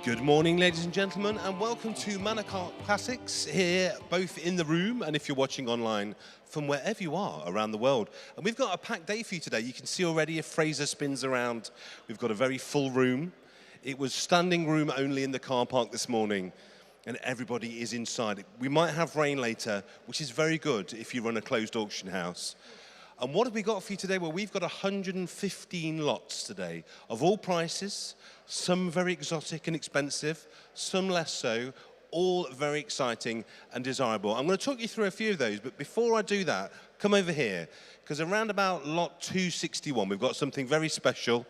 Good morning, ladies and gentlemen, and welcome to Manor Classics here, both in the room and if you're watching online from wherever you are around the world. And we've got a packed day for you today. You can see already if Fraser spins around, we've got a very full room. It was standing room only in the car park this morning, and everybody is inside. We might have rain later, which is very good if you run a closed auction house. And what have we got for you today? Well, we've got 115 lots today of all prices, some very exotic and expensive, some less so, all very exciting and desirable. I'm going to talk you through a few of those, but before I do that, come over here, because around about lot 261, we've got something very special.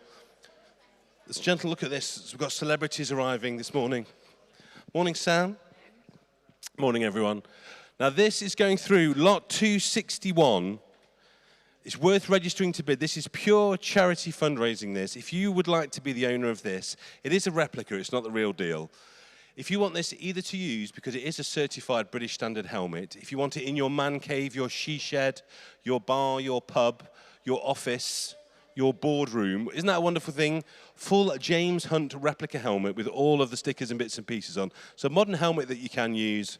Let's gentle look at this. We've got celebrities arriving this morning. Morning, Sam. Morning, everyone. Now, this is going through lot 261. It's worth registering to bid. This is pure charity fundraising, this. If you would like to be the owner of this, it is a replica, it's not the real deal. If you want this either to use, because it is a certified British standard helmet, if you want it in your man cave, your she shed, your bar, your pub, your office, your boardroom, isn't that a wonderful thing? Full James Hunt replica helmet with all of the stickers and bits and pieces on. So a modern helmet that you can use.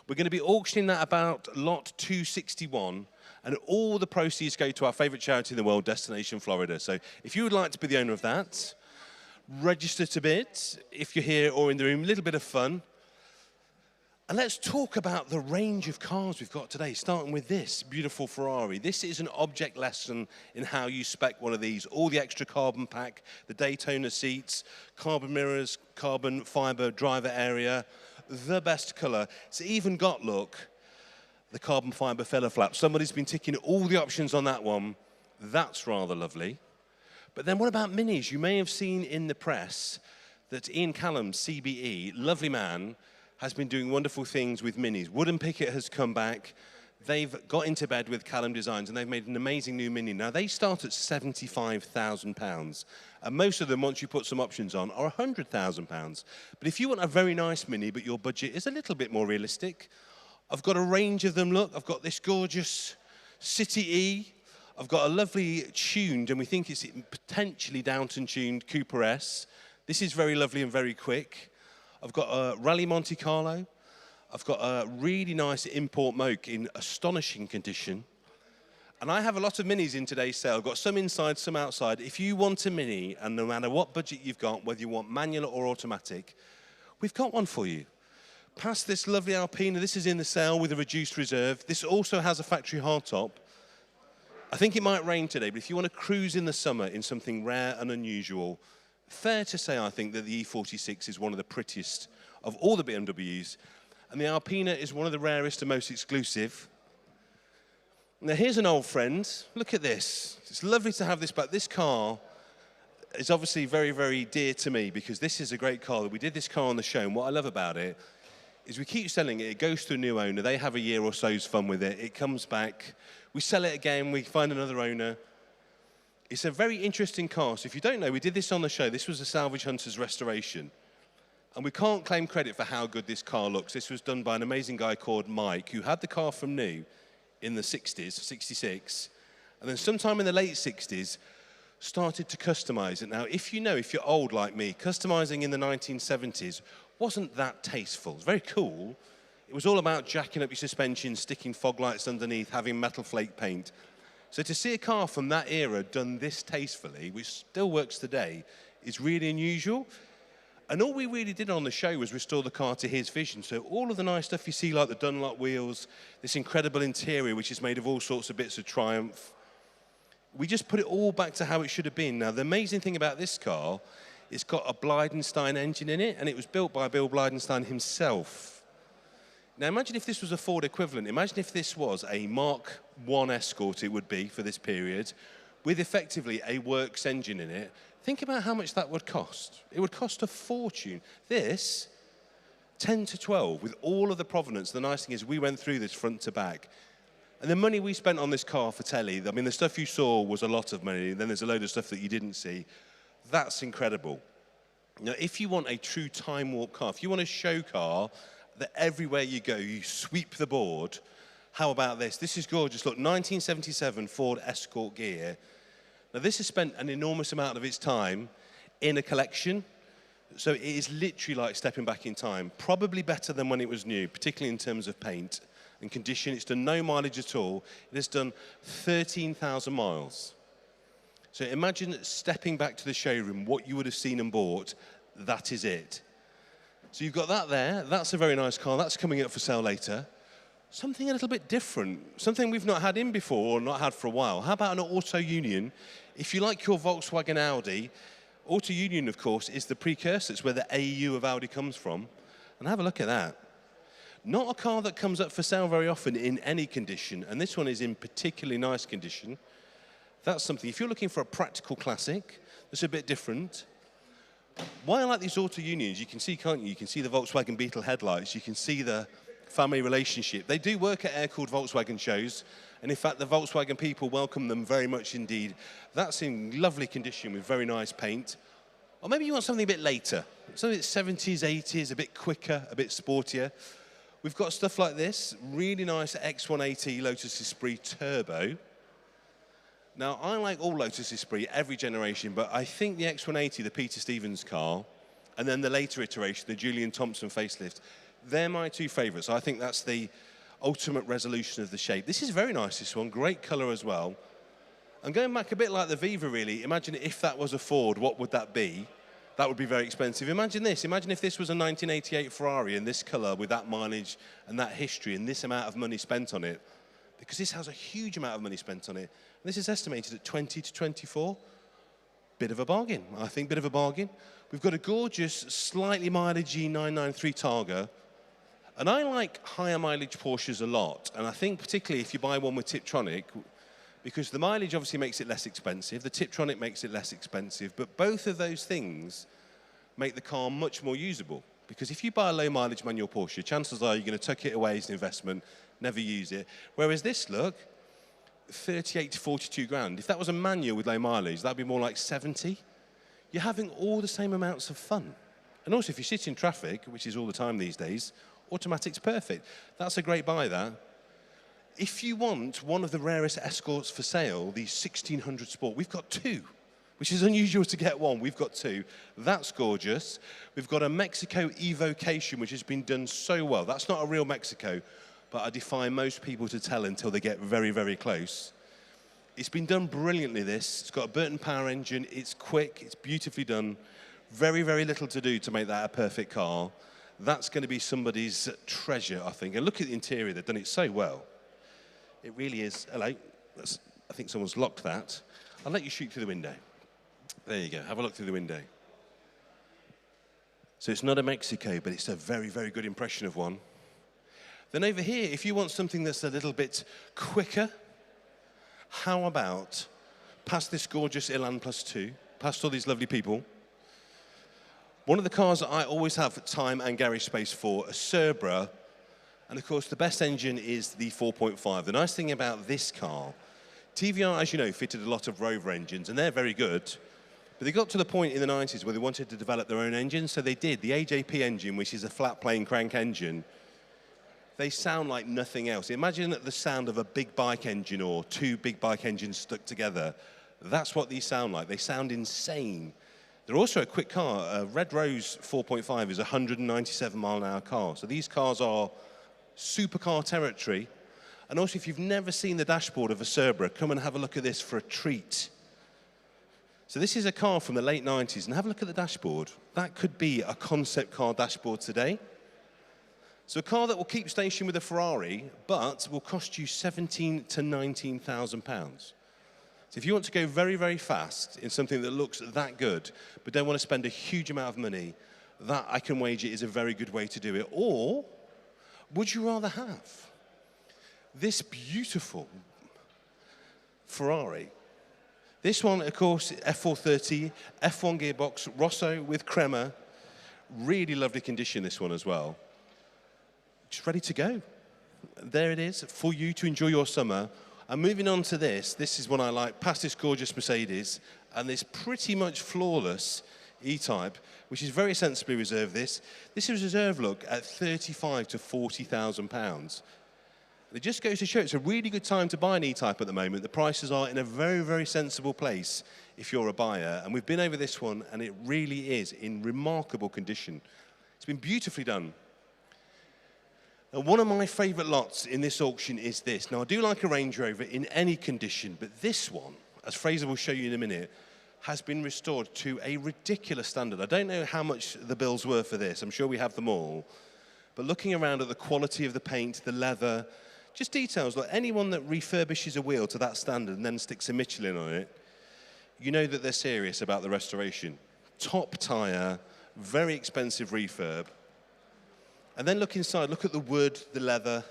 We're going to be auctioning that about lot 261. And all the proceeds go to our favourite charity in the world, Destination Florida. So if you would like to be the owner of that, register to bid if you're here or in the room. A little bit of fun. And let's talk about the range of cars we've got today, starting with this beautiful Ferrari. This is an object lesson in how you spec one of these. All the extra carbon pack, the Daytona seats, carbon mirrors, carbon fibre driver area, the best colour. It's even got, look, the carbon fibre filler flap. Somebody's been ticking all the options on that one. That's rather lovely. But then what about minis? You may have seen in the press that Ian Callum, CBE, lovely man, has been doing wonderful things with minis. Wooden Picket has come back. They've got into bed with Callum Designs and they've made an amazing new mini. Now they start at £75,000 and most of them, once you put some options on, are £100,000. But if you want a very nice mini but your budget is a little bit more realistic, I've got a range of them, look. I've got this gorgeous City E. I've got a lovely tuned, and we think it's potentially Downton-tuned Cooper S. This is very lovely and very quick. I've got a Rally Monte Carlo. I've got a really nice import moke in astonishing condition. And I have a lot of minis in today's sale. I've got some inside, some outside. If you want a mini, and no matter what budget you've got, whether you want manual or automatic, we've got one for you. Past this lovely Alpina, this is in the sale with a reduced reserve. This also has a factory hardtop. I think it might rain today, but if you want to cruise in the summer in something rare and unusual, fair to say, I think, that the E46 is one of the prettiest of all the BMWs, and the Alpina is one of the rarest and most exclusive. Now, here's an old friend. Look at this. It's lovely to have this back. This car is obviously very, very dear to me because this is a great car. We did this car on the show, and what I love about it is we keep selling it. It goes to a new owner. They have a year or so's fun with it. It comes back. We sell it again. We find another owner. It's a very interesting car. So if you don't know, we did this on the show. This was a Salvage Hunters restoration. And we can't claim credit for how good this car looks. This was done by an amazing guy called Mike, who had the car from new in the 60s, 66. And then sometime in the late 60s, started to customize it. Now, if you're old like me, customizing in the 1970s wasn't that tasteful. It was very cool. It was all about jacking up your suspension, sticking fog lights underneath, having metal flake paint. So to see a car from that era done this tastefully, which still works today, is really unusual. And all we really did on the show was restore the car to his vision. So all of the nice stuff you see, like the Dunlop wheels, this incredible interior, which is made of all sorts of bits of Triumph, we just put it all back to how it should have been. Now, the amazing thing about this car, it's got a Blydenstein engine in it, and it was built by Bill Blydenstein himself. Now, imagine if this was a Ford equivalent. Imagine if this was a Mark I Escort, it would be, for this period, with effectively a works engine in it. Think about how much that would cost. It would cost a fortune. This, 10 to 12, with all of the provenance. The nice thing is we went through this front to back. And the money we spent on this car for telly, I mean, the stuff you saw was a lot of money. Then there's a load of stuff that you didn't see. That's incredible. Now, if you want a true time warp car, if you want a show car that everywhere you go, you sweep the board, how about this? This is gorgeous. Look, 1977 Ford Escort gear. Now, this has spent an enormous amount of its time in a collection. So it is literally like stepping back in time. Probably better than when it was new, particularly in terms of paint and condition. It's done no mileage at all. It has done 13,000 miles. So imagine stepping back to the showroom, what you would have seen and bought, that is it. So you've got that there. That's a very nice car. That's coming up for sale later. Something a little bit different, something we've not had in before or not had for a while. How about an Auto Union? If you like your Volkswagen Audi, Auto Union, of course, is the precursor. It's where the AU of Audi comes from. And have a look at that. Not a car that comes up for sale very often in any condition, and this one is in particularly nice condition. That's something, if you're looking for a practical classic that's a bit different. Why I like these Auto Unions, you can see, can't you? You can see the Volkswagen Beetle headlights, you can see the family relationship. They do work at air-cooled Volkswagen shows, and in fact, the Volkswagen people welcome them very much indeed. That's in lovely condition with very nice paint. Or maybe you want something a bit later, something that's 70s, 80s, a bit quicker, a bit sportier. We've got stuff like this, really nice X180 Lotus Esprit Turbo. Now, I like all Lotus Esprit, every generation, but I think the X180, the Peter Stevens car, and then the later iteration, the Julian Thompson facelift, they're my two favourites. I think that's the ultimate resolution of the shape. This is very nice, this one, great colour as well. And going back a bit like the Viva, really, imagine if that was a Ford, what would that be? That would be very expensive. Imagine this. Imagine if this was a 1988 Ferrari in this colour with that mileage and that history and this amount of money spent on it. Because this has a huge amount of money spent on it. And this is estimated at 20 to 24. Bit of a bargain, I think, bit of a bargain. We've got a gorgeous, slightly mileagey 993 Targa. And I like higher mileage Porsches a lot. And I think particularly if you buy one with Tiptronic, because the mileage obviously makes it less expensive, the Tiptronic makes it less expensive, but both of those things make the car much more usable. Because if you buy a low mileage manual Porsche, chances are you're going to tuck it away as an investment, never use it. Whereas this, look, 38 to 42 grand. If that was a manual with low mileage, that'd be more like 70. You're having all the same amounts of fun. And also if you sit in traffic, which is all the time these days, automatic's perfect. That's a great buy, that. If you want one of the rarest Escorts for sale, the 1600 Sport, we've got two, which is unusual to get one. We've got two. That's gorgeous. We've got a Mexico Evocation, which has been done so well. That's not a real Mexico, but I defy most people to tell until they get very, very close. It's been done brilliantly, this. It's got a Burton power engine. It's quick. It's beautifully done. Very, very little to do to make that a perfect car. That's going to be somebody's treasure, I think. And look at the interior. They've done it so well. It really is. Hello. I think someone's locked that. I'll let you shoot through the window. There you go. Have a look through the window. So it's not a Mexico, but it's a very, very good impression of one. Then over here, if you want something that's a little bit quicker, how about past this gorgeous Elan Plus 2, past all these lovely people? One of the cars that I always have time and garage space for, a Cerbera. And of course, the best engine is the 4.5. The nice thing about this car, TVR, as you know, fitted a lot of Rover engines, and they're very good. But they got to the point in the 90s where they wanted to develop their own engine, so they did. The AJP engine, which is a flat plane crank engine, they sound like nothing else. Imagine the sound of a big bike engine or two big bike engines stuck together. That's what these sound like. They sound insane. They're also a quick car. A Red Rose 4.5 is a 197 mile an hour car. So these cars are supercar territory. And also, if you've never seen the dashboard of a Cerbera, come and have a look at this for a treat. So this is a car from the late 90s, and have a look at the dashboard. That could be a concept car dashboard today. So a car that will keep station with a Ferrari, but will cost you £17,000 to £19,000. So if you want to go very, very fast in something that looks that good, but don't want to spend a huge amount of money, that, I can wager, is a very good way to do it. Or would you rather have this beautiful Ferrari? This one, of course, F430, F1 gearbox, Rosso with Crema. Really lovely condition, this one as well. Just ready to go. There it is, for you to enjoy your summer. And moving on to this, this is one I like, past this gorgeous Mercedes, and this pretty much flawless E-Type, which is very sensibly reserved this. This is reserved, look, at £35,000 to £40,000. And it just goes to show it's a really good time to buy an E-Type at the moment. The prices are in a very, very sensible place if you're a buyer. And we've been over this one, and it really is in remarkable condition. It's been beautifully done. And one of my favourite lots in this auction is this. Now, I do like a Range Rover in any condition, but this one, as Fraser will show you in a minute, has been restored to a ridiculous standard. I don't know how much the bills were for this. I'm sure we have them all. But looking around at the quality of the paint, the leather, just details, like anyone that refurbishes a wheel to that standard and then sticks a Michelin on it, you know that they're serious about the restoration. Top tyre, very expensive refurb. And then look inside, look at the wood, the leather.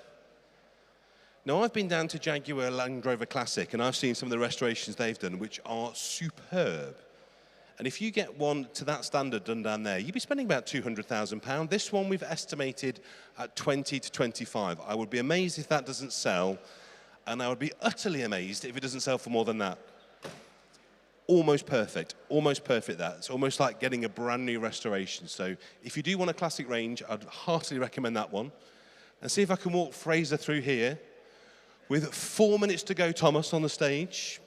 Now, I've been down to Jaguar Land Rover Classic, and I've seen some of the restorations they've done, which are superb. And if you get one to that standard done down there, you'd be spending about £200,000. This one we've estimated at 20 to 25. I would be amazed if that doesn't sell, and I would be utterly amazed if it doesn't sell for more than that. Almost perfect that. It's almost like getting a brand new restoration. So if you do want a classic range, I'd heartily recommend that one. And see if I can walk Fraser through here with 4 minutes to go, Thomas, on the stage.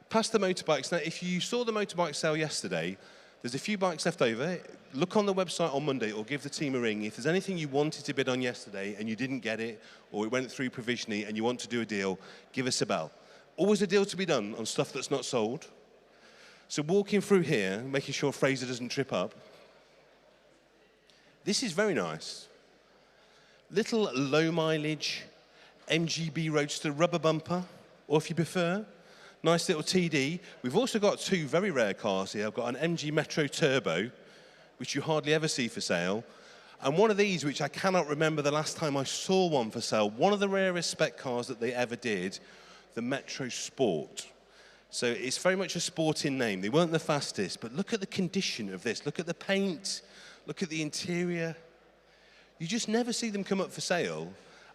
Past the motorbikes. Now, if you saw the motorbike sale yesterday, there's a few bikes left over. Look on the website on Monday or give the team a ring. If there's anything you wanted to bid on yesterday and you didn't get it, or it went through provisionally and you want to do a deal, give us a bell. Always a deal to be done on stuff that's not sold. So walking through here, making sure Fraser doesn't trip up. This is very nice. Little low mileage MGB Roadster rubber bumper, or if you prefer, nice little TD. We've also got two very rare cars here. I've got an MG Metro Turbo, which you hardly ever see for sale, and one of these, which I cannot remember the last time I saw one for sale, one of the rarest spec cars that they ever did, the Metro Sport. So it's very much a sporting name. They weren't the fastest, but look at the condition of this. Look at the paint. Look at the interior. You just never see them come up for sale,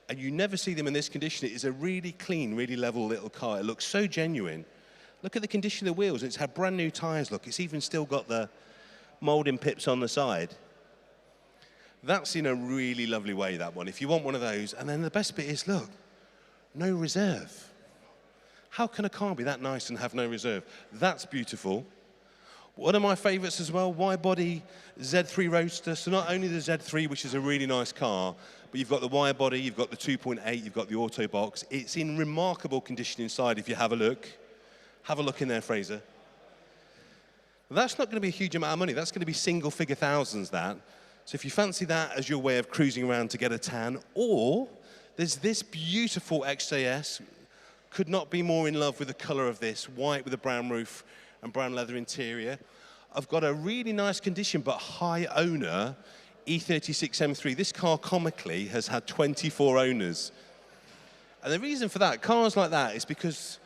and you never see them in this condition. It is a really clean, really level little car. It looks so genuine. Look at the condition of the wheels. It's had brand new tyres, look. It's even still got the moulding pips on the side. That's in a really lovely way, that one, if you want one of those. And then the best bit is, look, no reserve. How can a car be that nice and have no reserve? That's beautiful. One of my favourites as well, wide-body Z3 Roadster. So not only the Z3, which is a really nice car, but you've got the wide-body, you've got the 2.8, you've got the auto box. It's in remarkable condition inside if you have a look. Have a look in there, Fraser. That's not going to be a huge amount of money. That's going to be single-figure thousands, that. So if you fancy that as your way of cruising around to get a tan, or there's this beautiful XJS. Could not be more in love with the colour of this, white with a brown roof and brown leather interior. I've got a really nice condition but high owner E36 M3. This car comically has had 24 owners. And the reason for that, cars like that, is because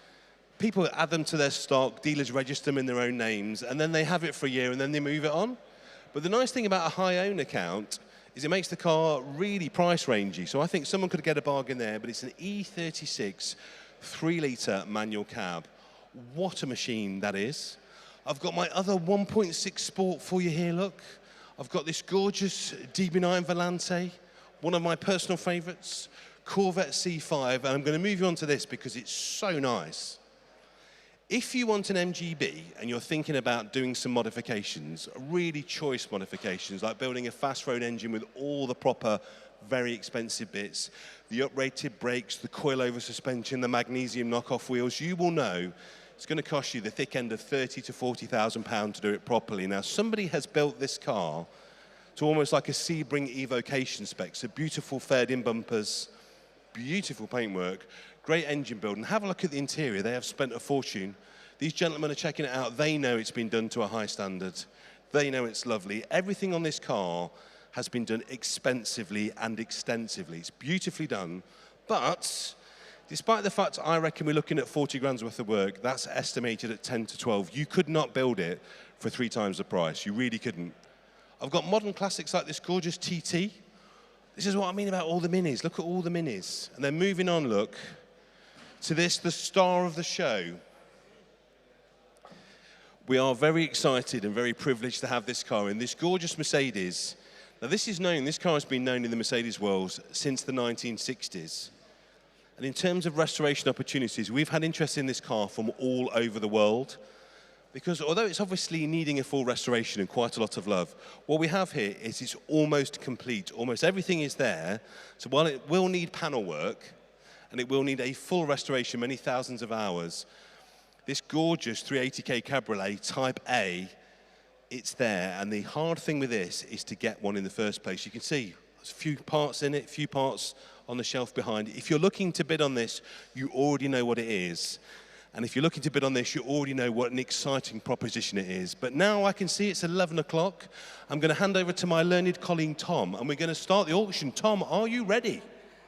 people add them to their stock, dealers register them in their own names, and then they have it for a year and then they move it on. But the nice thing about a high owner count is it makes the car really price rangy. So I think someone could get a bargain there, but it's an E36 3-litre manual cab. What a machine that is. I've got my other 1.6 Sport for you here, look. I've got this gorgeous DB9 Volante, one of my personal favourites, Corvette C5, and I'm going to move you on to this because it's so nice. If you want an MGB and you're thinking about doing some modifications, really choice modifications, like building a fast road engine with all the proper, very expensive bits, the uprated brakes, the coilover suspension, the magnesium knockoff wheels, you will know it's going to cost you the thick end of £30,000 to £40,000 to do it properly. Now, somebody has built this car to almost like a Sebring Evocation spec, so beautiful fared-in bumpers, beautiful paintwork, great engine build, and have a look at the interior. They have spent a fortune. These gentlemen are checking it out. They know it's been done to a high standard. They know it's lovely. Everything on this car has been done expensively and extensively. It's beautifully done, but despite the fact I reckon we're looking at 40 grand's worth of work, that's estimated at 10 to 12. You could not build it for 3 times the price. You really couldn't. I've got modern classics like this gorgeous TT. This is what I mean about all the minis. Look at all the minis. And then moving on, look, to this, the star of the show. We are very excited and very privileged to have this car in, this gorgeous Mercedes. Now, this car has been known in the Mercedes world since the 1960s. And in terms of restoration opportunities, we've had interest in this car from all over the world. Because although it's obviously needing a full restoration and quite a lot of love, what we have here is it's almost complete. Almost everything is there. So while it will need panel work, and it will need a full restoration, many thousands of hours, this gorgeous 380k Cabriolet Type A, it's there. And the hard thing with this is to get one in the first place. You can see there's a few parts in it, a few parts on the shelf behind. If you're looking to bid on this, you already know what it is. And if you're looking to bid on this, you already know what an exciting proposition it is. But now I can see it's 11 o'clock. I'm going to hand over to my learned colleague, Tom, and we're going to start the auction. Tom, are you ready?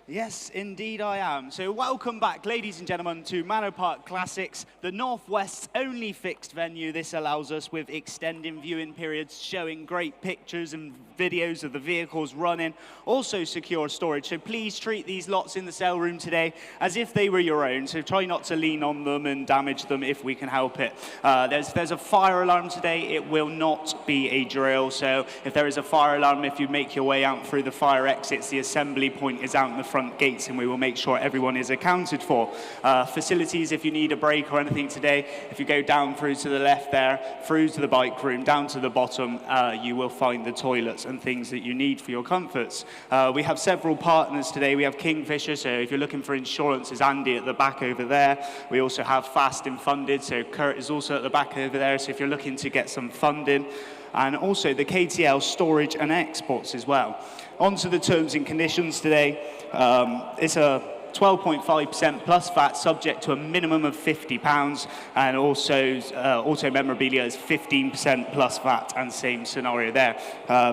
Yes, indeed I am. So welcome back, ladies and gentlemen, to Manor Park Classics, the Northwest's only fixed venue. This allows us with extending viewing periods, showing great pictures and videos of the vehicles running, also secure storage. So please treat these lots in the sale room today as if they were your own. So try not to lean on them and damage them if we can help it. There's a fire alarm today. It will not be a drill. So if there is a fire alarm, if you make your way out through the fire exits, the assembly point is out in the front gates, and we will make sure everyone is accounted for. Facilities, if you need a break or anything today, if you go down through to the left there, through to the bike room, down to the bottom, you will find the toilets and things that you need for your comforts. We have several partners today. We have Kingfisher, so if you're looking for insurance, is Andy at the back over there. We also have Fast and Funded, so Kurt is also at the back over there, so if you're looking to get some funding. And also the KTL storage and exports as well. On to the terms and conditions today. It's a 12.5% plus VAT, subject to a minimum of £50, and also auto memorabilia is 15% plus VAT, and same scenario there.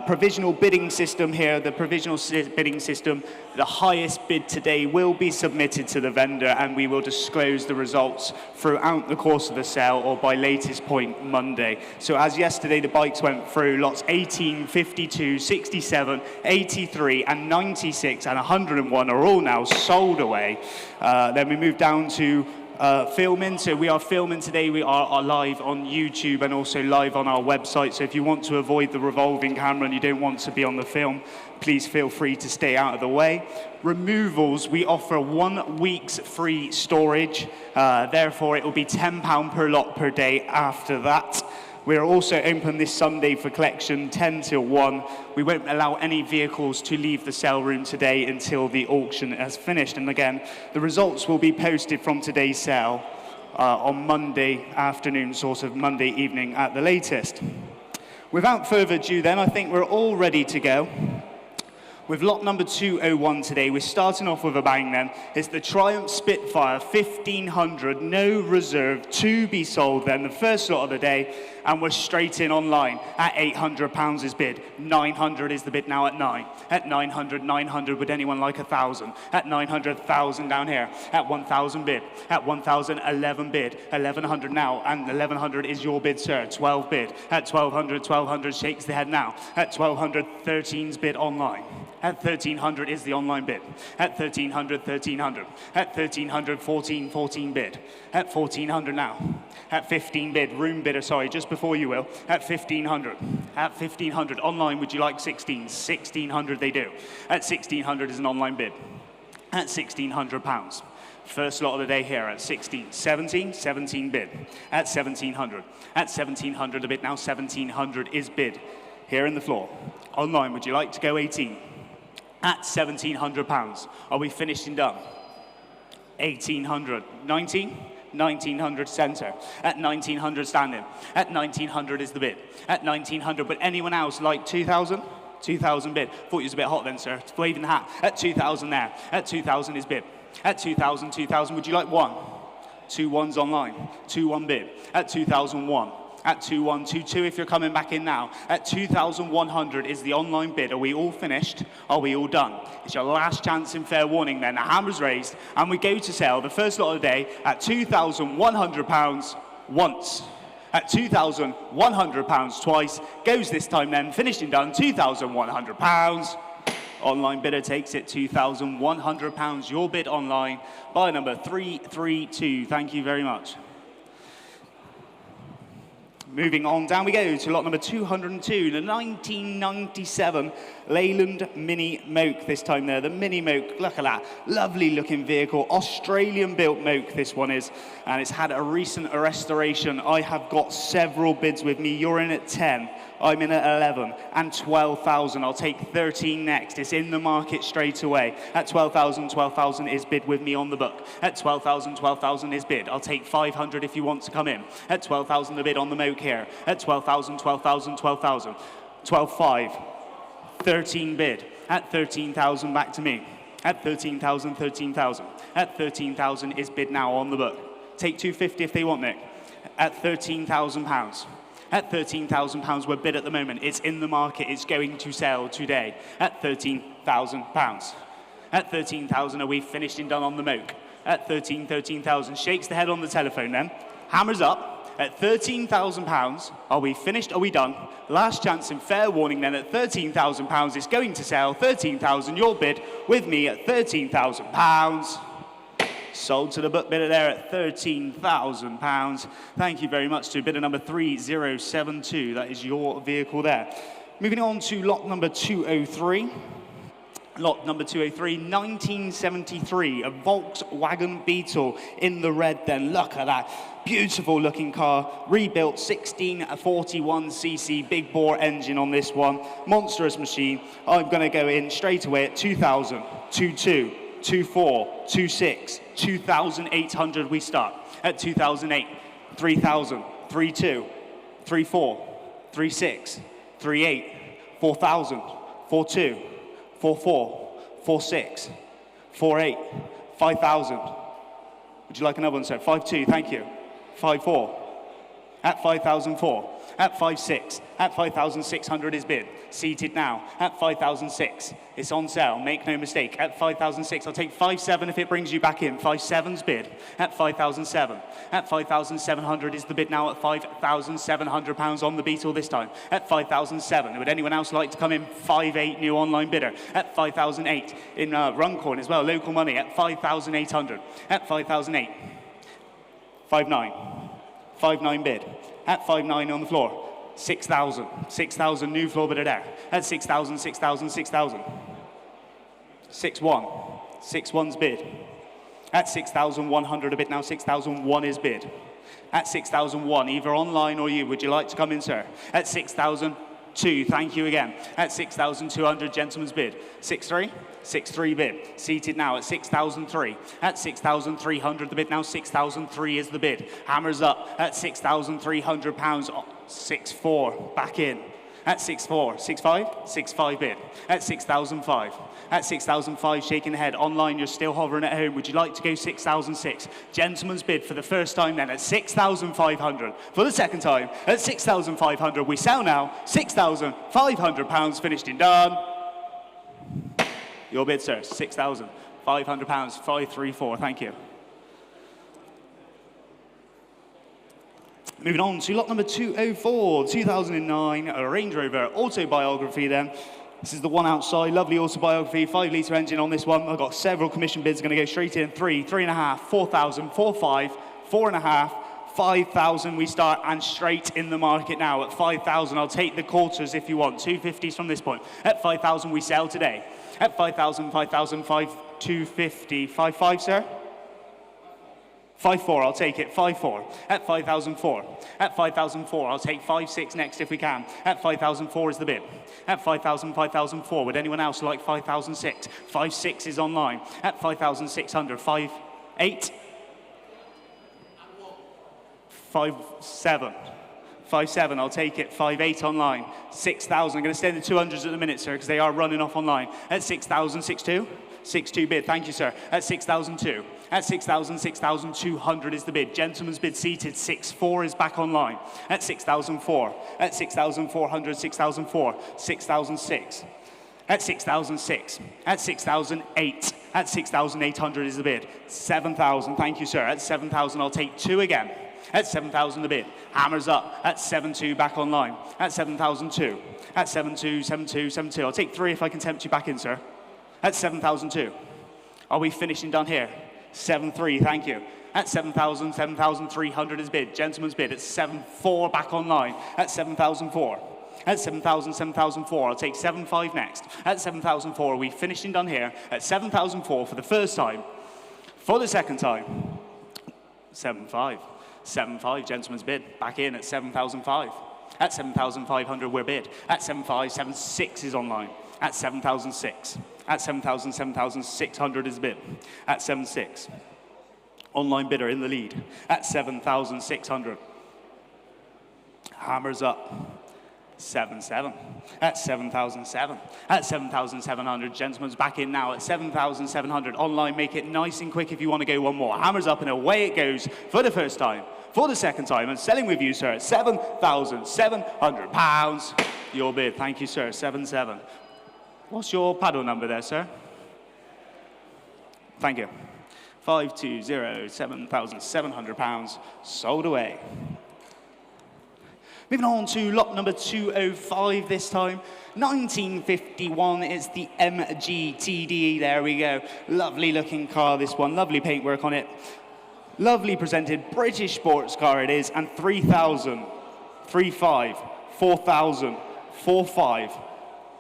Provisional bidding system here. The provisional bidding system, the highest bid today will be submitted to the vendor, and we will disclose the results throughout the course of the sale, or by latest point Monday. So as yesterday the bikes went through, lots 18, 52, 67, 83 and 96 and 101 are all now sold away. Then we move down to filming. So we are filming today. We are live on YouTube and also live on our website. So if you want to avoid the revolving camera and you don't want to be on the film, please feel free to stay out of the way. Removals, we offer 1 week's free storage. Therefore, it will be £10 per lot per day after that. We are also open this Sunday for collection, 10 till 1. We won't allow any vehicles to leave the sale room today until the auction has finished. And again, the results will be posted from today's sale on Monday afternoon, sort of Monday evening at the latest. Without further ado then, I think we're all ready to go. With lot number 201 today, we're starting off with a bang then. It's the Triumph Spitfire 1500, no reserve, to be sold then, the first lot of the day, and we're straight in online at £800 is bid. 900 is the bid now at 9. At 900, 900, would anyone like 1,000? At 900, 1,000 down here. At 1,000 bid. At 1,000, 11 bid. 1,100 now, and 1,100 is your bid, sir. 12 bid. At 1,200, 1,200 shakes the head now. At 1,200, 13's bid online. At 1,300 is the online bid. At 1,300, 1,300. At 1,300, 14, 14 bid. At 1,400 now. At 15 bid, room bidder, sorry, just before you will. At 1,500. At 1,500, online, would you like 16? 1,600 they do. At 1,600 is an online bid. At £1,600. First lot of the day here at 16, 17, 17 bid. At 1,700. At 1,700 a bid now, 1,700 is bid. Here in the floor. Online, would you like to go 18? At £1,700. Are we finished and done? 1,800. 19? 1,900 centre. At 1,900 standing. At 1,900 is the bid. At 1,900, but anyone else like 2,000? 2,000 bid. Thought you was a bit hot then, sir. Waving the hat. At 2,000 there. At 2,000 is bid. At 2,000, 2,000, would you like one? 2 ones online. 2-1 bid. At 2,001. At 2,122 if you're coming back in now. At 2,100 is the online bid. Are we all finished? Are we all done? It's your last chance in fair warning then. The hammer's raised and we go to sell the first lot of the day at £2,100 once. At £2,100 twice. Goes this time then. Finished and done. £2,100. Online bidder takes it, £2,100. Your bid online by number 332. Thank you very much. Moving on, down we go to lot number 202, the 1997 Leyland Mini Moke this time there. The Mini Moke, look at that, lovely looking vehicle, Australian built Moke this one is, and it's had a recent restoration. I have got several bids with me. You're in at 10, I'm in at 11, and 12,000. I'll take 13 next. It's in the market straight away. At 12,000, 12,000 is bid with me on the book. At 12,000, 12,000 is bid. I'll take 500 if you want to come in. At 12,000 the bid on the Moke here. At 12,000, 12,000, 12,000. 12,500. 13 bid. At 13,000 back to me. At 13,000, 13,000. At 13,000 is bid now on the book. Take 250 if they want, Nick. At £13,000. At £13,000 we're bid at the moment. It's in the market. It's going to sell today. At £13,000. At 13,000 are we finished and done on the Moke? At 13,000. Shakes the head on the telephone then. Hammers up. At £13,000, are we finished? Are we done? Last chance and fair warning then. At £13,000 it's going to sell. 13,000 your bid with me at £13,000. Sold to the book bidder there at £13,000. Thank you very much to bidder number 3072. That is your vehicle there. Moving on to lot number 203. Lot number 203, 1973, a Volkswagen Beetle in the red then. Look at that. Beautiful looking car, rebuilt 1641cc, big bore engine on this one. Monstrous machine. I'm going to go in straight away at 2,000, 22, 24, 26, 2,800 we start. At 2,008, 3,000, 32, 34, 36, 38, 4,000, 42, 44, 46, 48, 5,000. Would you like another one, sir? 52, thank you. 54. At 5,004. At 56. At 5,600 is bid. Seated now. At 5,006. It's on sale. Make no mistake. At 5,006, I'll take 5,700 if it brings you back in. 5,700's bid. At 5,007. At 5,700 is the bid now at £5,700 on the Beetle this time. At 5,007. Would anyone else like to come in? 5,800 new online bidder. At 5,008 in Runcorn as well. Local money at 5,800. At 5,008. 5,900. 5,900 bid. At 5,900 on the floor. 6,000. 6,000 new floor bidder there. At 6,000, 6,000, 6,000. 6,100. 6,100's bid. At 6,100 a bid now. 6,001 is bid. At 6,001, either online or you. Would you like to come in, sir? At 6,002, thank you again. At 6,200, gentleman's bid. 6,300. 6,300 bid. Seated now at 6,003. At 6,300 the bid now. 6,003 is the bid. Hammers up at £6,300. 6,400 back in. At 6,400. 6,500. 6,500 bid. At 6,005. At 6,005 shaking the head. Online you're still hovering at home. Would you like to go 6,006? Gentleman's bid for the first time then at 6,500. For the second time at 6,500. We sell now. £6,500 finished and done. Your bid, sir, £6,500, 534, thank you. Moving on to lot number 204, 2009, a Range Rover autobiography then. This is the one outside, lovely autobiography, 5-litre engine on this one. I've got several commission bids, going to go straight in, 3, 3.5, 4,000, 4,500, 4.5, 5,000 we start, and straight in the market now at 5,000. I'll take the quarters if you want, 250s from this point. At 5,000 we sell today. At 5,000, 5,000, 250, 5,500, sir? 5,400, I'll take it, 5,400. At 5,004. At 5,004, I'll take 5,600 next if we can. At 5,004 is the bid. At 5,000, 5,004. Would anyone else like 5,006? 5,600 is online. At 5,600, 5,800. 5,700. 5,700, I'll take it. 5,800 online. 6,000. I'm going to stay in the 200s at the minute, sir, because they are running off online. At 6,000, 6,200. 6,200 bid. Thank you, sir. At 6,002. At 6,000, 6,200 is the bid. Gentleman's bid seated. 6,400 is back online. At 6,004. At 6,400, 6,004. 6,006. At 6,006. At 6,008. At 6,800 is the bid. 7,000. Thank you, sir. At 7,000, I'll take 2 again. At 7,000 the bid. Hammers up. At 7,200 back online. At 7,002. At 7,200, 7,200, 7,200. I'll take 3 if I can tempt you back in, sir. At 7,002. Are we finished and done here? 7,300, thank you. At 7,000, 7,300 is bid. Gentleman's bid at 7,400 back online. At 7,004. At 7,000, 7,004. I'll take 7,500 next. At 7,004, we finished and done here. At 7,004 for the first time. For the second time, 7,500. 7,500, gentleman's bid. Back in at 7,005. At 7,500, we're bid. At 7,500, 7,600 is online. At 7,006. At 7,000, 7,600 is bid. At 7,600. Online bidder in the lead. At 7,600. Hammers up. 7,700. At 7,007. At 7,700. Gentleman's back in now at 7,700. Online, make it nice and quick if you want to go one more. Hammers up and away it goes for the first time. For the second time, and selling with you, sir, at £7,700. Your bid. Thank you, sir. 7,700. What's your paddle number there, sir? Thank you. 520, £7,700. Sold away. Moving on to lot number 205 this time. 1951, it's the MGTD. There we go. Lovely looking car, this one. Lovely paintwork on it. Lovely presented British sports car it is. And 3,000, 3,500, 4,000, 4,500,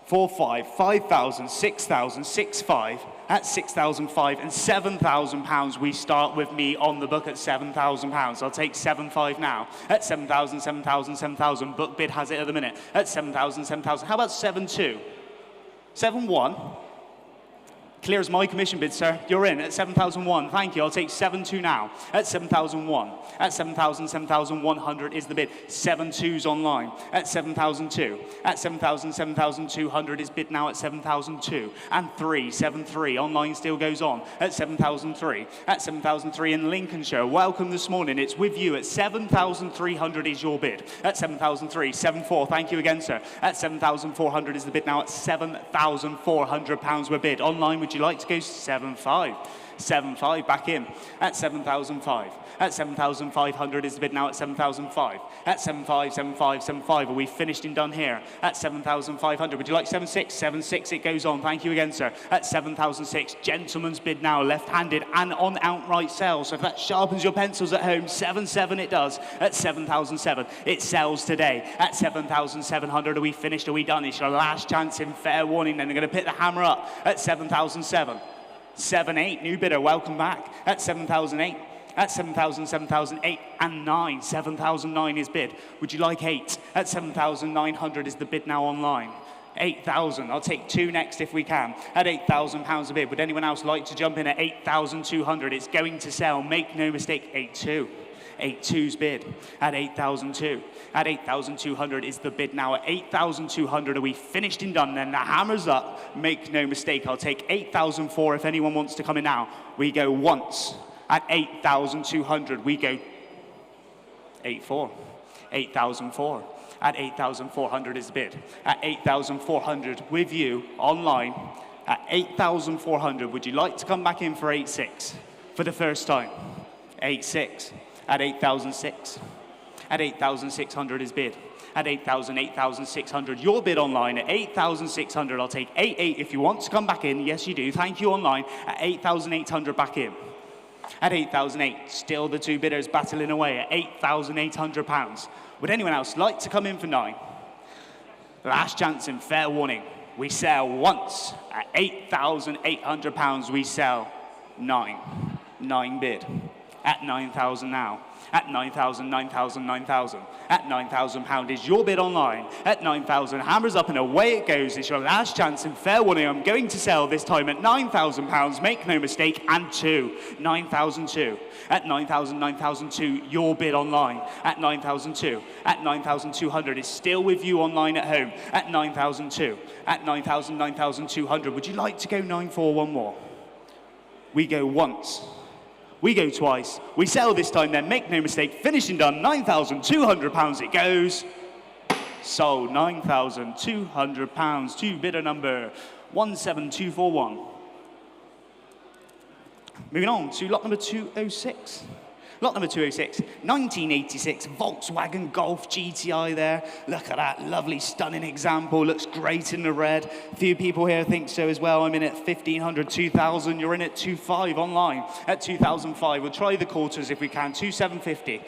4,500, 5,000, 6,000, 6,500. At 6,500 and £7,000, we start with me on the book at £7,000. I'll take 7,500 now. At 7,000, 7,000, 7,000. Book bid has it at the minute. At 7,000, 7,000. How about 7,200? 7,100. Clear as my commission bid, sir. You're in at 7,001. Thank you. I'll take 7,200 now. At 7,001. At 7,000, 7,100 is the bid. 7,200's online. At 7,002. At 7,000, 7,200 is bid now at 7,002. And 7,300. Online still goes on. At 7,003. At 7,003 in Lincolnshire. Welcome this morning. It's with you at 7,300 is your bid. At 7,003. 7,400. Thank you again, sir. At 7,400 is the bid now at £7,400 we're bid. Online, would you like to go 7,500? 7,500 back in at 7,500. At 7,500 is the bid now at 7,500. At 7,500, 7,500, 7,500. Are we finished and done here? At 7,500. Would you like 7,600? 7,600 it goes on. Thank you again, sir. At 7,600. Gentleman's bid now, left-handed and on outright sale. So if that sharpens your pencils at home, 7,700 it does. At 7,700. It sells today. At 7,700. Are we finished? Are we done? It's your last chance in fair warning. Then they're going to pick the hammer up at 7,700. 7,800. New bidder. Welcome back. At 7,008. At 7,000, 7,008 and 9. 7,009 is bid. Would you like 8? At 7,900 is the bid now online. 8,000. I'll take 2 next if we can. At £8,000 a bid. Would anyone else like to jump in at 8,200? It's going to sell. Make no mistake. 8,200. 8,200's bid at 8,200. At 8,200 is the bid now. At 8,200, are we finished and done? Then the hammer's up. Make no mistake. I'll take 8,004 if anyone wants to come in now. We go once. At 8,200, we go 8,400. 8,004. At 8,400 is the bid. At 8,400 with you online. At 8,400, would you like to come back in for 8,600 for the first time? 8,600. At 8,006. At 8,600 is bid. At 8,000, 8,600. Your bid online at 8,600. I'll take 8,800 if you want to come back in. Yes, you do. Thank you online. At 8,800 back in. At 8,800, still the 2 bidders battling away at £8,800. Would anyone else like to come in for 9? Last chance in fair warning. We sell once at £8,800. We sell 9. 9 bid. At 9,000 now. At 9,000, 9,000, 9,000. At £9,000 is your bid online. At 9,000, hammers up and away it goes. It's your last chance in fair warning. I'm going to sell this time at £9,000. Make no mistake. And 2. 9,002. At 9,000, 9,002, your bid online. At 9,002. At 9,200 is still with you online at home. At 9,002. At 9,000, 9,200. Would you like to go 9,400 one more? We go once. We go twice. We sell this time then. Make no mistake. Finished and done. £9,200 it goes. Sold. £9,200 to bidder number 17241. Moving on to lot number 206. Lot number 206, 1986 Volkswagen Golf GTI there. Look at that, lovely, stunning example. Looks great in the red. A few people here think so as well. I'm in at 1,500, 2,000. You're in at 2,500 online. At 2,005, we'll try the quarters if we can. 2,750.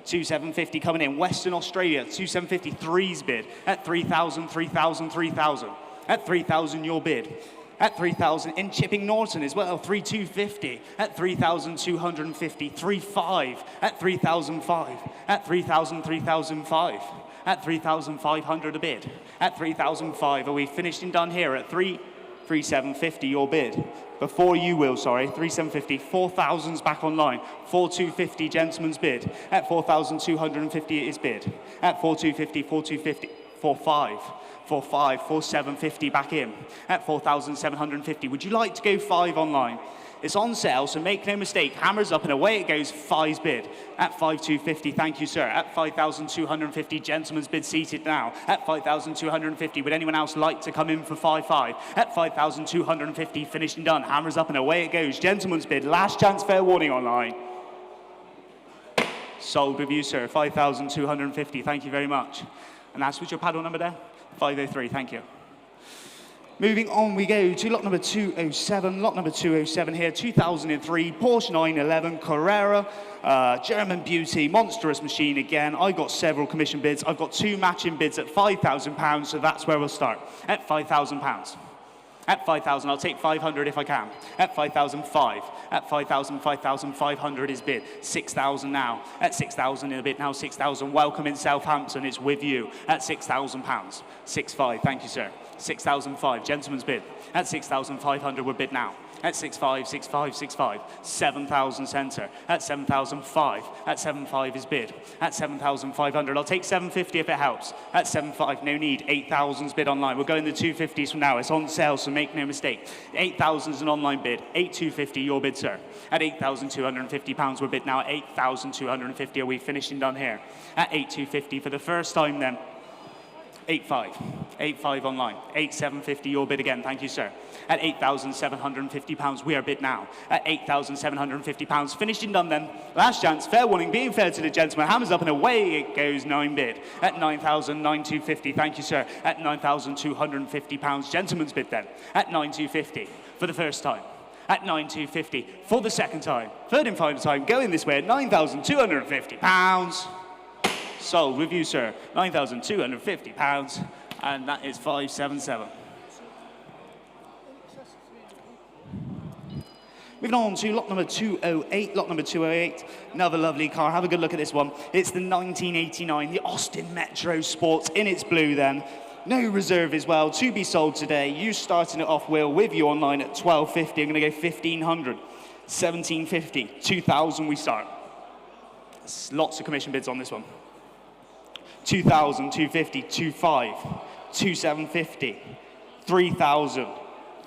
2,750 coming in. Western Australia, 2,750, threes bid. At 3,000, 3,000, 3,000. At 3,000, your bid. At 3,000 in Chipping Norton as well, 3,250. At 3,250, 3,500. At 3,005. At 3,000, 3,005. At 3,500 a bid. At 3,005, are we finished and done here? At 3,750 your bid. Before you will, sorry, 3,750, 4,000's back online. 4,250 gentleman's bid. At 4,250 is bid. At 4,250, 4,250, 4,500. 4,500, 4,750 back in. At 4,750. Would you like to go 5 online? It's on sale, so make no mistake. Hammers up and away it goes. 5's bid. At 5,250, thank you, sir. At 5,250, gentleman's bid seated now. At 5,250, would anyone else like to come in for 5,500? At 5,250, finished and done. Hammers up and away it goes. Gentleman's bid. Last chance, fair warning online. Sold with you, sir. 5,250, thank you very much. And that's with your paddle number there? 503, thank you. Moving on we go to lot number 207. Lot number 207 here, 2003 Porsche 911 Carrera, German beauty, monstrous machine again. I got several commission bids. I've got 2 matching bids at £5,000, so that's where we'll start. At £5,000. At 5,000, I'll take 500 if I can. At 5,005. At 5,000, 5,500 is bid. 6,000 now. At 6,000 in a bid now. 6,000. Welcome in Southampton. It's with you. At £6,000. 6,500. Thank you, sir. 6,005. Gentleman's bid. At 6,500, we're bid now. At 6,500, 6,500, 6,500. 7,000 centre. At 7,005. At 7,500 is bid. At 7,500. I'll take 750 if it helps. At 7,500, no need. 8,000's bid online. We're going the 250s from now. It's on sale, so make no mistake. 8,000 is an online bid. 8,250, your bid, sir. At £8,250, we're bid now. At 8,250, are we finished and done here? At 8,250 for the first time then. 8,500. 8,500 online. 8,750, your bid again. Thank you, sir. At £8,750, we are bid now. At £8,750, finished and done then. Last chance, fair warning, being fair to the gentleman. Hammers up and away it goes, 9 bid. At 9,950, thank you, sir. At £9,250, gentleman's bid then. At 9,250 for the first time. At 9,250 for the second time. Third and final time, going this way at £9,250. Sold with you, sir. £9,250, and that is 577. Moving on to lot number 208. Lot number 208, another lovely car. Have a good look at this one. It's the 1989, the Austin Metro Sports in its blue then. No reserve as well, to be sold today. You starting it off, Will, with you online at 1,250. I'm going to go 1,500, 1,750, 2,000 we start. Lots of commission bids on this one. 2,000, 250, 2,500, 2,750, 3,000,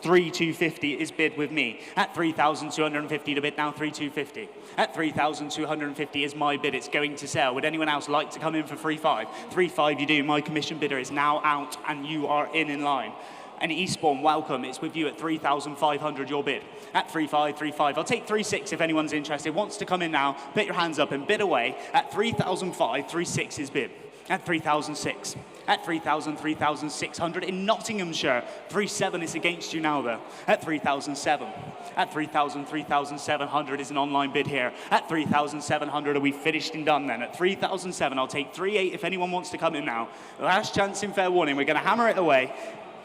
3,250 is bid with me. At 3,250 to bid now, 3,250. At 3,250 is my bid. It's going to sell. Would anyone else like to come in for 3,500? 3,500 you do. My commission bidder is now out and you are in line. And Eastbourne, welcome. It's with you at 3,500, your bid. At 3,500, 3,500. I'll take 3,600 if anyone's interested. Wants to come in now, put your hands up and bid away. At 3,500, 3,600 is bid. At 3,600. At 3,000, 3,600 in Nottinghamshire. 3,700 is against you now, though. At 3,700. At 3,000, 3,700 is an online bid here. At 3,700, are we finished and done then? At 3,700, I'll take 3,800 if anyone wants to come in now. Last chance in fair warning. We're going to hammer it away.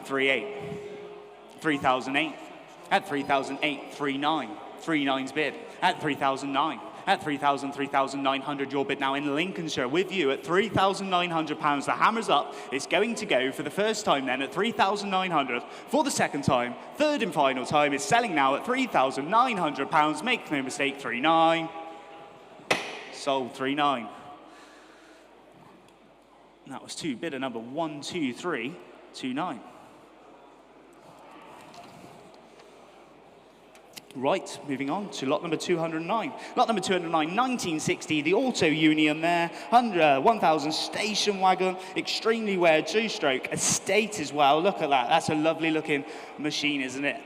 3,800. 3,008. At 3,008, 3,900. 3,900's bid. At 3,009. At 3,000, 3,900, your bid now in Lincolnshire with you at £3,900. The hammer's up. It's going to go for the first time then at 3,900 for the second time. Third and final time. It's selling now at £3,900. Make no mistake, 3,900. Sold 3,900. That was two. Bidder number 12329. Right, moving on to lot number 209. Lot number 209, 1960, the Auto Union there, 1,000 station wagon, extremely rare two-stroke, estate as well. Look at that, that's a lovely looking machine, isn't it?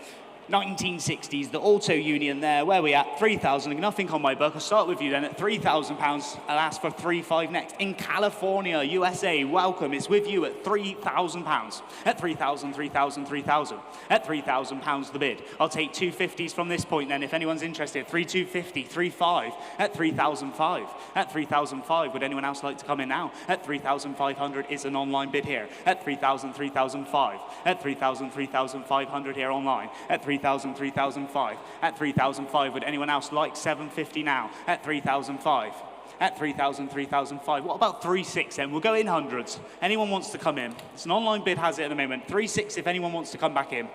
1960s, the Auto Union there. Where we at? 3,000. Nothing on my book. I'll start with you then at £3,000. I'll ask for 3,500 next. In California, USA, welcome. It's with you at £3,000. At 3,000, 3,000, 3,000. At £3,000 the bid. I'll take 250s from this point then if anyone's interested. 3,250, 3,500. At 3,005. At 3,005. Would anyone else like to come in now? At 3,500 is an online bid here. At 3,000, 3,005. At 3,000, 3,500 here online. At 3,000, 3,005. At 3,005, would anyone else like 750 now? At 3,005. At 3,000, 3,005. What about 3,600 then? We'll go in hundreds. Anyone wants to come in? It's an online bid, has it at the moment. 3,600 if anyone wants to come back in.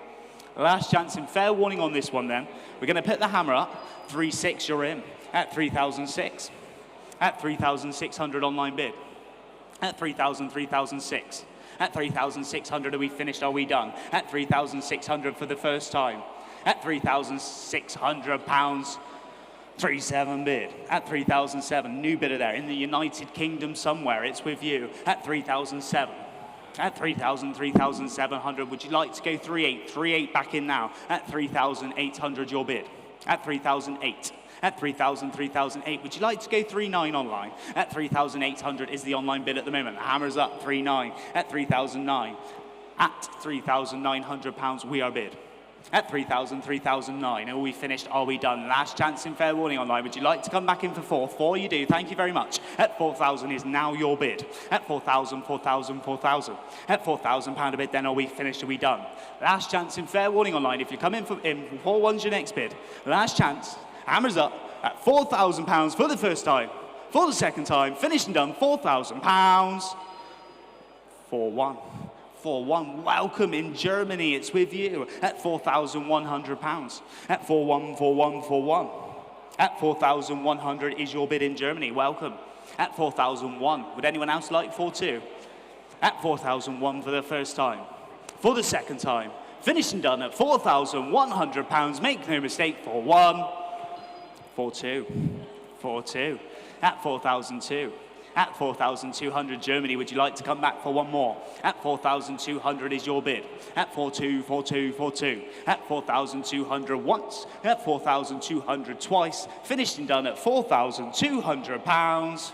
Last chance and fair warning on this one then. We're going to put the hammer up. 3,600, you're in. At 3,006. At 3,600 online bid. At 3,000, 3,006. At 3,600, are we finished? Are we done? At 3,600 for the first time. At £3,600, 3,700 bid. At 3,007, new bidder there in the United Kingdom somewhere. It's with you. At 3,007. At 3,000, 3,700, would you like to go 3,800? 3,800 back in now. At 3,800, your bid. At 3,008. At 3,000, 3,008. Would you like to go 3,900 online? At 3,800 is the online bid at the moment. The hammer's up, 3,900. At 3,009. At £3,900, we are bid. At 3,000, 3,009. Are we finished? Are we done? Last chance in fair warning online. Would you like to come back in for 4? 4 you do. Thank you very much. At 4,000 is now your bid. At 4,000, 4,000, 4,000. At £4,000 a bid, then are we finished? Are we done? Last chance in fair warning online. If you come in for 4-1's your next bid. Last chance. Hammer's up at £4,000 for the first time. For the second time, finished and done, £4,000. 4-1. 4-1. Welcome in Germany. It's with you at £4,100. At 4-1, 4-1, 4-1. At 4,100 is your bid in Germany. Welcome. At 4,001. Would anyone else like 4-2? At 4,001 for the first time. For the second time. Finished and done at £4,100. Make no mistake, 4-1. 4-2. 4-2. At 4,002. At 4,200 Germany, would you like to come back for one more? At 4,200 is your bid. At 4-2, 4-2, 4-2. At 4,200 once. At 4,200 twice. Finished and done at £4,200.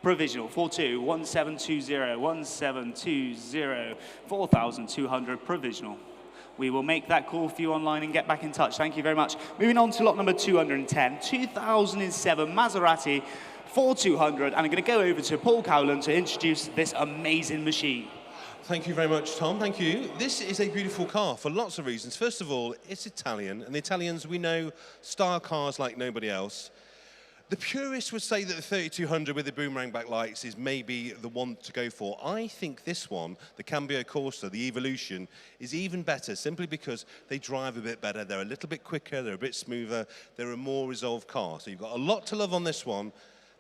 Provisional, 4-2, 1720, 1720, 4,200 provisional. We will make that call for you online and get back in touch. Thank you very much. Moving on to lot number 210, 2007 Maserati 4200. And I'm going to go over to Paul Cowland to introduce this amazing machine. Thank you very much, Tom. Thank you. This is a beautiful car for lots of reasons. First of all, it's Italian, and the Italians, we know, style cars like nobody else. The purists would say that the 3200 with the boomerang backlights is maybe the one to go for. I think this one, the Cambio Corsa, the Evolution, is even better simply because they drive a bit better. They're a little bit quicker, they're a bit smoother, they're a more resolved car. So you've got a lot to love on this one.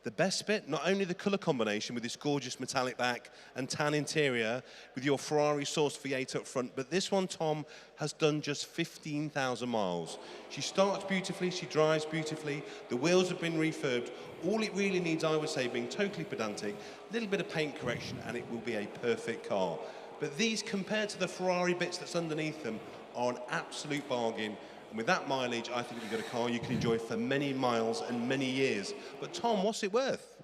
The best bit, not only the colour combination with this gorgeous metallic back and tan interior with your Ferrari source V8 up front, but this one, Tom, has done just 15,000 miles. She starts beautifully, she drives beautifully, the wheels have been refurbed. All it really needs, I would say, being totally pedantic, a little bit of paint correction, and it will be a perfect car. But these, compared to the Ferrari bits that's underneath them, are an absolute bargain. And with that mileage, I think you've got a car you can enjoy for many miles and many years. But Tom, what's it worth?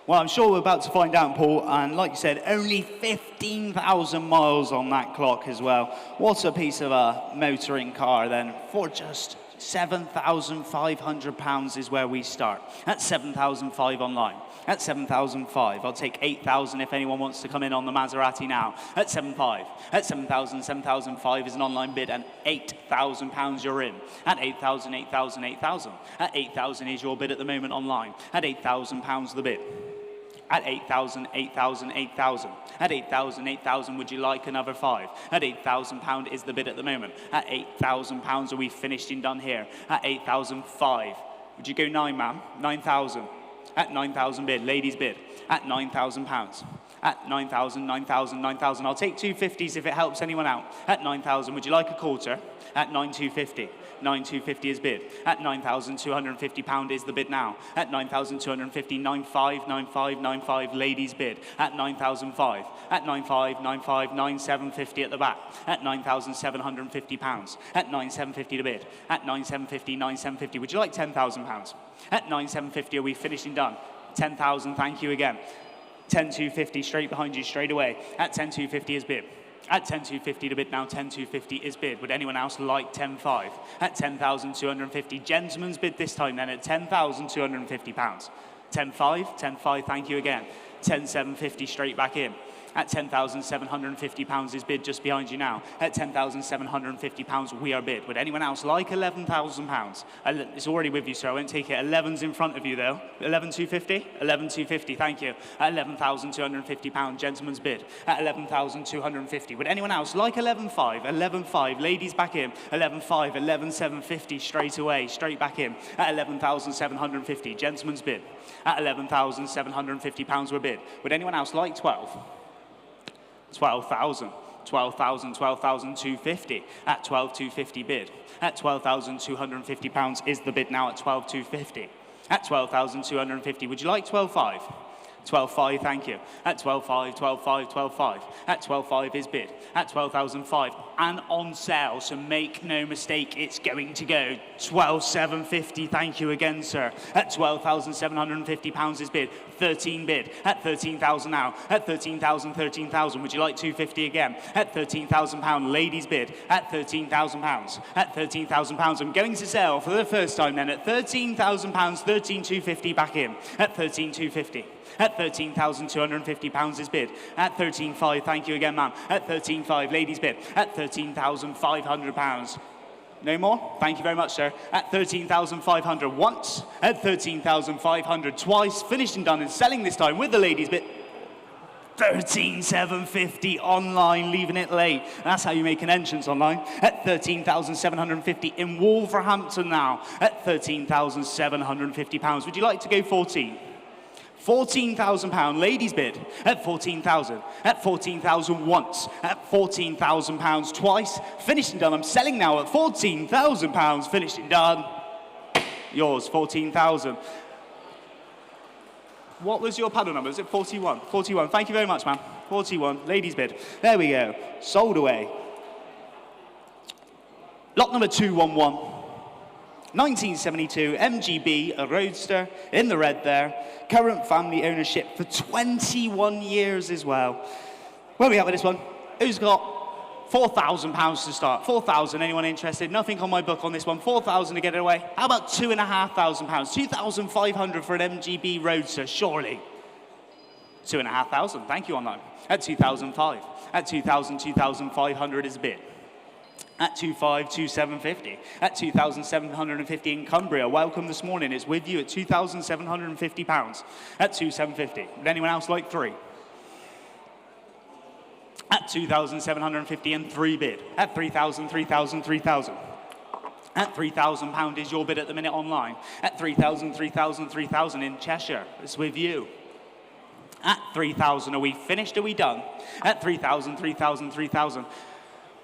Well, I'm sure we're about to find out, Paul. And like you said, only 15,000 miles on that clock as well. What a piece of a motoring car then for just £7,500 is where we start. That's 7,500 online. At 7,500, I'll take 8,000 if anyone wants to come in on the Maserati now. At 7,500, at 7,000, 7,500 is an online bid, and £8,000 you're in. At 8,000, 8,000, 8,000. At 8,000 is your bid at the moment online. At £8,000 the bid. At 8,000, 8,000, 8,000. At 8,000, 8,000, would you like another 5? At £8,000 is the bid at the moment. At £8,000, are we finished and done here? At 8,005. Would you go 9, ma'am? 9,000. At 9,000 bid. Ladies bid. At £9,000. At 9,000, 9,000, 9,000. I'll take 250s if it helps anyone out. At 9,000, would you like a quarter? At 9,250. 9,250 is bid. At £9,250 is the bid now. At 9,250, 95, 95, 95, ladies bid. At 9,005. At 95, 95, 9,750 at the back. At £9,750. At 9,750 to bid. At 9,750, 9,750. Would you like £10,000? At 9,750, are we finishing done? 10,000, thank you again. 10,250 straight behind you straight away. At 10,250 is bid. At 10,250 to bid now, 10,250 is bid. Would anyone else like 10,5? At 10,250, gentleman's bid this time then at £10,250. 10,5, 10,5, thank you again. 10,750 straight back in. At £10,750 is bid just behind you now. At £10,750 we are bid. Would anyone else like £11,000? It's already with you, sir. I won't take it. 11's in front of you, though. 11,250? 11,250, thank you. At £11,250, gentleman's bid. At 11,250. Would anyone else like 11,5? 11,5, ladies back in. 11,5, 11,750 straight away, straight back in. At 11,750, gentleman's bid. At £11,750 we're bid. Would anyone else like 12? 12,000, 12,000, 12,250 at 12,250 bid. At £12,250 is the bid now at 12,250. At 12,250, would you like 12,5? 12,5, thank you. At 12,5, 12,5, 12,5. At 12,5 is bid. At 12,005 and on sale, so make no mistake, it's going to go 12,750. Thank you again, sir. At £12,750 is bid. 13 bid. At 13,000 now. At 13,000, 13,000. Would you like 250 again? At £13,000, ladies bid. At £13,000. At £13,000, I'm going to sell for the first time then at £13,000, 13,250 back in. At 13,250. At £13,250 is bid. At 13,500, thank you again, ma'am. At 13,500, ladies bid. At £13,500. No more? Thank you very much, sir. At 13,500 once. At 13,500 twice. Finished and done and selling this time with the ladies bid. 13,750 online, leaving it late. That's how you make an entrance online. At 13,750 in Wolverhampton now. At £13,750. Would you like to go 14? £14,000, ladies bid. At 14,000. At 14,000 once. At £14,000 twice. Finished and done. I'm selling now at £14,000. Finished and done. Yours, 14,000. What was your paddle number? Is it 41? 41. Thank you very much, ma'am. 41. Ladies bid. There we go. Sold away. Lot number 211. 1972 MGB, a Roadster, in the red there. Current family ownership for 21 years as well. Where are we at with this one? Who's got £4,000 to start? 4,000, anyone interested? Nothing on my book on this one. 4,000 to get it away. How about £2,500? 2,500 for an MGB Roadster, surely. 2,500, thank you online. At 2,005. At 2,000, 2,500 is a bid. At 2,500, 2,750. At 2,750 in Cumbria. Welcome this morning. It's with you at £2,750. At 2,750. Would anyone else like 3? At 2,750 and 3 bid. At 3,000, 3,000, 3,000. At £3,000 is your bid at the minute online. At 3,000, 3,000, 3,000 in Cheshire. It's with you. At 3,000, are we finished? Are we done? At 3,000, 3,000, 3,000.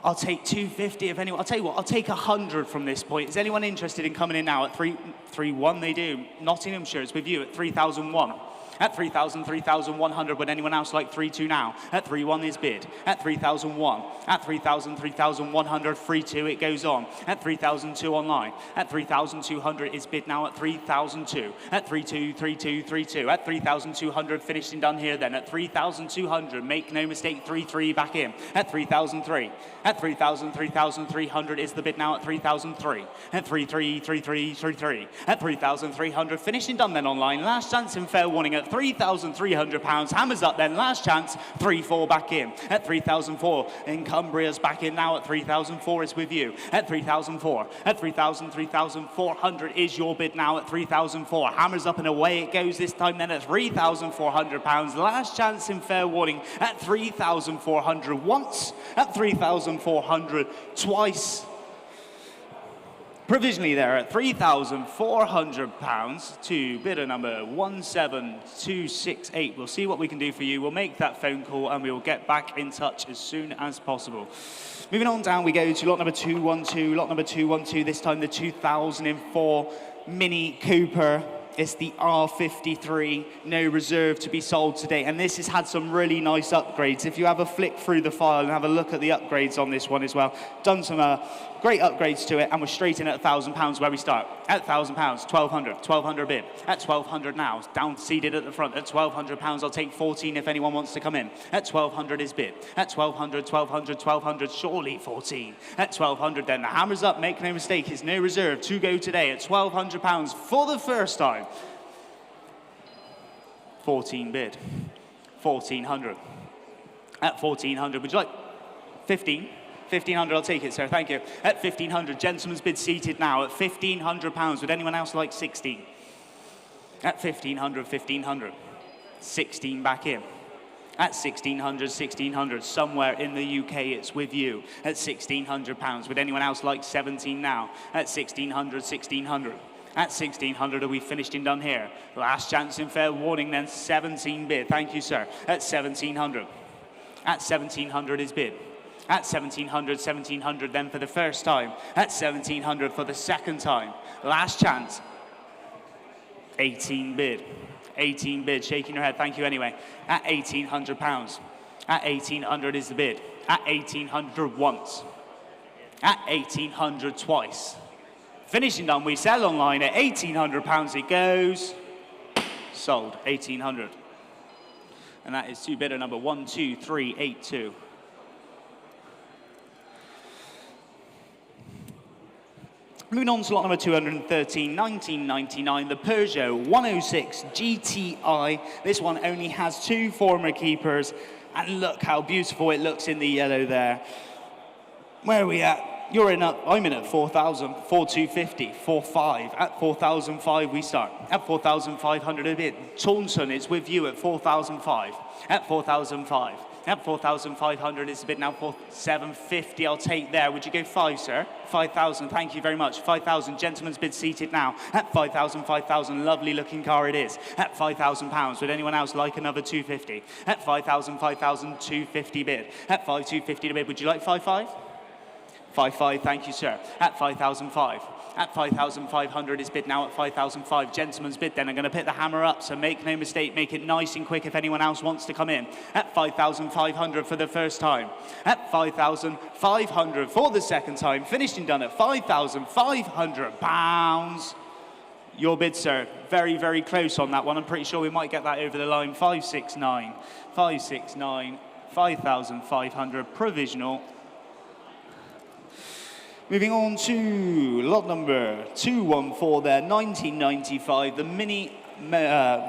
I'll take 250 if anyone. I'll tell you what, I'll take 100 from this point. Is anyone interested in coming in now at 3,1? They do. Nottinghamshire is with you at 3,001. At 3,000, 3,100. Would anyone else like 3,2 now? At 3,1 is bid. At 3,001. At 3,000, 3,100. 3,2 it goes on. At 3,002 online. At 3,200 is bid now at 3,002. At 3,2, 3,2, 3,2. At 3,200 finished and done here then. At 3,200, make no mistake, 3,3 back in. At 3,003. At 3,000, 3,300 is the bid now at 3,003. At 3,3, 3,3, 3,3. At 3,300 finished and done then online. Last chance and fair warning at £3,300. Hammers up then. Last chance. 3,4 back in. At 3,004. In Cumbria's back in now at 3,004 is with you. At 3,004. At 3,000, 3,400 is your bid now at 3,004. Hammers up and away it goes this time then at £3,400. Last chance in fair warning at 3,400 once. At 3,400 twice. Provisionally there at £3,400 to bidder number 17268. We'll see what we can do for you. We'll make that phone call and we will get back in touch as soon as possible. Moving on down, we go to lot number 212. Lot number 212, this time the 2004 Mini Cooper. It's the R53, no reserve to be sold today. And this has had some really nice upgrades. If you have a flick through the file and have a look at the upgrades on this one as well, done some great upgrades to it, and we're straight in at £1,000 where we start. At £1,000, 1,200 bid. At 1,200 now, down seated at the front. At £1,200, I'll take 14 if anyone wants to come in. At 1,200 is bid. At 1,200, 1,200, 1,200, surely 14. At 1,200 then, the hammer's up, make no mistake, it's no reserve to go today at £1,200 for the first time. 14 bid. 1,400. At 1,400, would you like 15? 1,500, I'll take it, sir, thank you. At 1,500, gentleman's bid seated now at £1,500. Would anyone else like 16? At 1,500, 1,500. 16 back in. At 1,600, 1,600, somewhere in the UK, it's with you. At £1,600. Would anyone else like 17 now? At 1,600, 1,600. At 1,600, are we finished and done here? Last chance in fair warning then, 17 bid. Thank you, sir. At 1,700. At 1,700 is bid. At 1,700, 1,700 then for the first time. At 1,700 for the second time. Last chance. 18 bid. 18 bid. Shaking your head. Thank you anyway. At £1,800. At 1,800 is the bid. At 1,800 once. At 1,800 twice. Finishing done, we sell online at £1,800 it goes. Sold, 1,800. And that is to bidder number 12382. Moving on to lot number 213, 1999, the Peugeot 106 GTI. This one only has two former keepers, and look how beautiful it looks in the yellow there. Where are we at? You're in up, I'm in at 4,000, 4,250, 4,500. At 4,005 we start. At 4,500 a bid. Taunton is with you at 4,005. At 4,005. At 4,500 is a bid now. 4,750 I'll take there. Would you go 5, sir? 5,000, thank you very much. 5,000, gentleman's bid seated now. At 5,000, 5,000, lovely looking car it is. At £5,000, would anyone else like another 250? At 5,000, 5,000, 250 bid. At 5,250 to bid, would you like 5,500? 5,500, thank you, sir. At 5,500. At 5,500 is bid now at 5,500. Gentleman's bid then. I'm going to put the hammer up, so make no mistake, make it nice and quick if anyone else wants to come in. At 5,500 for the first time. At 5,500 for the second time. Finished and done at £5,500. Your bid, sir. Very, very close on that one. I'm pretty sure we might get that over the line. 569. 569. 5,500 provisional. Moving on to lot number 214 there, 1995, the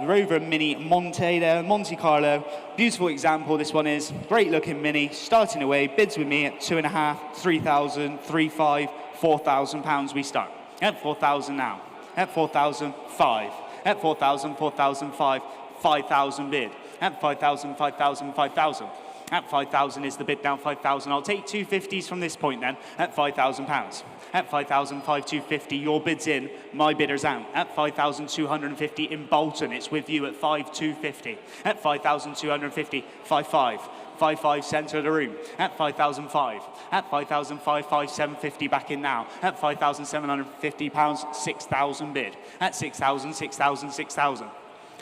Rover Mini Monte Carlo. Beautiful example, this one is. Great looking Mini, starting away, bids with me at 2,500, 3,000, 3,500, £4,000 we start. At 4,000 now. At 4,005. At 4,000, 4,005, 5,000 bid. At 5,000, 5,000, 5,000. At 5,000 is the bid now, 5,000. I'll take 250s from this point then, at £5,000. At 5,000, 5,250, your bid's in, my bidder's out. At 5,250 in Bolton, it's with you at 5,250. At 5,250, 5,500. 5,500 centre of the room. At 5,005. At 5,005, 5,750 back in now. At £5,750, 6,000 bid. At 6,000, 6,000, 6,000.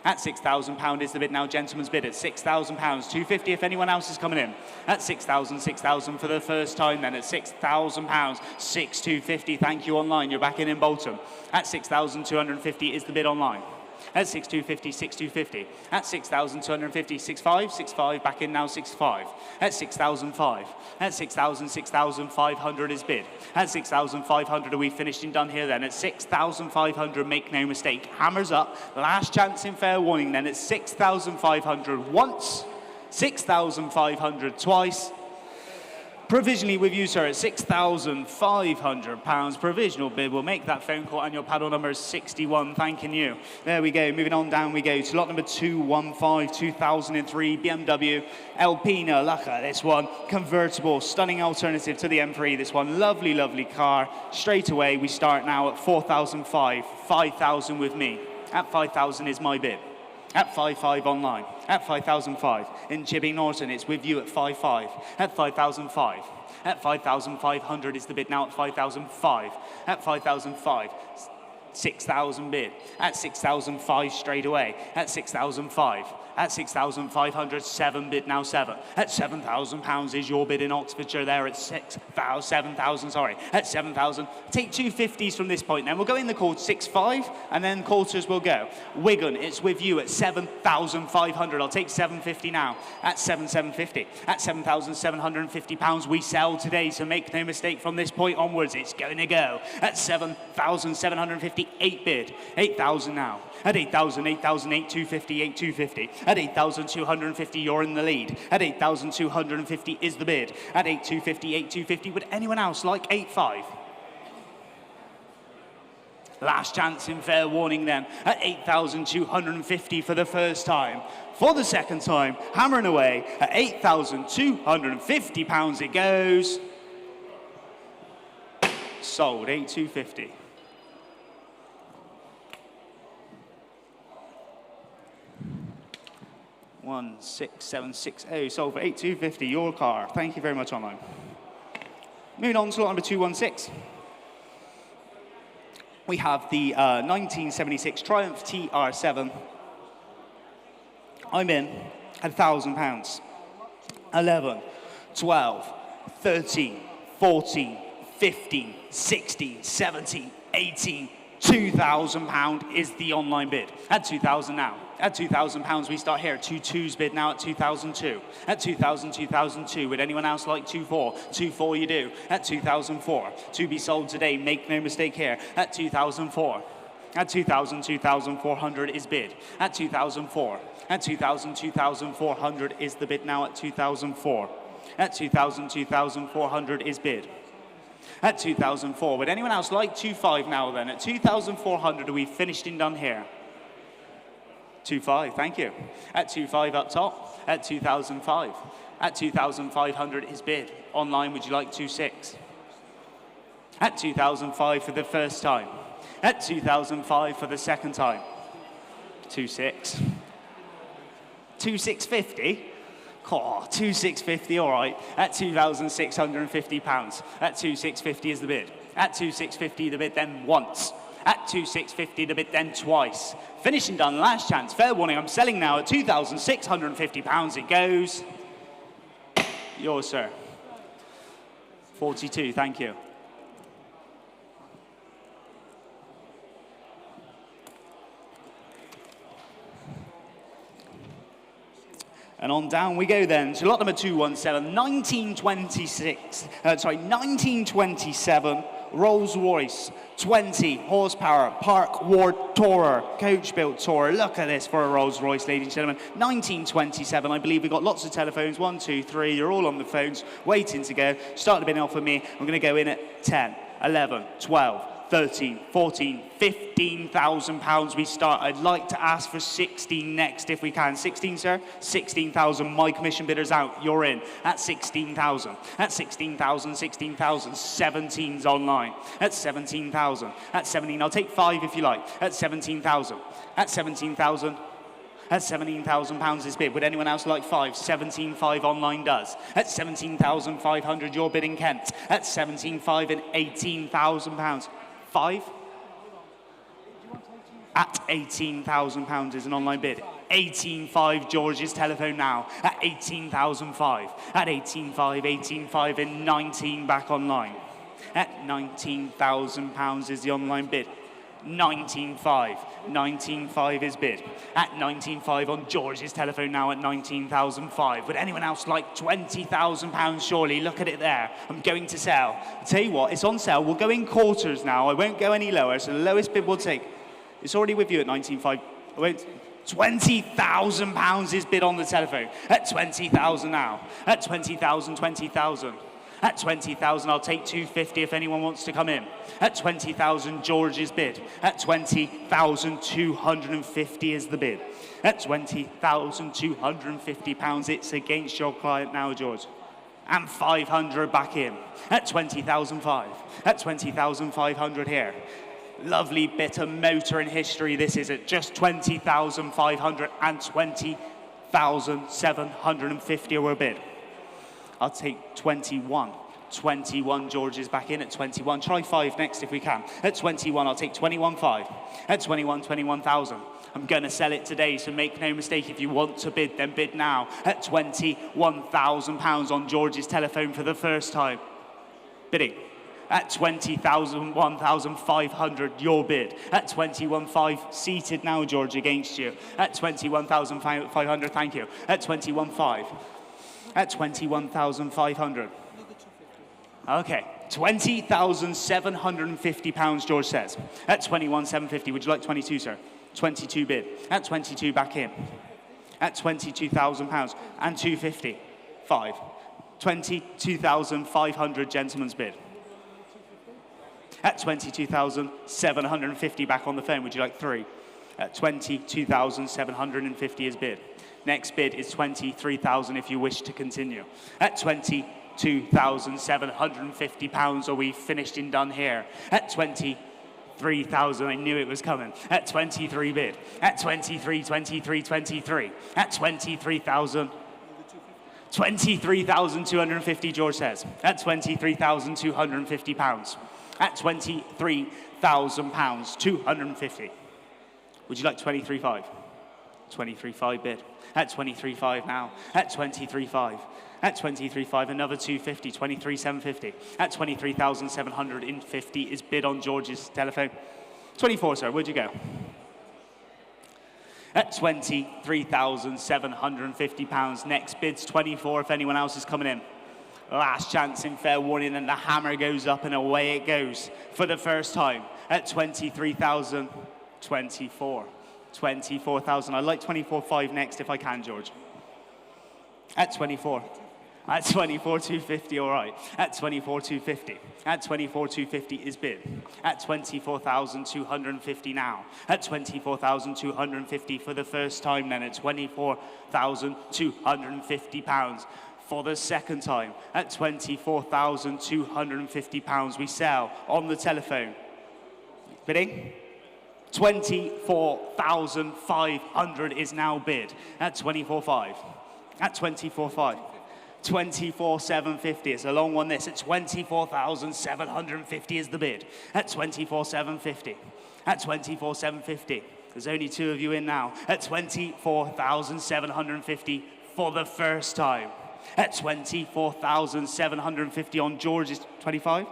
At £6,000 is the bid now, gentleman's bid at £6,000. 250 if anyone else is coming in. At 6,000, 6,000 for the first time then. At £6,000, 6,250. Thank you online. You're back in Bolton. At 6,250 is the bid online. At 6,250, 6,250. At 6,250, 6,500, 6,500, back in now, 6,500. At 6,005. At 6,000, 6,500 is bid. At 6,500, are we finished and done here then? At 6,500, make no mistake, hammers up. Last chance in fair warning then. At 6,500 once, 6,500 twice. Provisionally with you, sir, at £6,500. Provisional bid. We'll make that phone call, and your paddle number is 61. Thanking you. There we go. Moving on down we go to lot number 215, 2003 BMW Alpina. Look at this one. Convertible. Stunning alternative to the M3. This one. Lovely, lovely car. Straight away, we start now at 4,005. 5,000 with me. At 5,000 is my bid. At 5,500 online. At 5,005. In Chipping Norton, it's with you at 5,500. At 5,005. At 5,500 is the bid now at 5,005. At 5,005. 6,000 bid. At 6,005 straight away. At 6,005. At 6,500, 7 bid now 7. At £7,000 is your bid in Oxfordshire there at 7,000, sorry. At 7,000. Take 250s from this point then. We'll go in the quarter 6,500 and then quarters will go. Wigan, it's with you at 7,500. I'll take 750 now. At 7,750. At £7,750 we sell today, so make no mistake from this point onwards, it's going to go. At 7,750, 8 bid. 8,000 now. At 8,000, 8,000, 8,250, 8,250. At 8,250, you're in the lead. At 8,250 is the bid. At 8,250, 8,250. Would anyone else like 8,500? Last chance in fair warning then. At 8,250 for the first time. For the second time, hammering away. At £8,250 it goes. Sold, 8,250. 16760, sold for 8,250, your car. Thank you very much online. Moving on to lot number 216. We have the 1976 Triumph TR7. I'm in at £1,000. 11, 12, 13, 14, 15, 16, 17, 18, £2,000 is the online bid. At 2,000 now. At £2,000 we start here. 2,2's bid now at 2,002. At 2,000, 2,002. Would anyone else like 2,400? 2,400 you do. At 2,004. To be sold today. Make no mistake here. At 2,004. At 2,000, 2,400 is bid. At 2,004. At 2,000, 2,400 is the bid now at 2,004. At 2,000, 2,400 is bid. At 2,004. Would anyone else like 2,500 now then? At 2,400 are we finished and done here? 2,500, thank you. At 2,500 up top. At 2,005. At 2,500 is bid. Online, would you like 2,600? At 2,005 for the first time. At 2,005 for the second time. 2,600. 2,650? Oh, 2,650, all right. At £2,650. At 2,650 is the bid. At 2,650 the bid then once. At 2,650 the bid then twice. Finishing done, last chance, fair warning, I'm selling now at £2,650 it goes. Yours, sir. 42, thank you. And on down we go then to lot number 217, 1927 Rolls-Royce 20 horsepower Park Ward Tourer, coach-built Tourer. Look at this for a Rolls-Royce, ladies and gentlemen. 1927, I believe we've got lots of telephones. 1, 2, 3, you're all on the phones, waiting to go. Start the bidding off with me. I'm going to go in at 10, 11, 12, 13, 14, £15,000 we start. I'd like to ask for 16 next if we can. 16, sir? 16,000. My commission bidder's out. You're in. At 16,000. At 16,000, 16,000. 17's online. At 17,000. At 17, I'll take 5 if you like. At 17,000. At 17,000. At £17,000 is bid. Would anyone else like 5? 17,500 online does. At 17,500, you're bidding Kent. At 17,500 and £18,000. 5? At £18,000 is an online bid. 18,500, George's telephone now. At 18,500. At 18,500, 18,500 and 19 back online. At £19,000 is the online bid. 19,500. 19,500 is bid. At 19,500 on George's telephone now at 19,500. Would anyone else like £20,000 surely? Look at it there. I'm going to sell. I'll tell you what, it's on sale. We'll go in quarters now. I won't go any lower, so the lowest bid we'll take. It's already with you at 19,500. I won't. £20,000 is bid on the telephone. At 20,000 now. At 20,000, 20,000. At 20,000, I'll take 250 if anyone wants to come in. At 20,000, George's bid. At 20,250 is the bid. At 20,250 pounds, it's against your client now, George. And 500 back in. At 20,005. At 20,500 here. Lovely bit of motor in history. This is at just 20,500 and 20,750 were bid. I'll take 21. 21, George is back in at 21. Try 5 next if we can. At 21, I'll take 21.5. At 21, 21,000. I'm going to sell it today, so make no mistake. If you want to bid, then bid now. At £21,000 on George's telephone for the first time. Bidding. At 20,000, 1,500, your bid. At 21.5, seated now, George, against you. At 21,500, thank you. At 21.5. At 21,500. Okay, £20,750, George says. At 21,750, would you like 22, sir? 22 bid. At 22, back in. At £22,000 and 250. 5. 22,500, gentleman's bid. At 22,750, back on the phone, would you like 3? At 22,750 is bid. Next bid is 23,000 if you wish to continue. At 22,750 pounds, are we finished and done here? At 23,000, I knew it was coming. At 23 bid. At 23, 23, 23. At 23,000. 23,250, George says. At 23,250 pounds. At 23,000 pounds, 250. Would you like 23.5? 23.5 bid. At 23.5 now. At 23.5. At 23.5, another 250. 23,750. At 23,750 is bid on George's telephone. 24, sir. Where'd you go? At 23,750 pounds. Next bid's 24 if anyone else is coming in. Last chance in fair warning, and the hammer goes up and away it goes for the first time at 23,000. 24. 24,000. I'd like 24.5 next if I can, George. At 24. At 24,250, all right. At 24,250. At 24,250 is bid. At 24,250 now. At 24,250 for the first time then. At 24,250 pounds. For the second time, at £24,250, we sell on the telephone. Bidding? 24,500 is now bid at 24.5. At 24.5. 24,750. It's a long one, this. At 24,750 is the bid. At 24,750. At 24,750. There's only 2 of you in now. At 24,750 for the first time. At 24,750 on George's 25.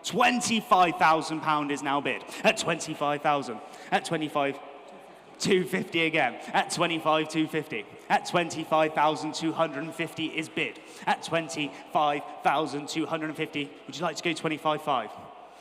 £25,000 is now bid. At 25,000. At 25,250 again. At 25,250. At 25,250 is bid. At 25,250. Would you like to go 25.5?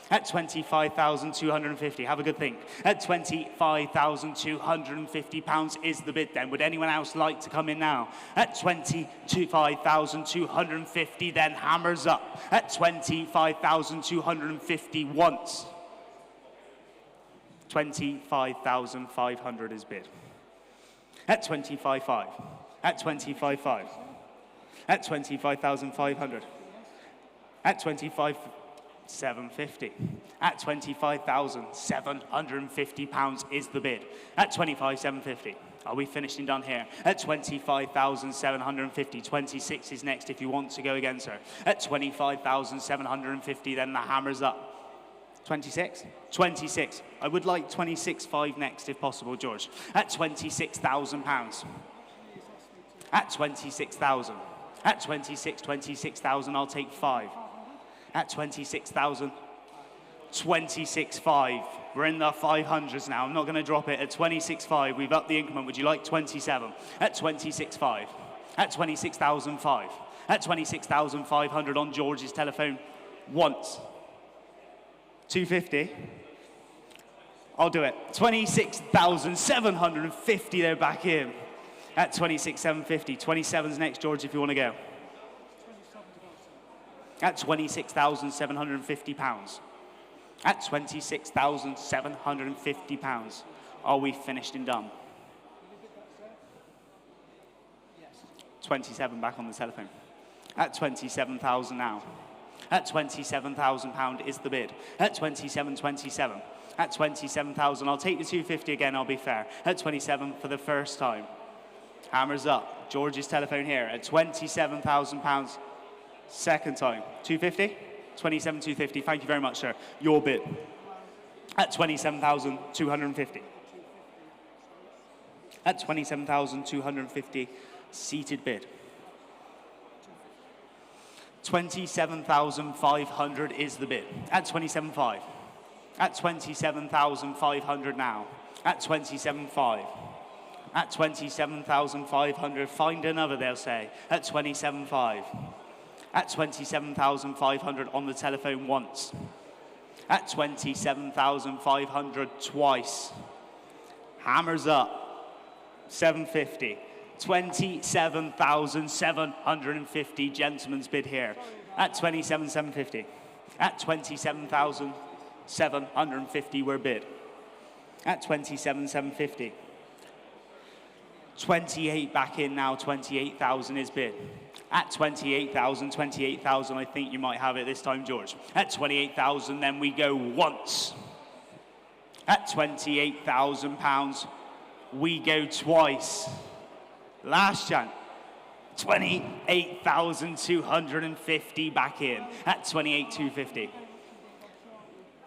At 25,250. Have a good think. At 25,250 pounds is the bid then. Would anyone else like to come in now? At 25,250 then hammers up. At 25,250 once. 25,500 is bid. At 25.5. At 25.5. At 25,500. At 25,750. At 25,750 pounds is the bid. At 25,750. Are we finished and done here? At 25,750. 26 is next if you want to go again, sir. At 25,750, then the hammer's up. 26? 26. I would like 26.5 next if possible, George. At £26,000. At 26,000. At 26,000, I'll take 5. At 26,000. 26.5. We're in the 500s now. I'm not going to drop it. At 26.5, we've upped the increment. Would you like 27? At 26.5. At 26,005. At 26,500 on George's telephone. Once. 250. I'll do it. 26,750, they're back in. At 26,750. 27's next, George, if you want to go. at £26,750. At £26,750. Are we finished and done? 27 back on the telephone. At 27,000 now. At £27,000 is the bid. At 27,27. At 27,000, I'll take the 250 again, I'll be fair. At 27 for the first time. Hammers up. George's telephone here at £27,000. Second time. 250? 27,250. Thank you very much, sir. Your bid. At 27,250. At 27,250, seated bid. 27,500 is the bid. At 27,500. At 27,500 now. At 27,500. At 27,500. Find another, they'll say. At 27,500. At 27,500 on the telephone once. At 27,500 twice. Hammers up. 750. 27,750. Gentlemen's bid here. At 27,750. At 27,750 we're bid. At 27,750. 28 back in now. 28,000 is bid. At 28,000, 28,000, I think you might have it this time, George. At 28,000, then we go once. At £28,000, we go twice. Last chance. 28,250 back in. At 28,250.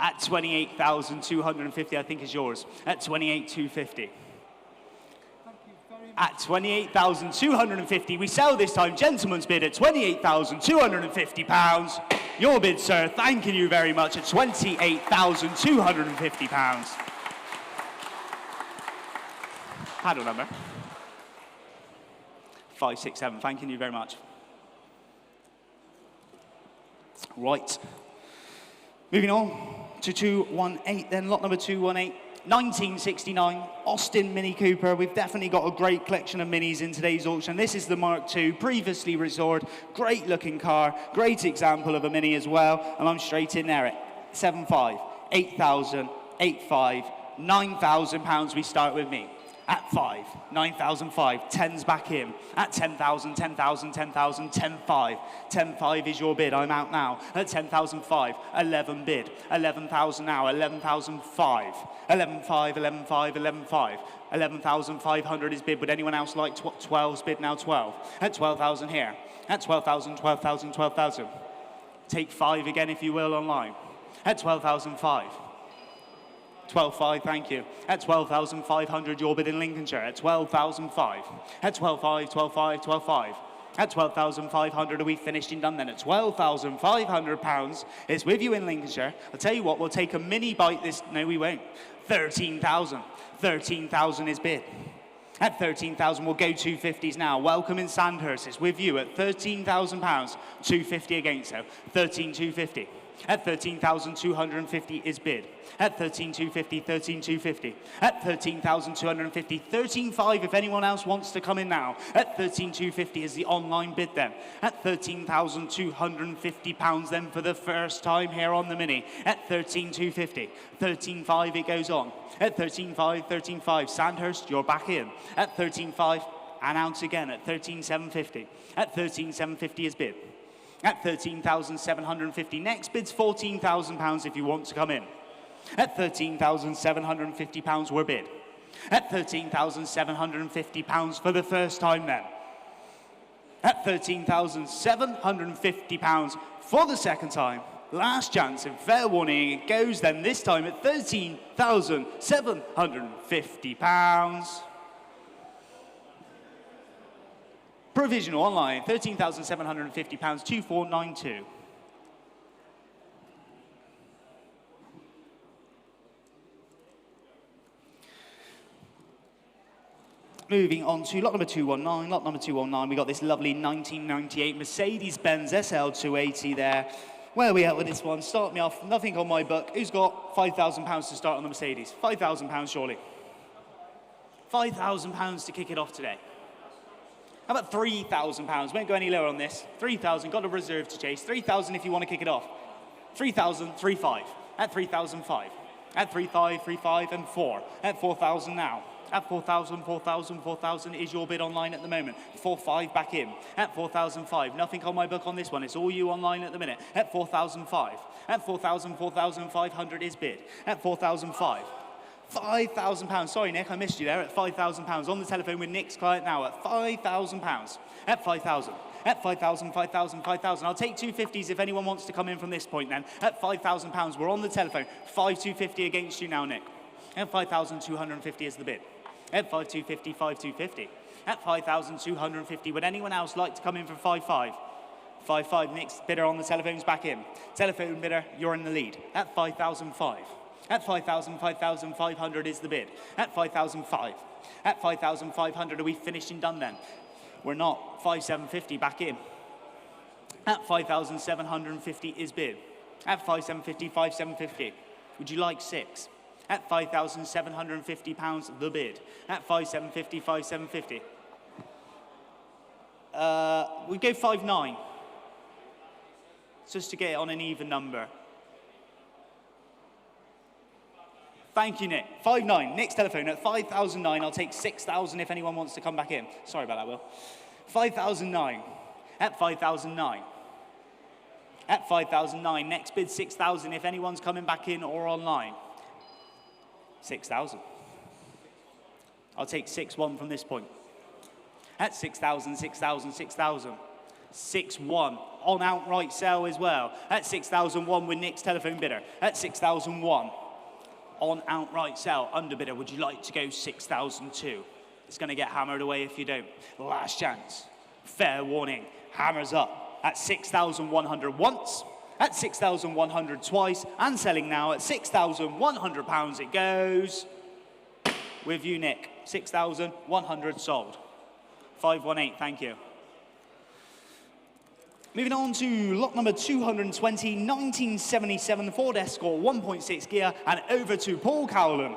At 28,250, I think is yours. At 28,250. At 28,250, we sell this time. Gentleman's bid at £28,250. Your bid, sir. Thanking you very much at £28,250. Paddle number 567. Thanking you very much. Right. Moving on to 218 then. Lot number 218. 1969 Austin Mini Cooper. We've definitely got a great collection of minis in today's auction. This is the Mark II, previously restored. Great looking car, great example of a mini as well. And I'm straight in there at 7,500, 8,000, 8,500, £9,000 we start with me. At 5, 9,005, 10's back in. At 10,000, 10,000, 10,000, 10,500. 10,500 is your bid, I'm out now. At 10,005, 11 bid. 11,000 now, 11,005. 11,500, 11,500, 11,500. 11,500 is bid. Would anyone else like 12's bid now? 12. At 12,000 here. At 12,000, 12,000, 12,000. Take 5 again if you will online. At 12,005. 12,500, thank you. At 12,500, your bid in Lincolnshire. At 12,500. At 12,500, 12,500, 12,500. At 12,500, are we finished and done then? At £12,500, it's with you in Lincolnshire. I'll tell you what, we'll take a mini bite this... No, we won't. 13,000. 13,000 is bid. At 13,000, we'll go 250s now. Welcome in Sandhurst. It's with you at £13,000. 250 against so. 13,250. At 13,250 is bid. At 13,250, 13,250. At 13,250, 13,500 if anyone else wants to come in now. At 13,250 is the online bid then. At £13,250 then for the first time here on the Mini. At 13,250, 13,500 it goes on. At 13,500, 13,500, Sandhurst, you're back in. At 13,500 and out again at 13,750. At 13,750 is bid. At 13,750. Next bid's £14,000 if you want to come in. At £13,750 we're bid. At £13,750 for the first time then. At £13,750 for the second time. Last chance and fair warning, it goes then this time at £13,750. Provisional online, £13,750, 2492. Moving on to lot number 219. Lot number 219, we got this lovely 1998 Mercedes-Benz SL280 there. Where are we at with this one? Start me off, nothing on my book. Who's got £5,000 to start on the Mercedes? £5,000 surely. £5,000 to kick it off today. How about £3,000? Won't go any lower on this. 3,000, got a reserve to chase. 3,000 if you want to kick it off. 3,000, 3,500. At 3,005. At 3,500, 3,500, and 4. At 4,000 now. At 4,000, 4,000, 4,000 is your bid online at the moment. 4,500 back in. At 4,005. Nothing on my book on this one. It's all you online at the minute. At 4,005. At 4,000, 4,500 is bid. At 4,005. £5,000. Sorry, Nick, I missed you there. At £5,000. On the telephone with Nick's client now at £5,000. At 5,000. At 5,000, 5,000, 5,000. I'll take 250s if anyone wants to come in from this point then. At £5,000, we're on the telephone. 5,250 against you now, Nick. At 5,250 is the bid. At 5,250, 5,250. At 5,250. Would anyone else like to come in for 5,500? 5,500. Nick's bidder on the telephone's back in. Telephone bidder, you're in the lead. At 5,005. At 5,000, 5,500 is the bid. At 5,005. At 5,500, are we finished and done then? We're not. 5,750 back in. At 5,750 is bid. At 5,750, 5,750. Would you like 6? At £5,750 the bid. At 5,750, 5,750. We go 5,900. Just to get it on an even number. Thank you, Nick. 5,900. Nick's telephone at 5,009. I'll take 6,000 if anyone wants to come back in. Sorry about that, Will. 5,009. At 5,009. At 5,009. Next bid 6,000 if anyone's coming back in or online. 6,000. I'll take 6,100 from this point. At 6,000, 6,000, 6,000. 6,100 on outright sale as well. At 6,001 with Nick's telephone bidder. At 6,001 on outright sale. Underbidder, would you like to go 6,002? It's going to get hammered away if you don't. Last chance. Fair warning. Hammers up at 6,100 once. At 6,100 twice. And selling now at £6,100 it goes. With you, Nick. 6,100 sold. 518, thank you. Moving on to lot number 220, 1977 Ford Escort 1.6 gear, and over to Paul Cowland.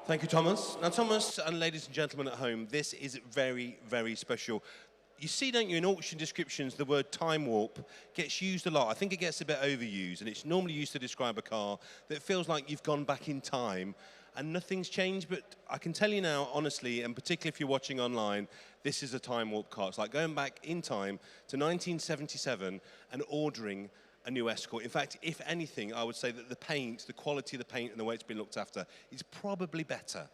Thank you, Thomas. Now, Thomas and ladies and gentlemen at home, this is very, very special. You see, don't you, in auction descriptions, the word time warp gets used a lot. I think it gets a bit overused, and it's normally used to describe a car that feels like you've gone back in time and nothing's changed. But I can tell you now, honestly, and particularly if you're watching online, this is a time warp car. It's like going back in time to 1977 and ordering a new Escort. In fact, if anything, I would say that the paint, the quality of the paint and the way it's been looked after is probably better.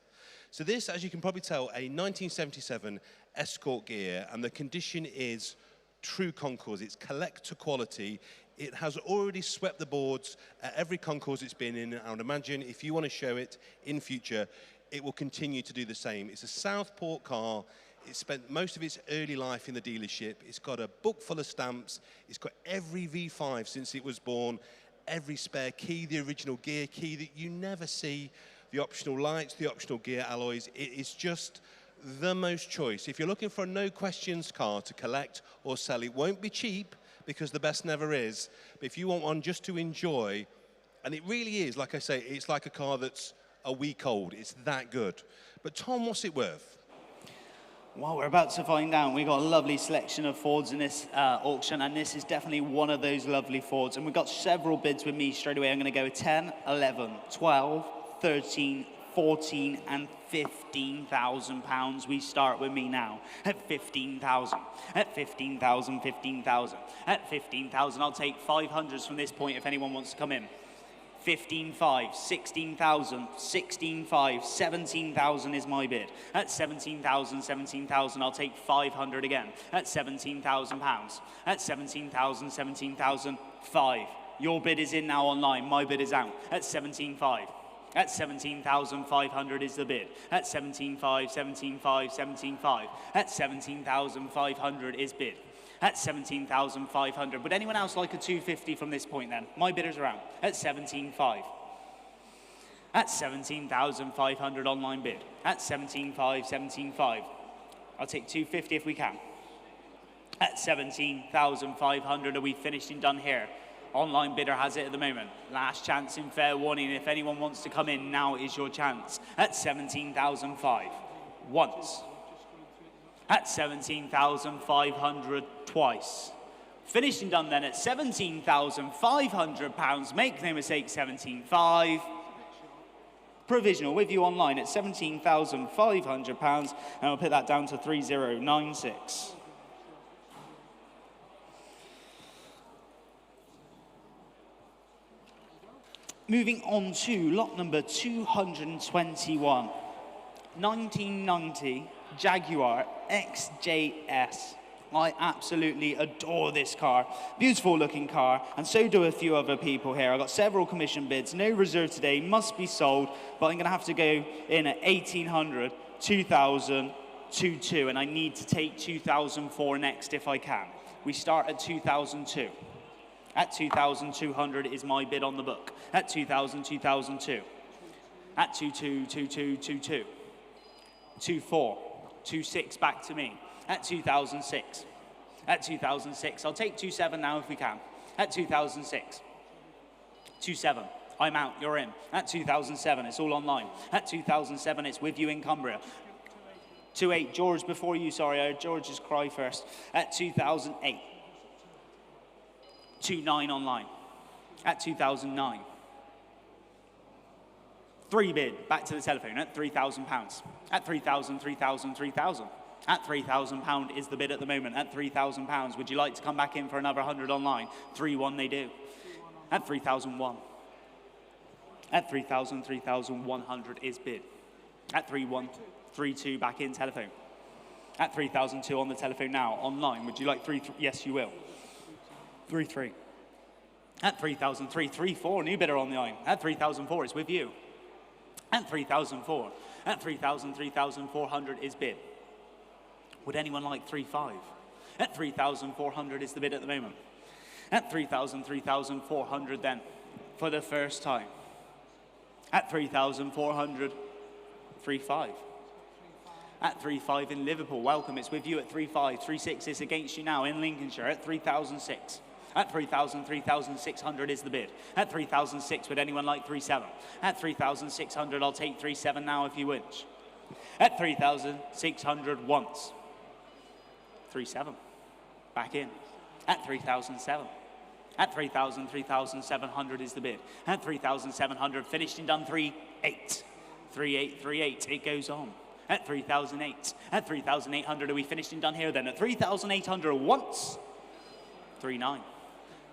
So this, as you can probably tell, a 1977 Escort gear, and the condition is true concours. It's collector quality. It has already swept the boards at every concours it's been in. I would imagine if you want to show it in future, it will continue to do the same. It's a Southport car. It spent most of its early life in the dealership. It's got a book full of stamps. It's got every V5 since it was born, every spare key, the original gear key that you never see, the optional lights, the optional gear alloys. It is just the most choice. If you're looking for a no questions car to collect or sell, it won't be cheap because the best never is. But if you want one just to enjoy, and it really is, like I say, it's like a car that's a week old. It's that good. But Tom, what's it worth? Well, we're about to find out. We've got a lovely selection of Fords in this auction, and this is definitely one of those lovely Fords. And we've got several bids with me straight away. I'm going to go 10, 11, 12, 13, 14, and £15,000. We start with me now at 15,000. At 15,000, 15,000. At 15,000, I'll take 500s from this point if anyone wants to come in. 15,500, 16,000, 16,500, 17,000 is my bid. At 17,000, 17,000, I'll take 500 again. At £17,000. At 17,000, 17,000, 5. Your bid is in now online, my bid is out. At 17,500. At 17,500 is the bid. At 17,500, 17,500, 17,500. At 17,500 is bid. At 17,500. Would anyone else like a 250 from this point then? My bidders are out. At 17,500. At 17,500 online bid. At 17,500, 17,500. I'll take 250 if we can. At 17,500, are we finished and done here? Online bidder has it at the moment. Last chance in fair warning. If anyone wants to come in, now is your chance. At 17,500. Once. At 17,500 twice. Finished and done then at £17,500. Make no mistake, 17,500. Provisional with you online at £17,500. And I'll put that down to 3096. Moving on to lot number 221. 1990 Jaguar XJS. I absolutely adore this car. Beautiful looking car, and so do a few other people here. I've got several commission bids. No reserve today, must be sold, but I'm gonna have to go in at 1,800, 2,000, 2,200, and I need to take 2,004 next if I can. We start at 2,002. At 2,200 is my bid on the book. At 2,000, 2,002. At 2,2, 2,2, 2,2. 2,4, 2,6 back to me. At 2,006. At 2,006, I'll take 2,7 now if we can. At 2,006. 2,7, I'm out, you're in. At 2,007, it's all online. At 2,007, it's with you in Cumbria. 2,8, George, before you, sorry, I heard George's cry first. At 2,008. 2,9 online. At 2,009. 3 bid, back to the telephone, at £3,000. At 3,000, 3,000, 3,000. At £3,000 is the bid at the moment. At £3,000, would you like to come back in for another 100 online? 3,1 they do. At 3,001. At 3,000, 3,100 is bid. At 3,1, 3,2 back in telephone. At 3,002 on the telephone now, online. Would you like 3, yes you will. 3,3. At 3,003, 3,4, new bidder on the line. At 3,004, it's with you. At 3,004. At 3,000, 3,400 is bid. Would anyone like 3,500? At 3,400 is the bid at the moment. At 3,000, 3,400 then, for the first time. At 3,400, 3,500. At 3,500 in Liverpool, welcome, it's with you at 3,500. 3,600 is against you now in Lincolnshire at 3,006. At 3,000, 3,600 is the bid. At 3,006, would anyone like 3,700? At 3,600, I'll take 3,700 now if you wish. At 3,600 once. 3,700, back in. At 3,007. At 3,000, 3,700 is the bid. At 3,700, finished and done 3,800. 3,800, 3,800, it goes on. At 3,008. At 3,800, are we finished and done here then? At 3,800 once. 3,900.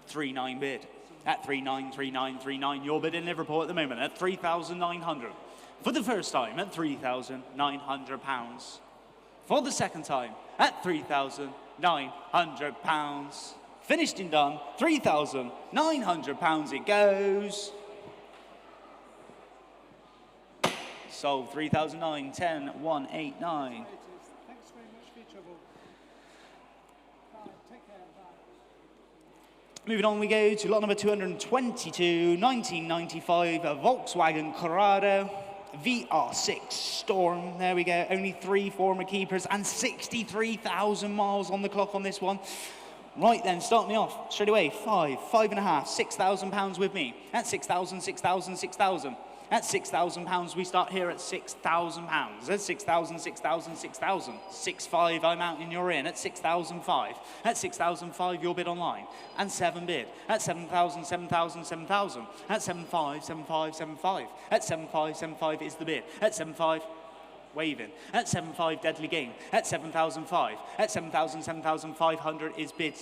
3,900 bid. At 3,900, 3,900, 3,900, your bid in Liverpool at the moment. At 3,900. For the first time, at £3,900. For the second time, at £3,900. Finished and done, £3,900 it goes. Sold, 3,009, 10, 1, 8, 9. Thanks very much for your trouble. Take care. Bye. Moving on we go to lot number 222, 1995 Volkswagen Corrado. VR6 Storm, there we go, only 3 former keepers and 63,000 miles on the clock on this one. Right then, start me off straight away, 5.5, £6,000 with me. At 6,000, 6,000, 6,000. At £6,000, we start here at £6,000. At 6,000, 6,000, 6,000. 6,500, I'm out and you're in. At 6,500. At 6,500, your bid online. And 7 bid. At 7,000, 7,000, 7,000. At 7,500, 7,500, 7,500. At 7,500, 7,500 is the bid. At 7,500, waving. At 7,500, deadly game. At 7,500. At 7,000, 7,500 is bid.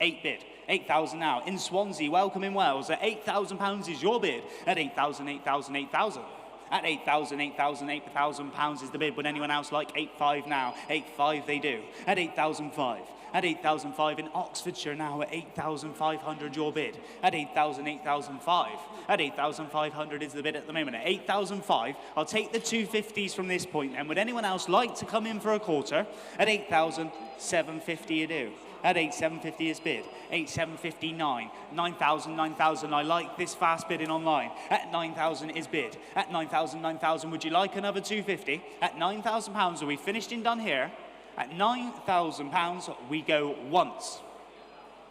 8 bid. 8,000 now. In Swansea, welcome in Wales. At £8,000 is your bid. At 8,000, 8,000, 8,000. At 8,000, 8,000, 8,000 pounds is the bid. Would anyone else like 8,500 now? 8,500 they do. At 8,005. At 8,005 in Oxfordshire now. At 8,500 your bid. At 8,000, 8,005. At 8,500 is the bid at the moment. At 8,005, I'll take the 250s from this point. And would anyone else like to come in for a quarter? At 8,750 you do. At 8,750 is bid. 8,759. 9,000, 9,000. I like this fast bidding online. At 9,000 is bid. At 9,000, 9,000. Would you like another 250? At £9,000, are we finished and done here? At £9,000, we go once.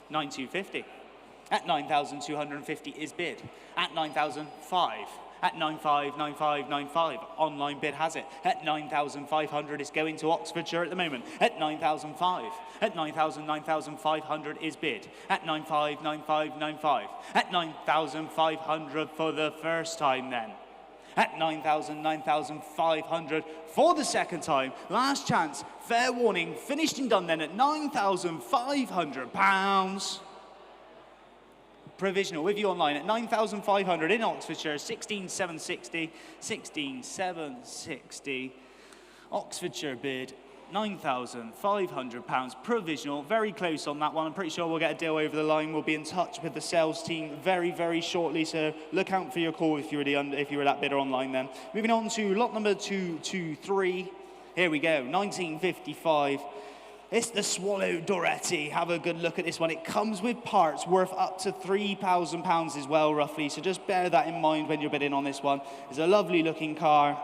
9,250. At 9,250 is bid. At 9,005. At 959595, online bid has it. At 9,500 is going to Oxfordshire at the moment. At 9,005. At 9,500 is bid. At 959595. At 9,500 for the first time then. At 9,500 for the second time. Last chance, fair warning, finished and done then at £9,500. Provisional with you online at 9,500 in Oxfordshire, 16,760, 16,760. Oxfordshire bid, £9,500. Provisional, very close on that one. I'm pretty sure we'll get a deal over the line. We'll be in touch with the sales team very, very shortly, so look out for your call if you're that bidder online then. Moving on to lot number 223. Here we go, 1955. It's the Swallow Doretti. Have a good look at this one. It comes with parts worth up to £3,000 as well, roughly. So just bear that in mind when you're bidding on this one. It's a lovely looking car.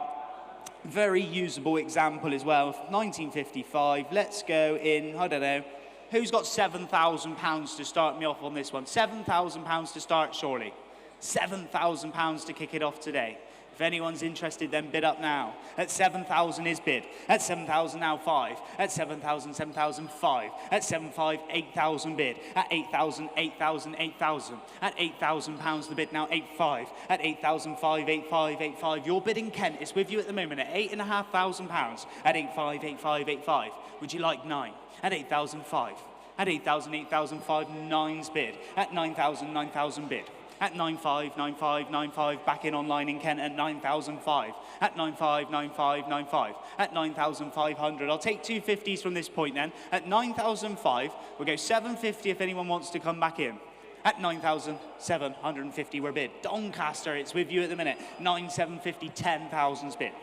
Very usable example as well. 1955. Let's go in, I don't know. Who's got £7,000 to start me off on this one? £7,000 to start, surely. £7,000 to kick it off today. If anyone's interested, then bid up now. At 7,000 is bid. At 7,000 now 5. At 7,000, 7,000, 5. At 7,500, 8,000 bid. At 8,000, 8,000, 8,000. At £8,000 the bid now 8,500. At 8,500, 8,500, 8,500. Your bid in Kent is with you at the moment at £8,500. At 8,500, 8,500, 8,500. Would you like 9? At 8,005. At 8,000, 8,005, 9's bid. At 9,000, 9,000 bid. At 9,500, 9,500, 9,500, back in online in Kent at 9,005. At 9,500, 9,500, 9,500. At 9,500. I'll take 250s from this point then. At 9,005, we'll go 750 if anyone wants to come back in. At 9,750 we're bid. Doncaster, it's with you at the minute. 9,750, 10,000's bid.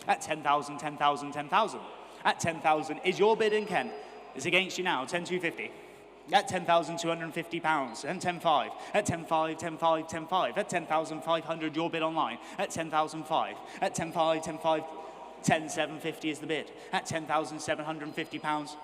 At 10,000, 10,000, 10,000. At 10,000 is your bid in Kent. It's against you now, 10,250. At £10,250 and 10,500. At 10,500, 10,500, 10,500. At 10,500, your bid online. At 10,005. At 10,500, 10,500, 10,750 is the bid. At £10,750,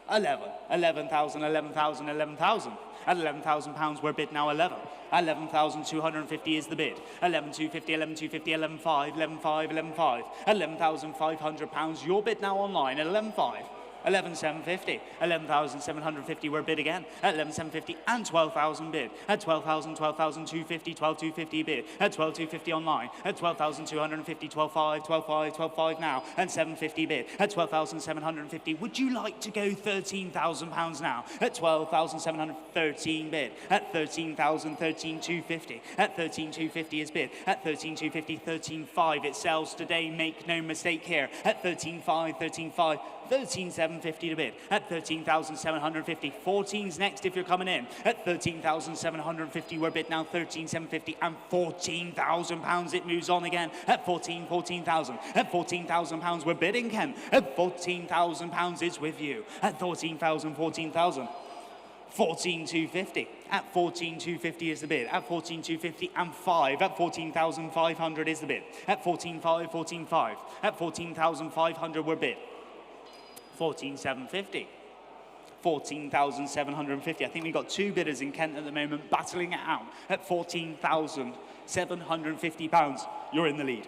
11,000, 11,000, 11,000. At £11,000, we're bid now 11. 11,250 is the bid. 11,250, 11,250, 11,500, 11,500, 11,500. At £11,500, your bid now online at 11,500. 11,750, 11,750 we're bid again. At 11,750 and 12,000 bid. At 12,000, 12,250, 12,250 bid. At 12,250 online. At 12,250, 12,500, 12,500, 12,500 now. And 750 bid. At 12,750. Would you like to go £13,000 now? At 12,713 bid. At 13,000, 13,250. At 13,250 is bid. At 13,250, 13,500. It sells today. Make no mistake here. At 13,500, 13,500. 13,750 to bid. At 13,750. 14's next if you're coming in. At 13,750 we're bid now 13,750 and £14,000 it moves on again. At 14,000. At £14,000 we're bidding Ken. At £14,000 is with you. At 14,000, 14,000. 14,250. At 14,250 is the bid. At 14,250 and 5. At 14,500 is the bid. At 14,500, 14,500. At 14,500 we're bid. 14,750. 14,750. I think we've got two bidders in Kent at the moment battling it out at £14,750. You're in the lead.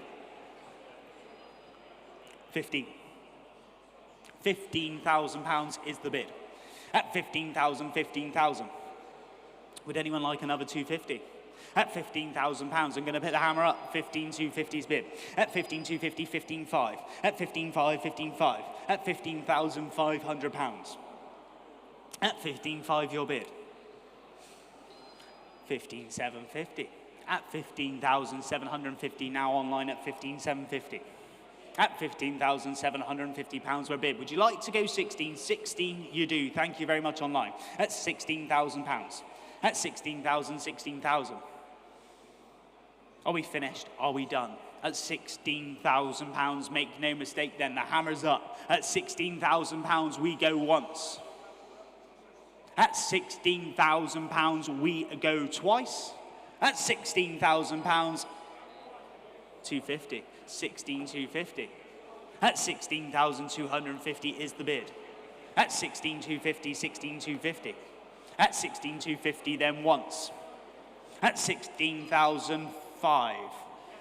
15. £15,000 is the bid. At 15,000, 15,000. Would anyone like another 250? At £15,000, I'm going to put the hammer up. 15,250's bid. At 15,250, 15,500. At 15,500, 15,500. At £15,500. At 15,500, your bid. 15,750. At 15,750, now online at 15,750. At £15,750 we're bid. Would you like to go 16? 16 you do. Thank you very much online. At £16,000. At 16,000, 16,000. Are we finished? Are we done? At £16,000, make no mistake then, the hammer's up. At £16,000 we go once. At £16,000 we go twice. At £16,000, 250. 16,250. At 16,250 is the bid. At 16,250, 16,250. At 16,250 then once. at 16,005.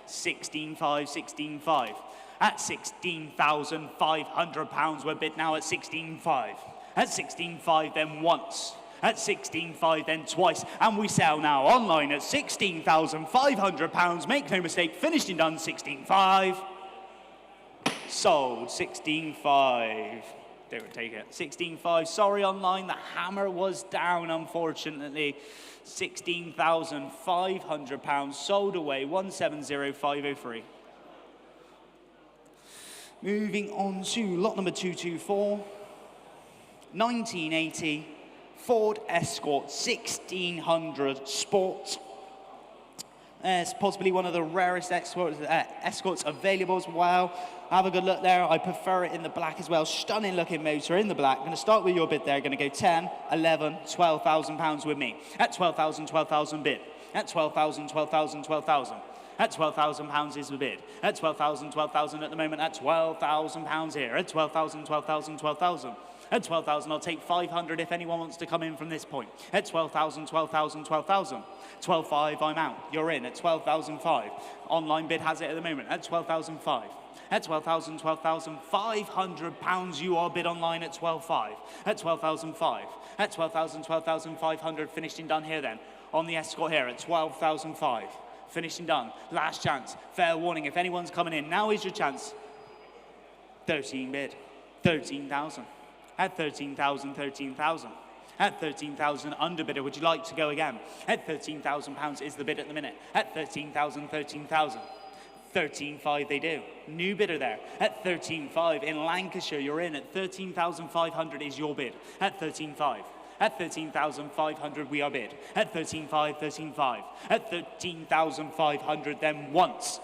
16,500, 16,500. At 16,500 pounds, we're bid now at 16,500. At 16,500 then once. At 16,500 then twice. And we sell now online at 16,500 pounds. Make no mistake, finished and done 16,500. Sold 16,500. They would take it. 16,500. Sorry online, the hammer was down unfortunately. 16,500 pounds sold away. 170,503. Moving on to lot number 224. 1980 Ford Escort 1600 Sport. It's possibly one of the rarest Escorts available as well. Have a good look there. I prefer it in the black as well. Stunning looking motor in the black. I'm going to start with your bid there. Going to go 10, 11, 12,000 pounds with me. At 12,000, 12,000 bid. At 12,000, 12,000, 12,000. At 12,000 pounds is the bid. At 12,000, 12,000 at the moment. At 12,000 pounds here. At 12,000, 12,000, 12,000. At 12,000, I'll take 500 if anyone wants to come in from this point. At 12,000, 12,000, 12,000. 12,500, I'm out. You're in at 12,005. Online bid has it at the moment at 12,005. At 12,000, 12,500 pounds, you are bid online at 12,500. At 12,005. At 12,000, 12,500, finished and done here then. On the Escort here at 12,005. Finished and done. Last chance. Fair warning, if anyone's coming in, now is your chance. 13 bid. 13,000. At 13,000, 13,000. At 13,000, underbidder, would you like to go again? At 13,000 pounds is the bid at the minute. At 13,000, 13,000. 13,500 they do. New bidder there. At 13,500 in Lancashire, you're in. At 13,500 is your bid. At 13,500. At 13,500 we are bid. At 13,500, 13,500. At 13,500 then once.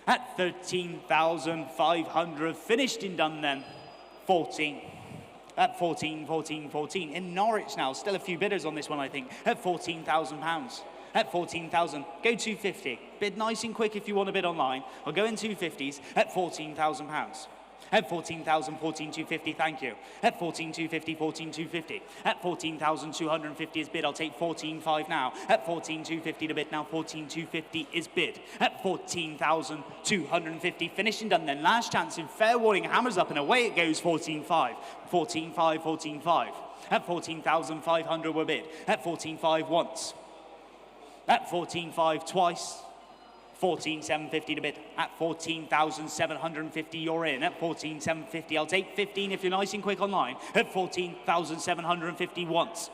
At 13,500, finished and done then. 14. At 14, 14, 14. In Norwich now, still a few bidders on this one, I think. At 14,000 pounds. At 14,000, go 250. Bid nice and quick if you want to bid online. I'll go in 250s at 14,000 pounds. At 14,000, 14,250, thank you. At 14,250, 14,250. At 14,250 is bid. I'll take 14,500 now. At 14,250 to bid now. 14,250 is bid. At 14,250, finished and done then. Last chance in fair warning, hammers up and away it goes. 14,500. 14,500, 14,500. At 14,500 we're bid. At 14,500 once. At 14,500 twice. 14,750 to bid. At 14,750 you're in. At 14,750 I'll take 15 if you're nice and quick online. At 14,750 once.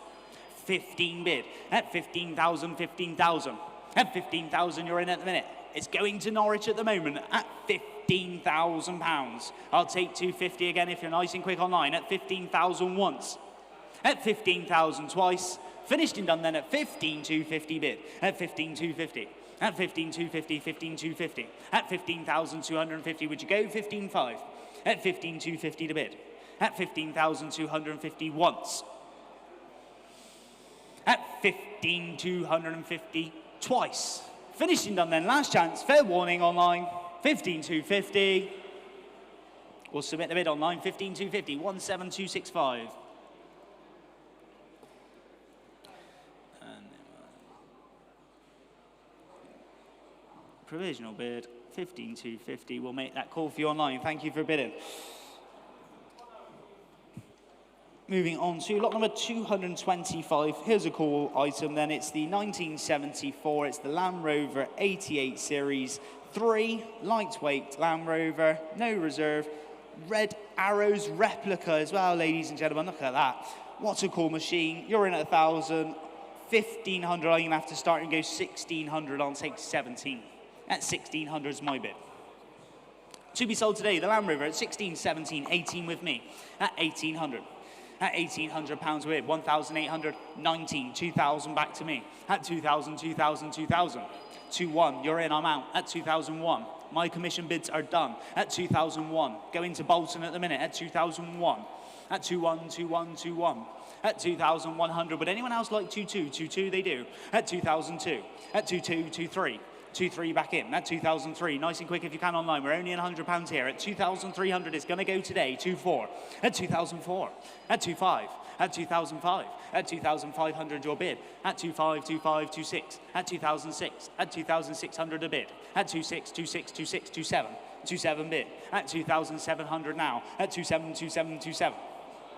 15 bid. At 15,000, 15,000. At 15,000 you're in at the minute. It's going to Norwich at the moment at 15,000 pounds. I'll take 250 again if you're nice and quick online. At 15,000 once. At 15,000 twice. Finished and done then at 15,250 bid. At 15,250. At 15,250, 15,250. At 15,250, would you go 15,500? At 15,250 to bid. At 15,250 once. At 15,250 twice. Finishing done then, last chance, fair warning online, 15,250. We'll submit the bid online, 15,250, 17265. Provisional bid, 15,250. We'll make that call for you online. Thank you for bidding. Moving on to lot number 225. Here's a cool item then. It's the 1974. It's the Land Rover 88 Series 3. Lightweight Land Rover, no reserve. Red Arrows replica as well, ladies and gentlemen. Look at that. What a cool machine. You're in at 1,000. 1,500. I'm going to have to start and go 1,600. I'll take 17. At 1,600 is my bid. To be sold today, the Land Rover at 16, 17, 18 with me. At 1,800. At 1,800 pounds with 1,800, 19, 2,000 back to me. At 2,000, 2,000, 2,000. 2,1, you're in, I'm out. At 2,001. My commission bids are done. At 2,001. Going to Bolton at the minute. At 2,001. At 2,1, 2,1, 2,1. At 2,100. Would anyone else like 2,2? 2,2 they do. At 2,002. At 2,2, 2,3. 2-3 back in. At 2,003. Nice and quick if you can online. We're only in £100 here. At 2,300 it's going to go today. 2-4. At 2,004. At 2-5. At 2,005. At 2,500 your bid. At 2,5, 2,5, 2,6. At 2,006. At 2,600 a bid. At 2,6, 2,6, 2,6, 2,7. 2,7 bid. At 2,700 now. At 2,7, 2,7, 2,7.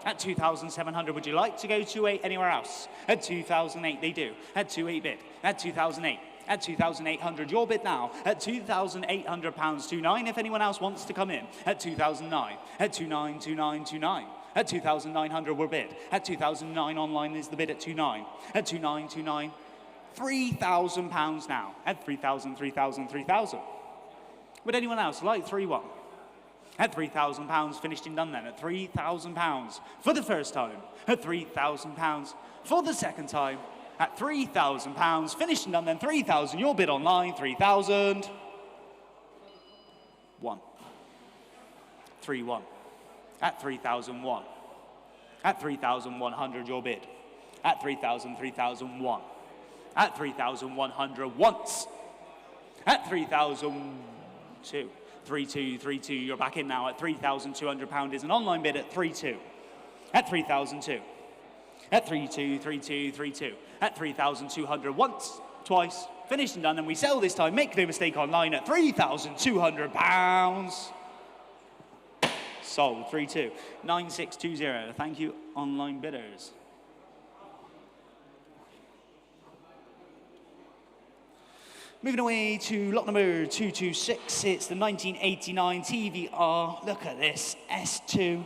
At 2,700, would you like to go 2,8 anywhere else? At 2,008 they do. At 2,8 bid. At 2,008. At 2,800 your bid now. At £2,800 2,9 if anyone else wants to come in. At 2,009. At 2,9, 2,9, 2,9. At 2,900 we're bid. At 2,009 online is the bid at 2,9. At 2,9, 2,9. £3,000 now. At 3,000, 3,000, 3,000. Would anyone else like 3-1? At £3,000 finished and done then. At £3,000 for the first time. At £3,000 for the second time. At £3,000 finished and done then. 3,000 your bid online. 3,000. 1. 3-1. At 3,001. At 3,100 your bid. At 3,000, 3,001. At 3,100 once. At 3,002. 3-2, 3-2, you're back in now. At £3,200 is an online bid at 3-2. At 3,002. At 3-2, 3-2, 3-2. At 3,200 once, twice, finished and done, and we sell this time, make no mistake, online at £3,200. Sold, 3-2. 9620, thank you, online bidders. Moving away to lot number 226, it's the 1989 TVR. Look at this, S2.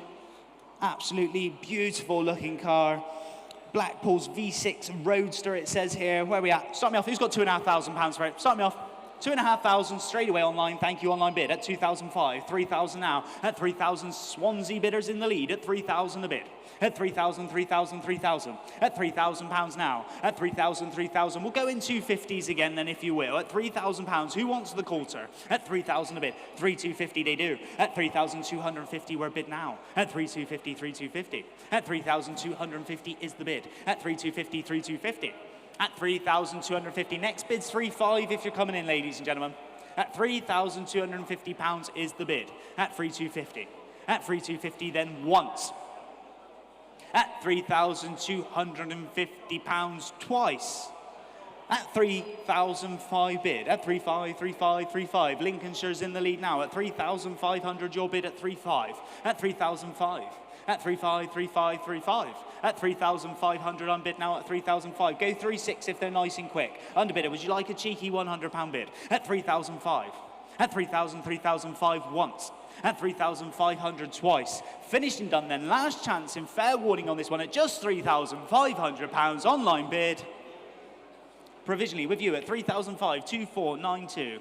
Absolutely beautiful looking car. Blackpool's V6 Roadster, it says here. Where are we at? Start me off, who's got £2,500 for it? Start me off. 2,500 straight away online. Thank you, online bid. At 2,005, 3,000 now. At 3,000, Swansea bidders in the lead. At 3,000 a bid. At 3,000, 3,000, 3,000. At £3,000 now. At 3,000, 3,000. We'll go in 250s again then, if you will. At £3,000, who wants the quarter? At 3,000 a bid. 3,250 they do. At 3,250 we're bid now. At 3,250, 3,250. At 3,250 is the bid. At 3,250, 3,250. At 3,250. Next bid's 3,500 if you're coming in, ladies and gentlemen. At £3,250 is the bid. At 3,250. At 3,250 then once. At £3,250 twice. At 3,005 bid. At 3,500, 3,500, 3,500. Lincolnshire's in the lead now. At 3,500 your bid at 3,500. At 3,005. At 3,500, 3,500, 3,500. At 3,500 on bid now at 3,005. Go 3,600 if they're nice and quick. Underbidder, would you like a cheeky £100 bid? At 3,005. At 3,000, 3,005 once. At 3,500 twice. Finished and done then. Last chance and fair warning on this one at just £3,500 online bid. Provisionally with you at 3,005, 2492.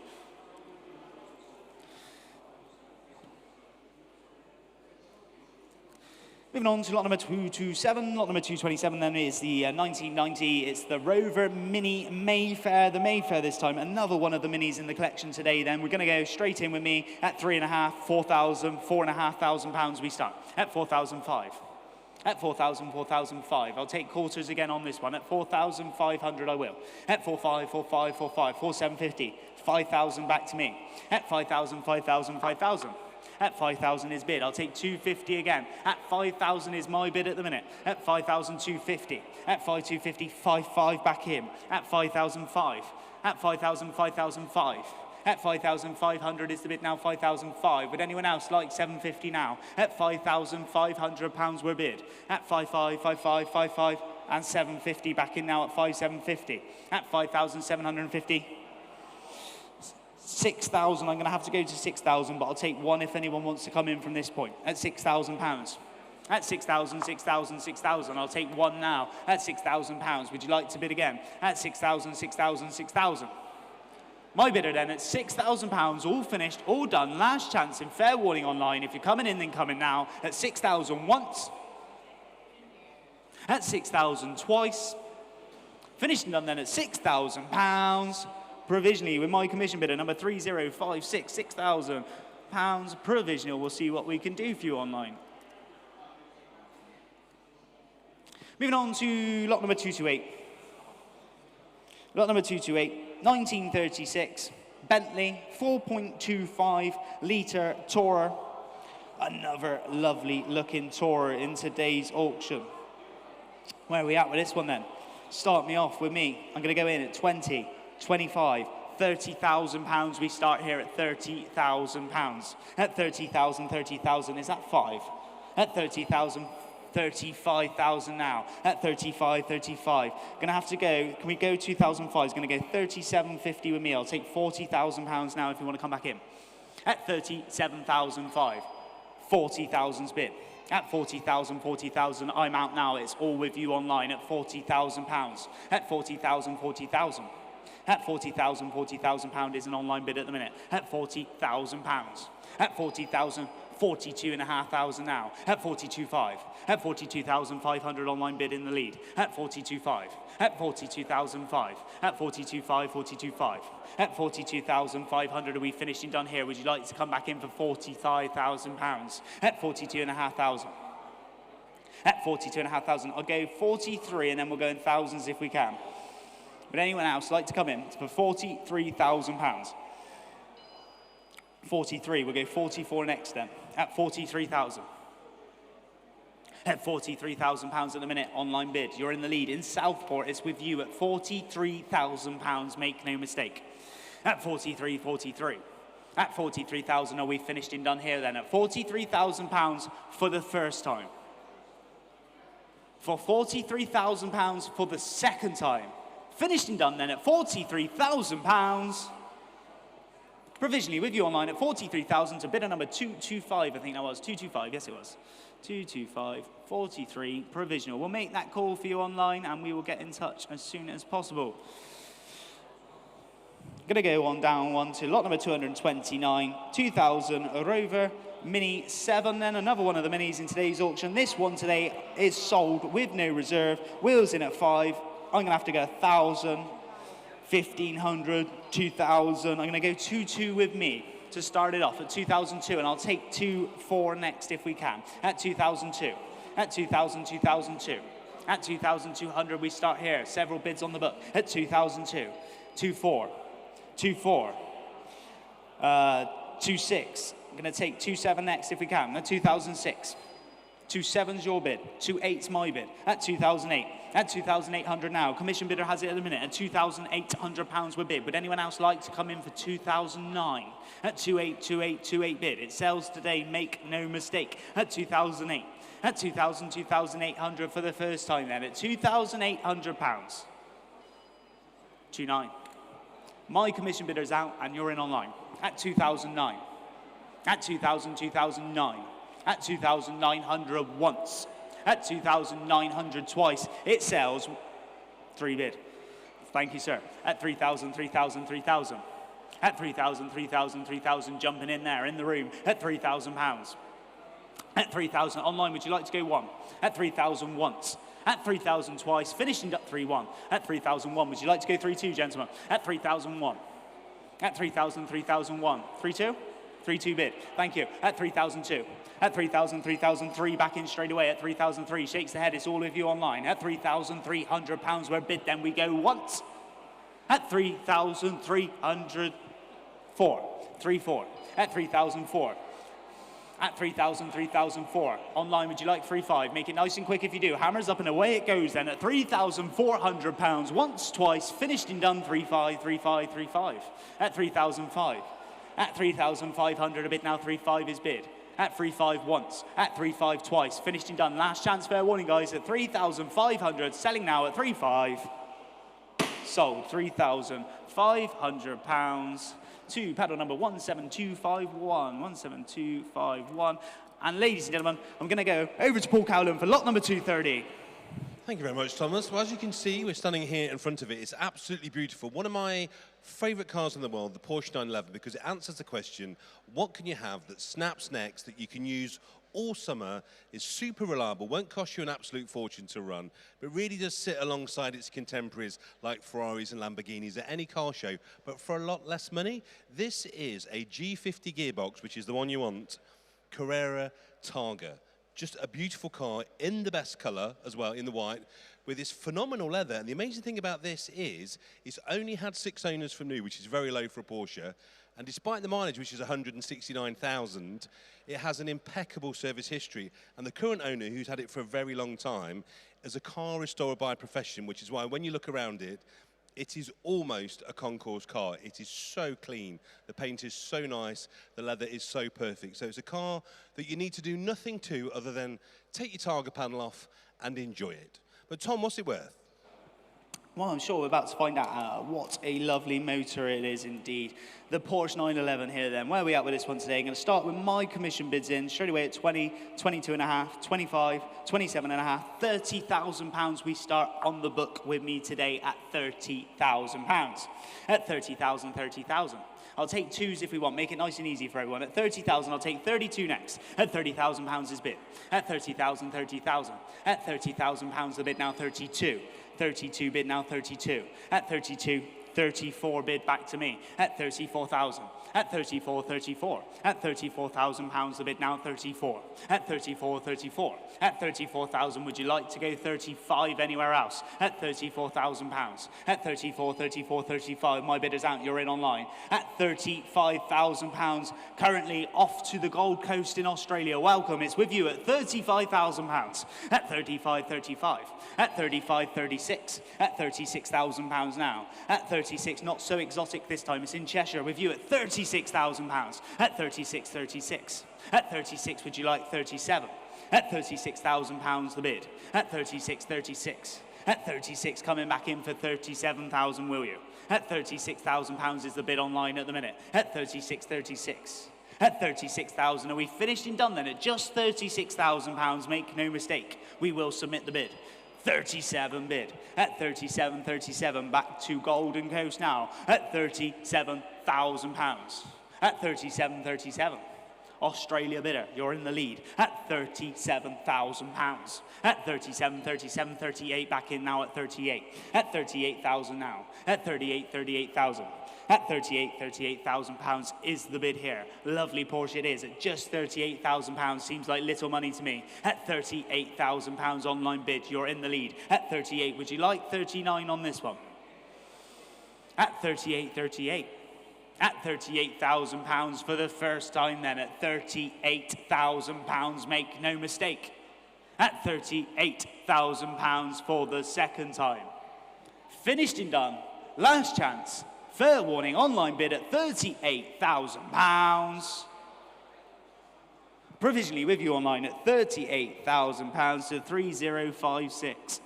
Moving on to lot number 227. Lot number 227 then is the 1990. It's the Rover Mini Mayfair. The Mayfair this time. Another one of the minis in the collection today then. We're going to go straight in with me at 3,500, 4,000, £4,500 we start. At 4,005. At 4,000, 4,005. I'll take quarters again on this one. At 4,500 I will. At 4,500, 4,500, 4,500, 4,750. 5,000 back to me. At 5,000, 5,000, 5,000. At 5,000 is bid. I'll take 250 again. At 5,000 is my bid at the minute. At 5,250. At 5,250, 5,500 back in. At 5,005. At 5,000, 5,005. At 5,500 is the bid now, 5,005. Would anyone else like 750 now? At £5,500 we're bid. At 5,500, 5,500, 5,500, and 750 back in now at 5,750. At 5,750. 6,000, I'm going to have to go to 6,000, but I'll take one if anyone wants to come in from this point. At £6,000. At 6,000, 6,000, 6,000, I'll take one now. At £6,000, would you like to bid again? At 6,000, 6,000, 6,000. My bidder then at £6,000, all finished, all done. Last chance in fair warning online. If you're coming in, then come in now. At 6,000 once. At 6,000 twice. Finished and done then at £6,000. Provisionally with my commission bidder number 3056, £6,000 provisional. We'll see what we can do for you online. Moving on to lot number 228. Lot number 228. 1936 Bentley 4.25 litre Tourer. Another lovely looking Tourer in today's auction. Where are we at with this one then? Start me off with me. I'm going to go in at 20, 25, 30,000 pounds. We start here at 30,000 pounds. At 30,000, 30,000, is that 5? At 30,000, 35,000 now. At 35, 35. Gonna have to go, can we go 2,005? It's gonna go 37.50 with me. I'll take 40,000 pounds now if you wanna come back in. At 37,005, 40,000's bid. At 40,000, 40,000, I'm out now. It's all with you online at 40,000 pounds. At 40,000, 40,000. At 40,000, 40,000 pound is an online bid at the minute. At 40,000 pounds. At 40,000, 42,500 now. At 42.5. At 42,500 online bid in the lead. At 42.5. At 42,005. At 42.5, 42.5. At 42,500 are we finished and done here? Would you like to come back in for 45,000 pounds? At 42,500. At 42,500. I'll go 43 and then we'll go in thousands if we can. Would anyone else like to come in for 43,000 pounds? 43, we'll go 44 next then. At 43,000. At 43,000 pounds at the minute, online bid. You're in the lead. In Southport, it's with you at 43,000 pounds, make no mistake. At 43, 43. At 43,000, are we finished and done here then? At 43,000 pounds for the first time. For 43,000 pounds for the second time. Finished and done then at 43,000 pounds. Provisionally with you online at 43,000 to bidder number 225, I think that was. 225, yes it was. 225, 43, provisional. We'll make that call for you online and we will get in touch as soon as possible. Gonna go on down one to lot number 229, 2000 Rover Mini 7, then another one of the minis in today's auction. This one today is sold with no reserve, wheels in at 5. I'm gonna have to go 1,000, 1,500, 2,000. I'm gonna go 2,2 with me to start it off at 2002, and I'll take 2,4 next if we can. At 2002, at 2,000, 2002. At 2,200, we start here. Several bids on the book. At 2002, 2,4, 2,4, 2,6. I'm gonna take 2,7 next if we can. At 2006. 2,7's your bid, 2,8's my bid, at 2,008, at 2,800 now. Commission bidder has it at the minute, at 2,800 pounds we're bid. Would anyone else like to come in for 2,009? At 2,828 bid. It sells today, make no mistake, at 2,008, at 2,000, 2,800 for the first time then, at 2,800 pounds. 2,9. My commission bidder's out and you're in online, at 2,009, at 2,000, 2,009. At 2,900 once. At 2,900 twice. It sells 3 bid. Thank you, sir. At 3,000, 3,000, 3,000. At 3,000, 3,000, 3,000, jumping in there in the room. At 3,000 pounds. At 3,000 online, would you like to go 1? At 3,000 once. At 3,000 twice, finishing up 3-1. At 3,001, would you like to go 3-2, gentlemen? At 3,001. At 3,000, 3,001. 3-2? 3-2 bid. Thank you. At 3,002. At 3,000, 3,003, back in straight away at 3,003. Shakes the head, it's all with you online. At 3,300 pounds, we're bid, then we go once. At 3,304. 3-4. At 3,004. At 3,000, 3,004. Online, would you like 3-5? Make it nice and quick if you do. Hammers up and away it goes then at 3,400 pounds. Once, twice, finished and done. 3-5, 3-5, 3-5. At 3,005. At 3,500 a bid now. 3-5 is bid. At 3-5 once. At 3-5 twice. Finished and done. Last chance, fair warning, guys. At 3,500. Selling now at 3-5. Sold. 3,500 pounds. To paddle number 17251. 17251. And ladies and gentlemen, I'm going to go over to Paul Cowland for lot number 230. Thank you very much, Thomas. Well, as you can see, we're standing here in front of it. It's absolutely beautiful. One of my favourite cars in the world, the Porsche 911, because it answers the question, what can you have that snaps next, that you can use all summer, is super reliable, won't cost you an absolute fortune to run, but really does sit alongside its contemporaries like Ferraris and Lamborghinis at any car show, but for a lot less money? This is a G50 gearbox, which is the one you want, Carrera Targa. Just a beautiful car in the best colour as well, in the white, with this phenomenal leather. And the amazing thing about this is it's only had 6 owners from new, which is very low for a Porsche. And despite the mileage, which is 169,000, it has an impeccable service history. And the current owner, who's had it for a very long time, is a car restorer by profession, which is why when you look around it, it is almost a concours car. It is so clean. The paint is so nice. The leather is so perfect. So it's a car that you need to do nothing to other than take your targa panel off and enjoy it. But Tom, what's it worth? Well, I'm sure we're about to find out what a lovely motor it is indeed. The Porsche 911 here then. Where are we at with this one today? I'm going to start with my commission bids in straight away at 20, 22.5, 25, 27.5, £30,000. We start on the book with me today at £30,000. At 30,000, 30,000. I'll take 2s if we want, make it nice and easy for everyone. At 30,000, I'll take 32 next. At £30,000 is bid. At 30,000, 30,000. At £30,000 the bid now 32. 32 bid now 32. At 32, 34 bid back to me. At 34,000. At 34, 34. At £34,000 the bid now 34. At 34, 34. At 34,000, would you like to go 35 anywhere else? At £34,000. At 34, 34, 35, my bid is out, you're in online. At £35,000, currently off to the Gold Coast in Australia. Welcome, it's with you at £35,000. At 35, 35. At 35, 36. At £36,000 now. At 36, not so exotic this time, it's in Cheshire with you at £36,000. At 36, 36. At 36, would you like 37? At £36,000 the bid. At 36, 36. At 36, coming back in for 37,000, will you? At £36,000 is the bid online at the minute. At 36, 36. At 36,000, are we finished and done then? At just £36,000, make no mistake, we will submit the bid. 37 bid. At 37, 37, back to Golden Coast now. At £37,000. At 37, 37. Australia bidder, you're in the lead. At £37,000. At 37, 37, 38, back in now at 38. At 38,000 now. At 38, 38,000. At 38, £38,000 is the bid here. Lovely Porsche it is at just £38,000. Seems like little money to me. At £38,000 online bid, you're in the lead. At 38, would you like 39 on this one? At 38, 38. At £38,000 for the first time then. At £38,000, make no mistake. At £38,000 for the second time. Finished and done. Last chance. Fair warning, online bid at £38,000. Provisionally with you online at £38,000 to 3056.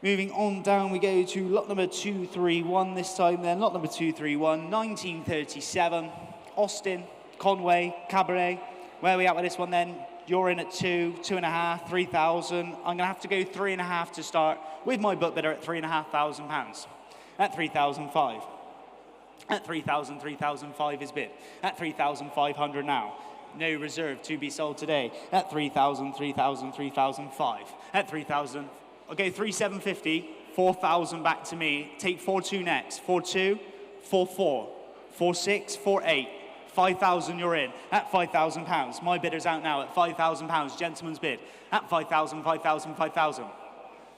Moving on down, we go to lot number 231 this time then. Lot number 231, 1937, Austin, Conway, Cabaret. Where are we at with this one then? You're in at 2, 2.5, 3,000. I'm going to have to go 3.5 to start with my book bidder at £3,500. At 3,005. At 3,000, 3,005 is bid. At 3,500 now. No reserve to be sold today. At 3,000, 3,000, 3,005. At 3,000, I'll go 3,750, 4,000 back to me. Take 4,2 next. 4,2, 4,4, 4,6, 4,8. 5,000 you're in. At £5,000. My bidder's out now at £5,000. Gentleman's bid. At 5,000, 5,000, 5,000.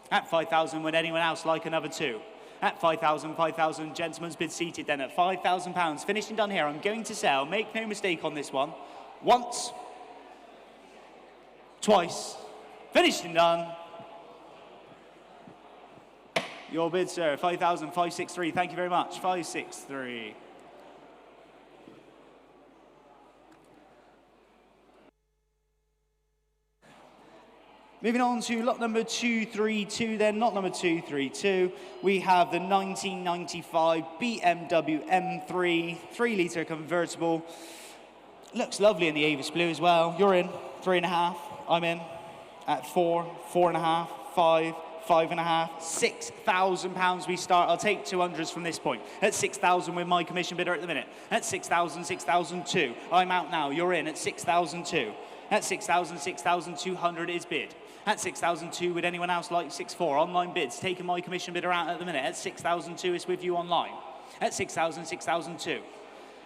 At 5,000, would anyone else like another 2? At 5,000, 5,000. Gentleman's bid seated then at £5,000. Finished and done here. I'm going to sell. Make no mistake on this one. Once. Twice. Finished and done. Your bid, sir. 5,000, 563. Thank you very much. 563. Moving on to lot number 232 then, lot number 232, we have the 1995 BMW M3 3-litre convertible. Looks lovely in the Avis blue as well. You're in, 3.5, I'm in, at 4, 4.5, 5, 5.5, £6,000 we start. I'll take 200s from this point. At 6,000 with my commission bidder at the minute. At 6,000, 6,002. I'm out now, you're in at 6,002. At 6,000, 6,200 is bid. At 6,002, would anyone else like 6,400? Online bids, taking my commission bidder out at the minute. At 6,002, it's with you online. At 6,000, 6,002.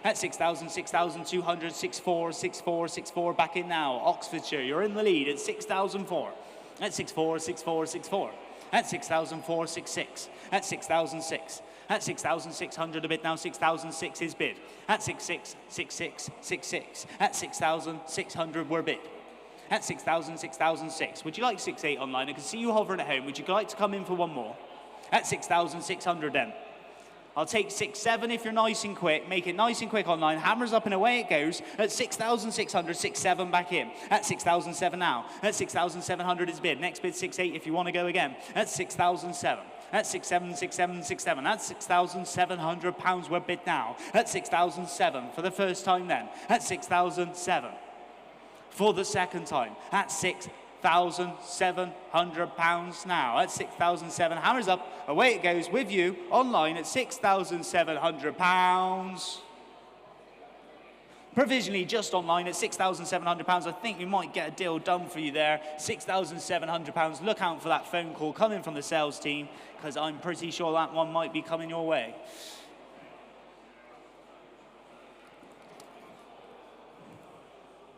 At 6,000, 6,200, 6,400, 6,400, 6,400, back in now. Oxfordshire, you're in the lead at 6,004. At 6,400, 6,400, 6,400. At 6,004, 6,600. At 6,006. At 6,600 a bid now, 6,006 is bid. At 6,600, 6,600, 6,600. At 6,600 we're bid. At 6,000, 6,006. Would you like 6,800 online? I can see you hovering at home. Would you like to come in for one more? At 6,600 then. I'll take 6,700 if you're nice and quick. Make it nice and quick online. Hammers up and away it goes. At 6,600, 6,700 back in. At 6,007 now. At 6,700 is bid. Next bid 6,800 if you want to go again. At 6,007. At 6,700, 6,700, 6,700. At 6,700 pounds we're bid now. At 6,007 for the first time then. At 6,007 for the second time. At 6,700 pounds now. At 6,700, hammers up, away it goes with you online at 6,700 pounds. Provisionally just online at 6,700 pounds. I think we might get a deal done for you there. 6,700 pounds. Look out for that phone call coming from the sales team, because I'm pretty sure that one might be coming your way.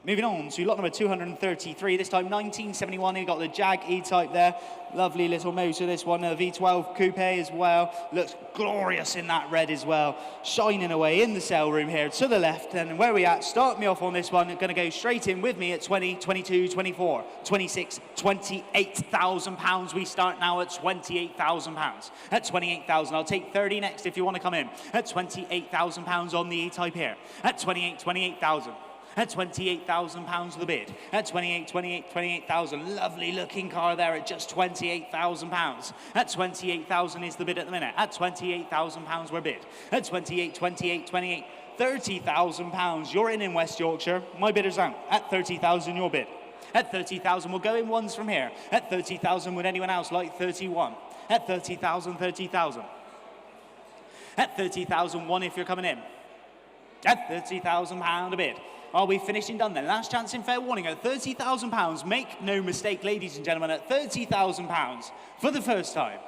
Moving on to lot number 233, this time 1971, you got the Jag E-Type there. Lovely little motor, this one, a V12 coupe as well. Looks glorious in that red as well. Shining away in the sale room here to the left. And where we at? Start me off on this one. Going to go straight in with me at 20, 22, 24, 26, 28,000 pounds. We start now at 28,000 pounds. At 28,000, I'll take 30 next if you want to come in. At 28,000 pounds on the E-Type here. At 28,000. At 28,000 pounds the bid. At 28,000. Lovely looking car there at just 28,000 pounds. At 28,000 is the bid at the minute. At 28,000 pounds we're bid. At 28, 30,000 pounds. You're in West Yorkshire. My bidder's out. At 30,000 your bid. At 30,000 we'll go in ones from here. At 30,000 would anyone else like 31? At 30,000. At 30,000 one if you're coming in. At 30,000 pound a bid. Are we finished and done then? Last chance in fair warning at 30,000 pounds. Make no mistake, ladies and gentlemen, at 30,000 pounds for the first time.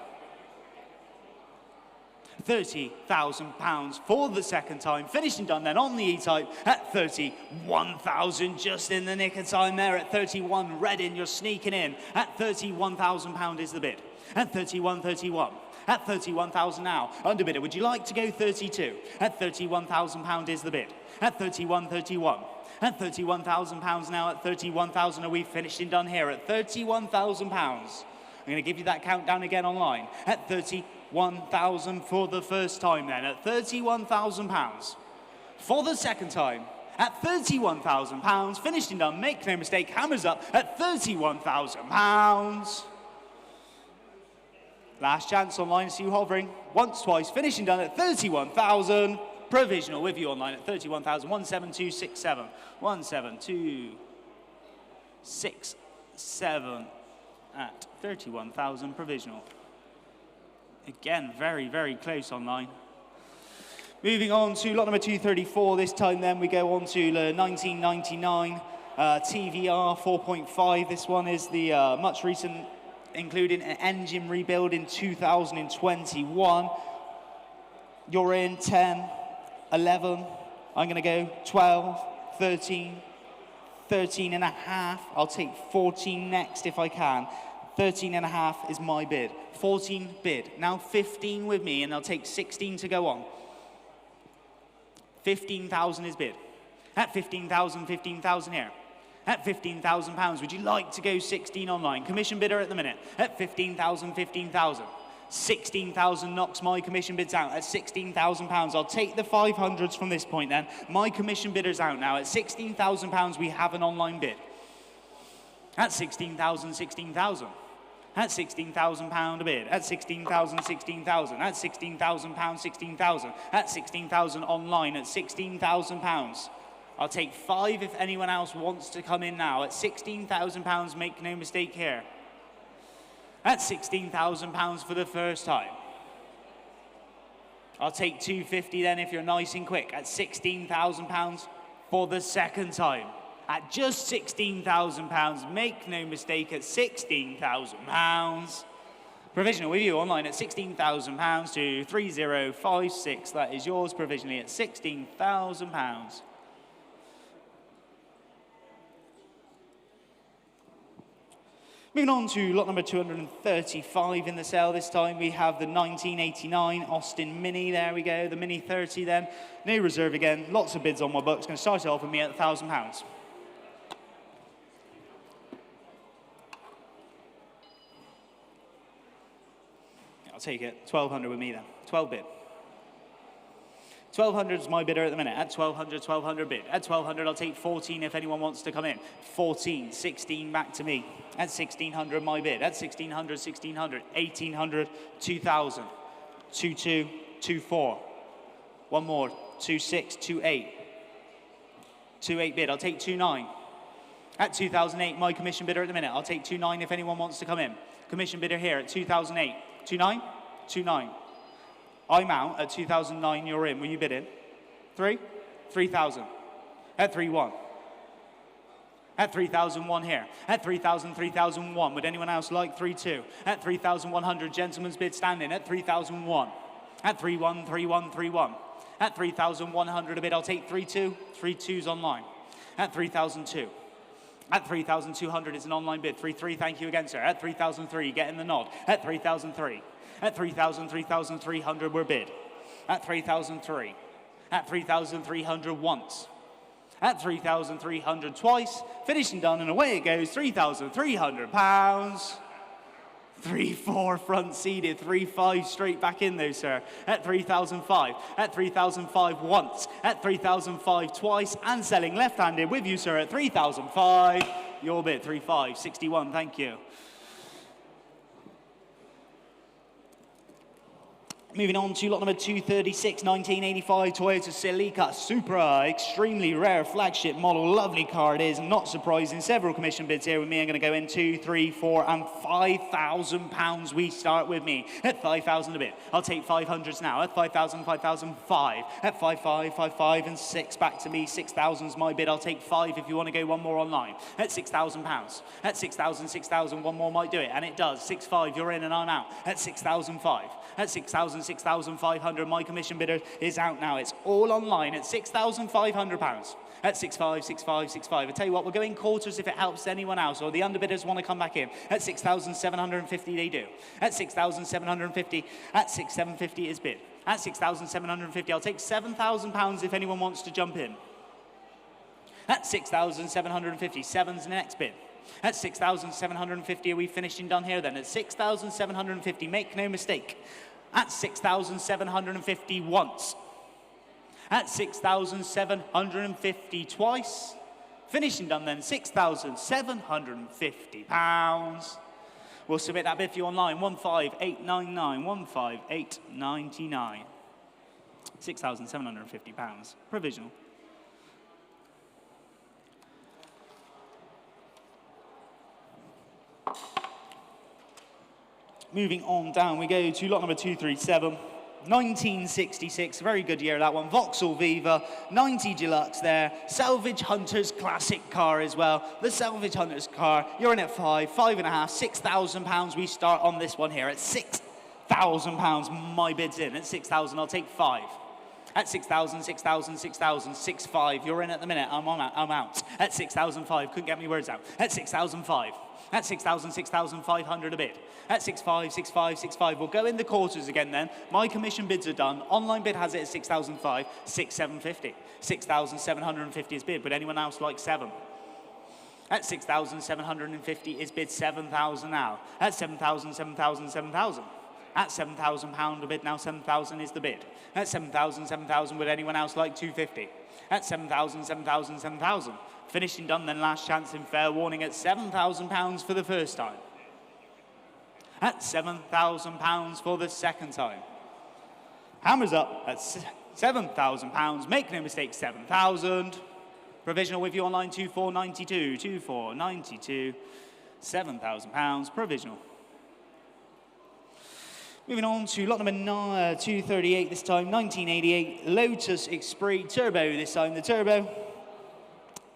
30,000 pounds for the second time. Finished and done then on the E-Type at 31,000. Just in the nick of time there at 31. Reading, you're sneaking in. At 31,000 pound is the bid. At 31. At 31,000 now. Underbidder, would you like to go 32? At 31,000 pound is the bid. At 31. At 31,000 pounds now. At 31,000 are we finished and done here? At 31,000 pounds. I'm going to give you that countdown again online. At 31,000 for the first time then. At 31,000 pounds for the second time. At 31,000 pounds, finished and done. Make no mistake, hammers up at 31,000 pounds. Last chance online, see you hovering. Once, twice, finishing done at 31,000. Provisional with you online at 31,000. 17267. 17267 at 31,000 provisional. Again, very, very close online. Moving on to lot number 234. This time then we go on to the 1999 TVR 4.5. This one is the much recent, including an engine rebuild in 2021. You're in 10, 11. I'm going to go 12, 13, 13 and a half. I'll take 14 next if I can. 13 and a half is my bid. 14 bid. Now 15 with me, and I'll take 16 to go on. 15,000 is bid. At 15,000, 15,000 here. At 15,000 pounds, would you like to go 16 online? Commission bidder at the minute. At 15,000, 15,000. 16,000 knocks my commission bids out at 16,000 pounds. I'll take the 500s from this point then. My commission bidder's out now. At 16,000 pounds, we have an online bid. At 16,000, 16,000. At 16,000 pound a bid. At 16,000, 16,000. At 16,000 pounds, 16,000. At 16,000 online. At 16,000 pounds. I'll take 5 if anyone else wants to come in now. At 16,000 pounds, make no mistake here. At 16,000 pounds for the first time. I'll take 250 then if you're nice and quick. At 16,000 pounds for the second time. at just £16,000. Make no mistake, at £16,000. Provisional with you online at £16,000 to 3056. That is yours provisionally at £16,000. Moving on to lot number 235 in the sale this time, we have the 1989 Austin Mini. There we go, the Mini 30 then. No reserve again, lots of bids on my books. Going to start it off with me at £1,000. I'll take it, 1,200 with me then, 12 bid. 1,200 is my bidder at the minute. At 1,200 bid. At 1,200, I'll take 14 if anyone wants to come in. 14, 16 back to me. At 1,600, my bid. At 1,600, 1,600, 1,800, 2,000, 2,2, 2,4. One more, 2,6, 2,8. 2,8 bid. I'll take 2,9. At 2,008, my commission bidder at the minute. I'll take 2,9 if anyone wants to come in. Commission bidder here at 2,008. 2,9, 2,9. I'm out at 2009, you're in. Will you bid in? 3? 3,000. At 3,1. At 3,001 here. At 3,000, 3,001. Would anyone else like 3,2? At 3,100, gentleman's bid standing. At 3,001. At 3,1, 3,1, 3,1. At 3,100 a bid, I'll take 3,2. 3,2's online. At 3,002. At 3,200, it's an online bid. 3,3, thank you again, sir. At 3,003, getting the nod. At 3,003. At 3,000, 3,300 were bid. At 3,003. At 3,300 once. At 3,300 twice. Finished and done, and away it goes. £3,300. 3,4 front seated. 3,5 straight back in though, sir. At 3,005. At 3,005 once. At 3,005 twice. And selling left-handed with you, sir, at 3,005. Your bid, 3,5, 61, thank you. Moving on to lot number 236, 1985 Toyota Celica Supra. Extremely rare flagship model. Lovely car it is. Not surprising. Several commission bids here with me. I'm going to go in 2, 3, 4, and £5,000. We start with me at 5,000 a bit. I'll take 500s now. At 5,000, 5,005. At 5,5, 5,5, and 6 back to me. 6,000's my bid. I'll take 5 if you want to go one more online. At £6,000. At 6,000, 6,000, one more might do it. And it does. 6,5, you're in and I'm out. At 6,005. At 6,000, 6,500, my commission bidder is out now. It's all online at £6,500. At 6,5, 6,5, 6,5. I tell you what, we're going quarters if it helps anyone else, or the underbidders want to come back in. At 6,750 they do. At 6,750, at 6,750 is bid. At 6,750, I'll take £7,000 if anyone wants to jump in. At 6,750, 7's the next bid. At 6,750, are we finished and done here then? At 6,750, make no mistake. At 6,750 once. At 6,750 twice. Finished and done then, £6,750. We'll submit that bid for you online, 15899, 15899. £6,750, provisional. Moving on down, we go to lot number 237, 1966, very good year that one, Vauxhall Viva, 90 Deluxe there, Salvage Hunters classic car as well. The Salvage Hunters car, you're in at 5, 5.5, £6,000. We start on this one here at £6,000. My bid's in at 6,000, I'll take 5. At 6,000, 6,000, 6,000, 6,5, you're in at the minute, I'm out. At 6,005, couldn't get my words out. At 6,005. At 6,000, 6,500 a bid. At 6,5, 6,5, 6,5. We'll go in the quarters again then. My commission bids are done. Online bid has it at 6,005, 6,750. 6,750 is bid. Would anyone else like 7? At 6,750 is bid 7,000 now. At 7,000, 7,000, 7,000. At £7,000 a bid now, 7,000 is the bid. At 7,000, 7,000, would anyone else like 250? At 7,000, 7,000, 7,000. Finished and done then, last chance in fair warning at £7,000 for the first time. At £7,000 for the second time. Hammers up at £7,000. Make no mistake, 7,000. Provisional with you online, 2492, 2492, £7,000, provisional. Moving on to lot number 238 this time, 1988 Lotus Esprit Turbo this time, the Turbo.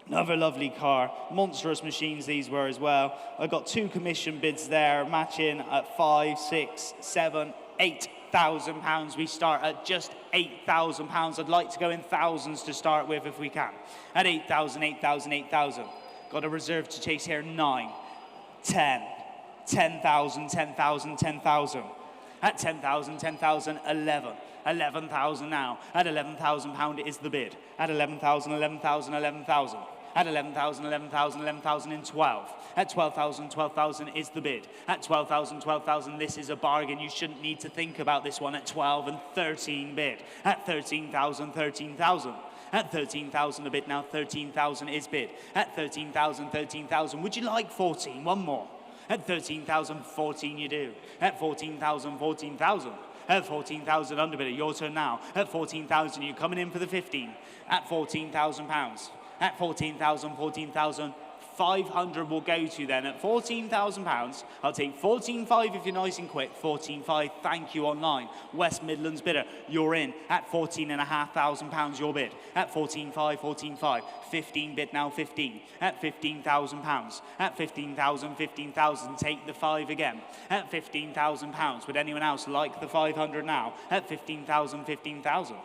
Another lovely car. Monstrous machines these were as well. I got 2 commission bids there, matching at 5, 6, 7, 8,000 pounds. We start at just 8,000 pounds. I'd like to go in thousands to start with if we can. At 8,000, 8,000, 8,000. Got a reserve to chase here. 9, 10, 10,000, 10,000, 10,000. At 10,000, 10,000, 11. 11,000 now. At 11,000 pound is the bid. At 11,000, 11,000, 11,000. At 11,000, 11,000, 11,000 in 12. At 12,000, 12,000 is the bid. At 12,000, 12,000, this is a bargain. You shouldn't need to think about this one. At 12 and 13 bid. At 13,000, 13,000. At 13,000 a bid now, 13,000 is bid. At 13,000, 13,000, would you like 14? One more. At 13,000, 14 you do. At 14,000, 14,000. At 14,000 underbidder, your turn now. At 14,000, you're coming in for the 15. At 14,000 pounds. At 14,000, 14,000, 500 will go to then. At 14,000 pounds, I'll take 14.5 if you're nice and quick. 14.5, thank you online. West Midlands bidder, you're in. At 14,500 pounds, your bid. At 14.5, 14.5, 15 bid now, 15. At 15,000 pounds. At 15,000, 15,000, take the 5 again. At 15,000 pounds, would anyone else like the 500 now? At 15,000, 15,000.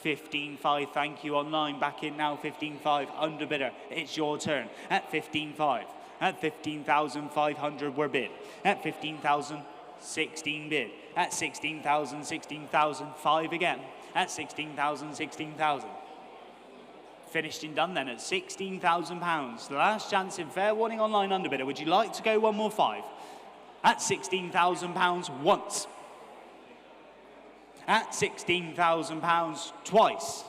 15.5, thank you online, back in now, 15.5, underbidder, it's your turn. At 15.5, at 15,500 we're bid. At 15,000, 16 bid. At 16,000, 16,000, 5 again. At 16,000, 16,000. Finished and done then at 16,000 pounds. The last chance in fair warning online underbidder. Would you like to go one more 5? At 16,000 pounds once. At 16,000 pounds twice.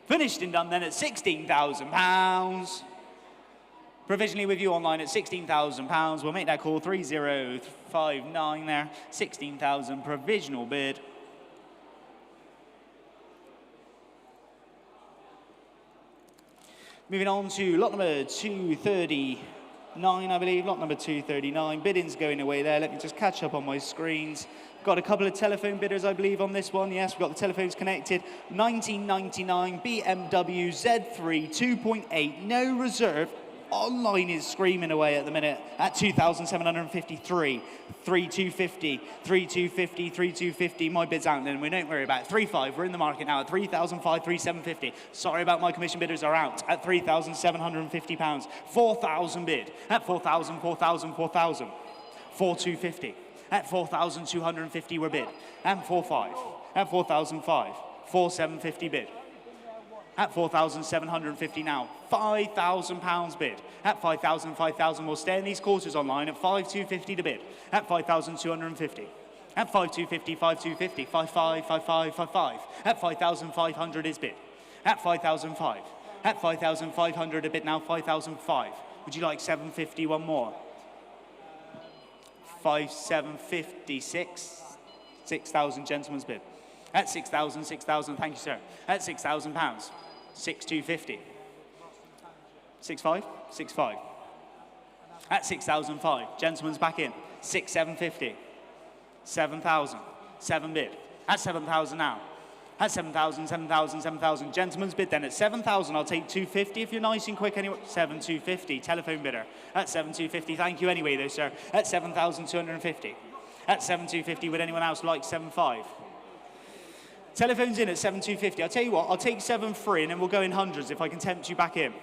Finished and done then at 16,000 pounds. Provisionally with you online at 16,000 pounds. We'll make that call 3059 there. 16,000 provisional bid. Moving on to lot number 239, I believe. Lot number 239. Bidding's going away there. Let me just catch up on my screens. Got a couple of telephone bidders, I believe, on this one. Yes, we've got the telephones connected. 1999 BMW Z3 2.8, no reserve. Online is screaming away at the minute at 2,753. 3,250, 3,250, 3,250. My bid's out then, we don't worry about it. 3,500, we're in the market now at 3,500, 3,750. Sorry about my commission bidders are out at 3,750 pounds. 4,000 bid at 4,000, 4,000, 4,000. 4,250. At 4,250 we're bid. And 4,500. At 4,005. 4,750 bid. At 4,750 now. 5,000 pounds bid. At 5,000, 5,000 we'll stay in these quarters online at 5,250 to bid. At 5,250. At 5,250, 5,250. 5,500, 5,500, 5,500. At 5,500 is bid. At 5,500. At 5,500 a bid now. 5,500. Would you like 750 one more? 5,756. 6,000 gentlemen's bid. At 6,000, 6,000, thank you, sir. At 6,000 pounds. 6,250. 6,500, 6,500. At 6,005, gentlemen's back in. 6,750. 7,000. 7 bid. At 7,000 now. At 7,000, 7,000, 7,000. Gentlemen's bid then at 7,000. I'll take 250 if you're nice and quick anyway. 7,250. Telephone bidder. At 7,250. Thank you anyway though, sir. At 7,250. At 7,250. Would anyone else like 7,500? Telephone's in at 7,250. I'll tell you what, I'll take 7,300 and then we'll go in hundreds if I can tempt you back in.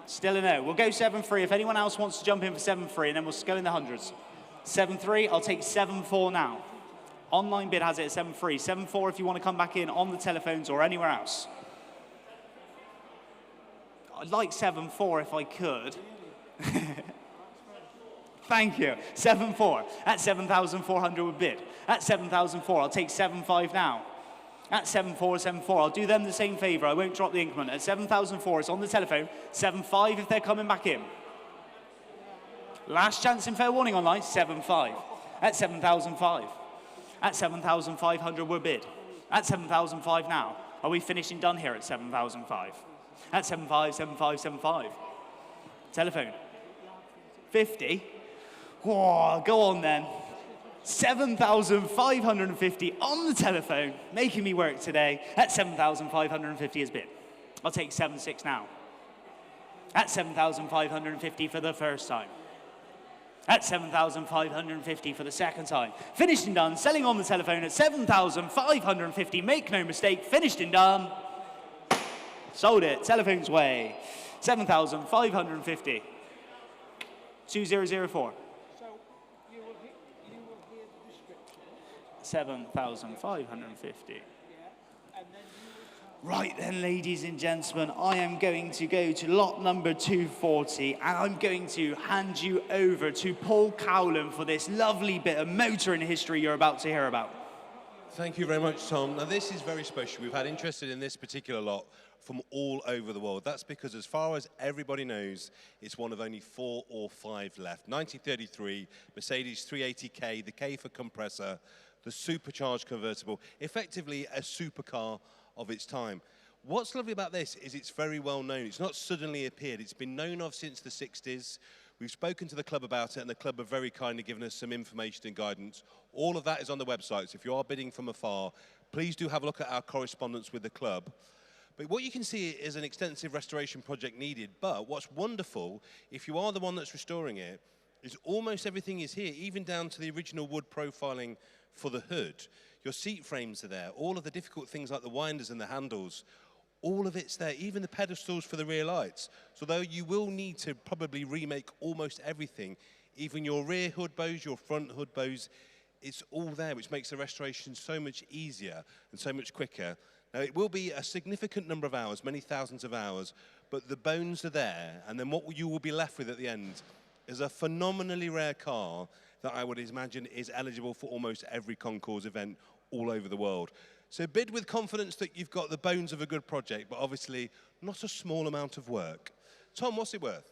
Still a no. We'll go 7,300 if anyone else wants to jump in for 7,300 and then we'll go in the hundreds. 7,300, I'll take 7,400 now. Online bid has it at 7,300. 7,400 if you want to come back in on the telephones or anywhere else. I'd like 7,400 if I could. Thank you. 7,400. At 7,400 would bid. At 7,400, I'll take 7,500 now. At 7,400, 7,400, I'll do them the same favour. I won't drop the increment. At 7,400, it's on the telephone. 7,500 if they're coming back in. Last chance in fair warning online, 7,500. At 7,500. At 7,500 we're bid. At 7,500 now. Are we finished and done here at 7,500? At 7,500, 7,500, 7,500. Telephone. 50. Whoa, go on then. 7,550 on the telephone, making me work today. At 7,550 is bid. I'll take 7,600 now. At 7,550 for the first time. At 7,550 for the second time. Finished and done, selling on the telephone at 7,550. Make no mistake, finished and done. Sold it, telephone's way. 7,550. 2004. So you will hear the description. 7,550. Yeah. And then you will tell Right then, ladies and gentlemen, I am going to go to lot number 240 and I'm going to hand you over to Paul Cowland for this lovely bit of motoring history you're about to hear about. Thank you very much, Tom. Now, this is very special. We've had interested in this particular lot from all over the world. That's because, as far as everybody knows, it's one of only 4 or 5 left. 1933, Mercedes 380K, the K for compressor, the supercharged convertible, effectively a supercar of its time. What's lovely about this is it's very well known. It's not suddenly appeared. It's been known of since the 60s. We've spoken to the club about it, and the club have very kindly given us some information and guidance. All of that is on the website, so if you are bidding from afar, please do have a look at our correspondence with the club. But what you can see is an extensive restoration project needed. But what's wonderful, if you are the one that's restoring it, is almost everything is here, even down to the original wood profiling for the hood. Your seat frames are there. All of the difficult things like the winders and the handles, all of it's there, even the pedestals for the rear lights. So though you will need to probably remake almost everything, even your rear hood bows, your front hood bows, it's all there, which makes the restoration so much easier and so much quicker. Now, it will be a significant number of hours, many thousands of hours, but the bones are there, and then what you will be left with at the end is a phenomenally rare car that I would imagine is eligible for almost every concours event all over the world. So bid with confidence that you've got the bones of a good project, but obviously not a small amount of work. Tom, what's it worth?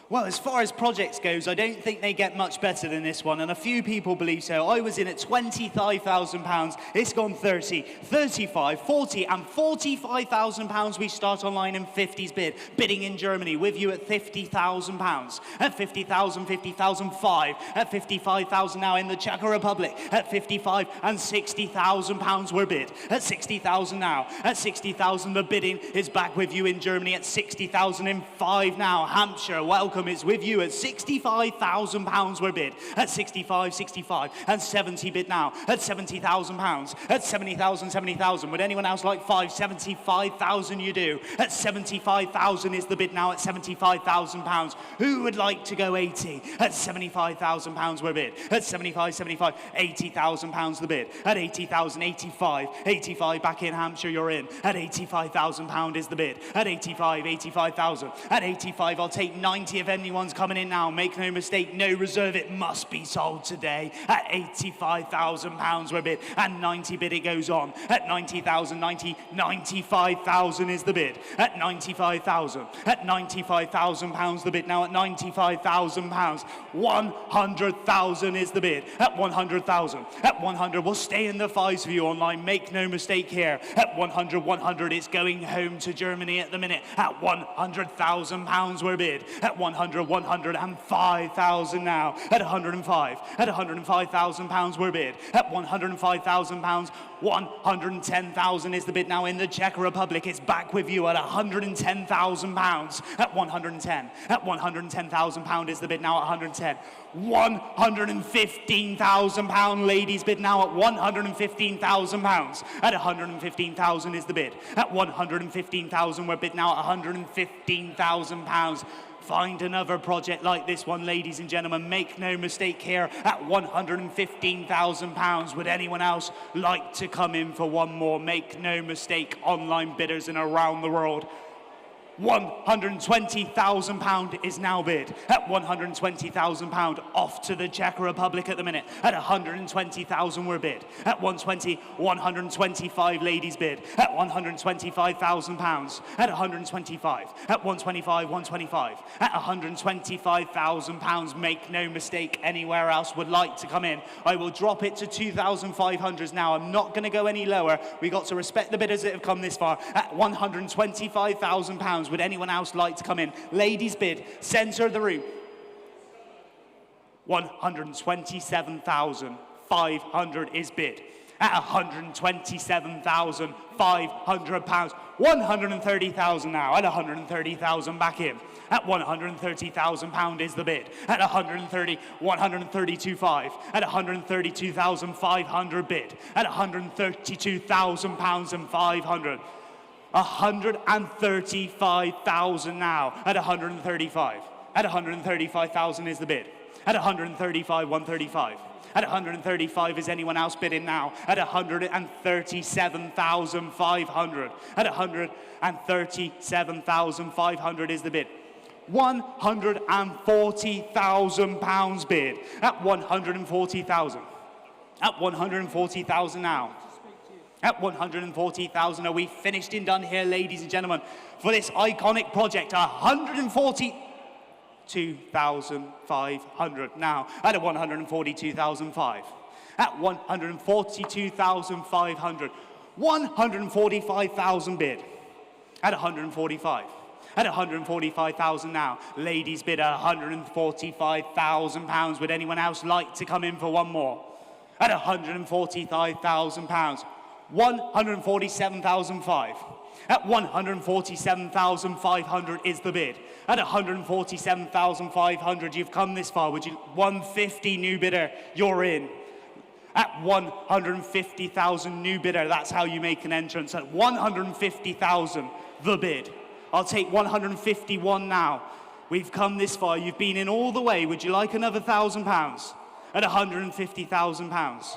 Well, as far as projects goes, I don't think they get much better than this one, and a few people believe so. I was in at £25,000. It's gone 30, 35, 40, and £45,000. We start online in 50s bid. Bidding in Germany with you at £50,000. At 50,000, 50,005. At 55,000 now in the Czech Republic. At 55 and £60,000 were bid. At 60,000 now. At 60,000, the bidding is back with you in Germany at 60,005 now. Hampshire, welcome, it's with you at £65,000 were bid. At 65, 65, and 70 bid now. At £70,000. At 70,000, 70,000. Would anyone else like 75,000 you do? At 75,000 is the bid now at £75,000. Who would like to go 80? At £75,000 were bid. At 75, 75, £80,000 the bid. At 80,000, 85, 85 back in Hampshire you're in. At £85,000 is the bid. At 85, 85,000. At 85, I'll take 90 if anyone's coming in now. Make no mistake, no reserve, it must be sold today. At £85,000 we're bid, and 90 bid it goes on. At 90,000, 90, 95,000 is the bid. At 95,000, at £95,000 the bid now. At £95,000, 100,000 is the bid. At 100,000, at 100, we'll stay in the fives for you online. Make no mistake here. At 100, 100, it's going home to Germany at the minute. At £100,000 we're bid. At 100, 105,000 now. At 105, at £105,000 we're bid. At £105,000, 110,000 is the bid now in the Czech Republic. It's back with you at £110,000. At 110, at £110,000 is the bid now at 110. £115,000 ladies bid now at £115,000. At 115,000 is the bid. At 115,000 we're bid now at £115,000. Find another project like this one, ladies and gentlemen. Make no mistake here at £115,000. Would anyone else like to come in for one more? Make no mistake, online bidders and around the world. £120,000 is now bid. At £120,000 off to the Czech Republic at the minute. At 120,000 we're bid. At 120, 125 ladies bid. At £125,000. At 125. At 125, 125. At £125,000. Make no mistake, anywhere else would like to come in, I will drop it to 2,500 now. I'm not going to go any lower. We got to respect the bidders that have come this far. At £125,000. Would anyone else like to come in? Ladies bid, centre of the room. 127,500 is bid. at £127,500. 130,000 now at 130,000 back in. At £130,000 is the bid. At 132,500 at 132,500 bid. At £132,000 and 500. 135,000 now at 135. At 135,000 is the bid. At 135, 135. At 135, is anyone else bidding now? At 137,500. At 137,500 is the bid. £140,000 bid. At 140,000. At 140,000 now. At 140,000, are we finished and done here, ladies and gentlemen, for this iconic project? 142,500 now at 142,500. At 142,500. 145,000 bid. At 145. At 145,000 now. Ladies bid at £145,000. Would anyone else like to come in for one more? At £145,000. 147,500. At 147,500 is the bid. At 147,500, you've come this far. Would you 150 new bidder? You're in. At 150,000 new bidder, that's how you make an entrance. At 150,000, the bid. I'll take 151 now. We've come this far. You've been in all the way. Would you like another £1,000? At £150,000.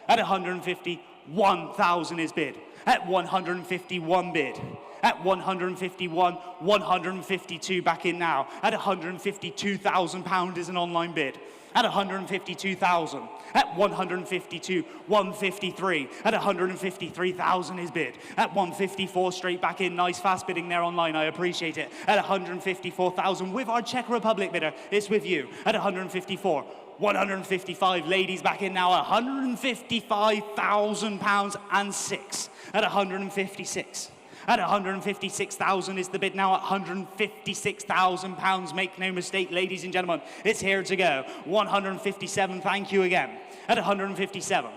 At 151,000 is bid. At 151 bid. At 151, 152 back in now. At £152,000 is an online bid. At 152,000. At 152, 153. At 153,000 is bid. At 154 straight back in. Nice fast bidding there online. I appreciate it. At 154,000 with our Czech Republic bidder. It's with you. At 154. 155 ladies back in now. £155,000 and 6. At 156. At 156,000 is the bid now. At £156,000. Make no mistake, ladies and gentlemen, it's here to go. 157, thank you again. At 157.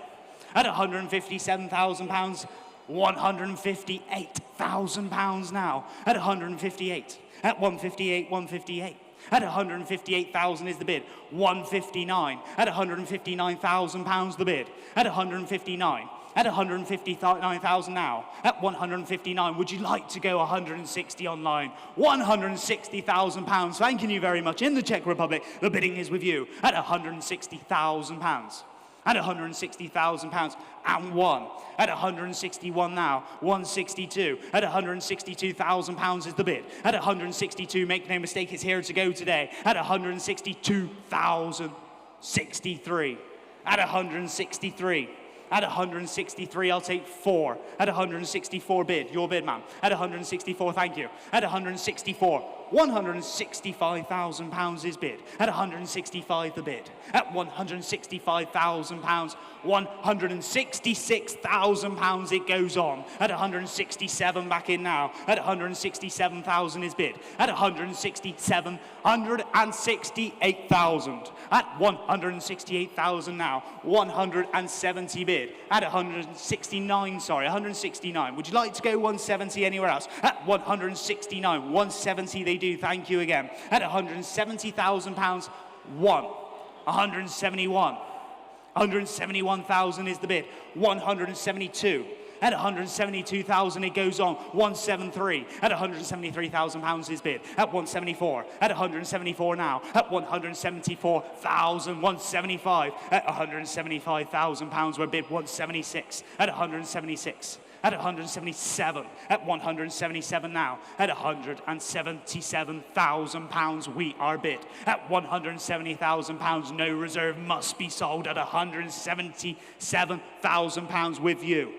At £157,000. £158,000 now. At 158. At 158, 158. At 158,000 is the bid. 159. At £159,000 the bid. At 159. At 159,000 now. At 159. Would you like to go 160 online? £160,000. Thanking you very much. In the Czech Republic, the bidding is with you. At £160,000. At £160,000 and 1. At 161 now. 162. At £162,000 is the bid. At 162, make no mistake, it's here to go today. At 162,063. At 163. At 163, I'll take 4. At 164 bid. Your bid, ma'am. At 164, thank you. At 164. £165,000 is bid. At 165 the bid. At £165,000, £166,000 it goes on. At 167 back in now. At 167,000 is bid. At 167, 168,000. At 168,000 now. 170 bid. At 169, sorry, 169. Would you like to go 170 anywhere else? At 169, 170 they do. Thank you again. At £170,000, 1. 171. 171,000 is the bid. 172. At 172,000 it goes on. 173. At £173,000 is bid. At 174. At 174 now. At 174,000. 175. At £175,000 we're bid. 176. At 176. At 177, at 177 now, at £177,000 we are bid. At £170,000, no reserve must be sold. At £177,000 with you.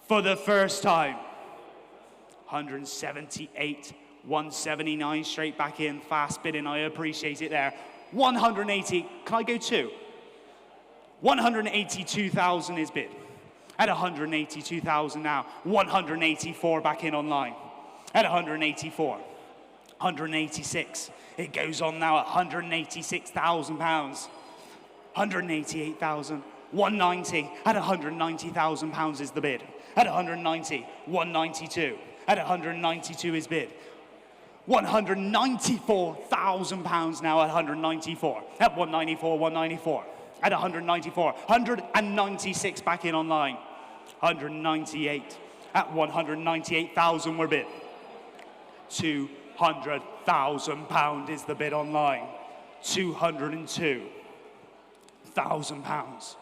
For the first time, 178, 179 straight back in, fast bidding, I appreciate it there. 180, can I go 2? 182,000 is bid. At 182,000 now. 184 back in online. At 184. 186. It goes on now at £186,000. 188,000. 190 at £190,000 is the bid. At 190, 192. At 192 is bid. £194,000 now at 194. At 194, 194. At 194, 196 back in online. 198. At 198,000 we're bid. £200,000 is the bid online. £202,000.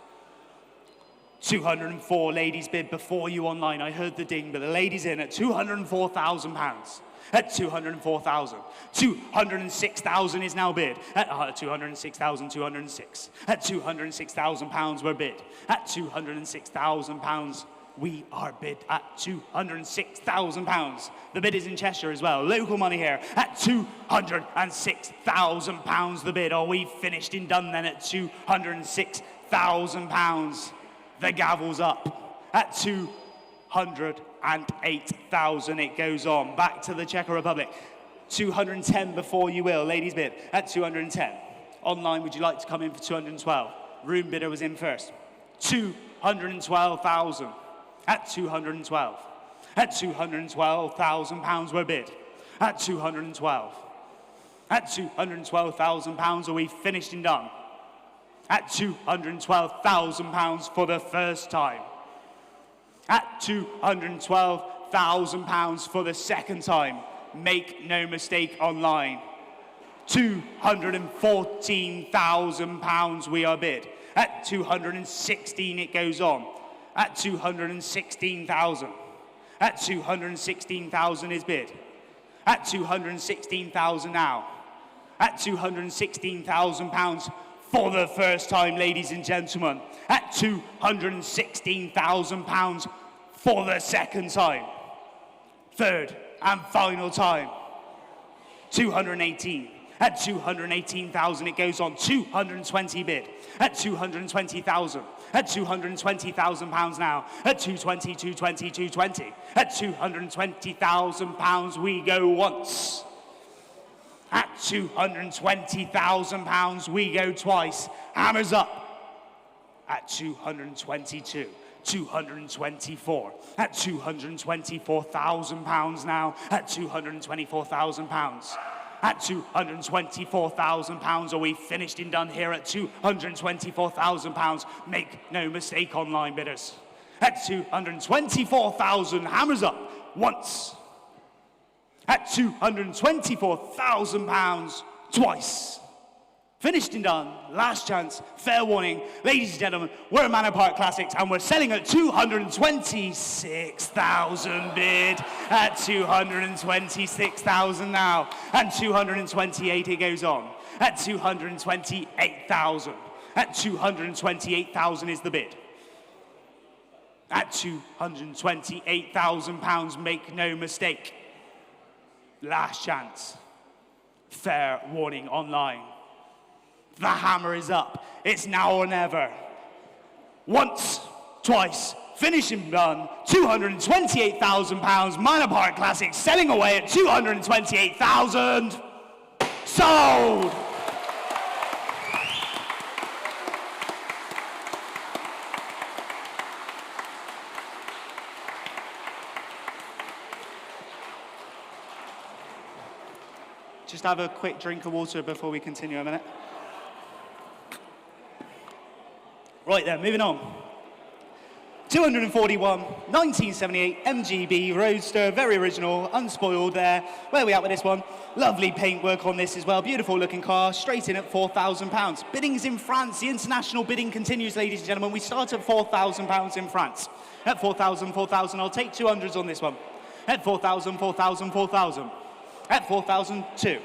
204 ladies bid before you online. I heard the ding, but the ladies in at £204,000. At 204,000. 206,000 is now bid. At 206,206. At £206,000 we're bid. At £206,000 we are bid. At £206,000. The bid is in Cheshire as well. Local money here. At £206,000 the bid. Are we finished and done then at £206,000? The gavel's up. At 208,000 it goes on. Back to the Czech Republic. 210 before you will. Ladies bid at 210. Online, would you like to come in for 212? Room bidder was in first. 212,000. At 212. At £212,000 we're bid. At 212. At £212,000 are we finished and done? At £212,000 for the first time. At £212,000 for the second time. Make no mistake online. £214,000 we are bid. At 216 it goes on. At 216,000. At 216,000 is bid. At 216,000 now. At £216,000 for the first time, ladies and gentlemen. At £216,000 for the second time. Third and final time. 218. At 218,000 it goes on. 220 bid. At 220,000. At £220,000 now. At 220, 220, 220. At £220,000 we go once. At £220,000 we go twice. Hammers up. At 222. 224. At £224,000 now. At £224,000. At £224,000 are we finished and done here at £224,000. Make no mistake, online bidders. At 224,000, hammers up once. At £224,000 twice. Finished and done. Last chance. Fair warning. Ladies and gentlemen, we're at Manor Park Classics and we're selling at 226,000 bid. At 226,000 now. And 228 it goes on. At 228,000. At 228,000 is the bid. At £228,000, make no mistake. Last chance. Fair warning online. The hammer is up. It's now or never. Once, twice, finishing done. £228,000. Manor Park Classics selling away at 228,000. Sold. Just have a quick drink of water before we continue a minute. Right then, moving on. 241, 1978 MGB Roadster, very original, unspoiled there. Where are we at with this one? Lovely paintwork on this as well. Beautiful looking car, straight in at £4,000. Bidding's in France. The international bidding continues, ladies and gentlemen. We start at £4,000 in France. At 4,000, 4,000, I'll take 200s on this one. At 4,000, 4,000, 4,000. At 4,002.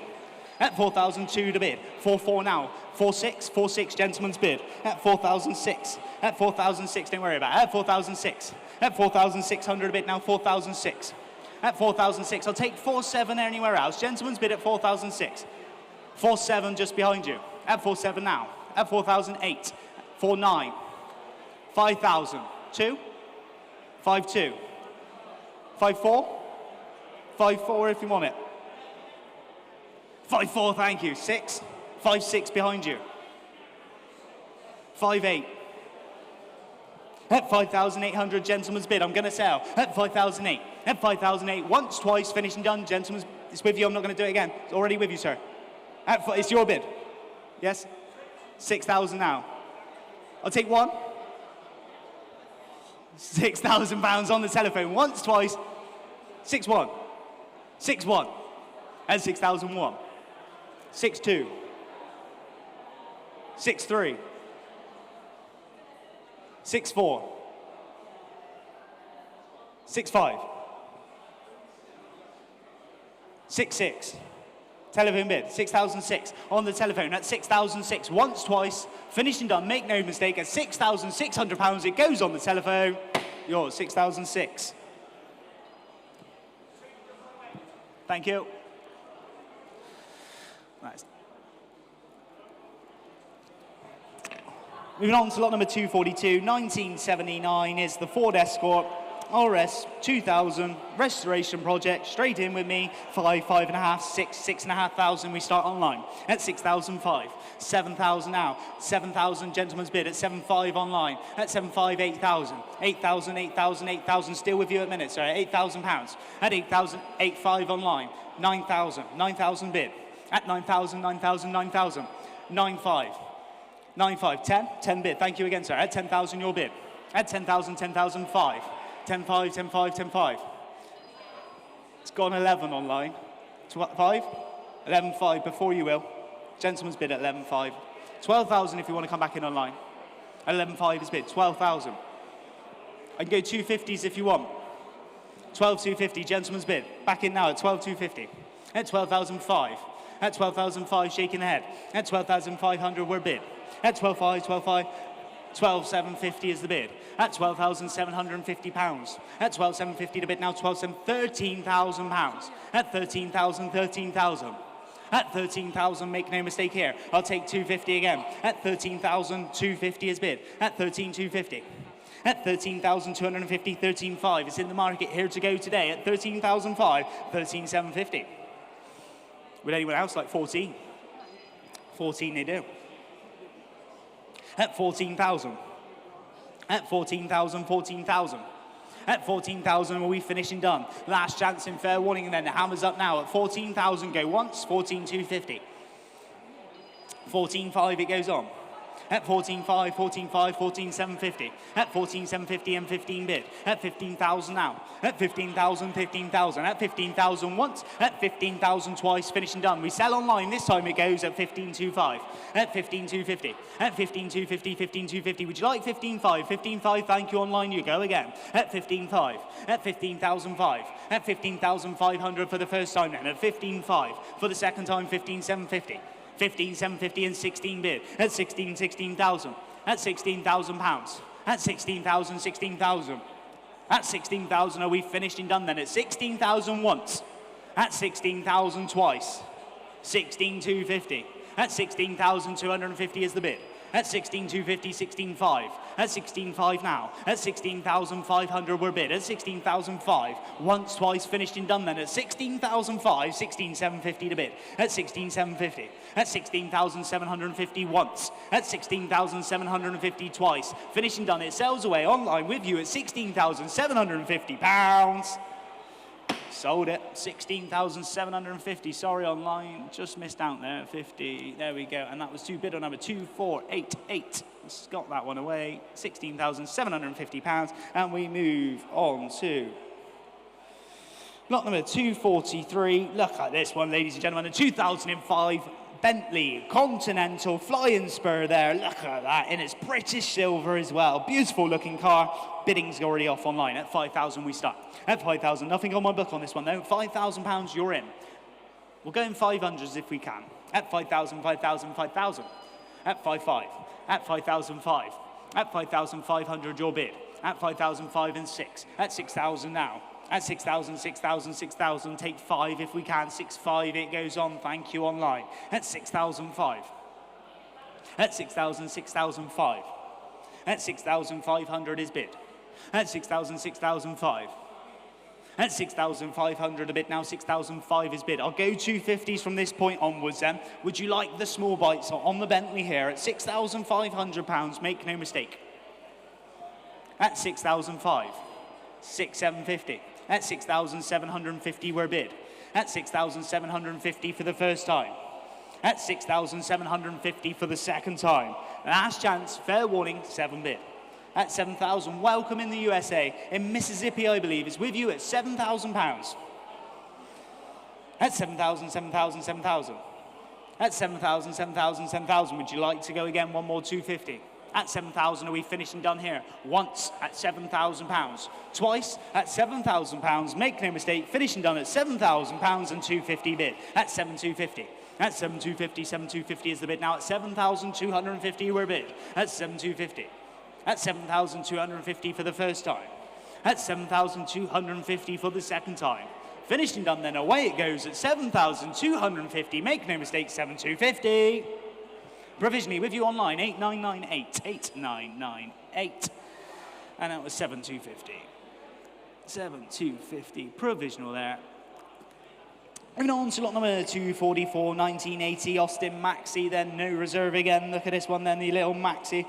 At 4,002 to bid. 4,4 now. 4,6, 4,6, gentleman's bid. At 4,006. At 4,006, don't worry about it. At 4,006. At 4,600 a bid now. 4,006. At 4,006, I'll take 4,7 anywhere else. Gentleman's bid at 4,006. 4,7 just behind you. At 4,7 now. At 4,008. 4,9. 5,000. 2. 5,2. 5,4. 5,4 if you want it. 5,4, thank you. 6. 5,6 behind you. 5,8. At 5,800, gentleman's bid. I'm going to sell. At 5,008. At 5,008. Once, twice, finished and done. Gentleman's, it's with you. I'm not going to do it again. It's already with you, sir. It's your bid. Yes? 6,000 now. I'll take one. £6,000 on the telephone. Once, twice. 6-1. 6-1. And 6,001. 6-2. 6-3. 6-4. 6-5. 6-6. Telephone bid, 6,006 on the telephone at 6,006. Once, twice, finished and done. Make no mistake, at £6,600 it goes on the telephone. Yours, 6,006. Thank you. Nice. Moving on to lot number 242, 1979 is the Ford Escort RS 2000 restoration project. Straight in with me, 5.5, 6,500. We start online at 6,005, 7,000 now, 7,000 gentleman's bid at 7.5 online, at 7.5, 8,000, 8,000, 8,000, 8,000. Still with you at minutes, sorry, £8,000 at 8,000, 8.5 online, 9,000, 9,000 bid at 9,000, 9,000, 9,000, 9.5. 9.5, 10, 10 bid. Thank you again, sir. At 10,000, your bid. At 10,000, 10,000, 5. 10.5, 10.5, 10.5. It's gone 11 online. 5, 11.5 before you will. Gentleman's bid at 11.5. 12,000 if you want to come back in online. At 11.5 is bid. 12,000. I can go 250s if you want. 12,250, gentleman's bid. Back in now at 12,250. At 12,005. At 12,005, shaking the head. At 12,500, we're bid. At 12.5, 12.5, 12,750 is the bid. At £12,750. At 12,750 to bid now, 13,000 pounds. At 13,000, 13,000. At 13,000, make no mistake here. I'll take 250 again. At 13,250 is bid. At 13,250. At 13,250, 13,500. It's in the market here to go today. At 13,005, 13,750. Would anyone else like 14? 14 they do. At 14,000. At 14,000, 14,000. At 14,000, will we finish and done? Last chance in fair warning, and then the hammer's up now. At 14,000, go once, 14,250. 14,500, it goes on. At 14,500, 14,500, 14,750. At 14,750 and 15 bid. At 15,000 now. At 15,000, 15,000. At 15,000 once. At 15,000 twice. Finished and done. We sell online. This time it goes at 15,250. At 15,250. At 15,250, 15,250. Would you like 15,500? 15,500, thank you. Online you go again. At 15,500. At 15,005. At 15,500 for the first time then. At 15,500. For the second time, 15,750. 15,750 and 16 bid. At 16,000. At 16,000 pounds. At 16,000, 16,000. At 16,000, are we finished and done then? At 16,000 once. At 16,000 twice. 16,250. At 16,250 is the bid. At 16,250, 16,500. At 16,500 now. At 16,500 we're bid. At 16,500. Once, twice, finished and done then. At 16,500, 16,750 to bid. At 16,750. At 16,750 once. At 16,750 twice. Finished and done. It sells away online with you at £16,750. Sold it. 16,750. Sorry, online. Just missed out there. 50. There we go. And that was two bid on number 2488. Let's got that one away. £16,750. And we move on to lot number 243. Look at this one, ladies and gentlemen. A 2005 Bentley Continental Flying Spur there. Look at that. And it's British silver as well. Beautiful looking car. Bidding's already off online. At 5,000 we start. At 5,000. Nothing on my book on this one though. £5,000 you're in. We'll go in 500s if we can. At 5,000, 5,000, 5,000. At 5,500. At 5,005. At 5,500 your bid. At 5,005 and 6. At 6,000 now. At 6,000, 6,000, 6,000. Take 5 if we can. 6,500 it goes on. Thank you online. At 6,005. At 6,000, 6,005. At 6,500 is bid. At 6,000, 6,005. At 6,500 a bid now, 6,005 is bid. I'll go 250s from this point onwards then. Would you like the small bites on the Bentley here at £6,500? Make no mistake. At 6,005. 6,750. At 6,750 we're bid. At 6,750 for the first time. At 6,750 for the second time. Last chance, fair warning, 7 bid. At 7,000, welcome in the USA. In Mississippi, I believe, is with you at £7,000. At 7,000, 7,000, 7,000. At 7,000, 7,000, 7,000. Would you like to go again? One more 250. At 7,000, are we finished and done here? Once at £7,000. Twice at £7,000. Make no mistake, finished and done at £7,000 and 250 bid. At 7,250. At 7,250, 7,250 is the bid. Now at 7,250 we're bid. At 7,250. At 7,250 for the first time. At 7,250 for the second time. Finished and done, then away it goes at 7,250. Make no mistake, 7,250. Provisionally with you online, 8998, 8998. And that was 7,250. 7,250, provisional there. Moving on to lot number 244, 1980, Austin Maxi, then no reserve again. Look at this one then, the little Maxi.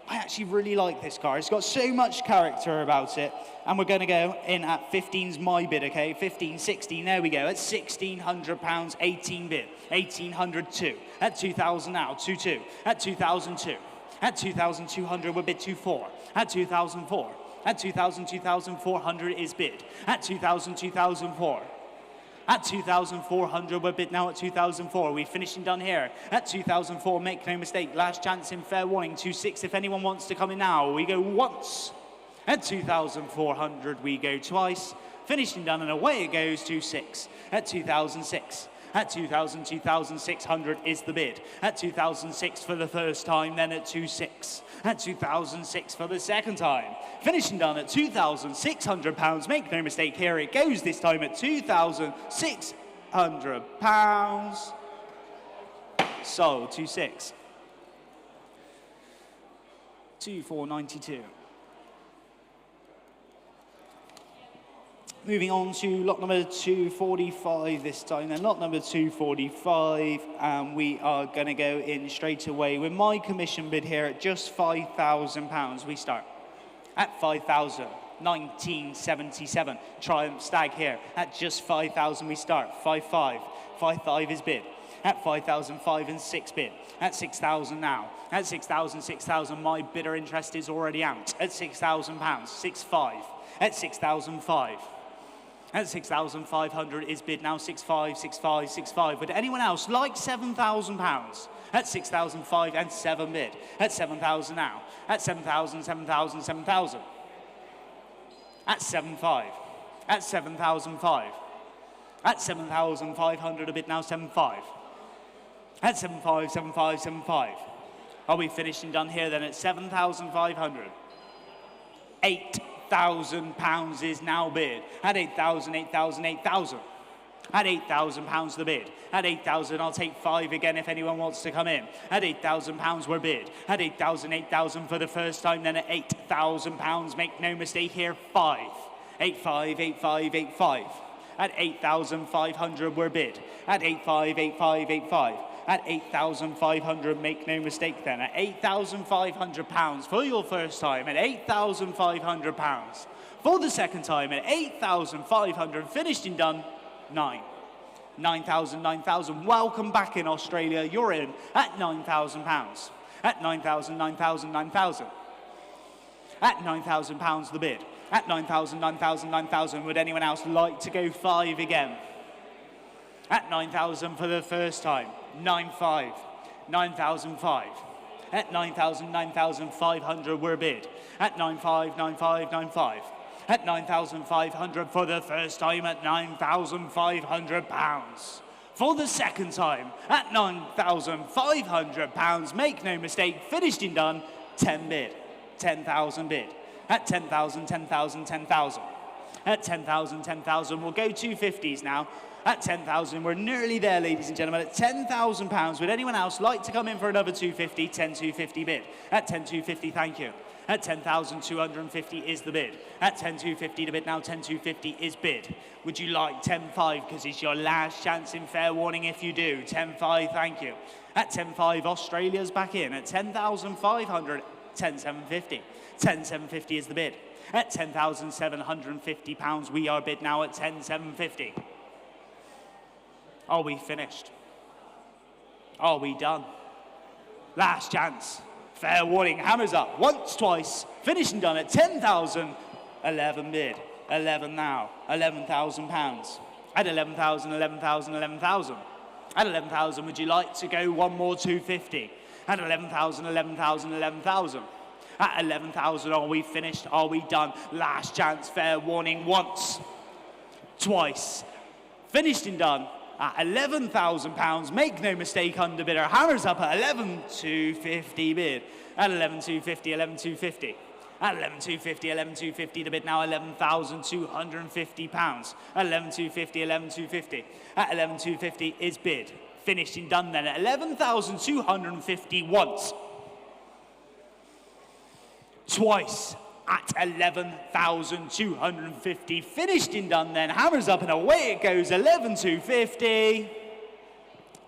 I actually really like this car. It's got so much character about it. And we're going to go in at 15's my bid, okay? 15, 16, there we go. At £1,600, 18 bid. 1,802. At 2,000 now, 2,2. At 2,002. At 2,200, we're bid 2,4. At 2,004. At 2,000, 2,400 is bid. At 2,000, 2,004. At 2,400, we're bid now at 2,004. We finished and done here. At 2,004, make no mistake. Last chance in fair warning. 2,600 if anyone wants to come in now. We go once. At 2,400, we go twice. Finished and done, and away it goes, 2,600. At 2,006. At 2,000, 2,600 is the bid. At 2,006 for the first time, then at 2,600. At 2,006 for the second time. Finished and done at £2,600. Make no mistake, here it goes this time at £2,600. Sold, 2,600. 2,492. Moving on to lot number 245 this time, then lot number 245, and we are going to go in straight away with my commission bid here at just £5,000. We start at 5,000, 1977. Triumph Stag here at just 5,000. We start 5,500. 5,500 is bid. At 5,005 and 6 bid. At 6,000 now. At 6,000, 6,000. My bidder interest is already out. At £6,000, 6,500. At 6,005. At 6,500 is bid now, 6,500, 6,500, 6,500. Would anyone else like £7,000? At 6,005 and 7 bid. At 7,000 now. At 7,000, 7,000, 7,000. At 7,500. At 7,005. At 7,500 a bid now, 7,500. At 7,500, 7,500, 7,500. Are we finished and done here then at 7,500? £8,000 is now bid. At 8,000, 8,000, 8,000. At £8,000 the bid. At 8,000, I'll take 5 again if anyone wants to come in. At £8,000 we're bid. At 8,000, 8,000 for the first time, then at £8,000, make no mistake here, 5. 8,500, 8,500, 8,500. At 8,500 we're bid. At 8,500, 8,500, 8,500. At 8,500, make no mistake then, at £8,500 for your first time, at £8,500 for the second time, at 8,500, finished and done, 9. 9,000, 9,000, welcome back in Australia, you're in at £9,000. At 9,000, 9,000, 9,000. At £9,000 the bid. At 9,000, 9,000, 9,000, would anyone else like to go 5 again? At 9,000 for the first time. 9,500, 9,005. At 9,000, 9,500 we're bid. At 9,500, 9,500, 9,500. At 9,500 for the first time at £9,500. For the second time at £9,500. Make no mistake, finished and done, 10 bid. 10,000 bid. At 10,000, 10,000, 10,000. At 10,000, 10,000, we'll go 250s now. At 10,000, we're nearly there, ladies and gentlemen. At £10,000, would anyone else like to come in for another 250? 10,250 bid. At 10,250, thank you. At 10,250 is the bid. At 10,250 to bid now, 10,250 is bid. Would you like 10,500? Because it's your last chance in fair warning if you do. 10,500, thank you. At 10,500, Australia's back in. At 10,500, 10,750. 10,750 is the bid. At £10,750, we are bid now at 10,750. Are we finished? Are we done? Last chance. Fair warning, hammers up. Once, twice. Finished and done at 10,000. 11 bid. 11 now. £11,000. At 11,000, 11,000, 11,000. At 11,000, would you like to go one more 250? At 11,000, 11,000, 11,000. At 11,000, are we finished? Are we done? Last chance, fair warning, once, twice. Finished and done at £11,000. Make no mistake, underbidder. Hammers up at 11,250 bid. At 11,250, 11,250. At 11,250, 11,250 to bid now, £11,250. At 11,250, 11,250. At 11,250 is bid. Finished and done then at 11,250 once. Twice at 11,250. Finished and done then. Hammers up and away it goes, 11,250.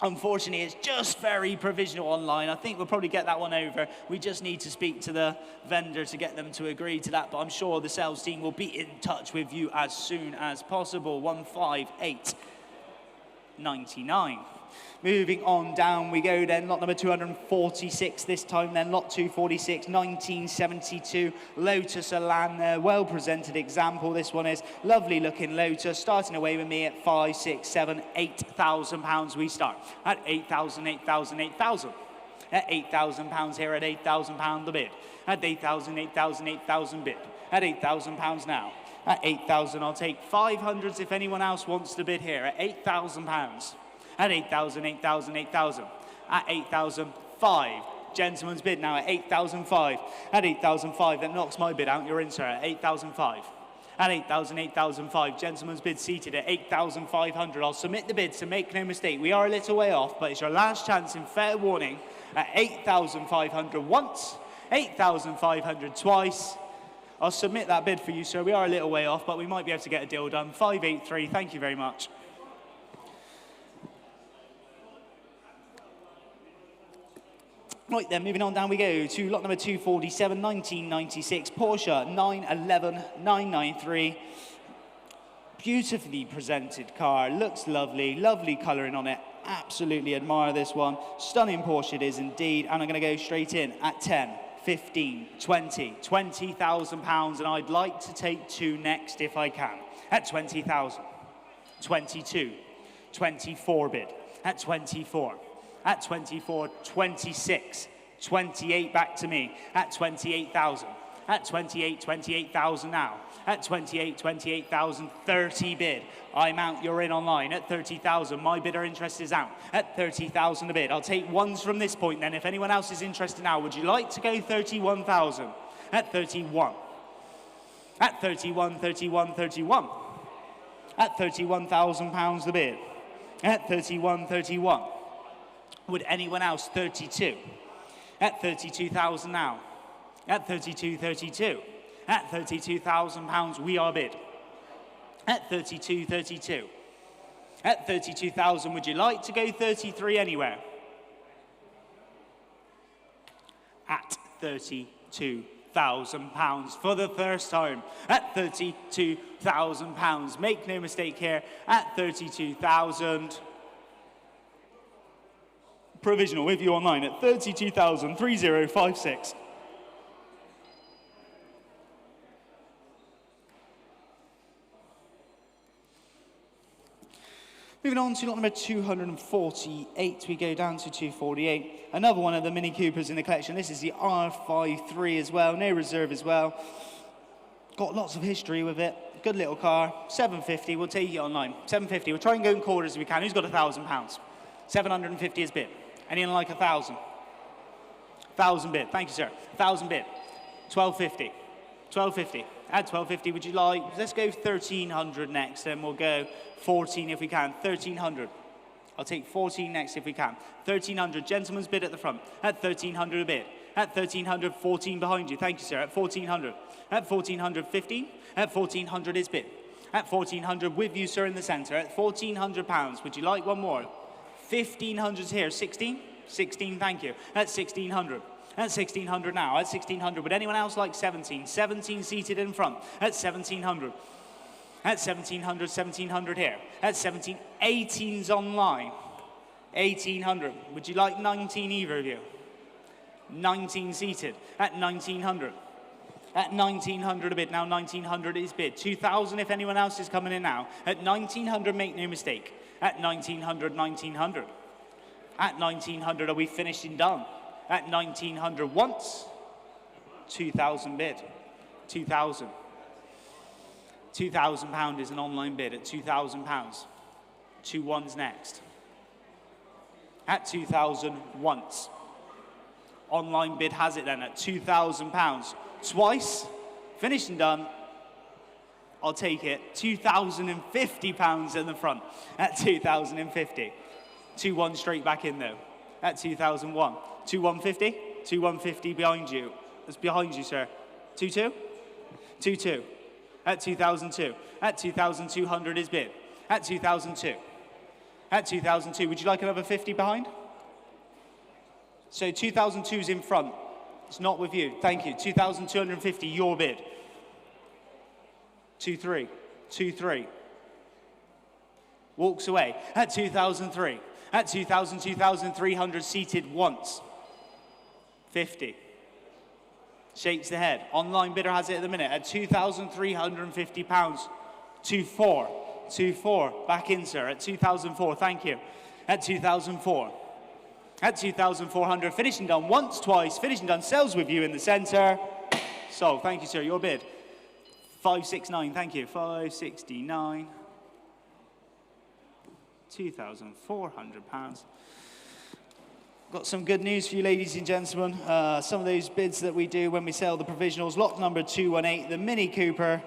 Unfortunately, it's just very provisional online. I think we'll probably get that one over. We just need to speak to the vendor to get them to agree to that, but I'm sure the sales team will be in touch with you as soon as possible. 158.99. Moving on down we go then, lot number 246 this time then, lot 246, 1972, Lotus Elan there, well presented example. This one is lovely looking Lotus, starting away with me at 5, 6, 7, 8,000 pounds we start. At 8,000, 8,000, 8,000. At £8,000 here, at £8,000 the bid. At 8,000, 8,000, 8,000 bid. At £8,000 now. At 8,000 I'll take 500s if anyone else wants to bid here, at £8,000. At 8,000, 8,000, 8,000. At 8,005. Gentleman's bid now at 8,005. At 8,005, that knocks my bid out. You're in, sir, at 8,005. At 8,000, 8,005. Gentleman's bid seated at 8,500. I'll submit the bid, so make no mistake. We are a little way off, but it's your last chance in fair warning at 8,500 once, 8,500 twice. I'll submit that bid for you, sir. We are a little way off, but we might be able to get a deal done. 583, thank you very much. Right then, moving on down we go to lot number 247, 1996, Porsche 911 993. Beautifully presented car, looks lovely, lovely colouring on it. Absolutely admire this one. Stunning Porsche it is indeed, and I'm going to go straight in at 10, 15, 20, £20,000, and I'd like to take two next if I can. At 20,000, 22, 24 bid, at 24. At 24, 26, 28 back to me. At 28,000. At 28, 28,000 now. At 28, 28,000, 30 bid. I'm out, you're in online. At 30,000, my bidder interest is out. At 30,000 a bid. I'll take ones from this point then. If anyone else is interested now, would you like to go 31,000? At 31. At 31, 31, 31. At £31,000 the bid. At 31, 31. Would anyone else 32? At 32,000 now. At 32, 32. At £32,000 we are bid. At 32, 32. At 32,000, would you like to go 33 anywhere? At £32,000 for the first time. At £32,000. Make no mistake here. At 32,000. Provisional with you online at 32,3056. Moving on to lot number 248, we go down to 248. Another one of the Mini Coopers in the collection. This is the R53 as well, no reserve as well. Got lots of history with it. Good little car. 750, we'll take it online. 750, we'll try and go in quarters if we can. Who's got £1,000? 750 is bid. Anyone like 1,000? 1,000 bid. Thank you, sir. 1,000 bid. 1,250. 1,250. At 1,250, would you like? Let's go 1,300 next, then we'll go 14 if we can. 1,300. I'll take 14 next if we can. 1,300. Gentleman's bid at the front. At 1,300 a bid. At 1,300, 14 behind you. Thank you, sir. At 1,400. At 1,400, 15. At 1,400 is bid. At 1,400 with you, sir, in the centre. At £1,400. Would you like one more? 1,500's here. 16? 16, thank you. At 1,600. At 1600 now, at 1600. Would anyone else like 17? 17 seated in front, at 1700. At 1700, 1700 here. At 17, 18's online. 1800. Would you like 19 either of you? 19 seated, at 1900. At 1900 a bid, now 1900 is bid. 2000 if anyone else is coming in now. At 1900, make no mistake. At 1900, 1900. At 1900, are we finished and done? At 1900 once. 2000 bid. 2000. £2,000 is an online bid at £2,000. 2 ones next. At 2000 once. Online bid has it then at £2,000. Twice, finished and done. I'll take it. £2,050 in the front at 2,050. 2-1 straight back in though at 2001. 2-150. 2-150 behind you. That's behind you, sir. 2-2. 2-2 at 2002. At 2,200 is bid. At 2002. At 2002. Would you like another 50 behind? So 2002 is in front. It's not with you. Thank you. 2,250, your bid. 2-3. 2-3. Walks away at 2003. At 2,000, 2,300 seated once. 50. Shakes the head. Online bidder has it at the minute at £2,350. 2-4. 2-4. Back in, sir, at 2004. Thank you. At 2004. At 2,400, finishing done once, twice, finishing done, sells with you in the centre. So, thank you, sir, your bid. 569, thank you, 569. £2,400. Got some good news for you, ladies and gentlemen. Some of those bids that we do when we sell the provisionals. Lot number 218, the Mini Cooper,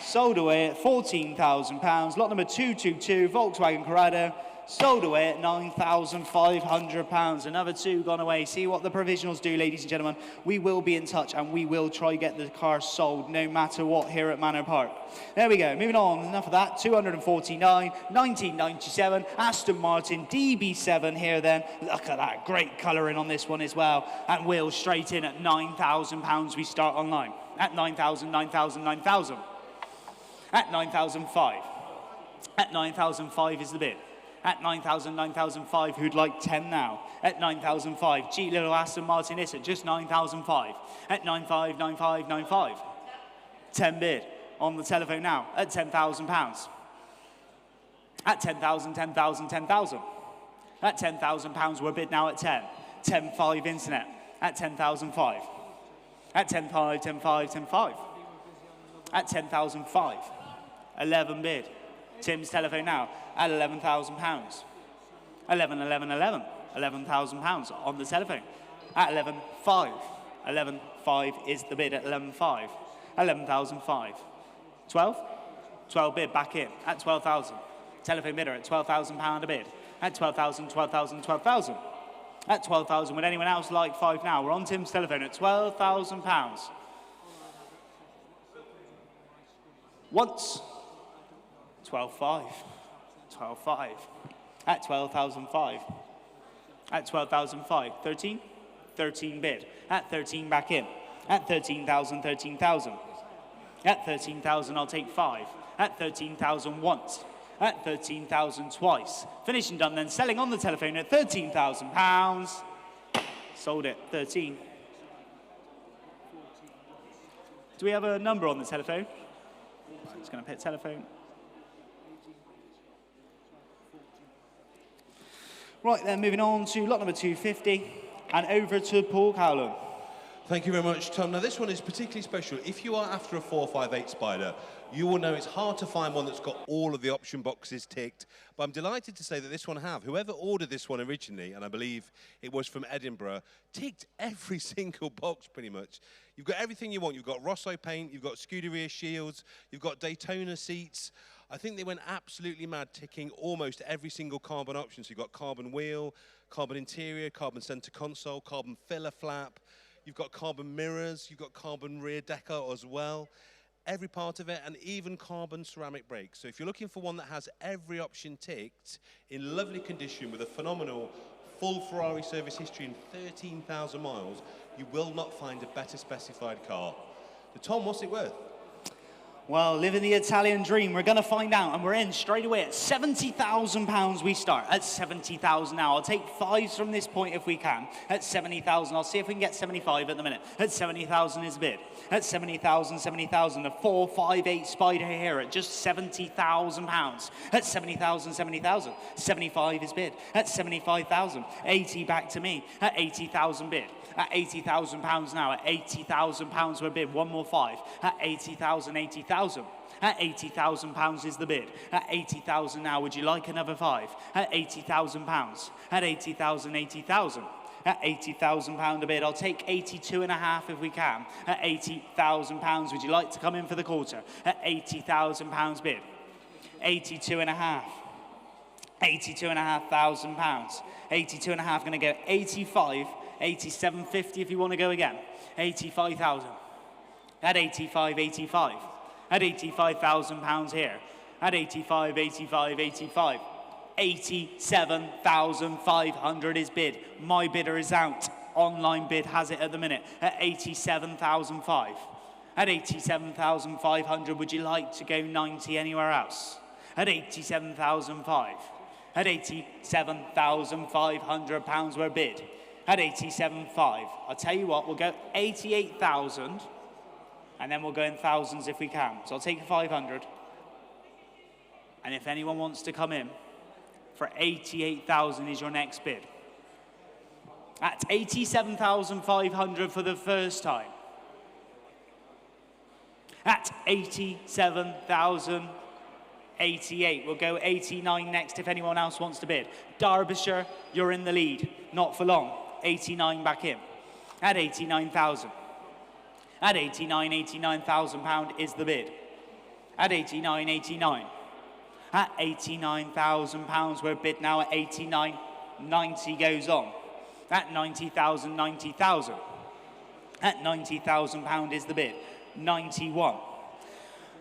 sold away at £14,000. Lot number 222, Volkswagen Corrado, sold away at £9,500. Another 2 gone away. See what the provisionals do, ladies and gentlemen. We will be in touch and we will try get the car sold no matter what here at Manor Park. There we go. Moving on. Enough of that. 249, 1997, Aston Martin DB7 here then. Look at that. Great colouring on this one as well. And wheels straight in at £9,000. We start online. At 9,000, 9,000, 9,000. At 9,005. At 9,005 is the bid. At 9,000, 9,005, who'd like 10 now? At 9,005, G little Aston Martin is at just 9,005. At 9,500, 9,500, 9,500. 10 bid on the telephone now at £10,000. At 10,000, 10,000, 10,000. At £10,000, we're bid now at 10. 10,500 internet at 10,005. At 10,500, 10,500, 10,500. At 10,005. 11 bid. Tim's telephone now at £11,000. 11, 11, 11. £11,000 on the telephone at 11,500. 11,500 is the bid at 11,500. 11,005. 12? 12 bid back in at 12,000. Telephone bidder at £12,000 a bid. At 12,000, 12,000, 12,000. At 12,000, would anyone else like 5 now? We're on Tim's telephone at £12,000. Once. 12,500. 12,500. At 12,005. At 12,005. 13? 13 bid. At 13 back in. At 13,000, 13,000. At 13,000, I'll take 5. At 13,000 once. At 13,000 twice. Finishing done then, selling on the telephone at £13,000. Sold it, 13. Do we have a number on the telephone? I'm just going to put telephone. Right then, moving on to lot number 250 and over to Paul Cowland. Thank you very much, Tom. Now, this one is particularly special. If you are after a 458 Spider, you will know it's hard to find one that's got all of the option boxes ticked. But I'm delighted to say that this one have. Whoever ordered this one originally, and I believe it was from Edinburgh, ticked every single box pretty much. You've got everything you want. You've got Rosso paint, you've got Scuderia shields, you've got Daytona seats. I think they went absolutely mad ticking almost every single carbon option. So you've got carbon wheel, carbon interior, carbon center console, carbon filler flap. You've got carbon mirrors, you've got carbon rear decker as well. Every part of it, and even carbon ceramic brakes. So if you're looking for one that has every option ticked, in lovely condition with a phenomenal full Ferrari service history and 13,000 miles, You will not find a better specified car. So Tom, what's it worth? Well, living the Italian dream, we're going to find out, and we're in straight away at £70,000 we start. At 70,000 now. I'll take fives from this point if we can. At 70,000, I'll see if we can get 75 at the minute. At 70,000 is bid. At 70,000, 70,000, the 458 Spider here at just £70,000. At 70,000, 70,000, 75 is bid. At 75,000, 80 back to me. At 80,000 bid. At £80,000 now. At £80,000 we're bid. One more five. At 80,000, 80,000. At £80,000 is the bid. At 80,000 now, would you like another five? At £80,000. At 80,000, 80,000. At £80,000 a bid. I'll take 82.5 if we can. At £80,000, would you like to come in for the quarter? At £80,000 bid. 82.5. £82,500. 82.5 going to go 85. 87.50 if you want to go again. 85,000. At 85, 85. At £85,000 here. At 85, 85, 85. 87,500 is bid. My bidder is out. Online bid has it at the minute at 87,500. At 87,500, would you like to go 90 anywhere else? At 87,500. At £87,500 we're bid. At 87.5. I'll tell you what, we'll go 88,000, and then we'll go in thousands if we can. So I'll take 500. And if anyone wants to come in, for 88,000 is your next bid. At 87,500 for the first time. At 87,088. We'll go 89 next if anyone else wants to bid. Derbyshire, you're in the lead. Not for long. 89 back in. At 89,000. At 89,000 pound is the bid. At 89. At 89,000 pounds we're bid now at 89. 90 goes on. At 90,000, 90,000. At 90,000 pound is the bid. 91.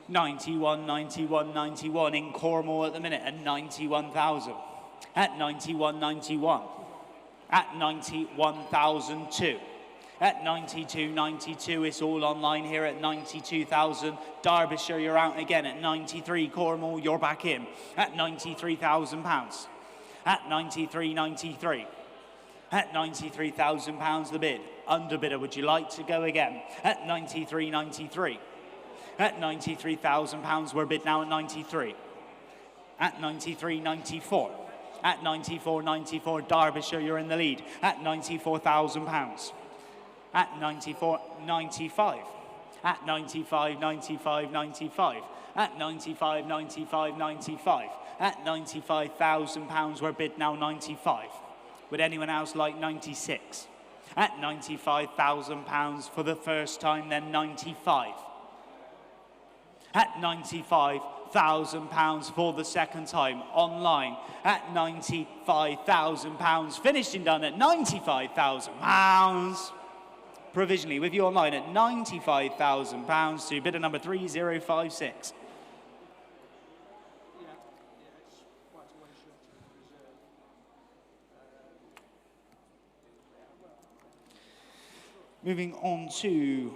91 in Cornwall at the minute at 91,000. At 91. At 91,002. At 92, it's all online here at 92,000. Derbyshire, you're out again at 93. Cornwall, you're back in at 93,000 pounds. At 93. At 93,000 pounds the bid. Underbidder, would you like to go again? At 93. At 93,000 pounds, we're bid now at 93. At 93.94. At 94, Derbyshire, you're in the lead. At 94,000 pounds. At 94.95. At 95. At 95. At 95,000 pounds, we're bid now 95. Would anyone else like 96? At 95,000 pounds for the first time, then 95. At 95,000 pounds for the second time online at 95,000 pounds, finished and done at 95,000 pounds. Provisionally with you online at 95,000 pounds to bidder number 3056. Moving on to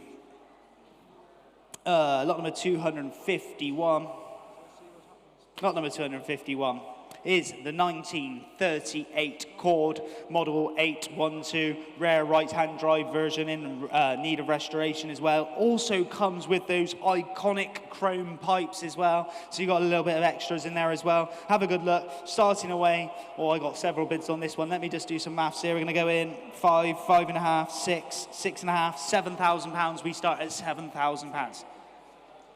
lot number 251. Lot number 251 is the 1938 Cord Model 812 rare right-hand drive version in need of restoration as well. Also comes with those iconic chrome pipes as well. So you got a little bit of extras in there as well. Have a good look. Starting away. Oh, I got several bids on this one. Let me just do some maths here. We're going to go in 5, 5.5, 6, 6.5, £7,000. We start at £7,000.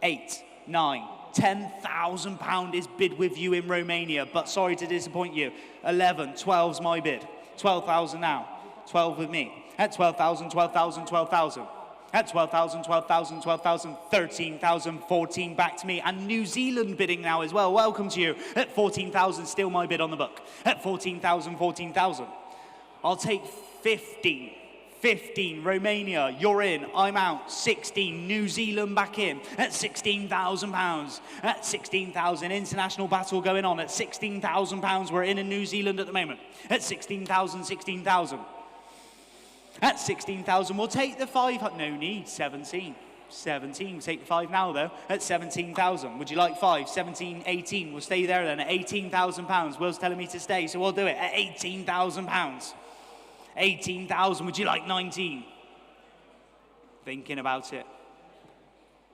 8, 9, £10,000 is bid with you in Romania, but sorry to disappoint you. 11, 12's my bid. 12,000 now. 12 with me. At 12,000, 12,000, 12,000. At 12,000, 12,000, 12,000, 13,000, 14 back to me. And New Zealand bidding now as well. Welcome to you. At 14,000, still my bid on the book. At 14,000, 14,000. I'll take 15. 15, Romania, you're in, I'm out. 16, New Zealand back in at £16,000. At 16,000, international battle going on at £16,000. We're in New Zealand at the moment at 16,000, 16,000. At 16,000, we'll take the 500. No need, 17. 17, we'll take the 5 now though, at 17,000. Would you like 5? 17, 18, we'll stay there then at 18,000 pounds. Will's telling me to stay, so we'll do it at 18,000 pounds. 18,000, would you like 19? Thinking about it.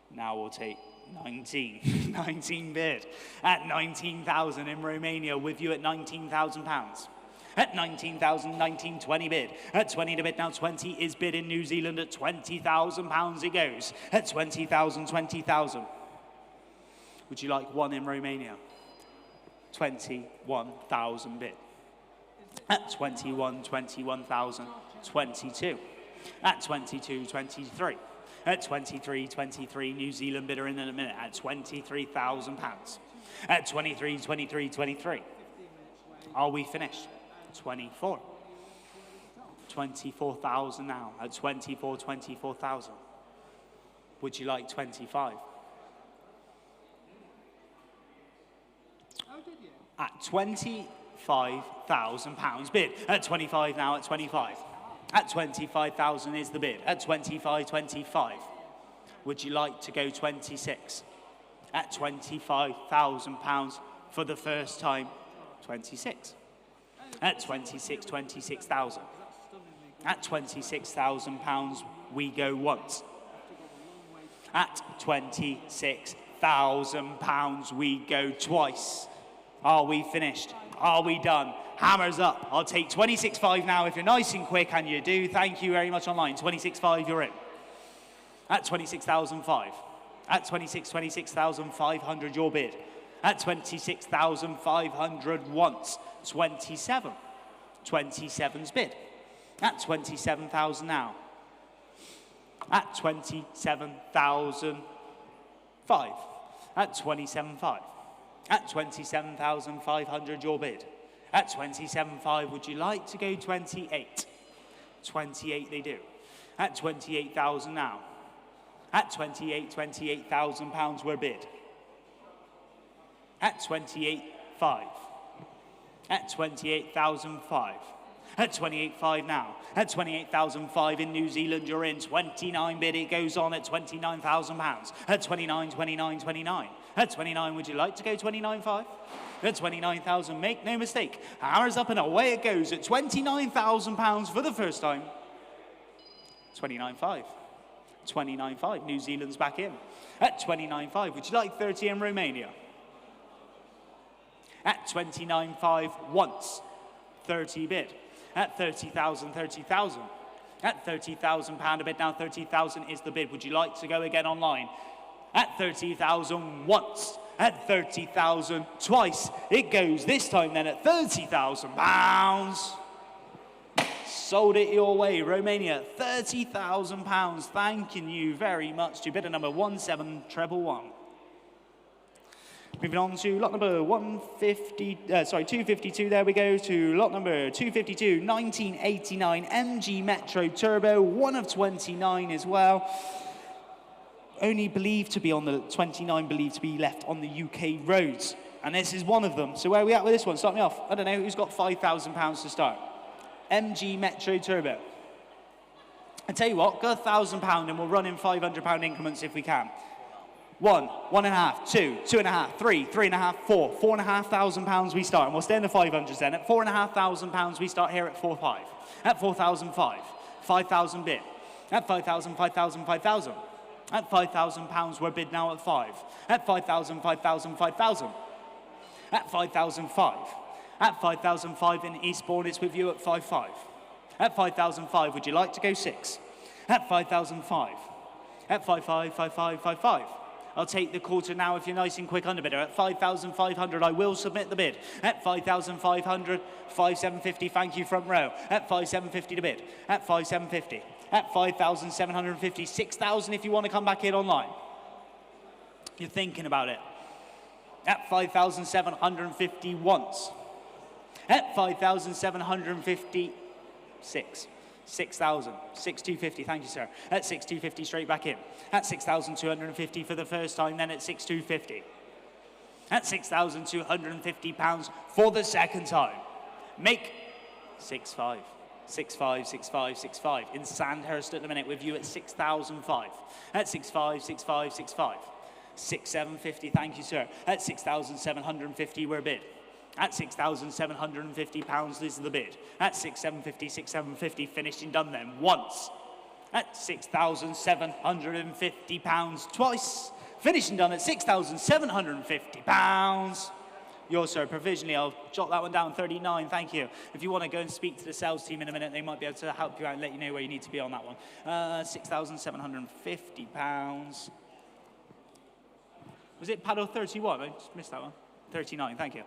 Now we'll take 19. 19 bid. At 19,000 in Romania, with you at 19,000 pounds. At 19,000, 19, 20 bid. At 20 to bid now, 20 is bid in New Zealand. At 20,000 pounds it goes. At 20,000, 20,000. Would you like 1 in Romania? 21,000 bid. At 21, 21,000, 22. At 22, 23. At 23, 23, New Zealand bidder in a minute. At 23,000 pounds. At 23, 23, 23. Are we finished? 24. 24,000 now. At 24, 24,000. Would you like 25? At 25,000 pounds bid. At 25 now, at 25. At 25,000 is the bid. At 25, 25. Would you like to go 26? At 25,000 pounds for the first time, 26. At 26, 26,000. At 26,000 pounds, we go once. At 26,000 pounds, we go twice. Are we finished? Are we done? Hammers up. I'll take 26.5 now if you're nice and quick, and you do. Thank you very much online. 26.5, you're in. At 26,005. At 26,500, your bid. At 26,500 once. 27. 27's bid. At 27,000 now. At 27,005. At 27.5. At 27,500, your bid. At 27.5, would you like to go 28? 28 they do. At 28,000 now. At 28,000 pounds were bid. At 28.5. At 28,005. At 28.5 now. At 28,005 in New Zealand, you're in. 29 bid, it goes on at 29,000 pounds. At 29, 29, 29. At 29, would you like to go 29.5? At 29,000, make no mistake. Hammers up and away it goes at 29,000 pounds for the first time. 29.5. 29.5, New Zealand's back in. At 29.5, would you like 30 in Romania? At 29.5 once, 30 bid. At 30,000, 30,000. At 30,000 pound a bid now, 30,000 is the bid. Would you like to go again online? At 30,000 once. At 30,000 twice. It goes this time then at 30,000 pounds. Sold it your way, Romania, 30,000 pounds. Thanking you very much to bidder number 17111. Moving on to lot number 252, there we go, to lot number 252, 1989 MG Metro Turbo, 1 of 29 as well. Only believed to be on the 29, believed to be left on the UK roads. And this is one of them. So where are we at with this one? Start me off. I don't know, who's got £5,000 to start? MG Metro Turbo. I tell you what, go £1,000 and we'll run in £500 increments if we can. 1, 1.5, 2, 2.5, 3, 3.5, 4, £4,500 we start, and we'll stay in the 500s then. At £4,500 we start here at 4.5. At 4,005, 5,000 bid. At 5,000, 5,000, 5,000. At £5,000 we're bid now at 5. At 5,000, 5,000, 5,000. At 5,005. At 5,005 in Eastbourne, it's with you at 5.5. At 5,005, would you like to go 6? At 5,005. At 5.5, 5.5, 5.5. I'll take the quarter now if you're nice and quick underbidder. At 5,500, I will submit the bid. At 5,500, 5,750, thank you front row. At 5,750 to bid. At 5,750. At 5,750, 6,000 if you want to come back in online. You're thinking about it. At 5,750 once. At 5,756. 6,000, 6,250, thank you, sir. At 6,250, straight back in. At 6,250 for the first time, then at 6,250. At £6,250 for the second time. Make 6.5. 6,500, 6,500, 6,500. In Sandhurst at the minute with you at 6,005. At 6,500, 6,500, 6,500. 6,750, thank you, sir. At 6,750, we're bid. At £6,750, this is the bid. At 6,750, 6,750, finished and done then. Once. At £6,750, twice. Finished and done at £6,750. Yours, sir, provisionally. I'll jot that one down, 39, thank you. If you want to go and speak to the sales team in a minute, they might be able to help you out and let you know where you need to be on that one. £6,750. Was it paddle 31? I just missed that one. 39, thank you.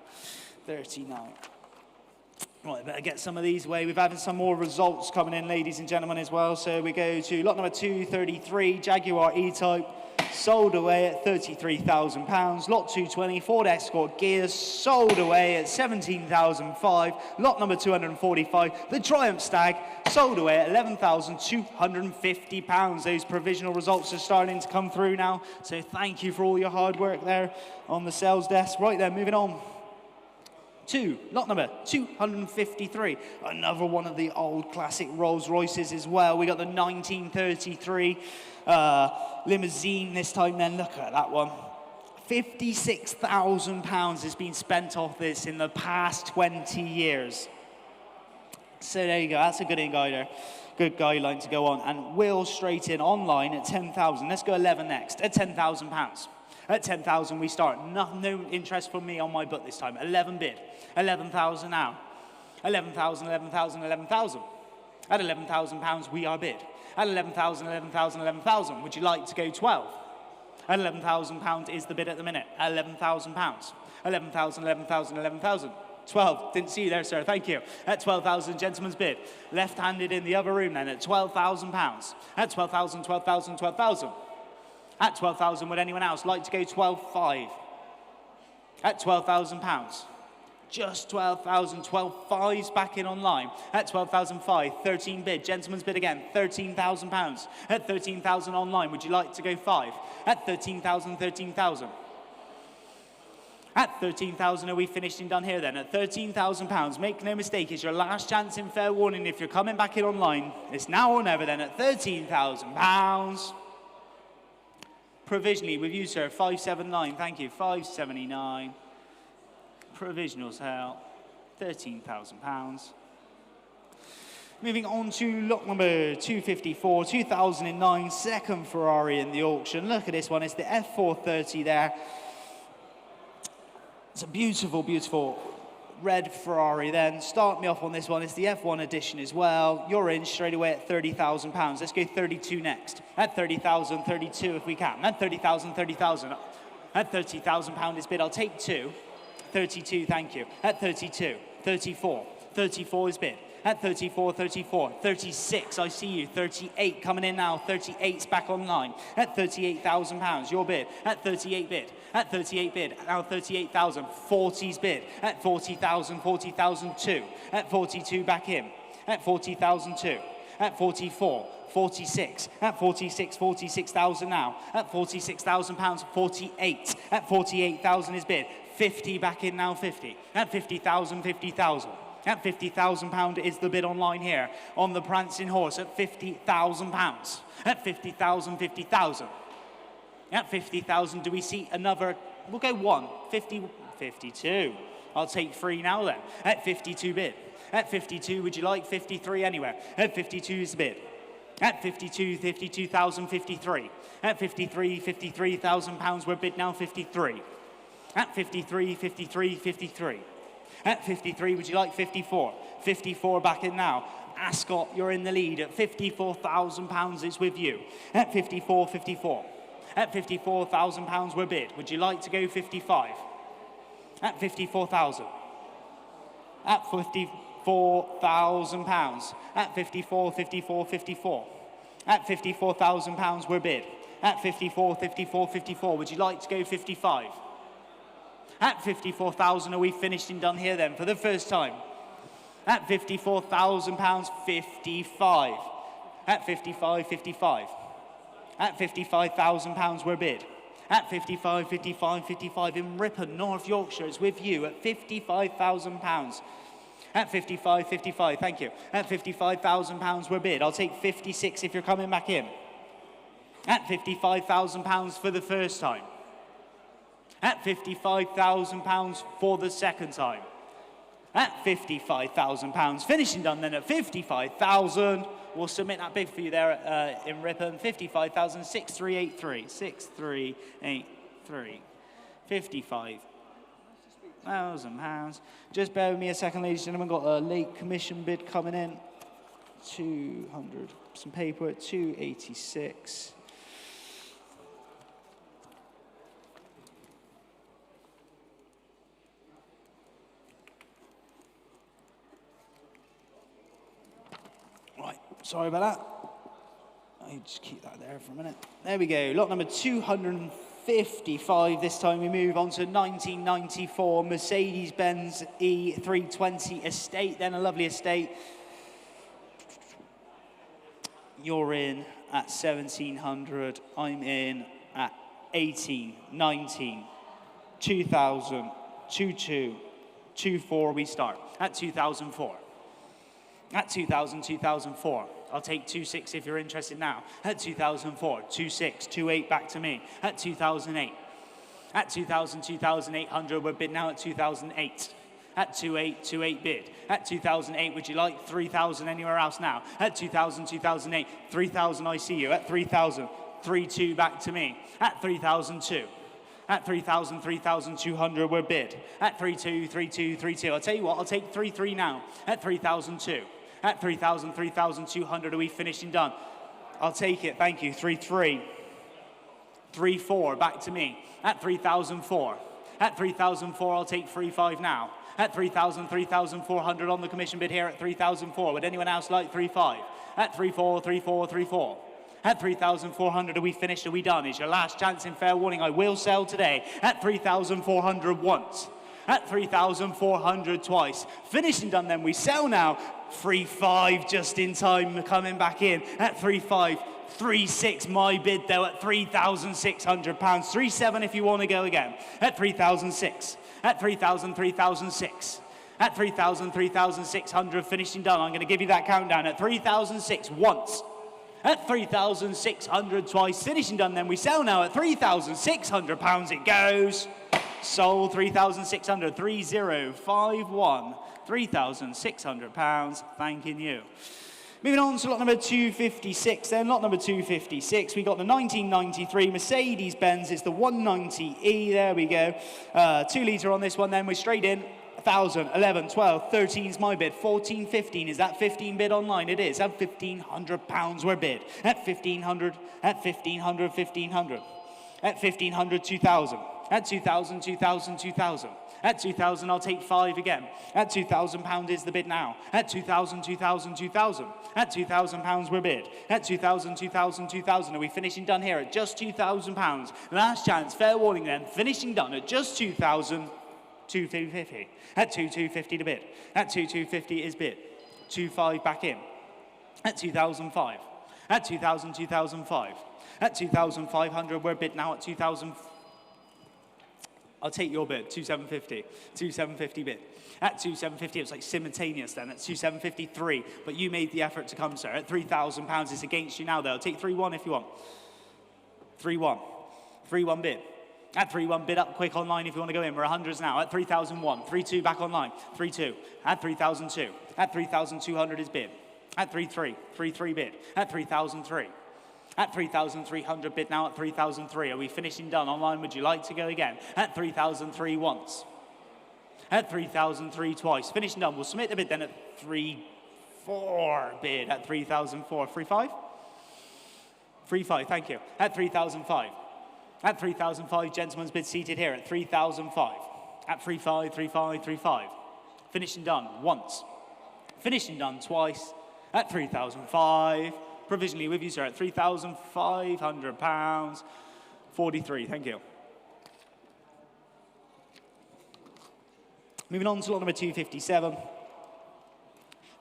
39. Right, better get some of these away. We've had some more results coming in, ladies and gentlemen, as well. So we go to lot number 233, Jaguar E-Type, sold away at £33,000. Lot 220, Ford Escort Gears, sold away at £17,005. Lot number 245, the Triumph Stag, sold away at £11,250. Those provisional results are starting to come through now. So thank you for all your hard work there on the sales desk. Right then, moving on. Lot number 253, another one of the old classic Rolls Royces as well. We got the 1933 limousine this time then. Look at that one. £56,000 has been spent off this in the past 20 years. So there you go, that's a good guider. Good guideline to go on. And Will straight in online at 10,000. Let's go 11 next, at £10,000. At 10,000 we start. No interest from me on my book this time. 11 bid. 11,000 now. 11,000, 11,000, 11,000. At £11,000 we are bid. At 11,000, 11,000, 11,000. Would you like to go 12? At £11,000 is the bid at the minute. At £11,000. 11,000, 11,000, 11,000. 12. Didn't see you there, sir. Thank you. At 12,000, gentleman's bid. Left-handed in the other room then at £12,000. At 12,000, 12,000, 12,000. At 12,000, would anyone else like to go 12,500? At £12,000. Just 12,000, 12,500's back in online. At 12,500, 13 bid. Gentleman's bid again, £13,000. At 13,000 online, would you like to go 5? At 13,000, 13,000. At 13,000, are we finished and done here then? At £13,000, make no mistake, it's your last chance in fair warning. If you're coming back in online, it's now or never then at £13,000. Provisionally with you, sir, 579, thank you, 579. Provisional sale, £13,000. Moving on to lot number 254, 2009, second Ferrari in the auction. Look at this one, it's the F430 there. It's a beautiful, beautiful red Ferrari then. Start me off on this one, it's the F1 edition as well. You're in straight away at £30,000. Let's go 32 next. At 30,000, 32 if we can. At 30,000, 30,000. At £30,000 is bid, I'll take 2. 32, thank you. At 32, 34. 34 is bid. At 34, 34. 36, I see you. 38 coming in now. 38's back online. At £38,000, your bid. At 38 bid. At 38 bid. Now 38,000. 40's bid. At 40,000, 40,002. At 42 back in. At 40,002. At 44. 46, at 46, 46,000 now. At £46,000, 48. At 48,000 is bid. 50 back in now, 50. At 50,000, 50,000. At £50,000 is the bid online here on the prancing horse at £50,000. At 50,000, 50,000. At 50,000, do we see another? We'll go 1. 50, 52. I'll take 3 now then. At 52 bid. At 52, would you like 53 anywhere? At 52 is the bid. At 52, 52,000, 53. At 53, 53,000 pounds, we're bid now 53. At 53, 53, 53. At 53, would you like 54? 54 back in now. Ascot, you're in the lead at £54,000, it's with you. At 54, 54. At £54,000, we're bid. Would you like to go 55? At 54,000. At £54,000. At 54, 54, 54. At £54,000, we're bid. At 54, 54, 54. Would you like to go 55? At 54,000, are we finished and done here then for the first time? At £54,000, 55. At 55, 55. At £55,000, we're bid. At 55, 55, 55 in Ripon, North Yorkshire, is with you at £55,000. At 55, 55, thank you. At £55,000 we're bid. I'll take 56 if you're coming back in. At £55,000 for the first time. At £55,000 for the second time. At £55,000. Finishing done then at 55,000. We'll submit that bid for you there in Ripon. 55,000, 6383. 6383. £55,000. Just bear with me a second, ladies and gentlemen. Got a late commission bid coming in. 200. Some paper at 286. Right, sorry about that. I just keep that there for a minute. There we go. Lot number 255. This time we move on to 1994 Mercedes-Benz E320 Estate. Then a lovely Estate. You're in at 1,700. I'm in at 18, 19, 2,000, 22, 24. We start at 2004. At 2000, 2004. I'll take 26 if you're interested now. At 2004, 26, 28 back to me. At 2008. At 2000, 2,800, we're bid now at 2008. At 28, 28 bid. At 2008, would you like 3,000 anywhere else now? At 2000, 2008, 3,000 I see you. At 3,000, 3,2 back to me. At 3,002. At 3,000, 3,200, we're bid. At 3,2, 3,2, 3,2. I'll tell you what, I'll take 3,3 now. At 3,002. At 3,000, 3,200, are we finishing done? I'll take it, thank you. 3,3. 3,4, back to me. At 3,004. At 3,004, I'll take 3,5 now. At 3,000, 3,400 on the commission bid here at 3,004. Would anyone else like 3,5? At 3,4, 3,4, 3,4. At 3,400, are we finished? Are we done? It's your last chance in fair warning. I will sell today. At 3,400 once. At 3,400 twice. Finishing done then. We sell now. 3,5 just in time coming back in. At 3,5. 3,6 my bid though at £3,600. 3,7 if you want to go again. At 3,006. At 3,000, 3,006. At 3,000, 3,600 finishing done. I'm going to give you that countdown. At 3,006 once. At 3,600 twice. Finishing done then. We sell now at £3,600. It goes. Sold 3,600. 3,051. £3,600. Thanking you. Moving on to lot number 256 then. Lot number 256, we got the 1993 Mercedes-Benz. It's the 190E. There we go. 2 litre on this one then. We're straight in. 1,000, 11, 12, 13 is my bid. 14, 15. Is that 15 bid online? It is. At £1,500 we're bid. At 1,500, at 1,500, 1,500. At 1,500, 2,000. At 2,000, 2,000, 2,000. At 2,000, I'll take 5 again. At £2,000 is the bid now. At 2,000, 2,000, 2,000. At £2,000 we're bid. At 2,000, 2,000, 2,000. Are we finishing done here at just £2,000? Last chance, fair warning then. Finishing done at just 2,000, 2,250. At 2,250 to bid. At 2,250 is bid. 2,5 back in. At 2,005. At 2,000, 2,005. At 2,500 we're bid now at 2,000. I'll take your bid, 2,750. 2,750 bid. At 2,750, it was like simultaneous then. At 2,753, but you made the effort to come, sir. At £3,000, it's against you now, though. I'll take 3-1 if you want. 3-1. 3-1 bid. At 3-1 bid up quick online if you want to go in. We're 100s now. At 3,001. 3-2 back online. 3-2. At 3,002. At 3,200 is bid. At 3-3. 3-3 bid. At 3,003. At 3,300 bid now at 3,003. Are we finishing done? Online, would you like to go again? At 3,003 once. At 3,003 twice. Finishing done. We'll submit the bid then at 3,4 bid. At 3,004. 3,5? 3,5, thank you. At 3,005. At 3,005, gentlemen's bid seated here at 3,005. At 3,5, 3,5, 3,5. Finishing done once. Finishing done twice. At 3,005. Provisionally with you, sir, at £3,500. 43, thank you. Moving on to lot number 257.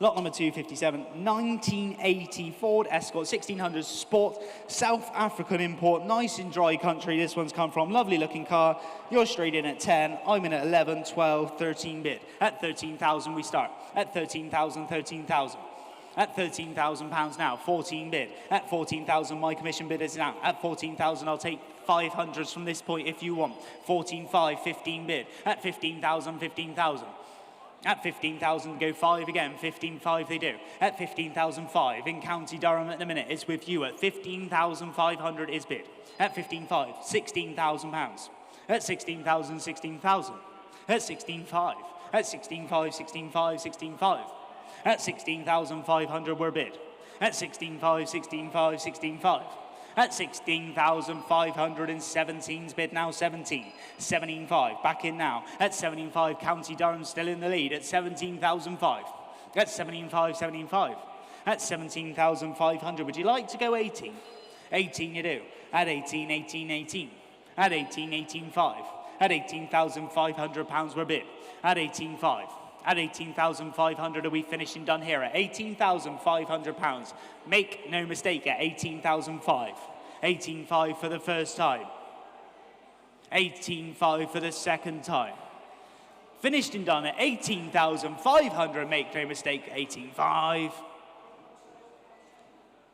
Lot number 257, 1980 Ford Escort 1600 Sport, South African import, nice and dry country this one's come from, lovely looking car. You're straight in at 10, I'm in at 11, 12, 13 bid. At 13,000 we start. At 13,000, 13,000. At £13,000 now, 14 bid. At 14,000 my commission bid is now. At 14,000 I'll take 500s from this point if you want. 14.5, 15 bid. At 15,000, 15,000. At 15,000, go 5 again. 15.5 they do. At 15,005 in County Durham at the minute, it's with you. At 15,500 is bid. At 15.5, £16,000. At 16,000, 16,000. At 16.5. At 16.5, 16.5, 16.5. At 16,500 we're bid. At 16.5, 16.5, 16.5. At 16,517's bid now, 17. 17.5, back in now. At 17.5, County Durham still in the lead at 17,005. At 17.5, 17.5. At 17,500, would you like to go 18? 18 you do. At 18, 18, 18. At 18, 18.5. At £18,500 we're bid. At 18.5. At 18,500 are we finishing done here at £18,500. Make no mistake at 18,005. 18.5 for the first time. 18.5 for the second time. Finished and done at 18,500. Make no mistake, 18.5.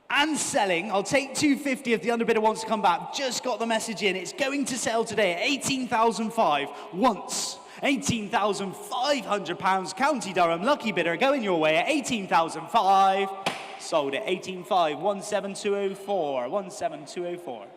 And selling, I'll take 250 if the underbidder wants to come back. Just got the message in. It's going to sell today at 18,005 once. £18,500, County Durham, lucky bidder, going your way at 18,005. Sold at 18.5, 17204, 17204.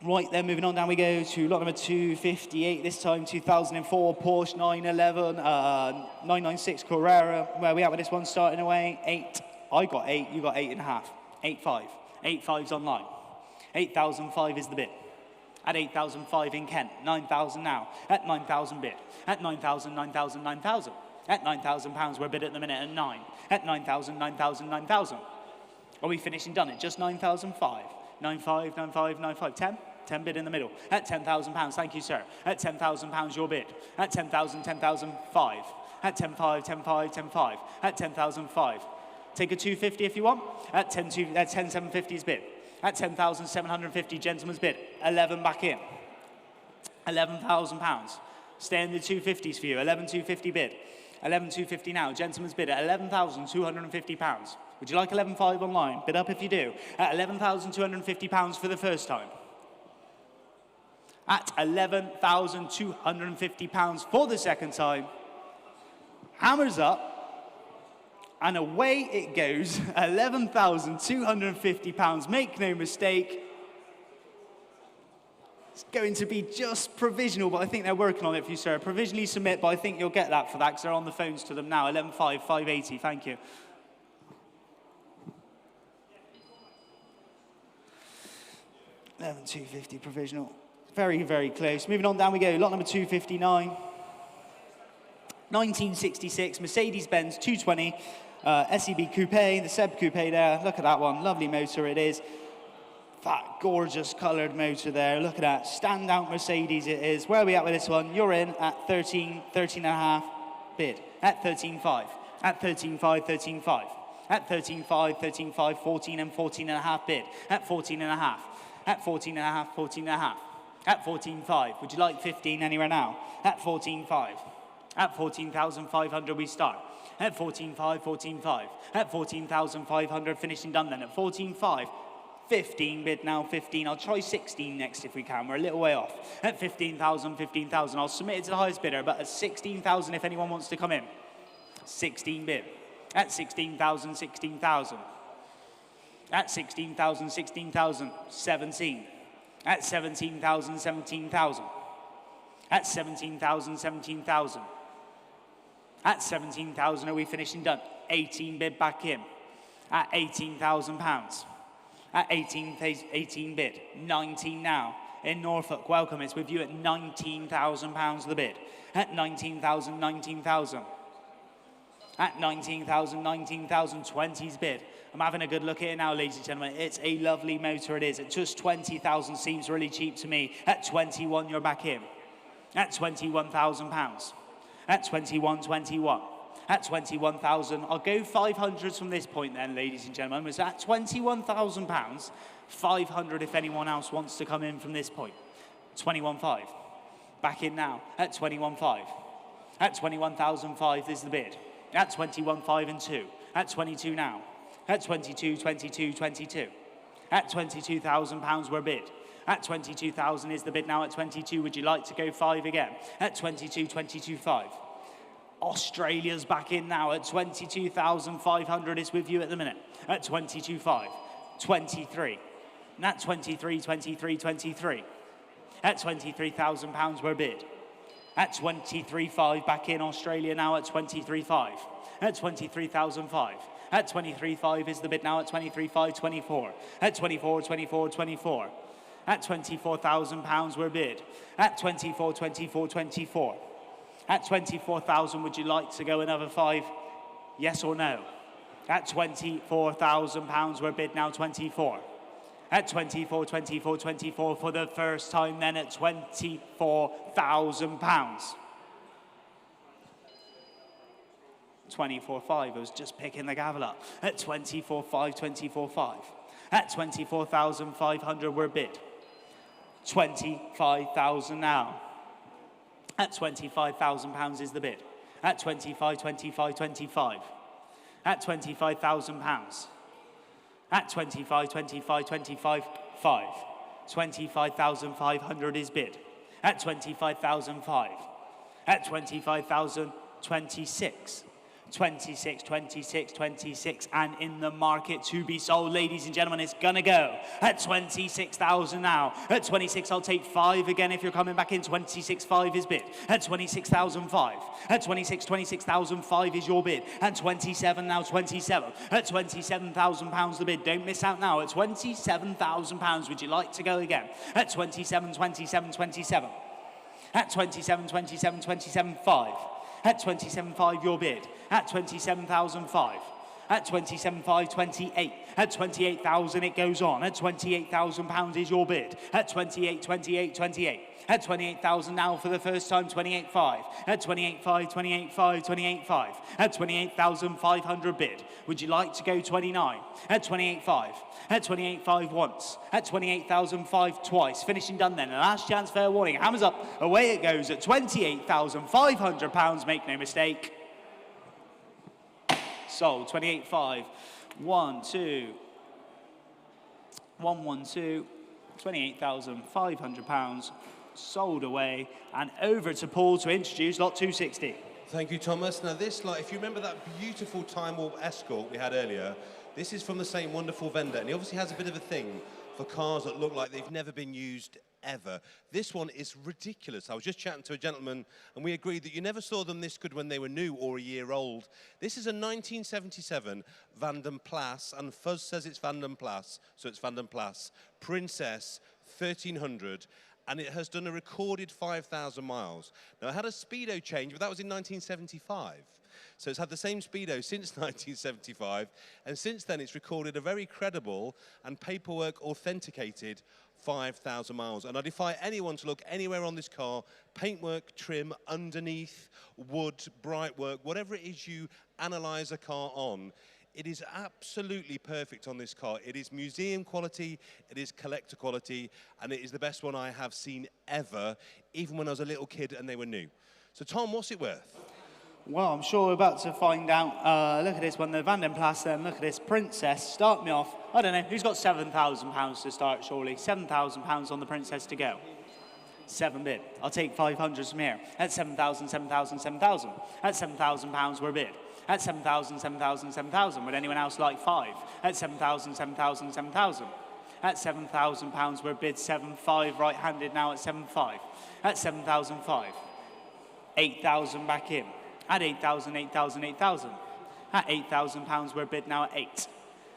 Right, then moving on down we go to lot number 258, this time 2004 Porsche 911, 996 Carrera. Where are we at with this one starting away? 8. I got 8, you got 8.5. 8.5. 8.5's online. 8,005 is the bid. At 8,005 in Kent. 9,000 now. At 9,000 bid. At 9,000, 9,000, 9,000. At £9,000 we're bid at the minute at 9. At 9,000, 9,000, 9,000. Are we finishing done at just 9,005? 9.5, 9.5, 9.5. 10? 10 bid in the middle. At £10,000, thank you, sir. At £10,000 your bid. At 10,000, 10,005. At 10.5, 10.5, 10.5. At 10,005. Take a 250 if you want. At 10,750's bid. At 10,750, gentleman's bid. 11 back in. £11,000. Stay in the 250s for you. 11,250 bid. 11,250 now. Gentleman's bid at £11,250. Would you like 11.5 online? Bid up if you do. At £11,250 for the first time. At £11,250 for the second time. Hammers up. And away it goes, £11,250. Make no mistake. It's going to be just provisional, but I think they're working on it for you, sir. Provisionally submit, but I think you'll get that for that because they're on the phones to them now. 11.5, 580. Thank you. £11,250 provisional. Very, very close. Moving on down we go. Lot number 259. 1966 Mercedes-Benz 220. SEB Coupe, the Seb Coupe there. Look at that one. Lovely motor it is. That gorgeous coloured motor there. Look at that. Standout Mercedes it is. Where are we at with this one? You're in at 13, 13.5 bid. At 13.5. At 13.5, 13.5. At 13.5, 13.5, 14 and 14.5 bid. At 14.5. At 14.5, 14.5. At 14.5. Would you like 15 anywhere now? At 14.5. At 14,500 we start. At 14.5, 14.5. At 14,500 finishing done then. At 14.5. 15 bid now, 15. I'll try 16 next if we can. We're a little way off. At 15,000, 15,000. I'll submit it to the highest bidder, but at 16,000 if anyone wants to come in. 16 bid. At 16,000, 16,000. At 16,000, 16,000. 17. At 17,000, 17,000. At 17,000, 17,000. At 17,000 are we finishing done? 18 bid back in. At £18,000. At 18 bid. 19 now. In Norfolk, welcome. It's with you at £19,000 the bid. At 19,000, 19,000. At 19,000, 19,000, 20's bid. I'm having a good look at it now, ladies and gentlemen. It's a lovely motor, it is. At just 20,000 seems really cheap to me. At 21, you're back in. At £21,000. At 21, 21. At 21,000, I'll go 500s from this point then, ladies and gentlemen. It's at £21,000, 500 if anyone else wants to come in from this point. 21.5. Back in now. At 21.5. At 21,005 is the bid. At 21.5 and 2. At 22 now. At 22, 22, 22. At £22,000 we're bid. At 22,000 is the bid now. At 22, would you like to go 5 again? At 22, 22, 5. Australia's back in now. At 22,500 is with you at the minute. At 22.5. 23. And at 23, 23, 23. At £23,000 we're bid. At 23.5 back in Australia now at 23.5. At 23,005. At 23.5 is the bid now at 23.5, 24. At 24, 24, 24. At £24,000 we're bid. At 24, 24, 24. At 24,000 would you like to go another 5? Yes or no? At £24,000 we're bid now 24. At 24, 24, 24 for the first time then at £24,000. 24.5, I was just picking the gavel up. At 24.5, 24.5. At 24,500 we're bid. 25,000 now. At £25,000 is the bid. At 25, 25, 25. At £25,000. At 25, 25, 25, 5. 25,500 is bid. At 25,005. At 25,000, 26. 26, 26, 26, and in the market to be sold, ladies and gentlemen, it's gonna go at 26,000 now. At 26, I'll take 5 again if you're coming back in. 26.5 is bid. At 26,005. At 26, 26,005 is your bid. And 27 now, 27. At £27,000 the bid. Don't miss out now. At £27,000, would you like to go again? At 27, 27, 27. At 27, 27, 27, 5. At 27.5 your bid. At 27,005. At 27.5, 28. At 28,000 it goes on. At £28,000 is your bid. At 28, 28, 28. At 28,000 now for the first time, 28.5. At 28.5, 28.5, 28.5. At 28,500 bid. Would you like to go 29? At 28.5. At 28.5 once. At 28,005 twice. Finishing done then. Last chance, fair warning. Hammers up. Away it goes at £28,500. Make no mistake. Sold. 28.5. 1, 2. 1, 1, 2. £28,500. Sold away. And over to Paul to introduce lot 260. Thank you, Thomas. Now this lot, if you remember that beautiful Time Warp Escort we had earlier, this is from the same wonderful vendor, and he obviously has a bit of a thing for cars that look like they've never been used ever. This one is ridiculous. I was just chatting to a gentleman, and we agreed that you never saw them this good when they were new or a year old. This is a 1977 Van den Plas, and Fuzz says it's Van den Plas, so it's Van den Plas, Princess 1300. And it has done a recorded 5,000 miles. Now, it had a speedo change, but that was in 1975. So it's had the same speedo since 1975, and since then it's recorded a very credible and paperwork authenticated 5,000 miles. And I defy anyone to look anywhere on this car, paintwork, trim, underneath, wood, bright work, whatever it is you analyze a car on, it is absolutely perfect on this car. It is museum quality, it is collector quality, and it is the best one I have seen ever, even when I was a little kid and they were new. So Tom, what's it worth? Well, I'm sure we're about to find out. Look at this one, the Van den Plas then. Look at this Princess. Start me off. I don't know, who's got £7,000 to start, surely? £7,000 on the Princess to go. 7 bid. I'll take 500s from here. At 7,000, 7,000, 7,000. At £7,000 we're bid. At 7,000, 7,000, 7,000. Would anyone else like 5? At 7,000, 7,000, 7,000. At £7,000 we're bid. 7.5 right-handed now at 7.5. At 7,005. 8,000 back in. At 8,000, 8,000, 8,000. At £8,000 we're bid now at 8.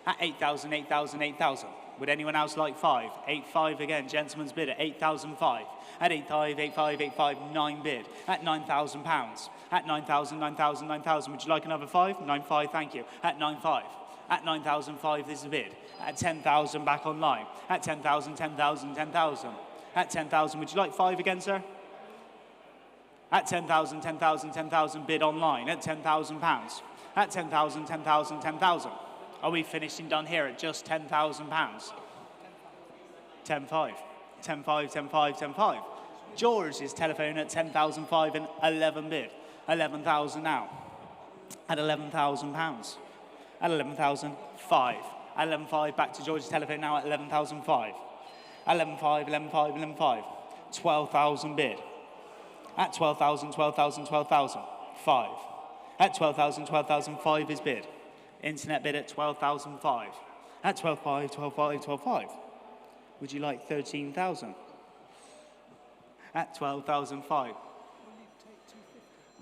At 8,000, 8,000, 8,000. Would anyone else like 5? 8.5 again, gentleman's bid at 8,005. At 8.5, 8.5, 8.5, 9 bid. At £9,000. At 9,000, 9,000, 9,000. Would you like another 5? 9.5, thank you. At 9.5. At 9,005, this is a bid. At 10,000, back online. At 10,000, 10,000, 10,000. At 10,000, would you like 5 again, sir? At 10,000, 10,000, 10,000, bid online. At £10,000. At 10,000, 10,000, 10,000. Are we finished and done here at just £10,000? 10.5. 10.5, 10.5, 10.5. George's telephone at 10,005 and 11 bid. 11,000 now. At £11,000. At 11,005. At 11.5, back to George's telephone now at 11,005. 11.5, 11.5, 11.5. 12,000 bid. At 12,000, 12,000, 12,000. 5. At 12,000, 12,005 is bid. Internet bid at 12,005. At 12.5, 12.5, 12.5. Would you like 13,000? At 12,005.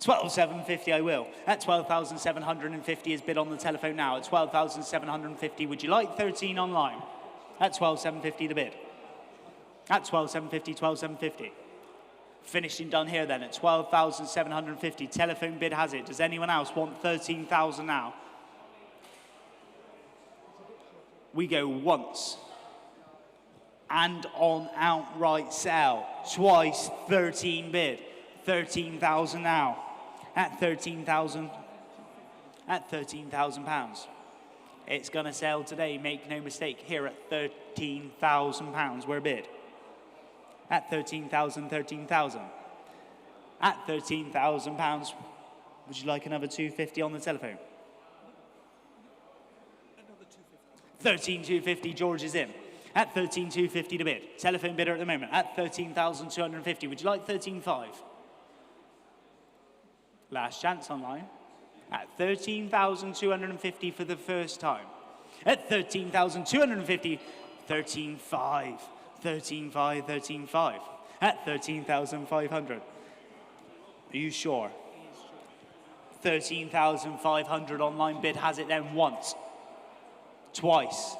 12,750 I will. At 12,750 is bid on the telephone now. At 12,750, would you like 13 online? At 12,750 the bid. At 12,750, 12,750. Finished and done here then at 12,750. Telephone bid has it. Does anyone else want 13,000 now? We go once. And on outright sell. Twice 13 bid. 13,000 now. At 13,000. At £13,000. It's going to sell today, make no mistake, here at £13,000. We're bid. At 13,000, 13,000. At £13,000. Would you like another 250 on the telephone? 13,250, George is in. At 13,250 to bid. Telephone bidder at the moment. At 13,250. Would you like 13.5? Last chance online. At 13,250 for the first time. At 13,250, 13.5. 13.5, 13.5. At 13,500. Are you sure? 13,500 online bid has it then once. Twice.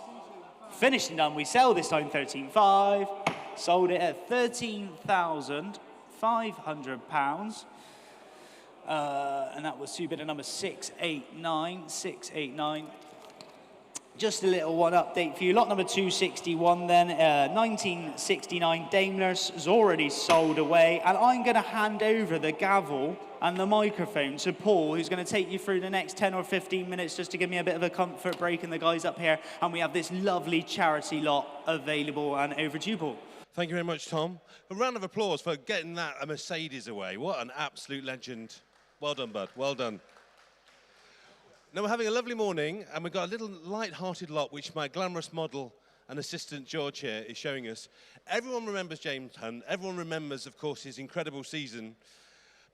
Finished and done. We sell this time 13.5. Sold it at £13,500. And that was two-bidder number 689. 689. Just a little one update for you. Lot number 261 then, 1969 Daimler's is already sold away. And I'm going to hand over the gavel and the microphone to Paul, who's going to take you through the next 10 or 15 minutes just to give me a bit of a comfort break and the guys up here. And we have this lovely charity lot available and overdue, Paul. Thank you very much, Tom. A round of applause for getting that a Mercedes away. What an absolute legend. Well done, bud. Well done. Now, we're having a lovely morning, and we've got a little light-hearted lot, which my glamorous model and assistant George here is showing us. Everyone remembers James Hunt. Everyone remembers, of course, his incredible season.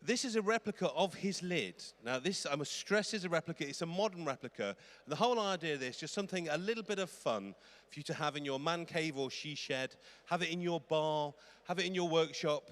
This is a replica of his lid. Now, this, I must stress, is a replica. It's a modern replica. And the whole idea of this, just something, a little bit of fun for you to have in your man cave or she shed, have it in your bar, have it in your workshop.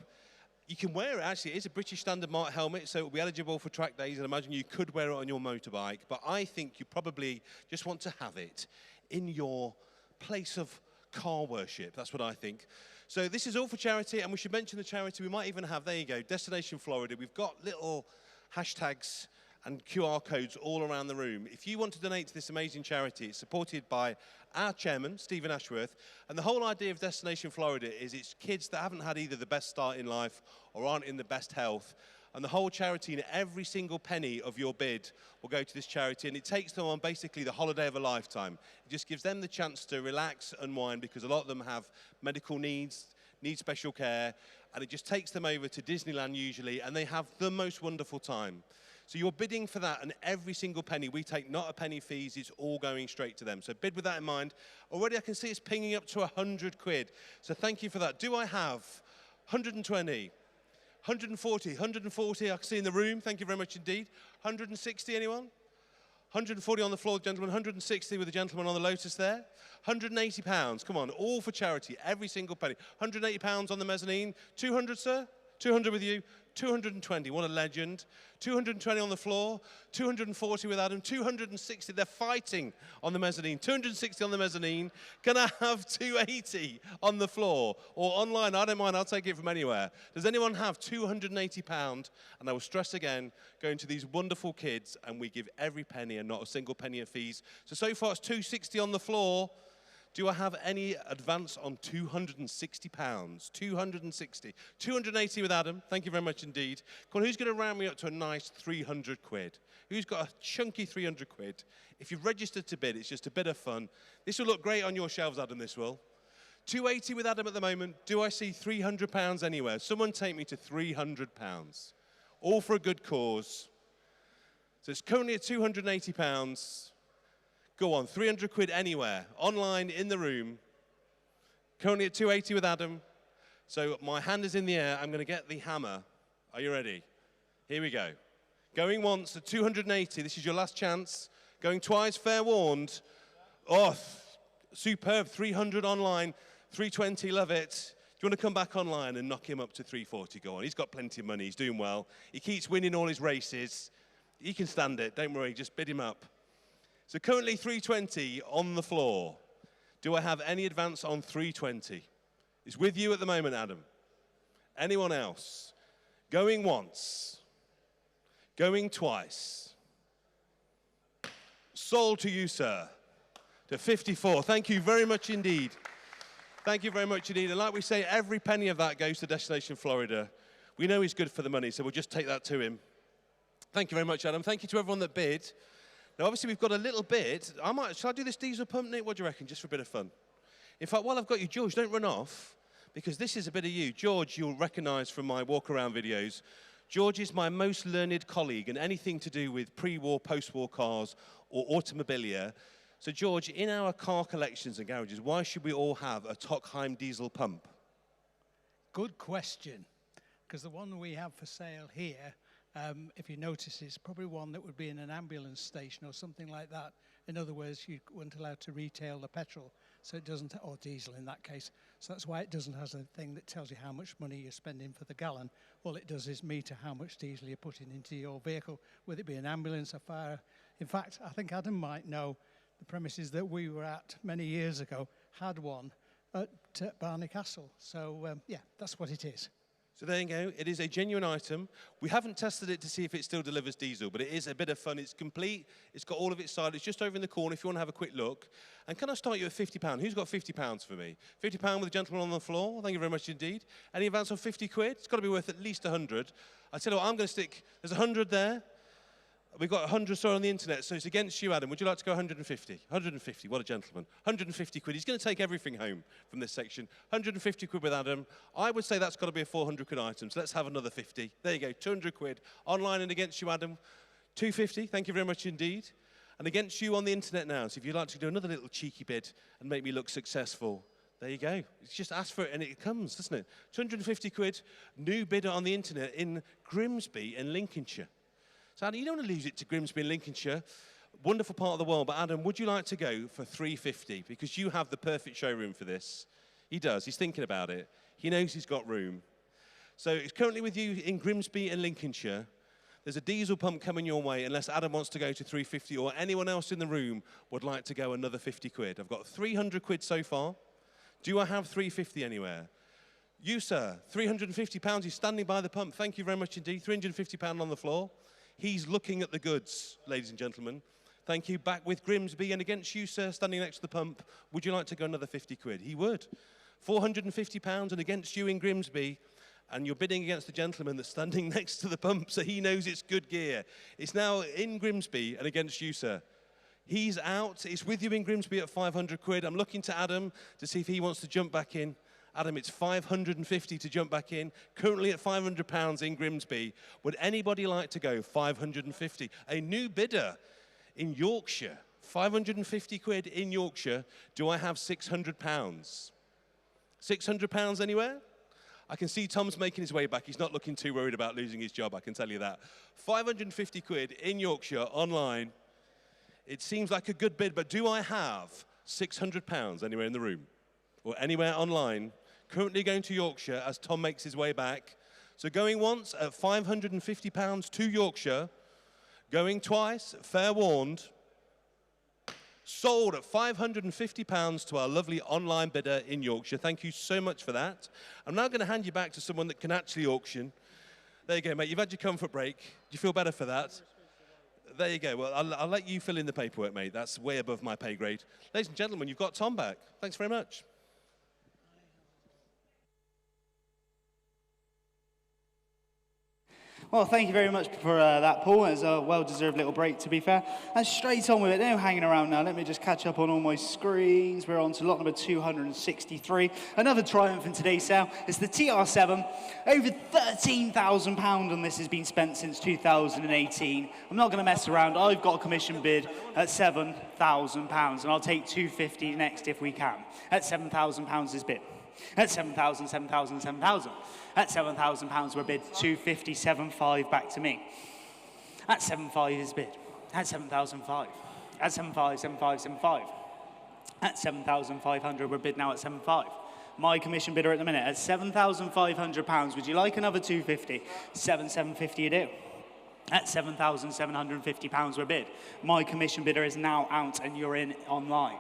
You can wear it, actually. It is a British Standard Mark helmet, so it will be eligible for track days, and imagine you could wear it on your motorbike. But I think you probably just want to have it in your place of car worship. That's what I think. So this is all for charity, and we should mention the charity. We might even have, there you go, Destination Florida. We've got little hashtags and QR codes all around the room. If you want to donate to this amazing charity, it's supported by our chairman, Stephen Ashworth, and the whole idea of Destination Florida is it's kids that haven't had either the best start in life or aren't in the best health, and the whole charity and every single penny of your bid will go to this charity, and it takes them on basically the holiday of a lifetime. It just gives them the chance to relax, unwind, because a lot of them have medical needs, need special care, and it just takes them over to Disneyland usually, and they have the most wonderful time. So you're bidding for that, and every single penny, we take not a penny fees, it's all going straight to them. So bid with that in mind. Already I can see it's pinging up to 100 quid. So thank you for that. Do I have 120, 140, 140 I can see in the room, thank you very much indeed. 160, anyone? 140 on the floor, gentlemen, 160 with the gentleman on the Lotus there. £180, come on, all for charity, every single penny. £180 on the mezzanine, 200, sir? 200 with you, 220, what a legend. 220 on the floor, 240 with Adam, 260, they're fighting on the mezzanine. 260 on the mezzanine. Can I have 280 on the floor? Or online, I don't mind, I'll take it from anywhere. Does anyone have £280? And I will stress again, going to these wonderful kids, and we give every penny and not a single penny of fees. So far it's 260 on the floor. Do I have any advance on £260? 260. 280 with Adam. Thank you very much indeed. Come on, who's going to round me up to a nice 300 quid? Who's got a chunky 300 quid? If you've registered to bid, it's just a bit of fun. This will look great on your shelves, Adam, this will. 280 with Adam at the moment. Do I see £300 anywhere? Someone take me to £300. All for a good cause. So it's currently at £280. Go on, 300 quid anywhere, online, in the room. Currently at 280 with Adam. So my hand is in the air. I'm going to get the hammer. Are you ready? Here we go. Going once at 280. This is your last chance. Going twice, fair warned. Oh, superb. 300 online, 320, love it. Do you want to come back online and knock him up to 340? Go on. He's got plenty of money. He's doing well. He keeps winning all his races. He can stand it. Don't worry. Just bid him up. So currently 320 on the floor. Do I have any advance on 320? It's with you at the moment, Adam. Anyone else? Going once. Going twice. Sold to you, sir. To 54. Thank you very much indeed. Thank you very much indeed. And like we say, every penny of that goes to Destination Florida. We know he's good for the money, so we'll just take that to him. Thank you very much, Adam. Thank you to everyone that bid. Now, obviously, we've got a little bit. Shall I do this diesel pump, Nick? What do you reckon, just for a bit of fun? In fact, while I've got you, George, don't run off, because this is a bit of you. George, you'll recognize from my walk-around videos. George is my most learned colleague in anything to do with pre-war, post-war cars or automobilia. So, George, in our car collections and garages, why should we all have a Tockheim diesel pump? Good question, because the one we have for sale here, if you notice, it's probably one that would be in an ambulance station or something like that. In other words, you weren't allowed to retail the petrol, so it doesn't, or diesel in that case. So that's why it doesn't have a thing that tells you how much money you're spending for the gallon. All it does is meter how much diesel you're putting into your vehicle, whether it be an ambulance, a fire. In fact, I think Adam might know the premises that we were at many years ago had one at Barney Castle. So, yeah, that's what it is. So there you go. It is a genuine item. We haven't tested it to see if it still delivers diesel, but it is a bit of fun. It's complete. It's got all of its side. It's just over in the corner if you want to have a quick look. And can I start you at £50? Who's got £50 for me? £50 with a gentleman on the floor. Thank you very much indeed. Any advance on 50 quid? It's got to be worth at least 100. I tell you what, I'm going to stick. There's 100 there. We've got 100 on the internet, so it's against you, Adam. Would you like to go 150? 150, what a gentleman. 150 quid. He's going to take everything home from this section. 150 quid with Adam. I would say that's got to be a 400 quid item, so let's have another 50. There you go, 200 quid. Online and against you, Adam. 250, thank you very much indeed. And against you on the internet now, so if you'd like to do another little cheeky bid and make me look successful, there you go. It's just ask for it and it comes, doesn't it? 250 quid, new bidder on the internet in Grimsby in Lincolnshire. So, Adam, you don't want to lose it to Grimsby in Lincolnshire. Wonderful part of the world. But, Adam, would you like to go for 350? Because you have the perfect showroom for this. He does. He's thinking about it. He knows he's got room. So, it's currently with you in Grimsby in Lincolnshire. There's a diesel pump coming your way, unless Adam wants to go to 350 or anyone else in the room would like to go another 50 quid. I've got 300 quid so far. Do I have 350 anywhere? You, sir, £350. He's standing by the pump. Thank you very much indeed. £350 on the floor. He's looking at the goods, ladies and gentlemen. Thank you. Back with Grimsby. And against you, sir, standing next to the pump, would you like to go another 50 quid? He would. £450 and against you in Grimsby. And you're bidding against the gentleman that's standing next to the pump, so he knows it's good gear. It's now in Grimsby and against you, sir. He's out. It's with you in Grimsby at 500 quid. I'm looking to Adam to see if he wants to jump back in. Adam, it's 550 to jump back in. Currently at £500 in Grimsby. Would anybody like to go 550? A new bidder in Yorkshire. 550 quid in Yorkshire. Do I have £600? £600 anywhere? I can see Tom's making his way back. He's not looking too worried about losing his job, I can tell you that. 550 quid in Yorkshire online. It seems like a good bid, but do I have £600 anywhere in the room? Or anywhere online? Currently going to Yorkshire as Tom makes his way back. So going once at £550 to Yorkshire, going twice, fair warned, sold at £550 to our lovely online bidder in Yorkshire. Thank you so much for that. I'm now going to hand you back to someone that can actually auction. There you go, mate. You've had your comfort break. Do you feel better for that? There you go. Well, I'll let you fill in the paperwork, mate. That's way above my pay grade. Ladies and gentlemen, you've got Tom back. Thanks very much. Well, thank you very much for that, Paul. It was a well-deserved little break, to be fair. And straight on with it, no hanging around now. Let me just catch up on all my screens. We're on to lot number 263. Another triumph in today's sale is the TR7. Over £13,000 on this has been spent since 2018. I'm not going to mess around. I've got a commission bid at £7,000, and I'll take £250 next if we can. At £7,000 is bid. At 7,000, 7,000, 7,000. At £7,000 we're bid 257.5 back to me. At 7,500 is bid. At 7,005. At 7,500, 7,500, 7,500. At 7,500 we're bid now at 7,500. My commission bidder at the minute at £7,500. Would you like another 250? 7,750 you do. At £7,750 we're bid. My commission bidder is now out and you're in online.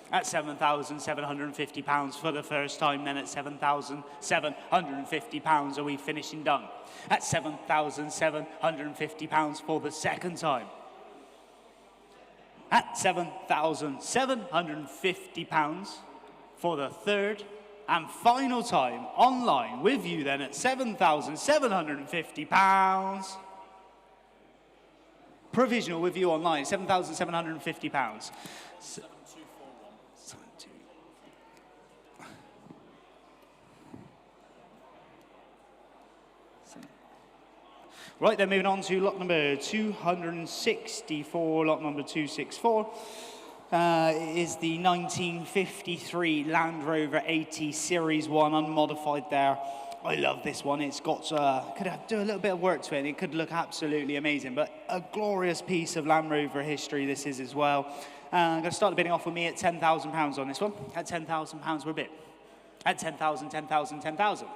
At £7,750 for the first time, then at £7,750 are we finishing done. At £7,750 for the second time. At £7,750 for the third and final time online with you then at £7,750. Provisional with you online, £7,750. Right, then moving on to lot number 264, lot number 264. Is the 1953 Land Rover 80 Series 1 unmodified there. I love this one. It's got, could do a little bit of work to it, and it could look absolutely amazing, but a glorious piece of Land Rover history this is as well. I'm going to start the bidding off with me at £10,000 on this one. At £10,000 we're bid. At 10,000, 10,000, 10,000.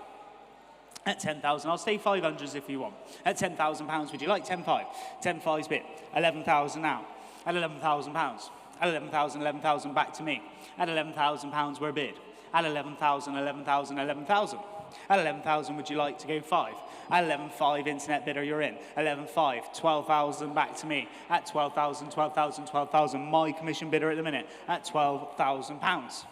At 10,000, I'll stay 500s if you want. At £10,000, would you like 10,500? 10,500's bid. 11,000 now. At £11,000. At 11,000, 11,000 back to me. At £11,000 we're bid. At 11,000, 11,000, 11,000. At 11,000, would you like to go 5? At 11,500, internet bidder, you're in. 11,500, 12,000 back to me. At 12,000, 12,000, 12,000, my commission bidder at the minute. At £12,000.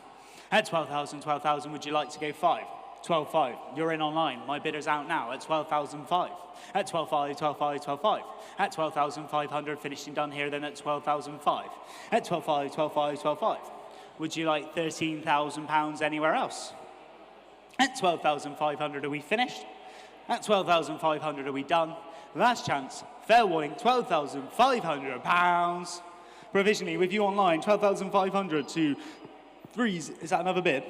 At 12,000, 12,000, would you like to go 5? 12,500, you're in online. My bidder's out now at 12,500. At 12,500, 12,500, 12,500. At 12,500, finishing done here then at 12,500. At 12,500, 12,500, 12,500. Would you like £13,000 anywhere else? At 12,500, are we finished? At 12,500, are we done? Last chance, fair warning, £12,500. Provisionally with you online, 12,500 to threes. Is that another bid?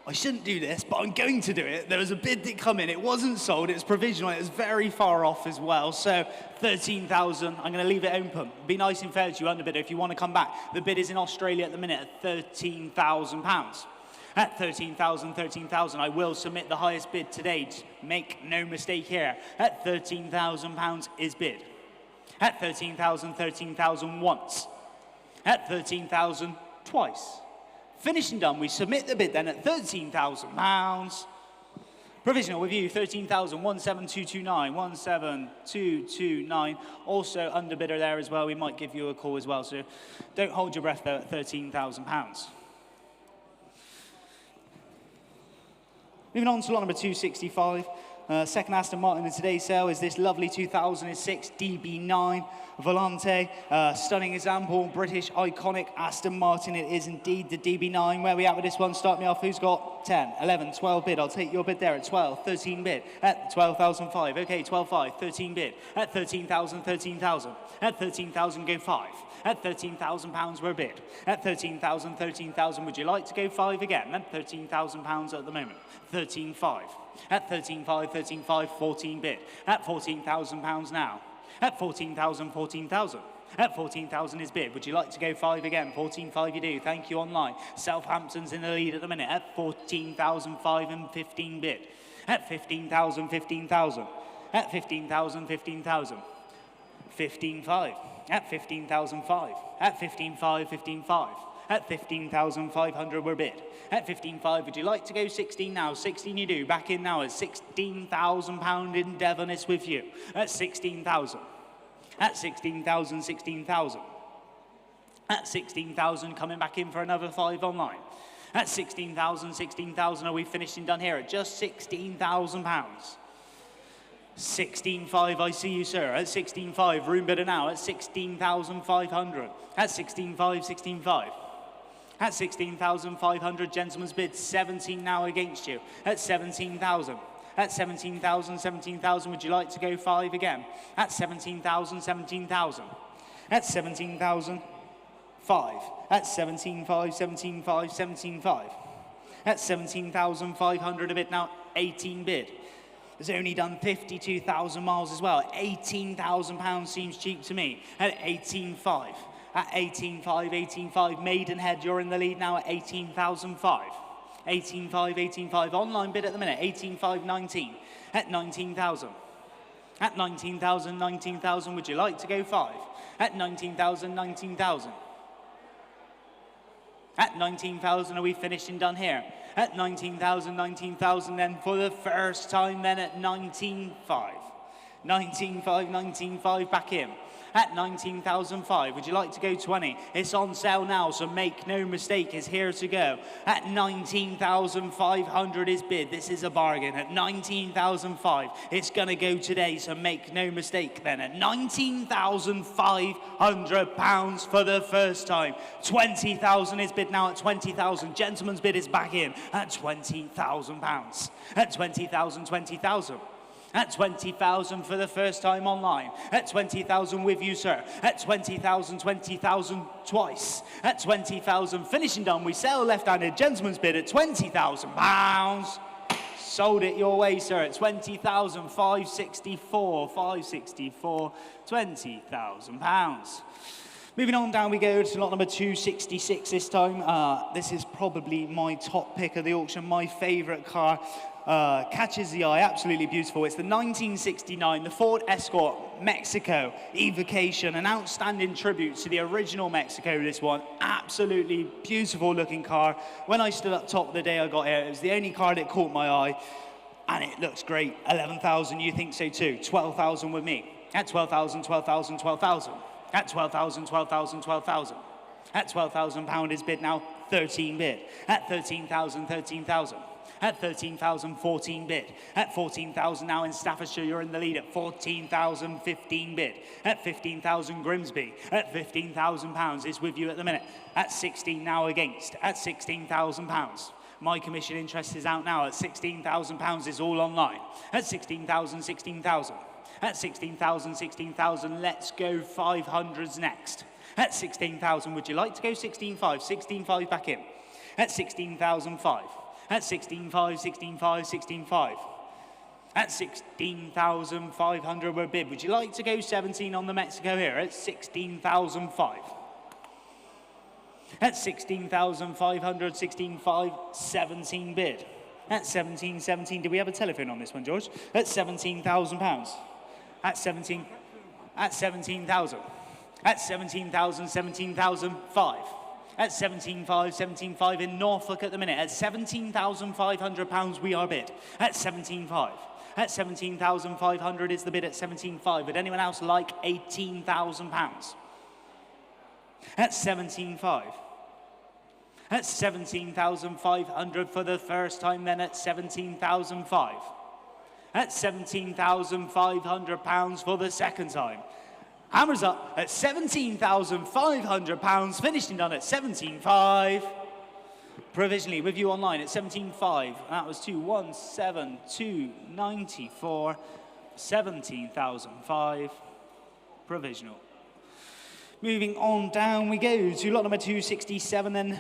I shouldn't do this, but I'm going to do it. There was a bid that come in. It wasn't sold. It was provisional. It was very far off as well. So 13,000. I'm going to leave it open. Be nice and fair to you, underbidder. If you want to come back, the bid is in Australia at the minute at £13,000. At 13,000, 13,000, I will submit the highest bid today. Make no mistake here. At £13,000 is bid. At 13,000, 13,000 once. At 13,000 twice. Finishing done, we submit the bid then at £13,000. Provisional with you, 13,000, 17229, 17229. Also underbidder there as well. We might give you a call as well, so don't hold your breath though at £13,000. Moving on to lot number 265. Second Aston Martin in today's sale is this lovely 2006 DB9 Volante. Stunning example, British iconic Aston Martin. It is indeed the DB9. Where are we at with this one? Start me off. Who's got 10, 11, 12 bid? I'll take your bid there at 12, 13 bid. At 12,005. Okay, 12,500, 13 bid. At 13,000, 13,000. At 13,000, go 5. At £13,000 we're bid. At 13,000, 13,000, would you like to go 5 again? At £13,000 at the moment. 13,500. At 13,500, 13,500, 14 bid. At £14,000 now. At 14,000, 14,000. At 14,000 is bid. Would you like to go 5 again? 14,500 you do. Thank you online. Southampton's in the lead at the minute at 14,500 and 15 bid. At 15,000, 15,000. At 15,000, 15,000. 15,500. At 15,500. At 15,500, 15,500. At 15,500 we're bid. At 15,500, would you like to go 16 now? 16 you do. Back in now at £16,000 in Devon is with you. At 16,000. At 16,000, 16,000. At 16,000, coming back in for another 5 online. At 16,000, 16,000, are we finishing done here at just £16,000? 16,500, I see you, sir. At 16,500, room bidder now at 16,500. At 16,500, 16,500. At 16,500, gentleman's bid, 17 now against you. At 17,000. At 17,000, 17,000, would you like to go 5 again? At 17,000, 17,000. At 17,000, 5. At 17,500, 17,500, 17,500. At 17,500 a bid now, 18 bid. Has only done 52,000 miles as well. £18,000 seems cheap to me. At 18,500. At 18,500, 18,500, Maidenhead, you're in the lead now at 18,005. 18,500, 18,500, online bid at the minute, 18,500, 19. At 19,000. At 19,000, 19,000, would you like to go 5? At 19,000, 19,000. At 19,000, are we finishing done here? At 19,000, 19,000, then for the first time then at 19,500. 19,500, 19,500, back in. At 19,005, would you like to go 20? It's on sale now, so make no mistake, it's here to go. At 19,500 is bid. This is a bargain. At 19,500, it's going to go today, so make no mistake then. At £19,500 for the first time. 20,000 is bid now at 20,000. Gentleman's bid is back in at £20,000. At 20,000, 20,000. At 20,000 for the first time online. At 20,000 with you, sir. At 20,000, 20,000 twice. At 20,000, finishing done. We sell left-handed. Gentleman's bid at £20,000. Sold it your way, sir. At 20,000, 564, 564, £20,000. Moving on down we go to lot number 266 this time. This is probably my top pick of the auction, my favourite car. Catches the eye, absolutely beautiful. It's the 1969, the Ford Escort Mexico Evocation, an outstanding tribute to the original Mexico, this one. Absolutely beautiful looking car. When I stood up top the day I got here, it was the only car that caught my eye, and it looks great. 11,000, you think so too. 12,000 with me. At 12,000, 12,000, 12,000. At 12,000, 12,000, 12,000. At £12,000 is bid now, 13 bid. At 13,000, 13,000. At 13,000, 14 bid. At 14,000 now in Staffordshire, you're in the lead at 14,000, 15 bid. At 15,000, Grimsby. At £15,000 is with you at the minute. At 16 now against. At £16,000. My commission interest is out now at £16,000 is all online. At 16,000, 16,000. At 16,000, 16,000, let's go 500s next. At 16,000, would you like to go 16,500? 16,500 back in. At 16,005. At 16,500, 16,500, 16,500. At 16,500 we're bid. Would you like to go 17 on the Mexico here? At 16,005. At 16,500, 16,500, 17 bid. At 17, 17, do we have a telephone on this one, George? At £17,000. At 17, at 17,000. At 17,000, 17,005. At 17,500, 17,500 in Norfolk at the minute. At £17,500 we are bid. At 17,500. At 17,500 is the bid at 17,500. Would anyone else like £18,000? At 17,500. At 17,500 for the first time then at 17,500. At £17,500 for the second time. Hammers up at £17,500, finishing done at 17,500. Provisionally with you online at 17,500. That was 217,294. 17,005. Provisional. Moving on down we go to lot number 267 then.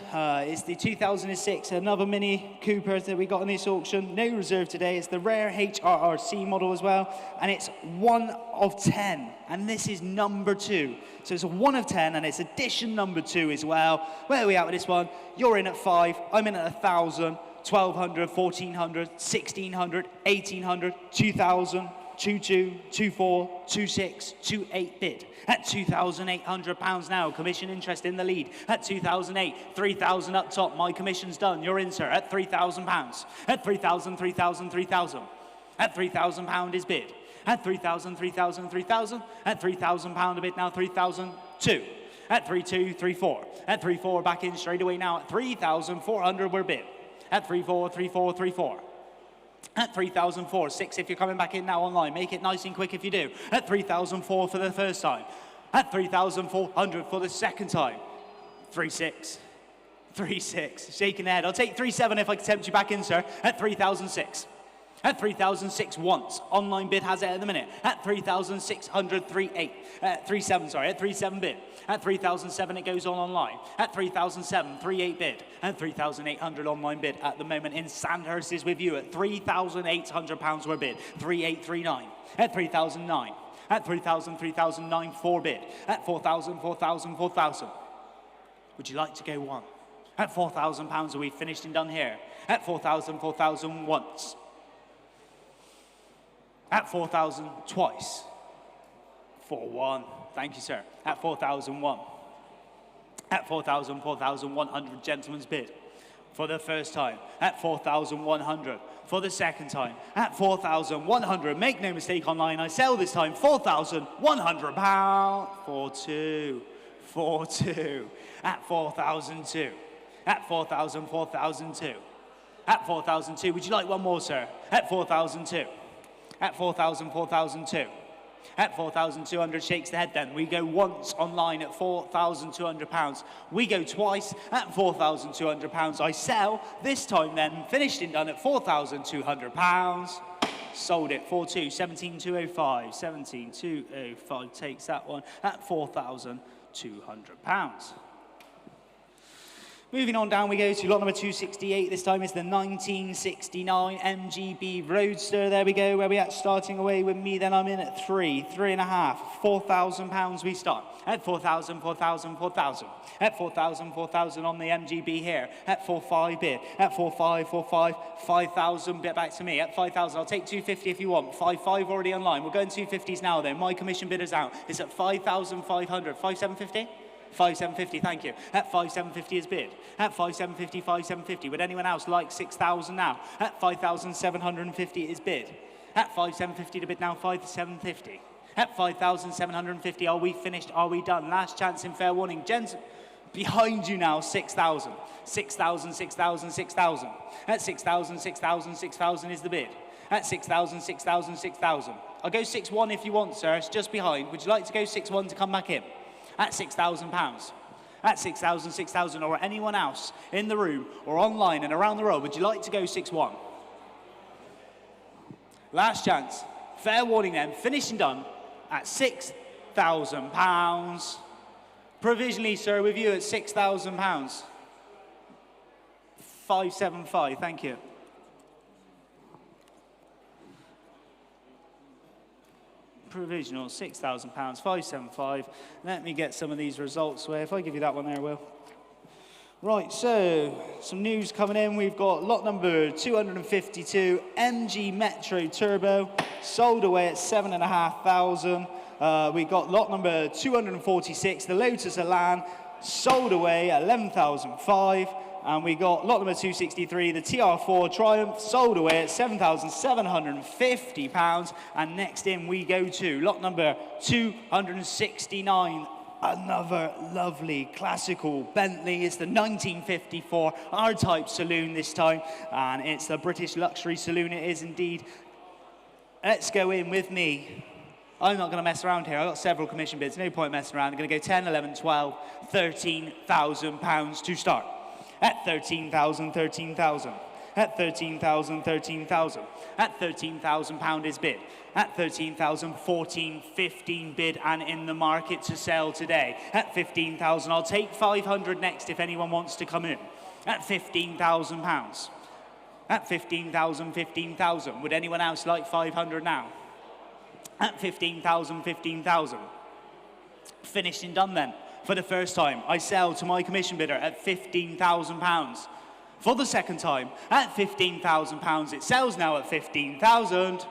It's the 2006, another Mini Cooper that we got in this auction. No reserve today. It's the rare HRRC model as well. And it's 1 of 10. And this is number 2. So it's a 1 of 10 and it's edition number 2 as well. Where are we at with this one? You're in at 5. I'm in at 1,000. 1,200, 1,400, 1,600, 1,800, 2,000, 2,2, 2,4, 2,6, 2,8 bid. At £2,800 now, commission interest in the lead. At 2,008, 3,000 up top, my commission's done, you're in, sir, at £3,000. At 3,000, 3,000, 3,000. At £3,000 is bid. At 3,000, 3,000, 3,000. At £3,000 a bid now, 3,002. At 3,2, 3,4. At 3,4 back in straight away now, at 3,400 we're bid. At 3,4, 3,4, 3,4. At 3,004, 6 if you're coming back in now online. Make it nice and quick if you do. At 3,004 for the first time. At 3,400 for the second time. 3,6. 3,6. Shaking the head. I'll take 3,7 if I can tempt you back in, sir. At 3,006. At 3,006 once. Online bid has it at the minute. At 3,600, 3,8. 3,7, sorry. At 3,7 bid. At 3,007 it goes on online. At 3,007, 3,8 bid. At 3,800 online bid at the moment in Sandhurst is with you at £3,800 were bid. 3,839. At 3,009. At 3,000, 3,009, 4 bid. At 4,000, 4,000, 4,000. Would you like to go one? At £4,000 are we finished and done here? At 4,000, 4,000 once. At 4,000 twice. 4,1. Thank you, sir. At 4,001. At 4,000, 4,100, gentlemen's bid. For the first time. At 4,100. For the second time. At 4,100. Make no mistake online. I sell this time. £4,100. 4,2. 4,2. At 4,002. At 4,000, 4,002. At 4,002. Would you like one more, sir? At 4,002. At 4,000, 4,002. At 4,200, shakes the head then. We go once online at £4,200. We go twice at £4,200. I sell, this time then, finished and done at £4,200. Sold it, 4,2, 17,205. 17,205 takes that one at £4,200. Moving on down we go to lot number 268. This time it's the 1969 MGB Roadster. There we go. Where we at? Starting away with me. Then I'm in at 3.5, £4,000 we start. At 4,000, 4,000, 4,000. At 4,000, 4,000 on the MGB here. At 4,5 bid. At 4,5, 4,5, 5,000 bit back to me. At 5,000, I'll take 250 if you want. 5,5 already online. We're going 250s now then. My commission bid is out. It's at 5,500. 5,750? 5,750, thank you. At 5,750 is bid. At 5,750, 5,750. Would anyone else like 6,000 now? At 5,750 is bid. At 5,750 to bid now, 5,750. At 5,750, are we finished? Are we done? Last chance in fair warning. Gents, behind you now, 6,000. 6,000, 6,000, 6,000. At 6,000, 6,000, 6,000 is the bid. At 6,000, 6,000, 6,000. I'll go 6,1 if you want, sir. It's just behind. Would you like to go 6,1 to come back in? At £6,000. At 6,000, 6,000, or anyone else in the room or online and around the world, would you like to go 6-1? Last chance. Fair warning then. Finished and done at £6,000. Provisionally, sir, with you at £6,000. 575, thank you. Provisional, £6,000, 575. Let me get some of these results where if I give you that one there, Will. Right, so some news coming in. We've got lot number 252, MG Metro Turbo, sold away at 7,500. We got lot number 246, the Lotus Elan, sold away at 11,005. And we got lot number 263, the TR4 Triumph, sold away at £7,750. And next in we go to lot number 269, another lovely classical Bentley. It's the 1954 R-Type saloon this time, and it's the British luxury saloon. It is indeed. Let's go in with me. I'm not going to mess around here. I've got several commission bids. No point messing around. I'm going to go 10, 11, 12, £13,000 to start. At 13,000, 13,000. At 13,000, 13,000. At £13,000 is bid. At 13,000, 14, 15 bid and in the market to sell today. At 15,000, I'll take 500 next if anyone wants to come in. At £15,000. At 15,000, 15,000. Would anyone else like 500 now? At 15,000, 15,000. Finished and done then. For the first time, I sell to my commission bidder at £15,000. For the second time, at £15,000. It sells now at 15,000.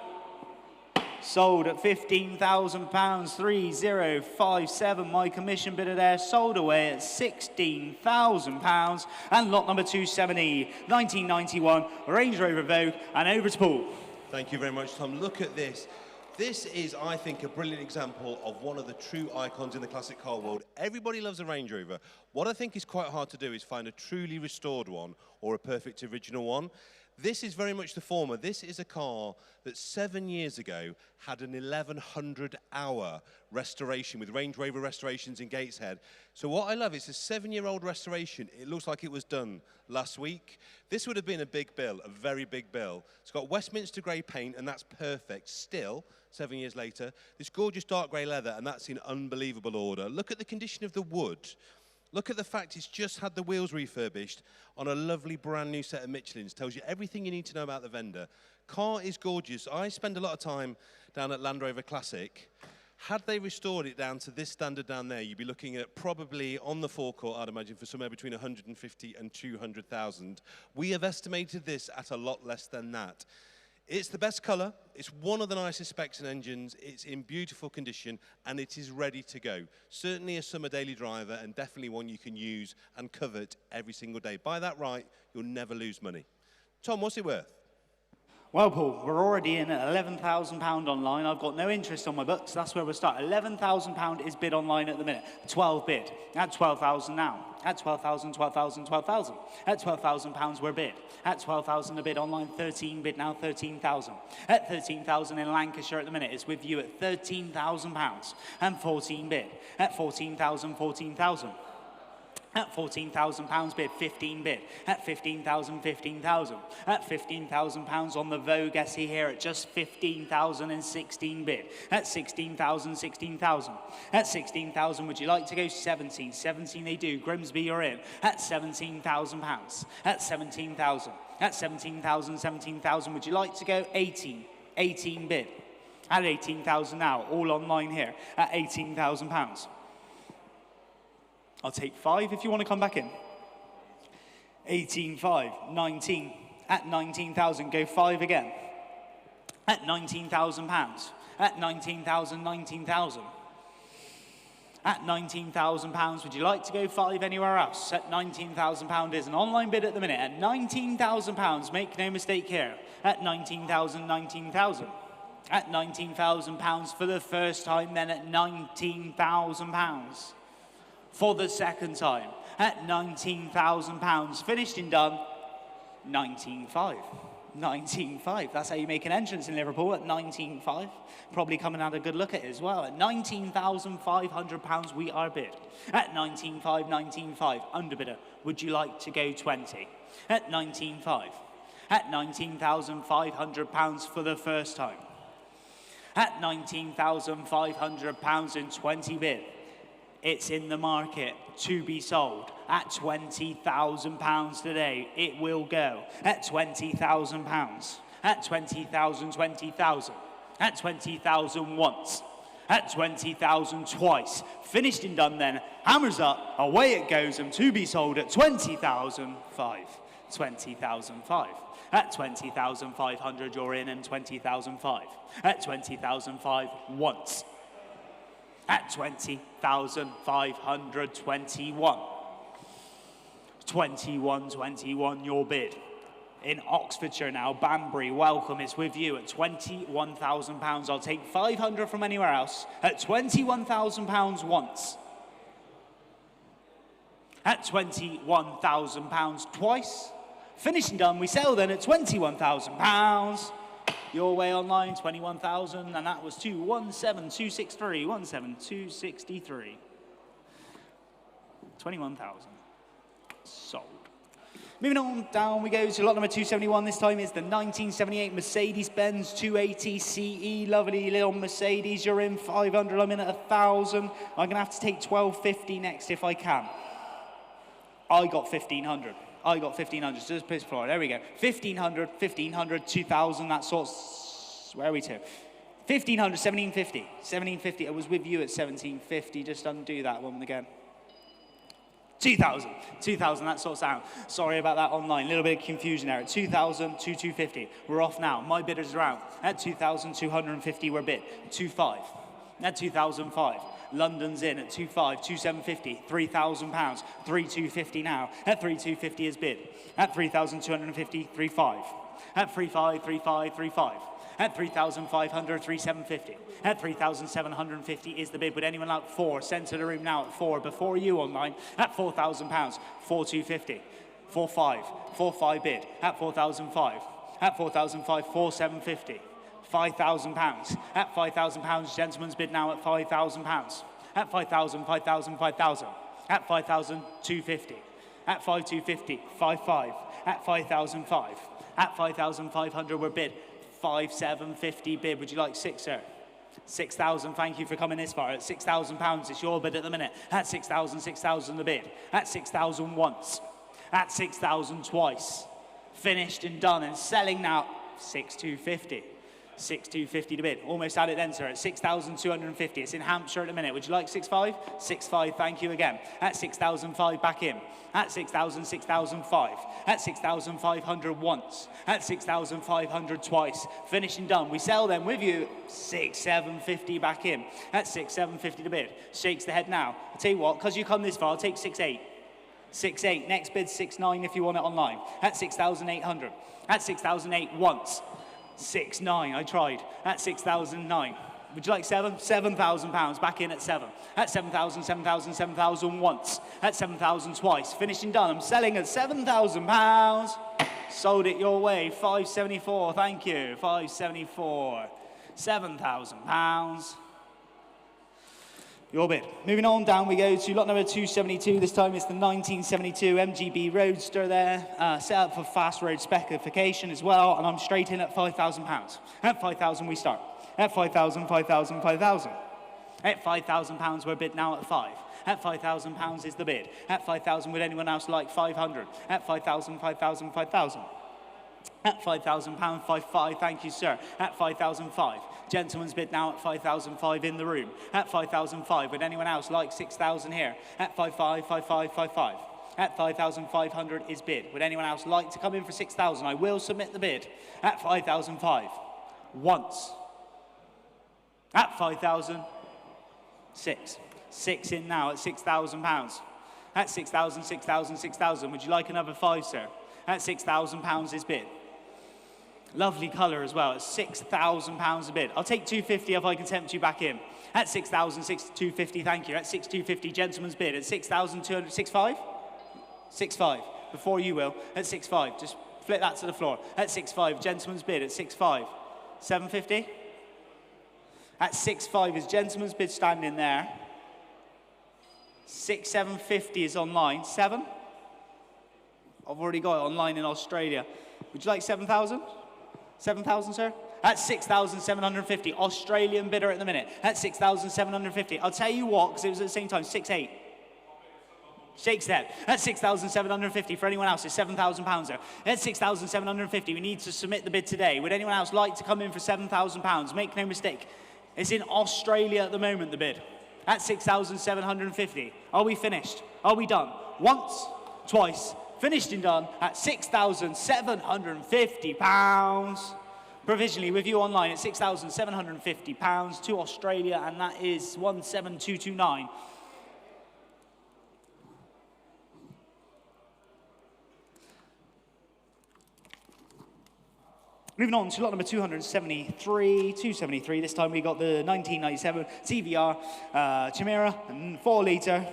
Sold at £15,000, 3057. My commission bidder there sold away at £16,000. And lot number 270, 1991 Range Rover Vogue, and over to Paul. Thank you very much, Tom. Look at this. This is, I think, a brilliant example of one of the true icons in the classic car world. Everybody loves a Range Rover. What I think is quite hard to do is find a truly restored one or a perfect original one. This is very much the former. This is a car that 7 years ago had an 1,100-hour restoration with Range Rover Restorations in Gateshead. So what I love is a 7-year-old restoration. It looks like it was done last week. This would have been a big bill, a very big bill. It's got Westminster grey paint, and that's perfect. Still, 7 years later, this gorgeous dark grey leather, and that's in unbelievable order. Look at the condition of the wood. Look at the fact it's just had the wheels refurbished on a lovely brand new set of Michelins. Tells you everything you need to know about the vendor. Car is gorgeous. I spend a lot of time down at Land Rover Classic. Had they restored it down to this standard down there, you'd be looking at probably on the forecourt, I'd imagine, for somewhere between 150 and 200,000. We have estimated this at a lot less than that. It's the best colour, it's one of the nicest specs and engines, it's in beautiful condition, and it is ready to go. Certainly a summer daily driver, and definitely one you can use and covet every single day. Buy that right, you'll never lose money. Tom, what's it worth? Well, Paul, we're already in at £11,000 online. I've got no interest on my books. That's where we'll start. £11,000 is bid online at the minute. 12 bid. At 12,000 now. At 12,000, 12,000, 12,000. At £12,000 we're bid. At 12,000 a bid online. 13 bid now. 13,000. At 13,000 in Lancashire at the minute. It's with you at £13,000. And 14 bid. At 14,000, 14,000. At £14,000 bid, 15 bid. At 15,000, 15,000. At £15,000 on the Vogue SE here at just 15,000 and 16 bid. At 16,000, 16,000. At 16,000, would you like to go 17? 17 they do. Grimsby, you're in. At £17,000. At 17,000. At 17,000, 17,000, would you like to go 18? 18 bid. At 18,000 now, all online here. At £18,000. I'll take 5 if you want to come back in. 18,500, 19. At 19,000, go 5 again. At £19,000. At 19,000, 19,000. At £19,000, would you like to go 5 anywhere else? At £19,000 is an online bid at the minute. At £19,000, make no mistake here. At 19,000, 19,000. At £19,000 for the first time, then at £19,000. For the second time, at £19,000. Finished and done, 19.5. 19.5. That's how you make an entrance in Liverpool, at 19.5. Probably come and have a good look at it as well. At £19,500 we are bid. At 19.5, 19.5. Underbidder, would you like to go 20? At 19.5. At £19,500 for the first time. At £19,500 in 20 bid. It's in the market to be sold at £20,000 today. It will go at £20,000. At 20,000, 20,000. At 20,000 once. At 20,000 twice. Finished and done then. Hammers up. Away it goes and to be sold at 20,005. 20,005. At 20,500 you're in and 20,005. At 20,005 once. At 20,521. 21, your bid. In Oxfordshire now, Banbury, welcome, it's with you at £21,000. I'll take 500 from anywhere else. At £21,000 once. At £21,000 twice. Finished and done, we sell then at £21,000. Your way online, 21,000, and that was 217,263, 17263. 21,000. Sold. Moving on down, we go to lot number 271. This time is the 1978 Mercedes-Benz 280 CE. Lovely little Mercedes. You're in 500. I'm in at 1,000. I'm going to have to take 1,250 next if I can. I got 1,500. I got 1,500, so just piss floor. There we go. 1,500, 1,500, 2,000, that sort's, where are we to? 1,500, 1,750. 1,750, I was with you at 1,750, just undo that one again. 2,000. 2,000, that sorts out. Sorry about that online. A little bit of confusion there. At 2,000 to 250. We're off now. My bidders are out. At 2,250, we're bid. 2,500. At 2,005. London's in at 2,500, 2,750, £3,000, 3,250 now. At 3,250 is bid. At 3,250, 3,500. At 3,500, 3,500, 3,500. At 3,500, 3,750. At 3,750 is the bid. Would anyone like 4? Centre the room now at 4. Before you online, at £4,000, 4,250. 4,500, 4,500 bid. At 4,500. At 4,500, 4,750. £5,000. At £5,000, gentleman's bid now at £5,000. At 5,000, 5,000, 5,000. At 5,000, 250. At 5,250, 5,500. At 5,005. At 5,500, we're bid. 5,750 bid. Would you like 6, sir? 6,000, thank you for coming this far. At £6,000, it's your bid at the minute. At 6,000, 6,000 the bid. At 6,000 once. At 6,000 twice. Finished and done and selling now. 6,250. 6,250 to bid. Almost had it then, sir. At 6,250. It's in Hampshire at the minute. Would you like 6,500? 6,500, thank you again. At 6,005, back in. At 6,000, 6,005. At 6,500 once. At 6,500 twice. Finished and done. We sell them with you. 6,750 back in. At 6,750 to bid. Shakes the head now. I'll tell you what, because you come this far, I'll take 6,800. 6,800. Next bid 6,900 if you want it online. At 6,800. At 6,008 once. 6,900, I tried. At 6,009. Would you like 7? £7,000, back in at 7. At 7,000, 7,000, 7,000 once. At 7,000 twice. Finished and done. I'm selling at £7,000. Sold it your way. 574, thank you. 574. £7,000. Your bid. Moving on down we go to lot number 272. This time it's the 1972 MGB Roadster there. Set up for fast road specification as well. And I'm straight in at £5,000. At 5,000 we start. At 5,000, 5,000, 5,000. At £5,000 we're bid now at 5. At £5,000 is the bid. At 5,000 would anyone else like 500? At 5,000, 5,000, 5,000. At £5,000, 5,500, thank you, sir. At 5,005. Gentleman's bid now at 5,005 in the room. At 5,005, would anyone else like 6,000 here? At 5,500, 5,500, 5,500. At 5,500 is bid. Would anyone else like to come in for 6,000? I will submit the bid. At 5,005. Once. At 5,000. 6. 6 in now at £6,000. At 6,000, 6,000, 6,000. Would you like another 5, sir? At £6,000 is bid. Lovely colour as well. At £6,000 a bid. I'll take 250 if I can tempt you back in. At 6,000, 250, thank you. At 6,250, gentleman's bid. At 6,200, 6,500? 6,500. Before you will. At 6,500. Just flip that to the floor. At 6,500, gentleman's bid. At 6,500. 750? At 6,500 is gentleman's bid standing there. 6,750 is online. 7? I've already got it online in Australia. Would you like 7,000? 7,000, sir? At 6,750. Australian bidder at the minute. At 6,750. I'll tell you what, because it was at the same time. 6,800. Shakes that. At 6,750 for anyone else. It's £7,000, sir. At 6,750. We need to submit the bid today. Would anyone else like to come in for £7,000? Make no mistake. It's in Australia at the moment, the bid. At 6,750. Are we finished? Are we done? Once, twice, finished and done at £6,750. Provisionally with you online at £6,750 to Australia, and that is 17229. Moving on to lot number 273. This time we got the 1997 TVR Chimera, 4 litre.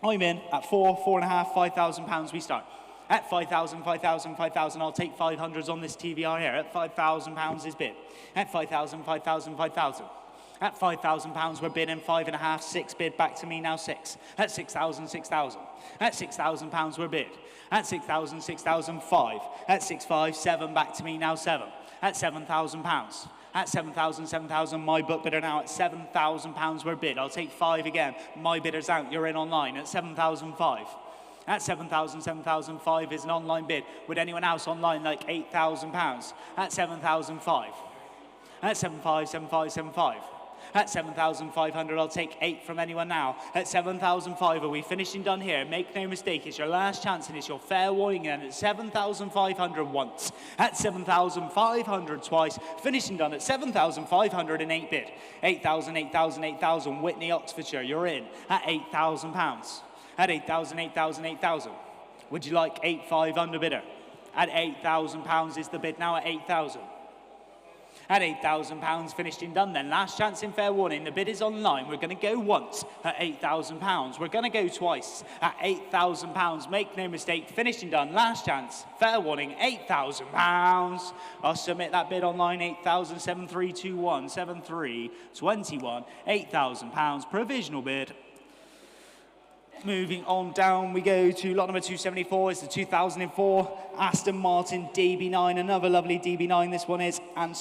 I'm in at 4, 4.5, £5,000 we start. At 5,000, 5,000, 5,000, I'll take 500s on this TVR here. At £5,000 is bid. At 5,000, 5,000, 5,000. At £5,000 we're bidding 5.5, 6 bid, back to me now 6. At 6,000, 6,000. At £6,000 we're bid. At 6,000, 6,005. At 6,500, 7, back to me now 7. At £7,000. At 7,000, 7,000, my book bidder now at £7,000 we're bid. I'll take 5 again. My bidder's out, you're in online at 7,005. At 7,000, 7,005 is an online bid. Would anyone else online like £8,000? At 7,005. At 7,500, 7,500, 7,500. At 7,500, I'll take 8 from anyone now. At 7,500, are we finishing done here? Make no mistake, it's your last chance and it's your fair warning then. At 7,500 once. At 7,500 twice. Finishing done at 7,508 bid. 8,000, 8,000, 8,000. Whitney, Oxfordshire, you're in. At £8,000. At 8,000, 8,000, 8,000. Would you like 8,500 under bidder? At £8,000 is the bid now at 8,000. At £8,000, finished and done then. Last chance in fair warning. The bid is online. We're going to go once at £8,000. We're going to go twice at £8,000. Make no mistake, finished and done. Last chance, fair warning, £8,000. I'll submit that bid online, 8,000, 7321, 7321, £8,000. Provisional bid. Moving on down, we go to lot number 274. It's the 2004 Aston Martin DB9. Another lovely DB9 this one is, and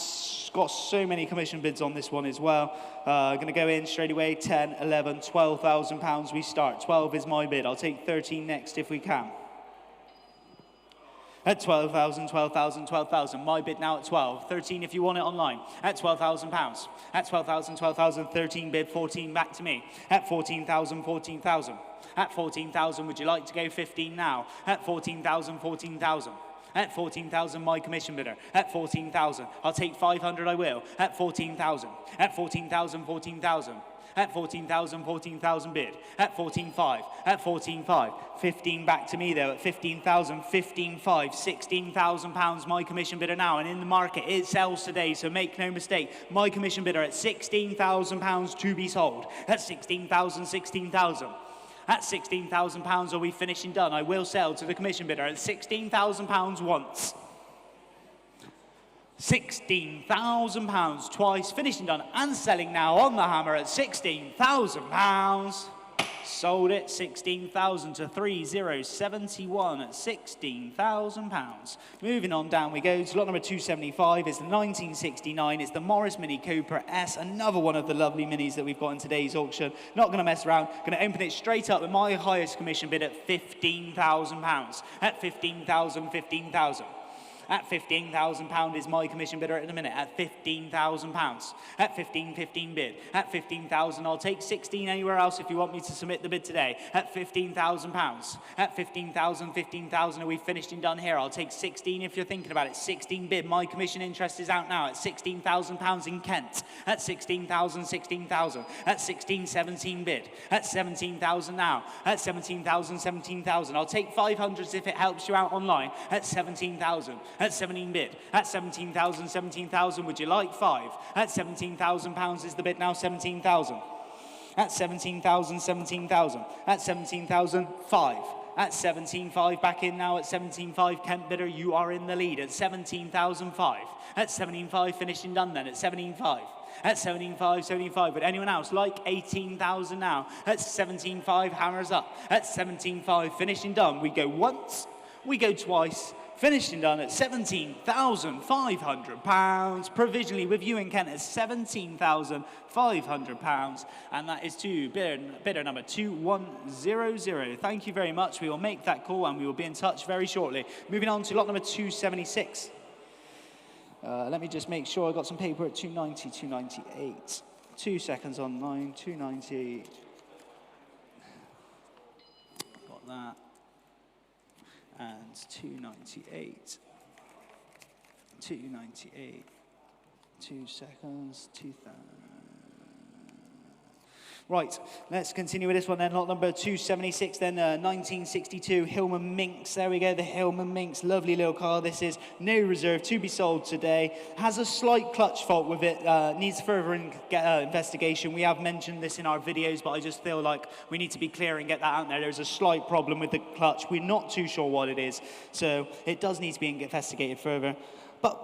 got so many commission bids on this one as well. Going to go in straight away, 10, 11, £12,000 we start. 12 is my bid. I'll take 13 next if we can. At 12,000, 12,000, 12,000. My bid now at 12. 13 if you want it online. At £12,000. At 12,000, 12,000. 13 bid, 14 back to me. At 14,000, 14,000. At 14,000, would you like to go 15 now? At 14,000, 14,000. At 14,000, my commission bidder. At 14,000, I'll take 500, I will. At 14,000. At 14,000, 14,000. At 14,000, 14,000 bid. At 14,500. At 14,500. 15 back to me though. At 15,000, 15,500. £16,000 my commission bidder now. And in the market, it sells today. So make no mistake. My commission bidder at £16,000 to be sold. At 16,000, 16,000. At £16,000, are we finishing done? I will sell to the commission bidder at £16,000 once. £16,000 twice, finishing done and selling now on the hammer at £16,000. Sold it, 16,000 to 3071 at £16,000. Moving on down we go to lot number 275. It's the 1969. It's the Morris Mini Cobra S. Another one of the lovely minis that we've got in today's auction. Not going to mess around. Going to open it straight up with my highest commission bid at £15,000. At 15,000, 15,000. At £15,000 is my commission bidder at the minute. At £15,000. At 15, 15 bid. At 15,000, I'll take 16 anywhere else if you want me to submit the bid today. At £15,000. At 15,000, 15,000, are we finished and done here? I'll take 16 if you're thinking about it. 16 bid. My commission interest is out now at £16,000 in Kent. At 16,000, 16,000. At 16, 17 bid. At 17,000 now. At 17,000, 17,000. I'll take 500s if it helps you out online. At 17,000. At 17 bid. At 17,000, 17,000. Would you like 5? At £17,000 is the bid now, 17,000. At 17,000, 17,000. At 17,000, 5. At 17,500 back in now at 17,500. Kent bidder, you are in the lead at 17,005. At 17,500, finished and done then at 17,500. At 17,500, 17,500. Would anyone else like 18,000 now? At 17,500, hammers up. At 17,500, finished and done. We go once, we go twice. Finished and done at £17,500. Provisionally with you in Kent at £17,500. And that is to bidder number 2100. Thank you very much. We will make that call and we will be in touch very shortly. Moving on to lot number 276. Let me just make sure I got some paper at 290, 298. 2 seconds online, 290. Got that. And 298, 298, 2 seconds, 2,000. Right, let's continue with this one then. Lot number 276 then, 1962 Hillman Minx. There we go, the Hillman Minx. Lovely little car. This is no reserve to be sold today. Has a slight clutch fault with it. Needs further investigation. We have mentioned this in our videos, but I just feel like we need to be clear and get that out there. There's a slight problem with the clutch. We're not too sure what it is. So it does need to be investigated further. But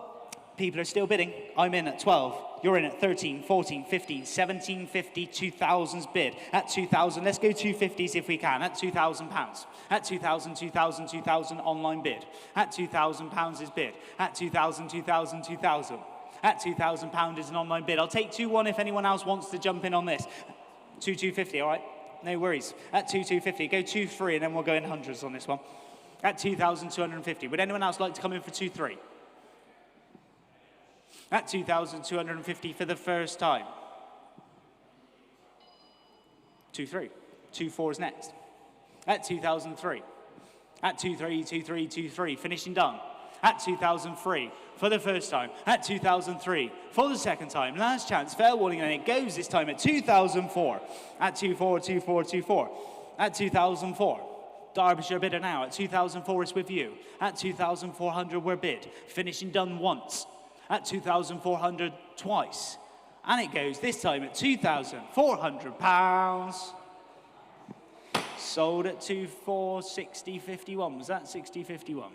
people are still bidding. I'm in at 12. You're in at 13, 14, 15, 17, 50, 2,000's bid. At 2,000, let's go 250s if we can. At £2,000. At 2,000, 2,000, 2,000 online bid. At £2,000 is bid. At 2,000, 2,000, 2,000. At £2,000 is an online bid. I'll take 2-1 if anyone else wants to jump in on this. 2,250, all right? No worries. At 2,250, go 2-3 and then we'll go in hundreds on this one. At 2,250. Would anyone else like to come in for 2-3? At 2,250 for the first time. 2-3. 2-4 is next. At 2003. At 2-3, 2-3, 2-3. Finishing done. At 2003 for the first time. At 2003 for the second time. Last chance, fair warning, and it goes this time at 2004. At 2-4, 2-4, 2-4. At 2004. Derbyshire bidder now. At 2004, it's with you. At 2,400, we're bid. Finishing done once. At 2,400, twice. And it goes this time at £2,400. Sold at 2,460.51. Was that 60.51?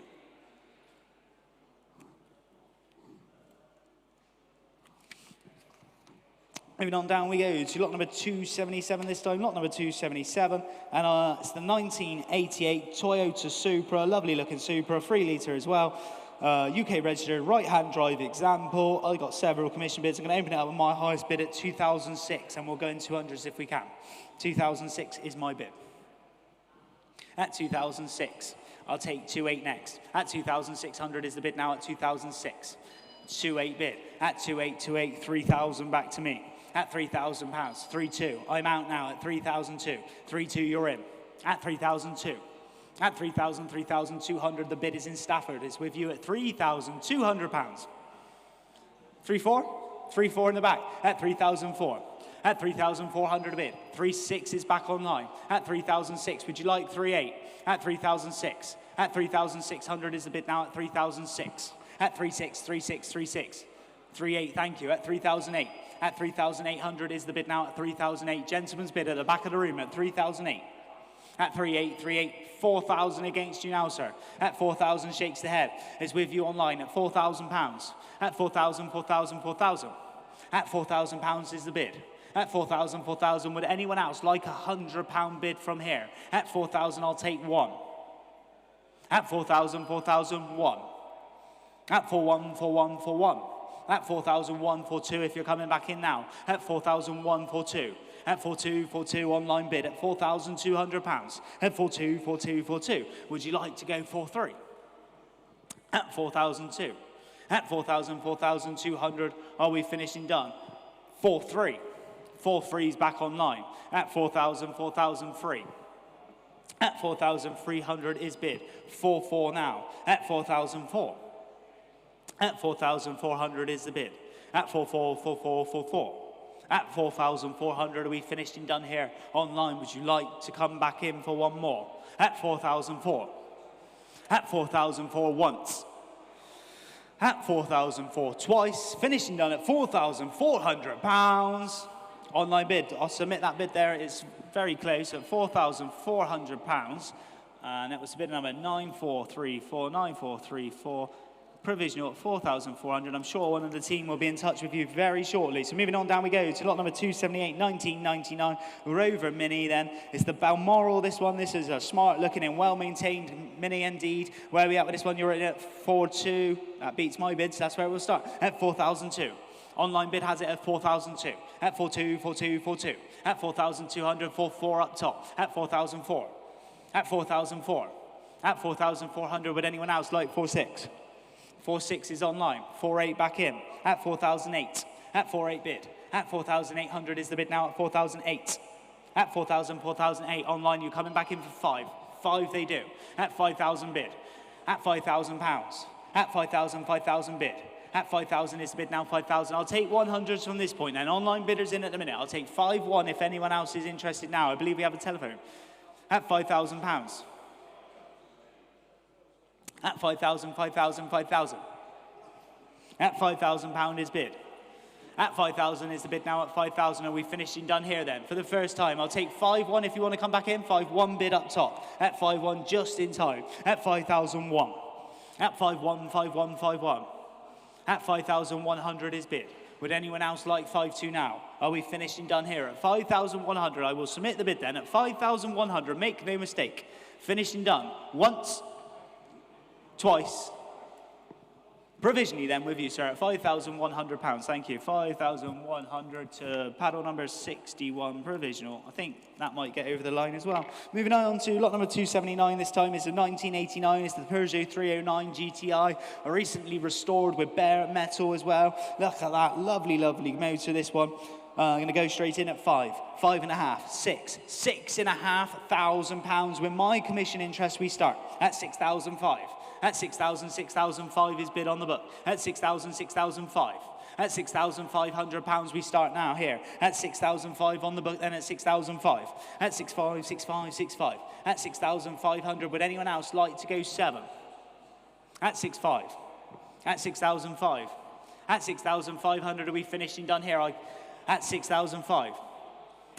Moving on down we go to lot number 277 this time, lot number 277, and it's the 1988 Toyota Supra, lovely looking Supra, 3 litre as well, UK registered, right-hand drive example. I got several commission bids. I'm going to open it up with my highest bid at 2006, and we'll go in 200s if we can. 2006 is my bid. At 2006, I'll take 28 next. At 2,600 is the bid now at 2006. 28 bid. At 2828, 3,000 back to me. At £3,000, 3-2. I'm out now at 3,002. 3-2, you're in. At 3,002. At 3,000, 3,200, the bid is in Stafford. It's with you at £3,200. 3-4? 3-4 in the back. At 3,004. At 3,400 a bid. 3-6 is back online. At 3,006, would you like 3-8? At 3,006. At 3,600 is the bid now at 3,006. At 3-6, 3-6, 3-6. 3-8, thank you. At 3,008. At 3,800 is the bid now at 3,008. Gentleman's bid at the back of the room at 3,008. At 3-8, 3-8, 4,000 against you now, sir. At 4,000, shakes the head. It's with you online at £4,000. At 4,000, 4,000, 4,000. At £4,000 is the bid. At 4,000, 4,000, would anyone else like a £100 bid from here? At 4,000, I'll take one. At 4,000, 4,000, one. At 4,1, 4,1, 4,1. At 4,001, 4,2 if you're coming back in now. At 4,001, 4,2. At 4,2, 4,2 online bid at £4,200. At 4,2, 4,2, 4,2. Would you like to go 4,3? At 4,002. At 4,000, 4,200. Are we finishing done? 4,3. 4,3 is back online. At 4,000, 4,003. At 4,300 is bid. 4,4 now. At 4,004. At 4,400 is the bid. At 4,4, 4,4, 4,4. At 4,400, are we finished and done here online? Would you like to come back in for one more? At 4,004. At 4,004 once. At 4,004 twice. Finishing done at £4,400. Online bid. I'll submit that bid there. It's very close at £4,400. And that was bid number 9434, 9434. Provisional at 4,400. I'm sure one of the team will be in touch with you very shortly. So moving on down we go to lot number 278, 1999 Rover Mini then. It's the Balmoral, this one. This is a smart looking and well-maintained Mini indeed. Where are we at with this one? You're at 4,2. That beats my bids. That's where we'll start. At 4,002. Online bid has it at 4,002. At 4,2, 4,2, 4,2. At 4,200, 4,4 up top. At 4,004. At 4,004. At 4,400. Would anyone else like 4,6? 4,6 is online. 4,8 back in. At 4,008. At 4,8 bid. At 4,800 is the bid now at 4,008. At 4,000, 4,008 online. You're coming back in for 5. 5 they do. At 5,000 bid. At £5,000. At 5,000, 5,000 bid. At 5,000 is the bid now 5,000. I'll take 100s from this point then. Online bidders in at the minute. I'll take 5-1 if anyone else is interested now. I believe we have a telephone. At £5,000. At 5,000, 5,000, 5,000. At £5,000 is bid. At 5,000 is the bid now at 5,000. Are we finished and done here then? For the first time, I'll take 5-1 if you want to come back in. 5-1 bid up top. At 5-1 just in time. At 5,001. At 5-1, 5-1, 5-1. At 5,100 is bid. Would anyone else like 5-2 now? Are we finished and done here? At 5,100, I will submit the bid then. At 5,100, make no mistake. Finished and done. Once. Twice. Provisionally then with you, sir, at £5,100. Thank you. 5,100 to paddle number 61 provisional. I think that might get over the line as well. Moving on to lot number 279. This time is a 1989. It's the Peugeot 309 GTI. Recently restored with bare metal as well. Look at that. Lovely, lovely motor, this one. I'm going to go straight in at 5, 5.5, 6, £6,500. With my commission interest, we start at 6,005. At 6,000, 6,005 is bid on the book. At 6,000, 6,005. At £6,500 we start now here. At 6,005 on the book, then at 6,005. At 6,500, 6,500, 6,500. At 6,500, would anyone else like to go 7? At 6,500. At 6,005. At 6,500, are we finishing done here? At 6,005.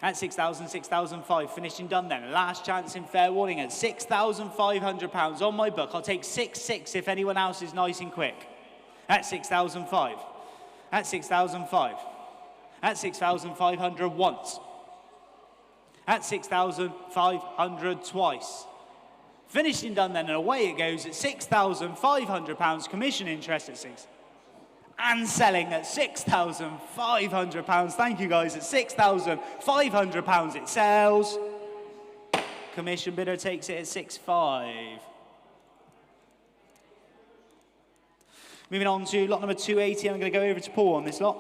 At 6,000, 6,005, finishing done then. Last chance in fair warning at £6,500 on my book. I'll take 6,600 if anyone else is nice and quick. At 6,005. At 6,005. At 6,500 once. At 6,500 twice. Finishing done then, and away it goes at £6,500, commission interest at 6. And selling at £6,500. Thank you guys, at £6,500 it sells. Commission bidder takes it at 6,500. Moving on to lot number 280, I'm going to go over to Paul on this lot.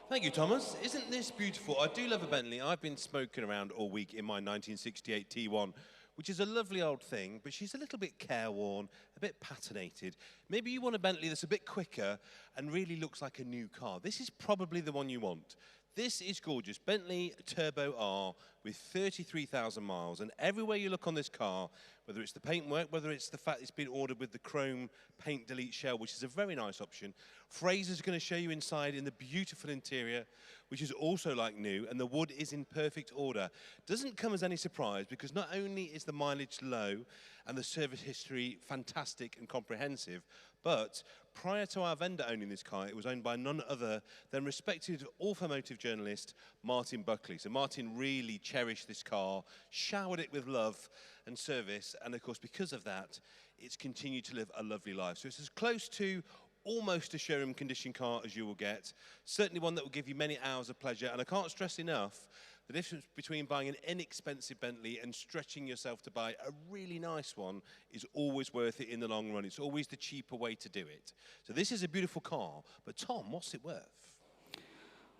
Thank you, Thomas. Isn't this beautiful? I do love a Bentley. I've been smoking around all week in my 1968 T1, which is a lovely old thing, but she's a little bit careworn, a bit patinated. Maybe you want a Bentley that's a bit quicker and really looks like a new car. This is probably the one you want. This is gorgeous. Bentley Turbo R with 33,000 miles, and everywhere you look on this car, whether it's the paintwork, whether it's the fact it's been ordered with the chrome paint delete shell, which is a very nice option. Fraser's going to show you inside in the beautiful interior, which is also like new, and the wood is in perfect order. Doesn't come as any surprise, because not only is the mileage low and the service history fantastic and comprehensive, but prior to our vendor owning this car, it was owned by none other than respected automotive journalist Martin Buckley. So Martin really cherished this car, showered it with love and service, and of course because of that, it's continued to live a lovely life. So it's as close to almost a showroom condition car as you will get. Certainly one that will give you many hours of pleasure, and I can't stress enough the difference between buying an inexpensive Bentley and stretching yourself to buy a really nice one is always worth it in the long run. It's always the cheaper way to do it. So this is a beautiful car, but Tom, what's it worth?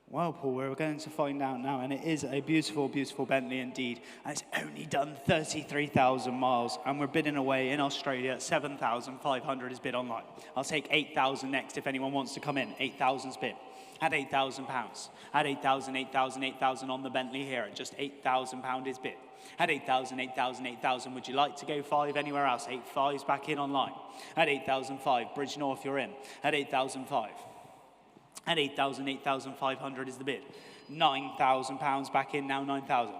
Well, Paul, we're going to find out now, and it is a beautiful, beautiful Bentley indeed. And it's only done 33,000 miles, and we're bidding away in Australia at 7,500 is bid online. I'll take 8,000 next if anyone wants to come in. 8,000's bid. At £8,000. At 8,000, 8,000, 8,000 on the Bentley here. At just £8,000 is bid. At 8,000, 8,000, 8,000. Would you like to go 5 anywhere else? 8,500's back in online. At 8,005, Bridge North, you're in. At 8,005. At 8,000, 8,500 is the bid. £9,000 back in now, 9,000.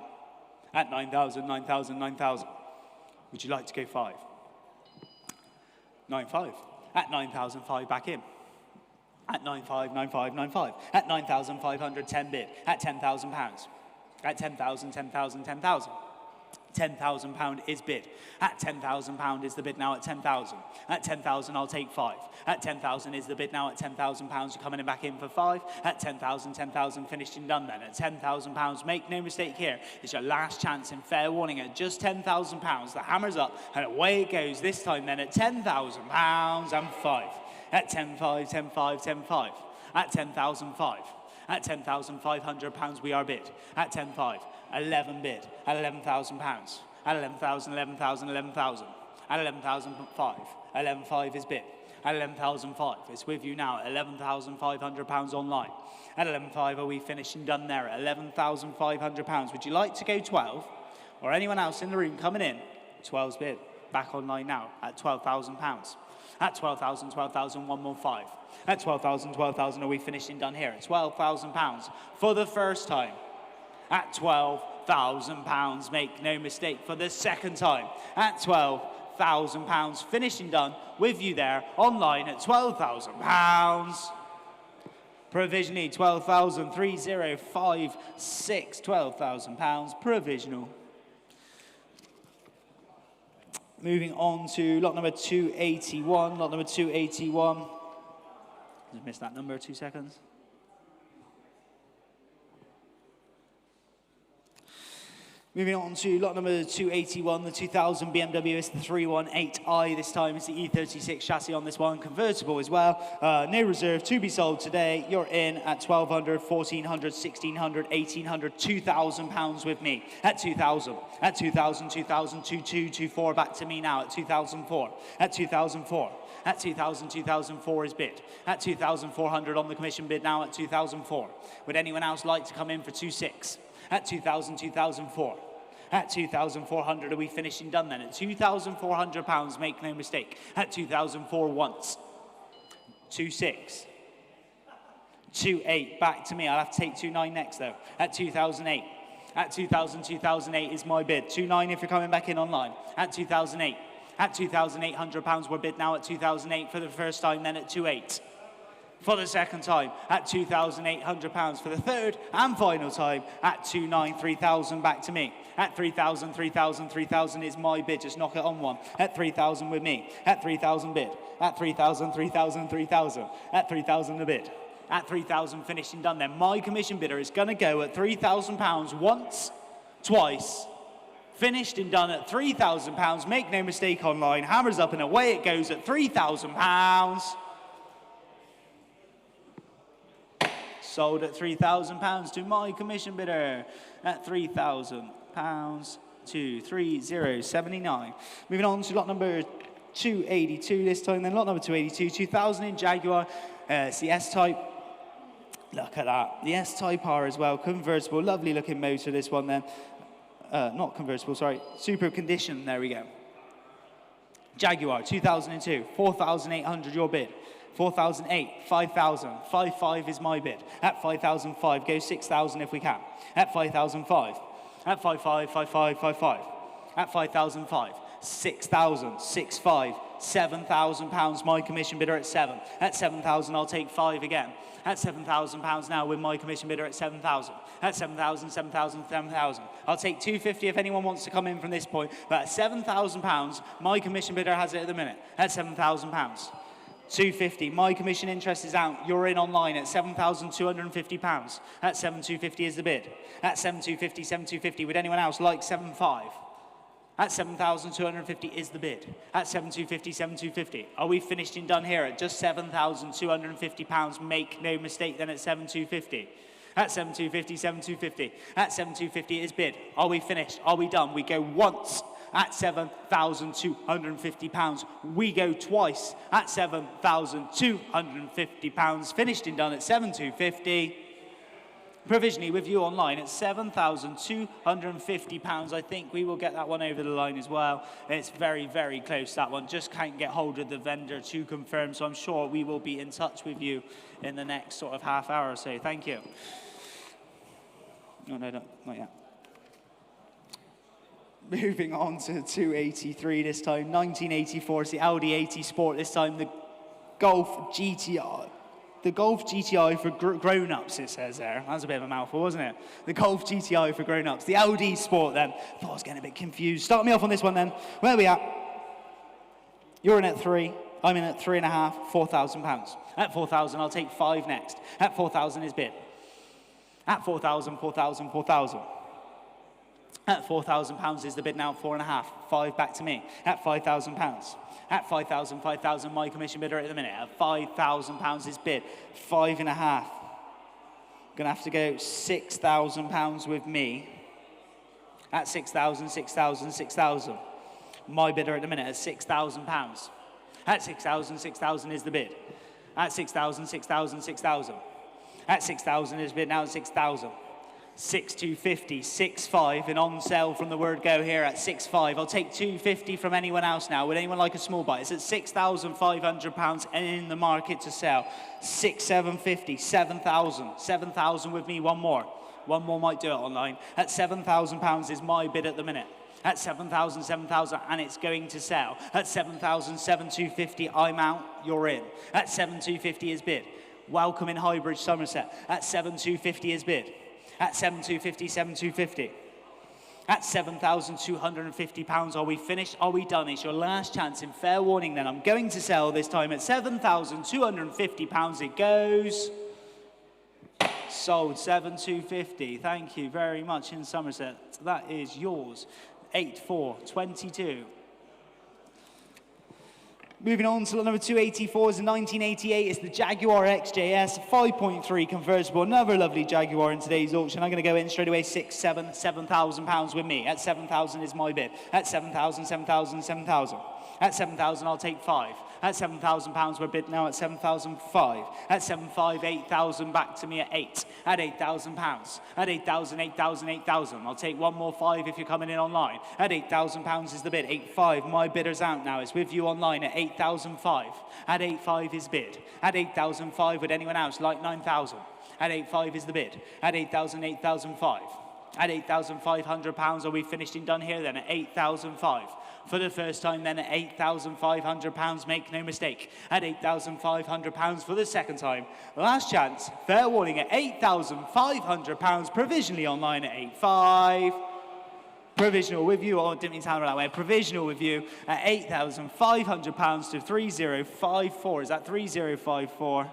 At 9,000, 9,000, 9,000. Would you like to go 5? 9,500. At 9,005 back in. At 9,500, 9,500, 9,500. At 9,500, 10 bid. At £10,000. At 10,000, 10,000, 10,000. £10,000 is bid. At £10,000 is the bid now at 10,000. At 10,000, I'll take 5. At 10,000 is the bid now at £10,000. You're coming back in for 5. At 10,000, 10,000, finished and done then. At £10,000, make no mistake here, it's your last chance in fair warning at just £10,000. The hammer's up and away it goes. This time then at £10,000 and 5. At 10,500, 10,500, 10,500. At 10,005. At £10,500 we are bid. At 10,500, 11 bid. At £11,000. At 11,000, 11,000, 11,000. At 11,005. 11,500 is bid. At 11,005, it's with you now at £11,500 online. At 11,500 are we finished and done there at £11,500. Would you like to go 12? Or anyone else in the room coming in? 12's bid. Back online now at £12,000. At 12,000, 12,000, one more 5. At 12,000, 12,000 are we finished and done here at £12,000 for the first time. At £12,000, make no mistake, for the second time. At £12,000, finished and done with you there online at £12,000. Provisionally, 12,3056, £12,000 provisional. Moving on to lot number 281. Lot number 281. Just missed that number, 2 seconds. Moving on to lot number 281, the 2000 BMW. It's the 318i. This time it's the E36 chassis on this one, convertible as well. No reserve to be sold today. You're in at 1,200, 1,400, 1,600, 1,800, 2,000 pounds with me. At 2,000, at 2,000, 2,000, 2,2, 2,4. Back to me now at 2,004. At 2,004. At 2,000, 2,004 is bid. At 2,400 on the commission bid now at 2,004. Would anyone else like to come in for 2,600? At 2,000, 2,004. At 2,400, are we finishing done then? At 2,400 pounds, make no mistake. At 2,004 once. 2,600. 2,800, back to me. I'll have to take 2,900 next though. At 2,008. At 2,000, 2,008 is my bid. 2,900 if you're coming back in online. At 2,008. At 2,800 pounds, we're bid now at 2,008 for the first time, then at 2,800. For the second time at 2,800 pounds. For the third and final time at 2,900, 3,000 back to me. At 3,000, 3,000, 3,000 is my bid. Just knock it on one. At 3,000 with me. At 3,000 bid. At 3,000, 3,000, 3,000. At 3,000 a bid. At 3,000 finished and done then. My commission bidder is going to go at 3,000 pounds once, twice. Finished and done at 3,000 pounds. Make no mistake online. Hammers up and away it goes at 3,000 pounds. Sold at 3,000 pounds to my commission bidder at 3,000 pounds to 3,079. Moving on to lot number 282 this time. Then lot number 282, 2000 in Jaguar. It's the S-Type. Look at that. The S-Type R as well. Convertible. Lovely looking motor, this one then. Not convertible, sorry. Super condition. There we go. Jaguar 2002. 4,800 your bid. 4,008, 5,000, 5,500 is my bid. At 5,005, go 6,000 if we can. At 5,005, at 5,500, 5,500, 5,500. At 5,005, 6,000, 6,500, 7,000 pounds, my commission bidder at 7. At 7,000, I'll take 5 again. At 7,000 pounds now with my commission bidder at 7,000. At 7,000, 7,000, 7,000. I'll take 250 if anyone wants to come in from this point. But at 7,000 pounds, my commission bidder has it at the minute. At 7,000 pounds. 250. My commission interest is out. You're in online at 7,250 pounds. At 7,250 is the bid. At 7,250, 7,250. Would anyone else like 7,500? At 7,250 is the bid. At 7,250, 7,250. Are we finished and done here at just 7,250 pounds? Make no mistake then at 7,250. At 7,250, 7,250. At 7,250 is bid. Are we finished? Are we done? We go once. At 7,250 pounds. We go twice at 7,250 pounds. Finished and done at 7,250. Provisionally with you online at 7,250 pounds. I think we will get that one over the line as well. It's very, very close, that one. Just can't get hold of the vendor to confirm, so I'm sure we will be in touch with you in the next sort of half hour or so. Thank you. Oh, no, not yet. Moving on to 283 this time, 1984, it's the Audi 80 Sport this time, the Golf GTI. The Golf GTI for grown-ups, it says there. That's a bit of a mouthful, wasn't it? The Golf GTI for grown-ups. The Audi Sport then. Thought I was getting a bit confused. Start me off on this one then. Where are we at? You're in at 3. I'm in at 3.5, 4,000 pounds. At 4,000, I'll take 5 next. At 4,000 is bid. At 4,000, 4,000, 4,000. At 4,000 pounds is the bid now, 4.5. 5 back to me. At 5,000 pounds. At 5,000, 5,000, my commission bidder at the minute. At 5,000 pounds is bid. 5.5. Gonna have to go 6,000 pounds with me. At 6,000, 6,000, 6,000. My bidder at the minute at 6,000 pounds. At 6,000, 6,000 is the bid. At 6,000, 6,000, 6,000. At 6,000 is bid now at 6,000. 6,250, 6,500, and on sale from the word go here at 6,500. I'll take 250 from anyone else now. Would anyone like a small bite? It's at 6,500 pounds in the market to sell. 6,750, 7,000, 7,000 with me. One more might do it online. At 7,000 pounds is my bid at the minute. At 7,000, 7,000, and it's going to sell. At 7,000, 7,250, I'm out. You're in. At 7,250 is bid. Welcome in Highbridge, Somerset. At 7,250 is bid. At 7,250, 7,250. At 7,250 pounds, are we finished? Are we done? It's your last chance. In fair warning then, I'm going to sell this time at 7,250 pounds. It goes Sold, 7,250. Thank you very much in Somerset. That is yours. 8,422. Moving on to lot number 284 is a 1988. It's the Jaguar XJS, 5.3 convertible. Another lovely Jaguar in today's auction. I'm going to go in straight away, 7,000 pounds with me. At 7,000 is my bid. At 7,000, 7,000, 7,000. At 7,000, I'll take 5. At 7,000 pounds, we're bid now at 7,005. At 7,500, 8,000 back to me at 8. At 8,000 pounds. At 8,000, 8,000, 8,000. I'll take one more 5 if you're coming in online. At 8,000 pounds is the bid. 8,500, my bidder's out now. It's with you online at 8,005. At 8,500 is bid. At 8,005, would anyone else like 9,000? At 8,500 is the bid. At 8,000, 8,005. At 8,500 pounds, are we finished and done here then? At 8,005. For the first time then at 8,500 pounds, make no mistake. At 8,500 pounds for the second time. Last chance, fair warning at 8,500 pounds, provisionally online at 8,500. Provisional with you, didn't mean to sound that way. Provisional with you at 8,500 pounds to 3,054. Is that 3,054?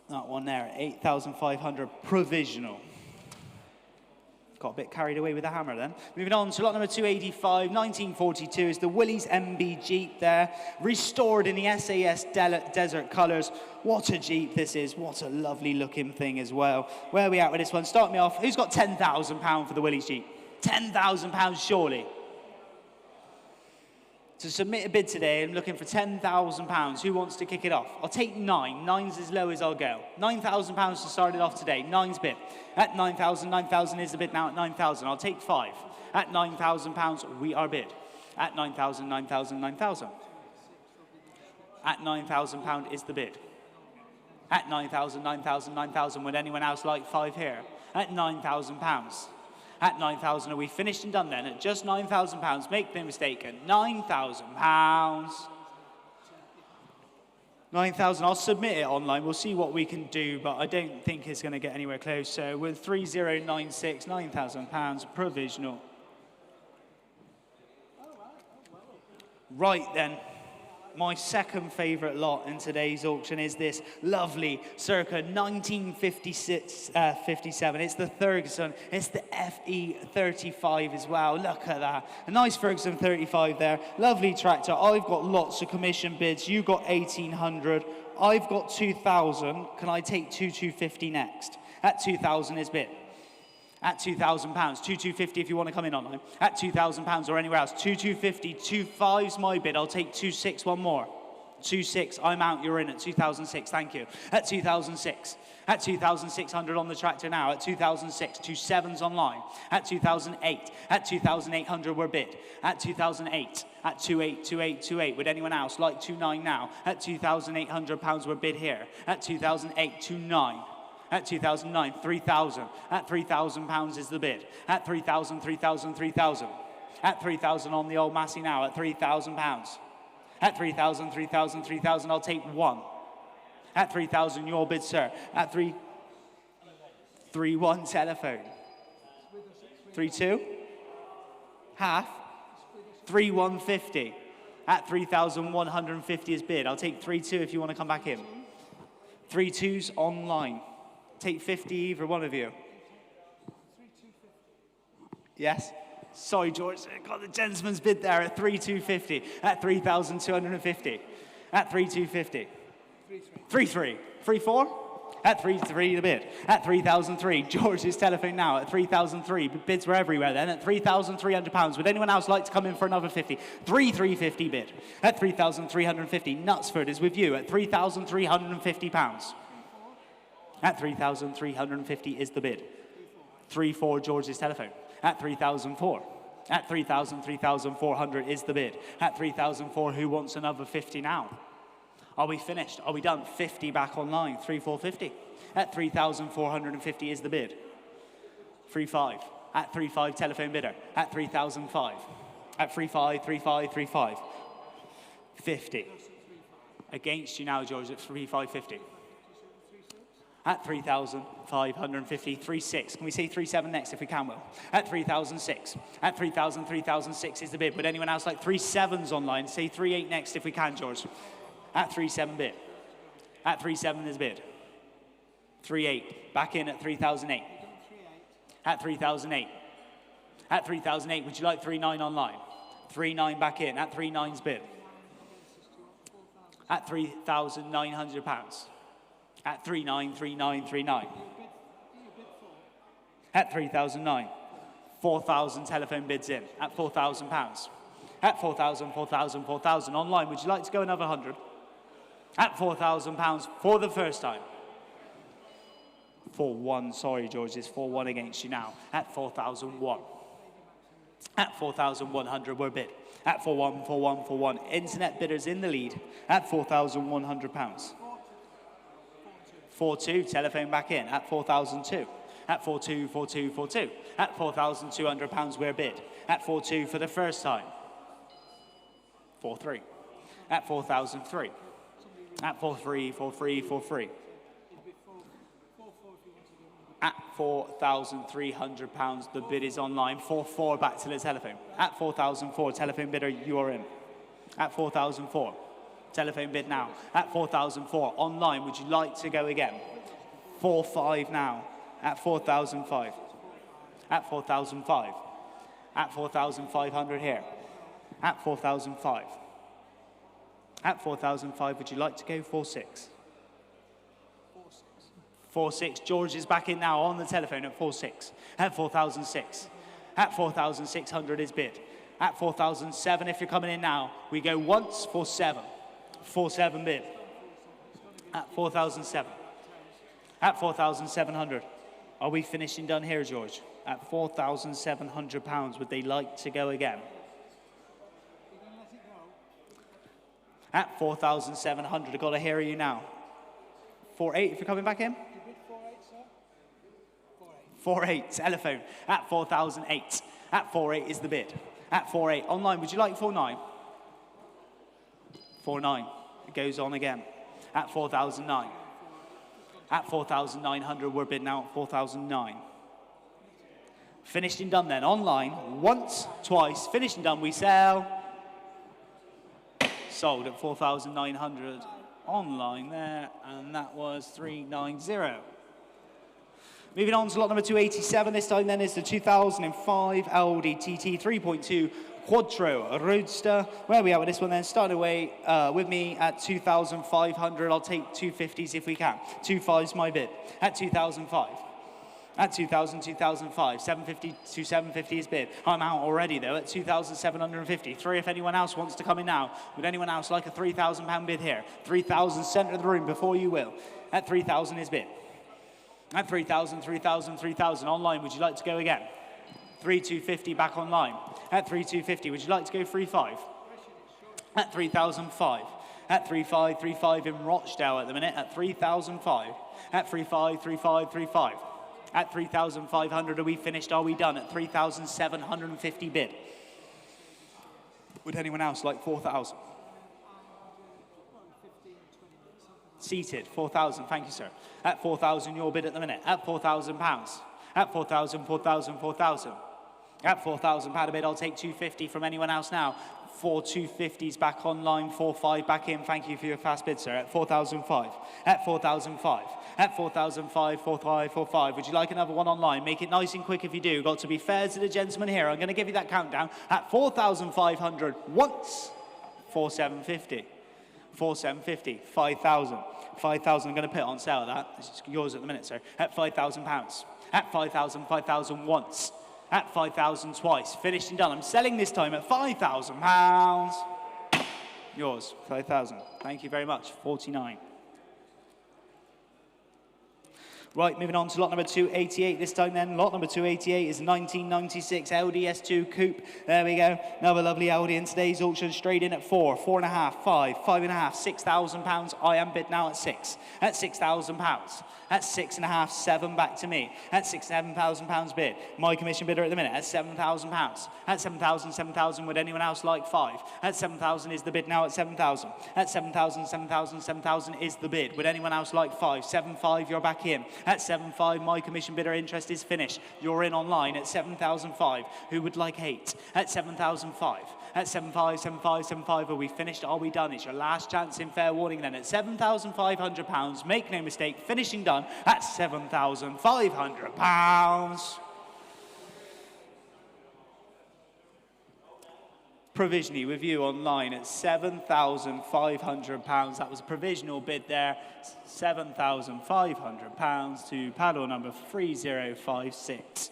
That one there at 8,500 provisional. Got a bit carried away with the hammer then. Moving on to lot number 285, 1942 is the Willys MB Jeep there. Restored in the SAS Desert colours. What a Jeep this is. What a lovely looking thing as well. Where are we at with this one? Start me off. Who's got £10,000 for the Willys Jeep? £10,000 surely. To submit a bid today, I'm looking for £10,000. Who wants to kick it off? I'll take 9. 9's as low as I'll go. £9,000 to start it off today. 9's bid. At 9,000, 9,000 is the bid now at 9,000. I'll take 5. At £9,000, we are bid. At 9,000, 9,000, 9,000. At £9,000 is the bid. At 9,000, 9,000, 9,000. Would anyone else like 5 here? At £9,000. At 9,000, are we finished and done then? At just £9,000, make no mistake, at £9,000. 9,000, I'll submit it online. We'll see what we can do, but I don't think it's going to get anywhere close. So with 3,096, £9,000 provisional. Right then. My second favourite lot in today's auction is this lovely circa 1956, 57. It's the Ferguson. It's the FE35 as well. Look at that. A nice Ferguson 35 there. Lovely tractor. I've got lots of commission bids. You got 1,800. I've got 2,000. Can I take 2,250 next? At 2,000 is bid. At £2,000, 2,250 if you want to come in online. At £2,000 or anywhere else, 2,250, 2,500's my bid. I'll take 2,600, one more. 2,600, I'm out, you're in at 2,006, thank you. At 2,006, at 2,600 on the tractor now. At 2,006, 2,700's online. At 2,008, at 2,800 we're bid. At 2,008, at 2,828, would anyone else like 2,900 now? At £2,800 we're bid here. At 2,008, 2,900. At 2,009, 3,000. At £3,000 is the bid. At 3,000, 3,000, 3,000. At 3,000 on the old Massey now. At £3,000. At 3,000, 3,000, 3,000, I'll take 1. At 3,000, your bid, sir. At 3,1 telephone. 3,2? Half? 3,150. At 3,150 is bid. I'll take 3,2 if you want to come back in. 3,2's online. Take 50 either one of you. Yes? Sorry, George. I got the gentleman's bid there at 3,250. At 3,250. At 3,250. 3,3. 3,4? At 3,3 the bid. At 3,003. George's telephone now at 3,003. Bids were everywhere then. At £3,300. Would anyone else like to come in for another 50? 3,350 bid. At 3,350. Knutsford is with you at £3,350. At 3,350 is the bid. 3,400 George's telephone. At 3,004. At 3,000, 3,400 is the bid. At 3,004, who wants another 50 now? Are we finished? Are we done? 50 back online. 3,450. At 3,450 is the bid. 3,500. At 3,500 telephone bidder. At 3,005. At 3,500, 3,500, 3,500. 50. Against you now, George, at 3,550. At 3,550, 3,600. Can we say 3,700 next if we can, Will? At 3,006. At 3,000, 3,006 is the bid. Would anyone else like 3,700s online? Say 3,800 next if we can, George. At 3,700 bid. At 3.7 is bid. 3.8, back in at 3,008. At 3,008. At 3,008, would you like 3.9 online? 3.9 back in, at 3.9's bid. At £3,900. At 3.9, 3.9, 3.9. At 3,009. 4,000 telephone bids in, at £4,000. At 4,000, 4,000, 4,000. Online, would you like to go another 100? At £4,000 for the first time. 4-1, sorry George, it's 4-1 against you now. At 4,001. At 4,100 we're bid. At 4-1, 4-1, 4-1. Internet bidders in the lead at £4,100. 4-2, telephone back in at 4,002. At 4-2, 4-2, 4-2. At £4,200 we're bid. At 4-2 for the first time. 4-3. At 4,003. At 4-3, 4-3, 4-3. At £4,300, the bid is online. 4-4 back to the telephone. At 4,004, telephone bidder, you are in. At 4,004, telephone bid now. At 4,004, online, would you like to go again? 4-5 now. At 4,005. At 4,005. At 4,500 here. At 4,005. At 4,005, would you like to go 4-6? 4-6. George is back in now on the telephone at 4-6. At 4,006. At 4,600 is bid. At 4,007, if you're coming in now, we go once, 4-7. 4-7 bid. At 4,007. At 4,700. Are we finished and done here, George? At £4,700, would they like to go again? At 4,700, I've got to hear you now. 4-8, if you're coming back in. 4-8, telephone. At 4,008. At 4-8 is the bid. At 4-8, online, would you like 4-9? 4-9, it goes on again. At 4,009. At 4,900, we're bid now at 4,009. Finished and done then, online, once, twice, finished and done, we sell. Sold at 4,900 online there, and that was 390. Moving on to lot number 287, this time then is the 2005 Audi TT 3.2 Quattro Roadster. Where are we at with this one then? Starting away with me at 2,500. I'll take 250s if we can. 2.5's my bid. At 2,005. At 2,000, 2,005. 750 to 750 is bid. I'm out already though at 2,750. 3 if anyone else wants to come in now. Would anyone else like a £3,000 bid here? 3,000, centre of the room before you will. At 3,000 is bid. At 3,000, 3,000, 3,000. Online, would you like to go again? 3,250 back online. At 3,250, would you like to go 3.5? At 3,005. At 3.5, 3.5 in Rochdale at the minute. At 3,005. At 3.5, 3.5, 3.5. At 3,500, are we finished? Are we done? At 3,750 bid. Would anyone else like 4,000? Seated, 4,000, thank you, sir. At 4,000, your bid at the minute. At £4,000. At 4,000, 4,000, 4,000. At £4,000 a bid, I'll take 250 from anyone else now. 4 250s back online, 4.5 back in. Thank you for your fast bid, sir. At 4,005. At 4,005. At 4,005, 4.5, 4.5. Would you like another one online? Make it nice and quick if you do. Got to be fair to the gentleman here. I'm going to give you that countdown. At 4,500 once, 4,750. 4,750, 5,000. 5,000, I'm going to put it on sale, that. It's yours at the minute, sir. At £5,000. At 5,000, 5,000 once. At 5,000 twice. Finished and done. I'm selling this time at £5,000. Yours, 5,000. Thank you very much. 49. Right, moving on to lot number 288 this time then. Lot number 288 is 1996 Audi S2 Coupe. There we go. Another lovely Audi in today's auction. Straight in at 4, 4.5, 5, 5.5, £6,000. I am bid now at 6. At £6,000. At 6.5, 7 back to me. At £7,000 bid. My commission bidder at the minute at £7,000. At 7,000, 7,000. Would anyone else like 5? At 7,000 is the bid now at 7,000. At 7,000, 7,000, 7,000 is the bid. Would anyone else like 5? 7.5, you're back in. At 7.5, my commission bidder interest is finished. You're in online at 7,005. Who would like 8? At 7,005. At 7.5, 7.5, 7.5, are we finished? Are we done? It's your last chance in fair warning then at £7,500. Make no mistake, finishing done at £7,500. Provisionally with you online at £7,500. That was a provisional bid there. £7,500 to paddle number 3056.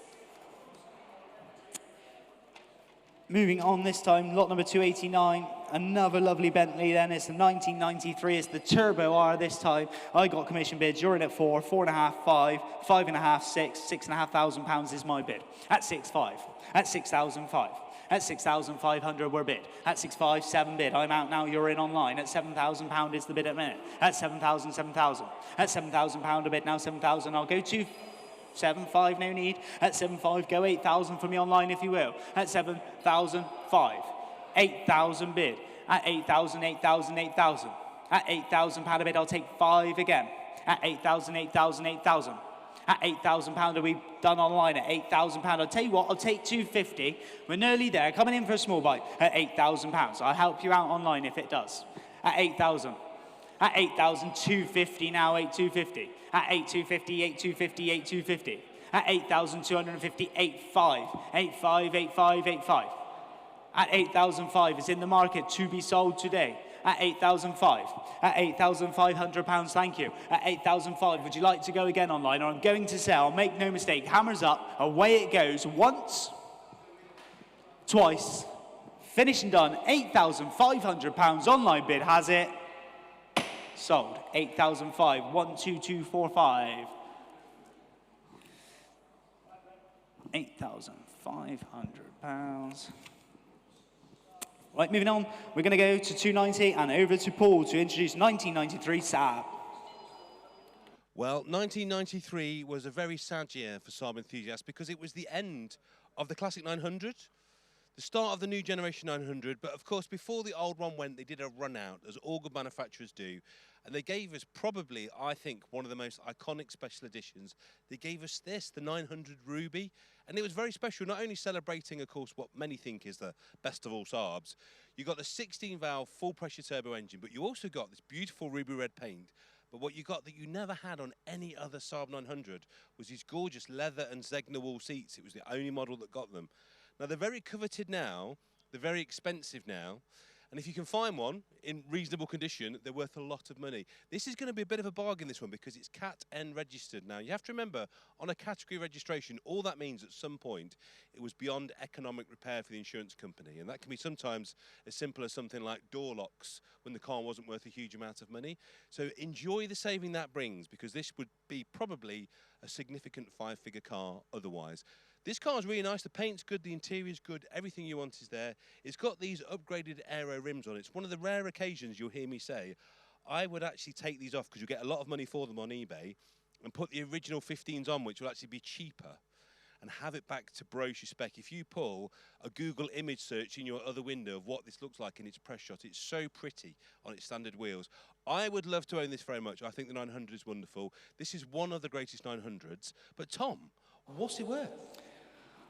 Moving on this time, lot number 289, another lovely Bentley then. It's the 1993, it's the Turbo R this time. I got commission bids, you're in at 4, 4.5, 5, 5.5, 6, £6,500 is my bid. At 6.5, at 6,005. At 6,500 we're bid. At 6.5, 7 bid. I'm out now, you're in online. At £7,000 is the bid at minute. At 7,000, 7,000. At £7,000 a bid, now 7,000. I'll go to 7.5, no need. At 7.5, go 8,000 for me online if you will. At 7,005. 8,000 bid. At 8,000, 8,000, 8,000. At £8,000 a bid, I'll take 5 again. At 8,000, 8,000, 8,000. At £8,000, are we done online at £8,000? I'll tell you what, I'll take 250. We're nearly there, coming in for a small bite at £8,000. I'll help you out online if it does. At 8,000. At 8,000, 250 now, 8,250. At 8,250, 8,250, 8,250. At 8,250, 85. 85, 85, 85. At 8,005, it's in the market to be sold today. At 8,005. At £8,500, thank you. At 8,005, would you like to go again online? Or I'm going to sell, make no mistake, hammers up, away it goes, once, twice, finished and done, £8,500, online bid has it, sold, 8,005, 12245. £8,500. Right, moving on, we're going to go to 290 and over to Paul to introduce 1993 Saab. Well, 1993 was a very sad year for Saab enthusiasts because it was the end of the classic 900, the start of the new generation 900. But of course, before the old one went, they did a run out, as all good manufacturers do. And they gave us probably, I think, one of the most iconic special editions. They gave us this, the 900 Ruby. And it was very special, not only celebrating, of course, what many think is the best of all Saabs. You got the 16-valve full-pressure turbo engine, but you also got this beautiful ruby red paint. But what you got that you never had on any other Saab 900 was these gorgeous leather and Zegna wool seats. It was the only model that got them. Now, they're very coveted now. They're very expensive now. And if you can find one in reasonable condition, they're worth a lot of money. This is going to be a bit of a bargain, this one, because it's Cat N registered. Now, you have to remember, on a category registration, all that means at some point, it was beyond economic repair for the insurance company. And that can be sometimes as simple as something like door locks when the car wasn't worth a huge amount of money. So enjoy the saving that brings, because this would be probably a significant 5-figure car otherwise. This car is really nice. The paint's good, the interior's good, everything you want is there. It's got these upgraded aero rims on it. It's one of the rare occasions you'll hear me say, I would actually take these off because you'll get a lot of money for them on eBay and put the original 15s on, which will actually be cheaper, and have it back to brochure spec. If you pull a Google image search in your other window of what this looks like in its press shot, it's so pretty on its standard wheels. I would love to own this very much. I think the 900 is wonderful. This is one of the greatest 900s. But Tom, what's it worth?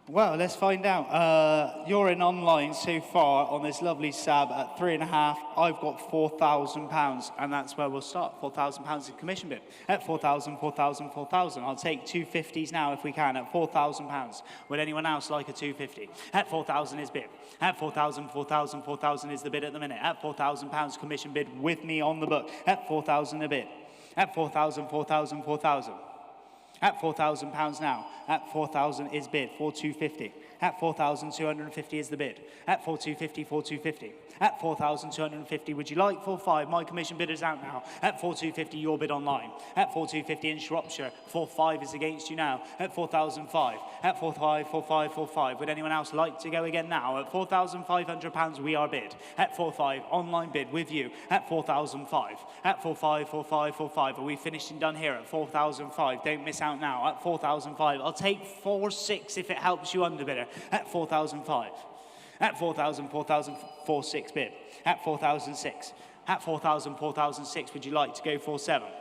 Well, let's find out. You're in online so far on this lovely Saab at 3.5. I've got £4,000, and that's where we'll start. £4,000 in commission bid. At 4,000, 4,000, 4,000. I'll take 250s now if we can at £4,000. Would anyone else like a 250? At 4,000 is bid. At 4,000, 4,000, 4,000 is the bid at the minute. At £4,000 commission bid with me on the book. At 4,000 a bid. At 4,000, 4,000, 4,000. At £4,000 now. At 4,000 is bid. 4,250. At 4,250 is the bid. At 4,250, 4,250. At 4,250, would you like 4,500? My commission bid is out now. At 4,250, your bid online. At 4,250 in Shropshire. 4,500 is against you now. At 4,005. At 4,500, 4,500, 4,500. Would anyone else like to go again now? At £4,500, we are bid. At 4,500, online bid with you. At 4,005. At 4,500, 4,500, 4,500. Are we finished and done here at 4,005? Don't miss out now. At 4,005. I'll take 4,600 if it helps you underbidder. At 4,005. At 4,000, 4,000, 4,600 bid. At 4,006. At 4,000, 4,006, would you like to go 4,700?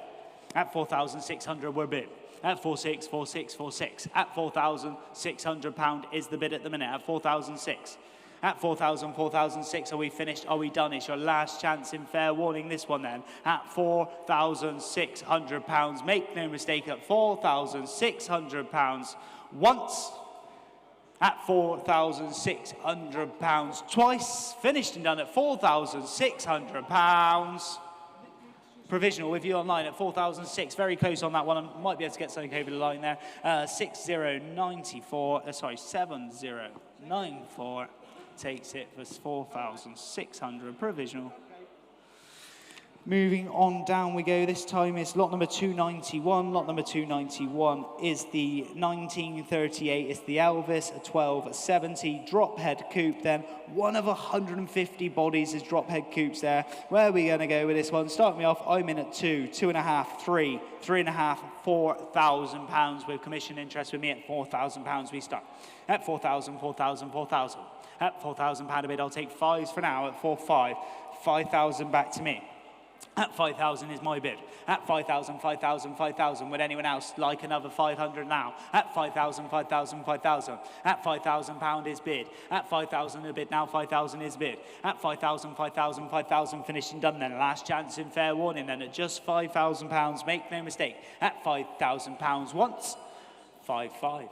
At 4,600, we're bid. at 464646. At £4,600 is the bid at the minute, at 4,006. At 4,000, 4,006, are we finished? Are we done? It's your last chance in fair warning, this one then. At £4,600, make no mistake, at £4,600 once. At £4,600 twice. Finished and done at £4,600. Provisional with you online at 4,006. Very close on that one. I might be able to get something over the line there. 7094 takes it for 4,600 provisional. Moving on down we go. This time it's lot number 291. Lot number 291 is the 1938. It's the Elvis, a 1270 drop head coupe then. One of 150 bodies is drop head coupes there. Where are we going to go with this one? Start me off. I'm in at 2.5, 3.5, £4,000 with commission interest with me at £4,000 we start. At 4,000, 4,000, 4,000. At £4,000 a bid, I'll take fives for now at 4,500. 5,000 back to me. At 5,000 is my bid. At 5,000, 5,000, 5,000. Would anyone else like another 500 now? At 5,000, 5,000, 5,000. At £5,000 is bid. At 5,000 a bid now, 5,000 is bid. At 5,000, 5,000, 5,000, finished and done then. Last chance in fair warning then at just £5,000. Make no mistake. At £5,000 once. 5,500.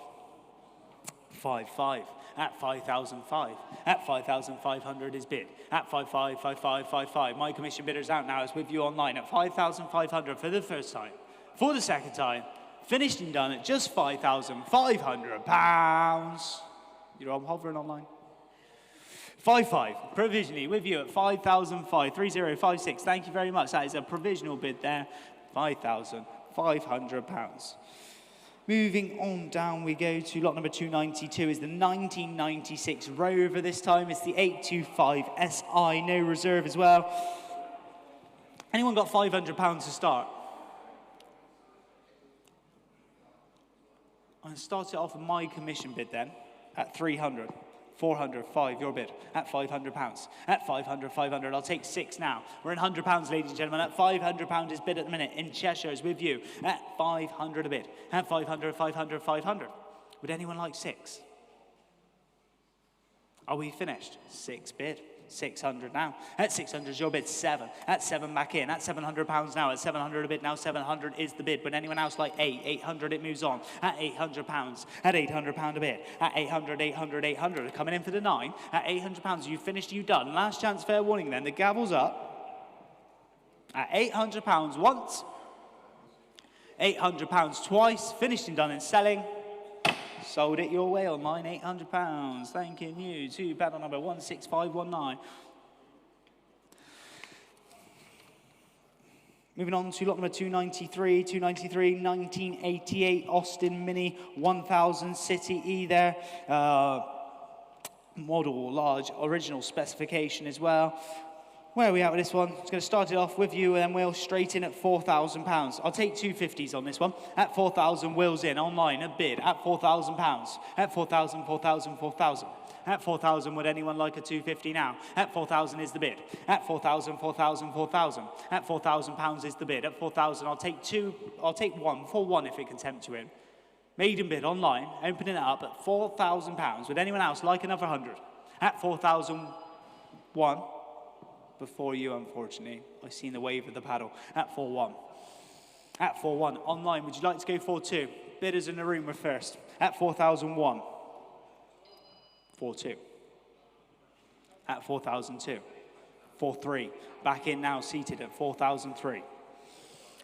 5,500. At 5,005. At 5,500 is bid. At 5,500, 5,500, 5,500. My commission bidder's out now. It's with you online at 5,500 for the first time. For the second time, finished and done at just £5,500. You're hovering online. 5,500, provisionally with you at 5,005, 3056. Thank you very much. That is a provisional bid there. £5,500. Moving on down we go to lot number 292 is the 1996 Rover. This time it's the 825 SI, no reserve as well. Anyone got £500 to start? I'm going to start it off with my commission bid then at 300. 400, 5, your bid, at £500. At 500, 500, I'll take 6 now. We're in £100, ladies and gentlemen. At £500 is bid at the minute. In Cheshire is with you. At 500 a bid. At 500, 500, 500. Would anyone like 6? Are we finished? 6 bid. 600 now. At 600 is your bid. 7. At 7 back in. At £700 now. At 700 a bid now. 700 is the bid. Would anyone else like 8? 800 it moves on. At £800. At £800 a bid. At 800, 800, 800. Coming in for the 9. At £800. You finished, you done. Last chance, fair warning then. The gavel's up. At £800 once. £800 twice. Finished and done in selling. Sold it your way online, £800. Thanking you to battle number 16519. Moving on to lot number 293. 293, 1988 Austin Mini 1000 City E there. Model, large, original specification as well. Where are we at with this one? It's going to start it off with you, and then we'll straight in at £4,000. I'll take 250s on this one. At 4,000, Will's in, online, a bid. At £4,000. At 4,000, 4,000, 4,000. At 4,000, would anyone like a 250 now? At 4,000 is the bid. At 4,000, 4,000, 4,000. At £4,000 is the bid. At 4,000, I'll take 2, I'll take 1, for 1 if it can tempt you in. Maiden bid online, opening it up at £4,000. Would anyone else like another 100? At 4,001. Before you, unfortunately. I've seen the wave of the paddle. At 4-1. At 4-1. Online, would you like to go 4-2? Bidders in the room were first. At 4,001. 4-2. At 4,002. 4-3. Back in now, seated at 4,003.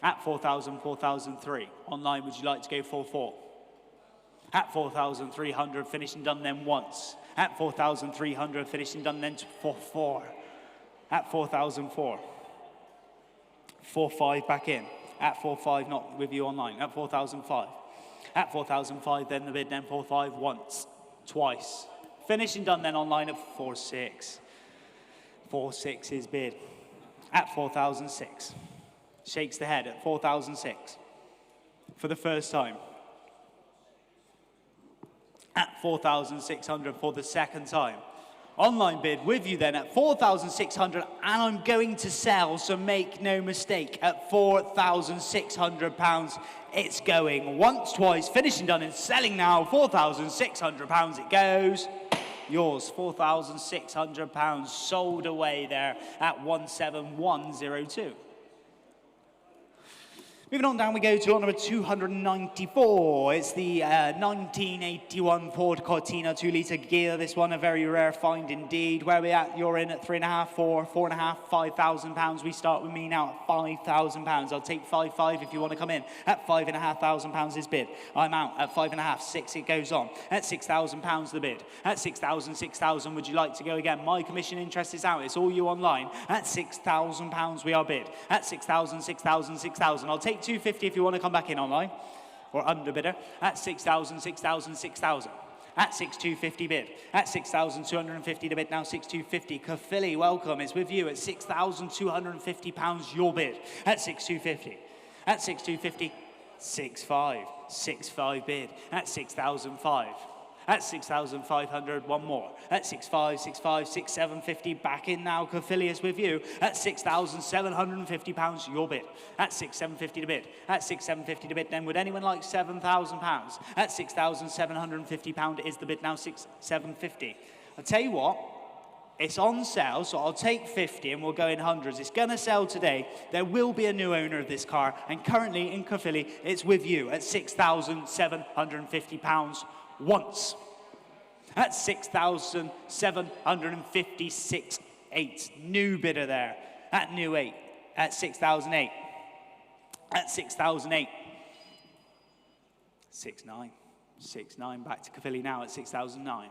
At 4,000, 4,003. Online, would you like to go 4-4? At 4,300, finished and done then once. At 4,300, finished and done then 4-4. At 4,004. 4-5 back in. At 4-5, not with you online. At 4,005. At 4,005, then the bid, then 4-5 once. Twice. Finished and done then online at 4-6. 4-6 is bid. At 4,006. Shakes the head at 4,006. For the first time. At 4,600 for the second time. Online bid with you then at 4,600, and I'm going to sell, so make no mistake, at £4,600 It's going once, twice, finishing done and selling now. £4,600 it goes. Yours, £4,600 sold away there at 17102. Moving on down, we go to lot number 294. It's the 1981 Ford Cortina 2-litre gear. This one, a very rare find indeed. Where are we at? You're in at 3.5, 4, 4.5, £5,000. We start with me now at £5,000. I'll take 5.5 if you want to come in. At £5,500 is bid. I'm out at 5.5, 6 it goes on. At £6,000 the bid. At 6,000, 6,000, would you like to go again? My commission interest is out. It's all you online. At £6,000 we are bid. At 6,000, 6,000, 6,000. I'll take 250 if you want to come back in online, or underbidder. At 6,000, 6,000, 6,000. At 6,250 bid. At 6,250 to bid now. 6,250. Caerphilly, welcome. It's with you at £6,250 your bid. At 6,250. At 6,250. 6,5. 6,5 bid. At 6,005. At 6,500, one more. At 6,5, 6,5, 6,750, back in now. Caerphilly is with you at £6,750 your bid. At 6,750 to bid. At 6,750 to bid. Then would anyone like £7,000? At £6,750 is the bid now. 6,750. I'll tell you what. It's on sale, so I'll take 50 and we'll go in hundreds. It's going to sell today. There will be a new owner of this car, and currently in Caerphilly, it's with you at £6,750 once. At 6,756.8. New bidder there. At new 8. At 6,008. At 6,008. 6,9. 6,9. Back to Caerphilly now at 6,009.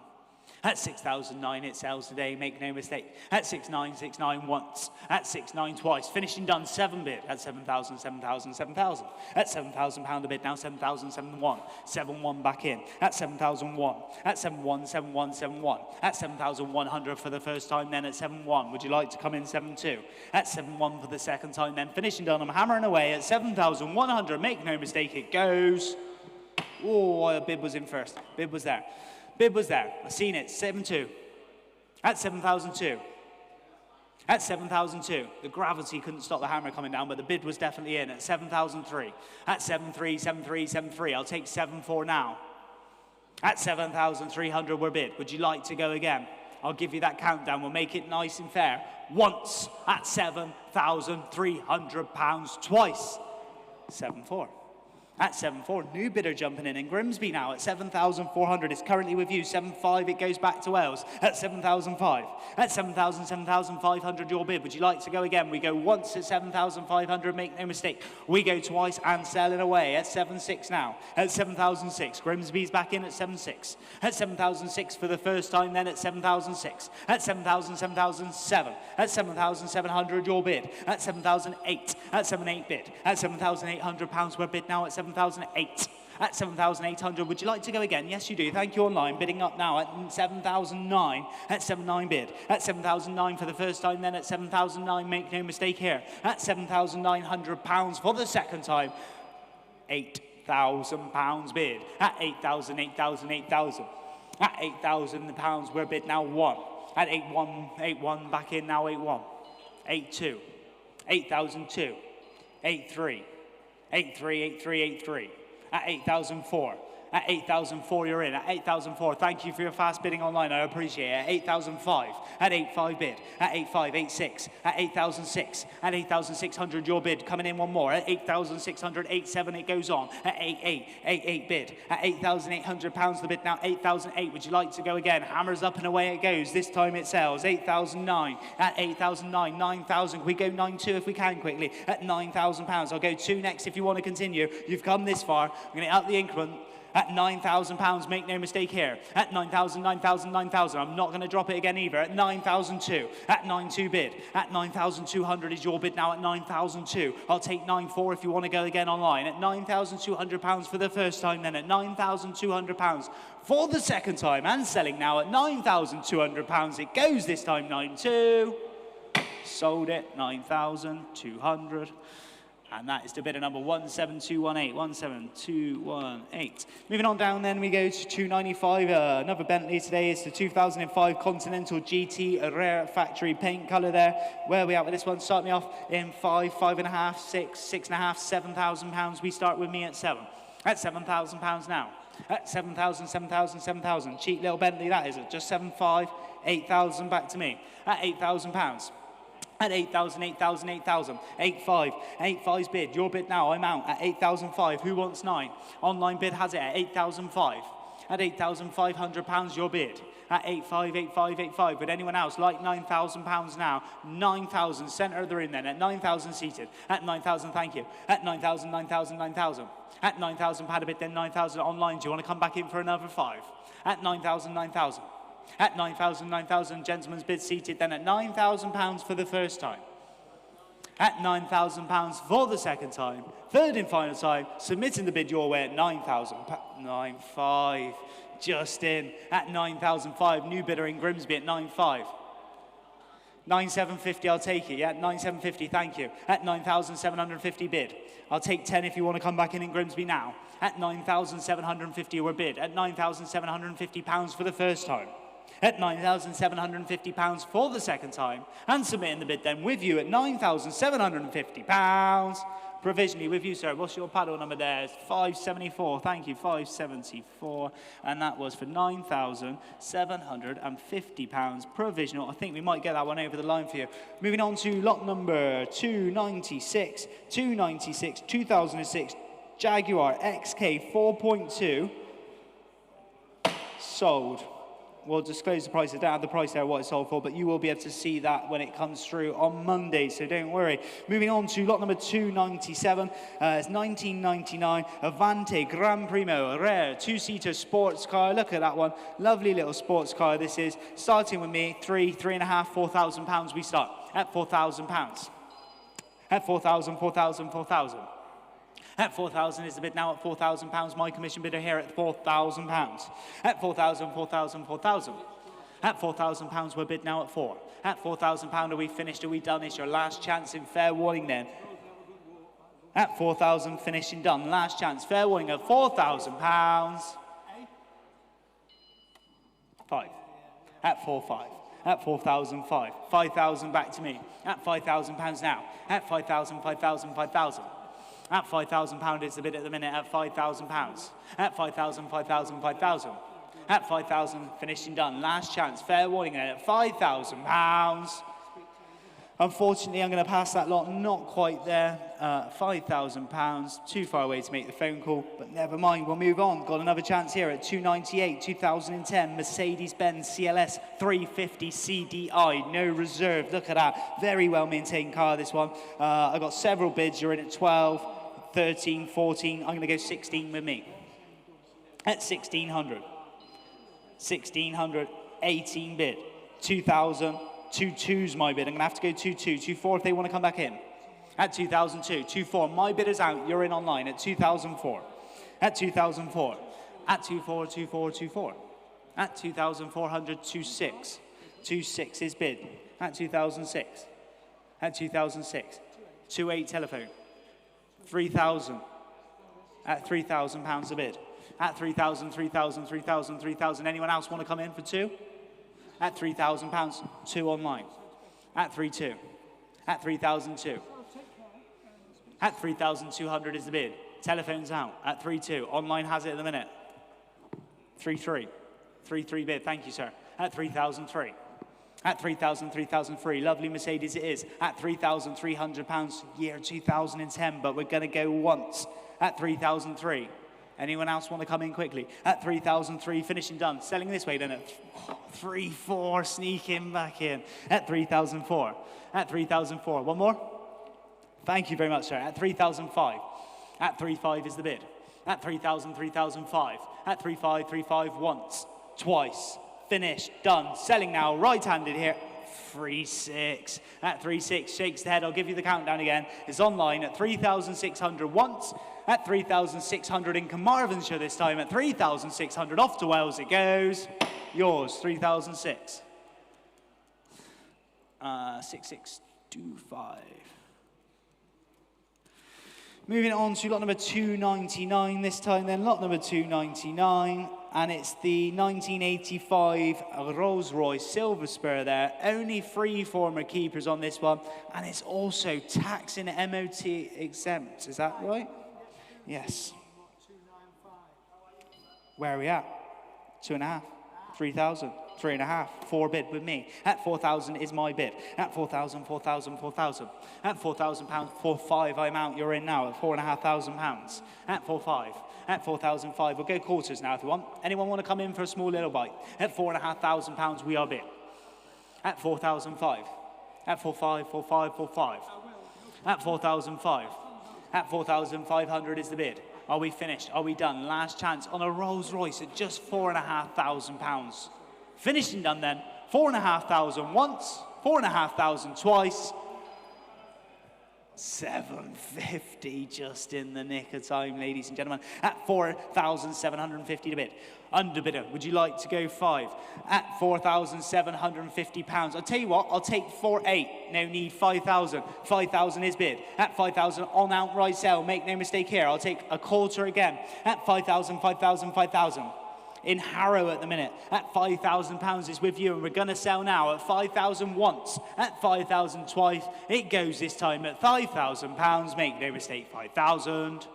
At 6,009 it sells today, make no mistake. At 6,9, 6,9 once. At 6,9 twice. Finishing done, 7 bid. At 7,000, 7,000, 7,000. At £7,000 a bid now, 7,000, 7,1. 7,1 back in. At 7,001. At 7,1, 7,1, 7,1. At 7,100 for the first time then at 7,1. Would you like to come in 7,2? At 7,1 for the second time then. Finishing done, I'm hammering away at 7,100. Make no mistake, it goes. Oh, a bid was in first. Bid was there. Bid was there. I've seen it. 7,2. At 7,002. At 7,002. The gravity couldn't stop the hammer coming down, but the bid was definitely in. At 7,003. At 7,3, 7,3, 7,3. I'll take 7,4 now. At 7,300 we're bid. Would you like to go again? I'll give you that countdown. We'll make it nice and fair. Once at £7,300. Twice. 7,4. At 7,4, new bidder jumping in Grimsby now at 7,400. It's currently with you. 7,5, it goes back to Wales at 7,005. At 7,000, 7,500, your bid. Would you like to go again? We go once at 7,500, make no mistake. We go twice and selling away at 7,6 now. At 7,006, Grimsby's back in at 7,6. At 7,006 for the first time, then at 7,006. At 7,000, 7,007. At 7,700, your bid. At 7,008. At 7,8 bid. At £7,800, we're bid now at 7,008. At 7,800, would you like to go again? Yes, you do. Thank you online. Bidding up now at 7,009. At 7,9 bid. At 7,009 for the first time, then at 7,009. Make no mistake here. At £7,900 for the second time. £8,000 bid. At 8,000, 8,000, 8,000. At £8,000, we're bid now 1. At 8,1, 8,1 back in now 8,1. 8,2. 8,002. 8,3. 8,3, 8,3, 8,3. At 8,004. At 8,004, you're in. At 8,004, thank you for your fast bidding online. I appreciate it. At 8,005. At 8,5 bid. At 8,5, 8,6. At 8,006. At 8,600, your bid. Coming in one more. At 8,600, 8,7, it goes on. At 8,8, 8,8 bid. At £8,800, the bid now. 8,008, would you like to go again? Hammers up and away it goes. This time it sells. 8,009. At 8,009, 9,000. We go 9,2 if we can quickly. At £9,000. I'll go 2 next if you want to continue. You've come this far. I'm going to up the increment. At £9,000, make no mistake here. At 9,000, 9,000, 9,000. I'm not going to drop it again either. At 9,002. At 9,2 bid. At 9,200 is your bid now at 9,002. I'll take 9,4 if you want to go again online. At £9,200 for the first time then. At £9,200 for the second time. And selling now at £9,200. It goes this time 9,2. Sold it. 9,200. And that is to bidder number 17218, 17218. Moving on down then, we go to 295. Another Bentley today is the 2005 Continental GT, a rare factory paint colour there. Where are we at with this one? Start me off in 5, 5.5, 6, 6.5, 7,000 pounds. We start with me at 7. At 7,000 pounds now. At 7,000, 7,000, 7,000. Cheap little Bentley that is. At just 7,500, 8,000 back to me. At 8,000 pounds. At 8,000, 8,000, 8,000, 8,500, 8,500's bid. Your bid now, I'm out at 8,500. Who wants 9? Online bid has it at 8,500. At 8,500 pounds, your bid. At 8,500, 8,500, 8,500. But anyone else like 9,000 pounds now? 9,000, centre of the room then. At 9,000 seated. At 9,000, thank you. At 9,000, 9,000, 9,000. At 9,000, had a bid then 9,000 online. Do you want to come back in for another 5? At 9,000, 9,000. At 9,000, 9,000, gentlemen's bid seated, then at 9,000 pounds for the first time. At 9,000 pounds for the second time. Third and final time, submitting the bid your way at 9,000. 9,500, just in. At 9,005, new bidder in Grimsby at 9,500. 9,750, I'll take it, yeah? 9,750, thank you. At 9,750 bid. I'll take 10 if you want to come back in Grimsby now. At 9,750 we're bid. At 9,750 pounds for the first time. At 9,750 pounds for the second time. And submitting the bid then with you at 9,750 pounds. Provisionally with you, sir. What's your paddle number there? It's 574. Thank you, 574. And that was for 9,750 pounds provisional. I think we might get that one over the line for you. Moving on to lot number 296. 296, 2006 Jaguar XK 4.2. Sold. We'll disclose the price. I don't have the price there, what it's sold for, but you will be able to see that when it comes through on Monday, so don't worry. Moving on to lot number 297. It's 1999 Avante Gran Primo, a rare two-seater sports car. Look at that one. Lovely little sports car this is. Starting with me, 3.5, 4,000 pounds we start. At 4,000 pounds. At 4,000, 4,000, 4,000. At 4,000 is the bid now at 4,000 pounds. My commission bidder here at 4,000 pounds. At 4,000, 4,000, 4,000. At 4,000 pounds we're bid now at 4. At 4,000 pound, are we finished? Are we done? It's your last chance in fair warning then. At 4,000, finishing done. Last chance, fair warning at 4,000 pounds. 5. At 4,500. At 4,005. 5,000 back to me. At 5,000 pounds now. At 5,000, 5,000, 5,000. At 5,000 pound is the bid at the minute at 5,000 pounds. At 5,000, 5,000, 5,000. At 5,000, finishing done. Last chance, fair warning at 5,000 pounds. Unfortunately, I'm going to pass that lot, not quite there. 5,000 pounds, too far away to make the phone call, but never mind, we'll move on. Got another chance here at 298, 2010 Mercedes-Benz CLS 350 CDI, no reserve. Look at that, very well maintained car, this one. I got several bids. You're in at 12, 13, 14. I'm going to go 16 with me. At 1,600. 1,600, 18 bid. 2,000. 2.2's my bid. I'm going to have to go 2.2. 2.4 if they want to come back in. At 2,002. 2.4. My bid is out. You're in online at 2,004. At 2,004. At 2.4, 2.4, 2.4. At 2,400, 2.6. 2.6 is bid. At 2,006. At 2,006. 2.8 telephone. 3,000. At 3,000 pounds a bid. At 3,000, 3,000, 3,000, 3,000. Anyone else want to come in for 2? At 3,000 pounds, 2 online. At 3.2. At 3,002. At 3,200 is the bid. Telephone's out. At 3.2. Online has it at the minute. 3.3. 3.3 bid. Thank you, sir. At 3,003. At 3,000, 3,003. Lovely Mercedes it is. At 3,300 pounds, year 2010. But we're going to go once. At 3,003. Anyone else want to come in quickly? At 3,003, finishing done. Selling this way then at 3,400, sneaking back in. At 3,004. At 3,004. One more? Thank you very much, sir. At 3,005. At 3,500 is the bid. At 3,000, 3,005. At 3,500, 3,500 once, twice. Finished, done. Selling now, right-handed here. 3,600. At 3,600, shakes the head. I'll give you the countdown again. It's online at 3,600 once. At 3,600 in Carmarthenshire this time. At 3,600 off to Wales it goes. Yours, 3,006. 6625. Moving on to lot number 299 this time then, lot number 299, and it's the 1985 Rolls-Royce Silver Spur there. Only 3 former keepers on this one, and it's also tax and MOT exempt, is that right? Yes. Where are we at? 2.5, 3,000, 3.5, 4 bid with me. At 4,000 is my bid. At 4,000, 4,000, 4,000. At 4,000 pounds, 4,500 I'm out, you're in now at 4,500 pounds. At 4,500. At 4,500, we'll go quarters now if you want. Anyone want to come in for a small little bite? At 4,500 pounds, we are bid. At 4,500. At 4,500, 4,500, 4,500. At 4,500. At 4,500 is the bid. Are we finished? Are we done? Last chance on a Rolls Royce at just £4,500. Finished and done then. 4,500 once, 4,500 twice. 750 just in the nick of time, ladies and gentlemen. At 4,750 to bid. Underbidder, would you like to go 5? At £4,750. I'll tell you what, I'll take 4,800. No need, 5,000. 5,000 is bid. At 5,000 on outright sale. Make no mistake here. I'll take a quarter again. At 5,000, 5,000, 5,000. In Harrow at the minute. At £5,000 is with you, and we're going to sell now at 5,000 once. At 5,000 twice. It goes this time at £5,000. Make no mistake, 5,000.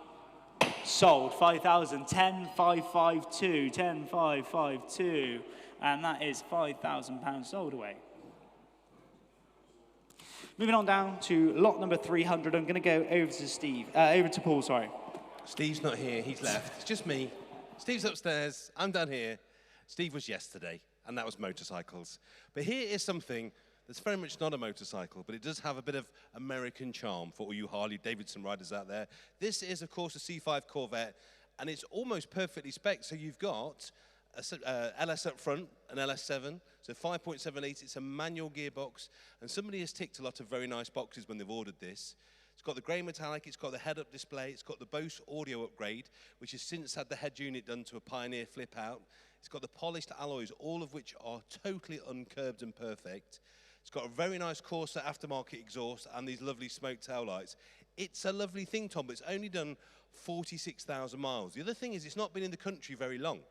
Sold, 5,000, 10,552, 10,552, and that is £5,000 sold away. Moving on down to lot number 300, I'm going to go over to Paul, sorry. Steve's not here, he's left. It's just me. Steve's upstairs, I'm down here. Steve was yesterday, and that was motorcycles. But here is something that's very much not a motorcycle, but it does have a bit of American charm for all you Harley-Davidson riders out there. This is, of course, a C5 Corvette, and it's almost perfectly spec'd. So you've got a LS up front, an LS7, so 5.78, it's a manual gearbox, and somebody has ticked a lot of very nice boxes when they've ordered this. It's got the grey metallic, it's got the head-up display, it's got the Bose audio upgrade, which has since had the head unit done to a Pioneer flip-out. It's got the polished alloys, all of which are totally uncurbed and perfect. It's got a very nice Corsa aftermarket exhaust and these lovely smoke tail lights. It's a lovely thing, Tom, but it's only done 46,000 miles. The other thing is it's not been in the country very long.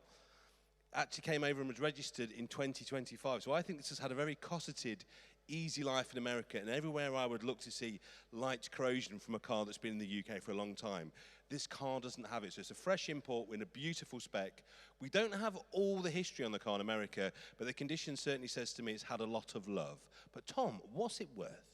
Actually came over and was registered in 2025. So I think this has had a very cosseted, easy life in America, and everywhere I would look to see light corrosion from a car that's been in the UK for a long time, this car doesn't have it. So it's a fresh import in a beautiful spec. We don't have all the history on the car in America, but the condition certainly says to me it's had a lot of love. But Tom, what's it worth?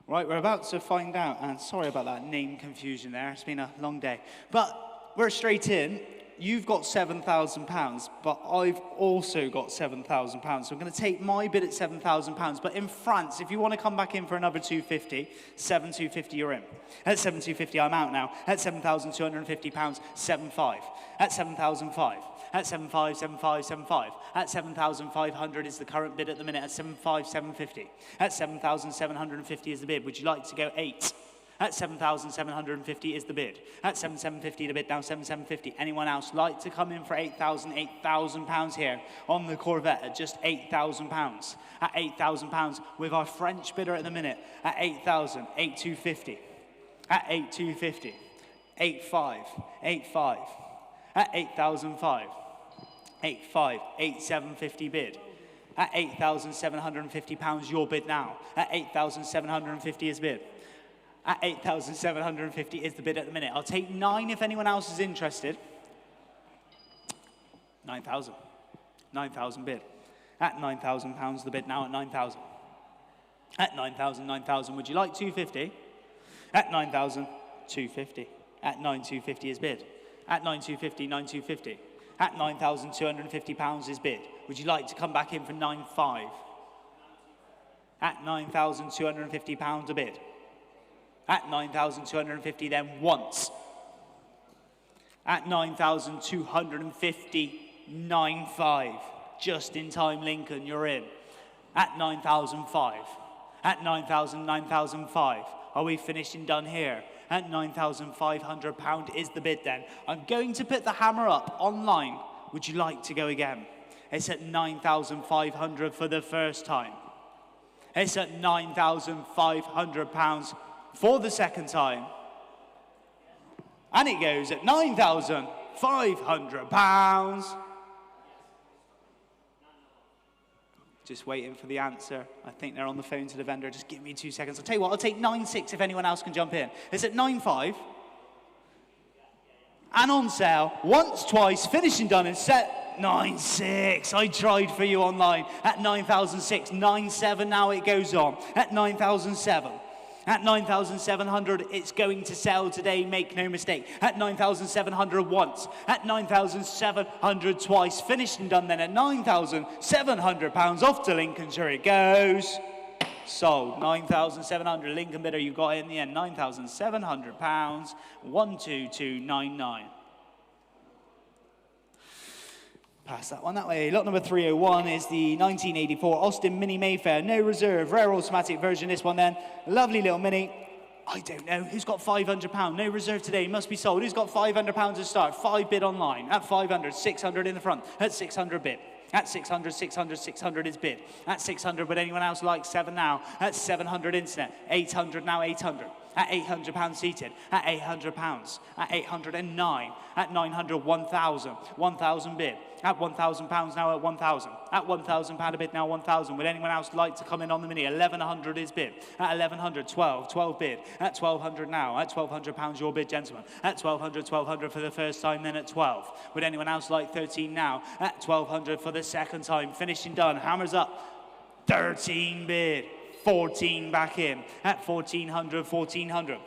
Right, we're about to find out, and sorry about that name confusion there. It's been a long day. But we're straight in. You've got £7,000, but I've also got £7,000. So I'm going to take my bid at £7,000. But in France, if you want to come back in for another 250, 7,250 you're in. At 7,250 I'm out now. At £7,250, 7,500. At 7,005. At 7,500, 7,500, 7,500. At 7,500 is the current bid at the minute. At 7,500, 750. At 7,750 is the bid. Would you like to go 8? At 7,750 is the bid. At 7,750 the bid, now 7,750. Anyone else like to come in for 8,000, £8,000 here on the Corvette at just £8,000? At £8,000 with our French bidder at the minute at 8,000, 8,250. At 8,250, 8,500, 8,500. At 8,005, 8,500, 8,750 bid. At £8,750 your bid now. At 8,750 is bid. At 8,750 is the bid at the minute. I'll take 9 if anyone else is interested. 9,000. 9,000 bid. At £9,000 the bid now at 9,000. At 9,000, 9,000. Would you like 250? At 9,000, 250. At 9,250 is bid. At 9,250, 9,250. At £9,250 is bid. Would you like to come back in for 9,500? At £9,250 a bid. At 9,250 then once. At 9,250, 9,500. Just in time, Lincoln, you're in. At 9,005. At 9,000, 9,005. Are we finished and done here? At £9,500 is the bid then. I'm going to put the hammer up online. Would you like to go again? It's at 9,500 for the first time. It's at £9,500 for the second time. And it goes at £9,500. Just waiting for the answer. I think they're on the phone to the vendor. Just give me 2 seconds. I'll tell you what, I'll take 9.6 if anyone else can jump in. It's at 9.5. And on sale, once, twice, finishing done and set, 9.6. I tried for you online at 9,006. 9.7 now it goes on at 9,007. At 9,700, it's going to sell today, make no mistake. At 9,700 once, at 9,700 twice, finished and done then at £9,700 off to Lincolnshire it goes. Sold, 9,700, Lincoln bidder, you got it in the end, £9,700, 12299. Pass that one that way. Lot number 301 is the 1984 Austin Mini Mayfair. No reserve, rare automatic version, this one then. Lovely little Mini. I don't know. Who's got £500? No reserve today. Must be sold. Who's got £500 to start? 5 bid online. At 500, 600 in the front. At 600 bid. At 600, 600, 600 is bid. At 600, would anyone else like 7 now? At 700 internet. 800 now, 800. At £800 seated, at £800, at 809, at 900, 1,000, 1,000 bid, at £1,000 now at 1,000, at £1,000 a bid now 1,000. Would anyone else like to come in on the Mini? 1,100 is bid, at 1,100, 12 bid, at 1,200 now, at £1,200 your bid, gentlemen, at 1,200 for the first time, then at 12. Would anyone else like 13 now? At 1,200 for the second time, finishing done, hammers up, 13 bid. 14 back in. At 1,400, 1,400.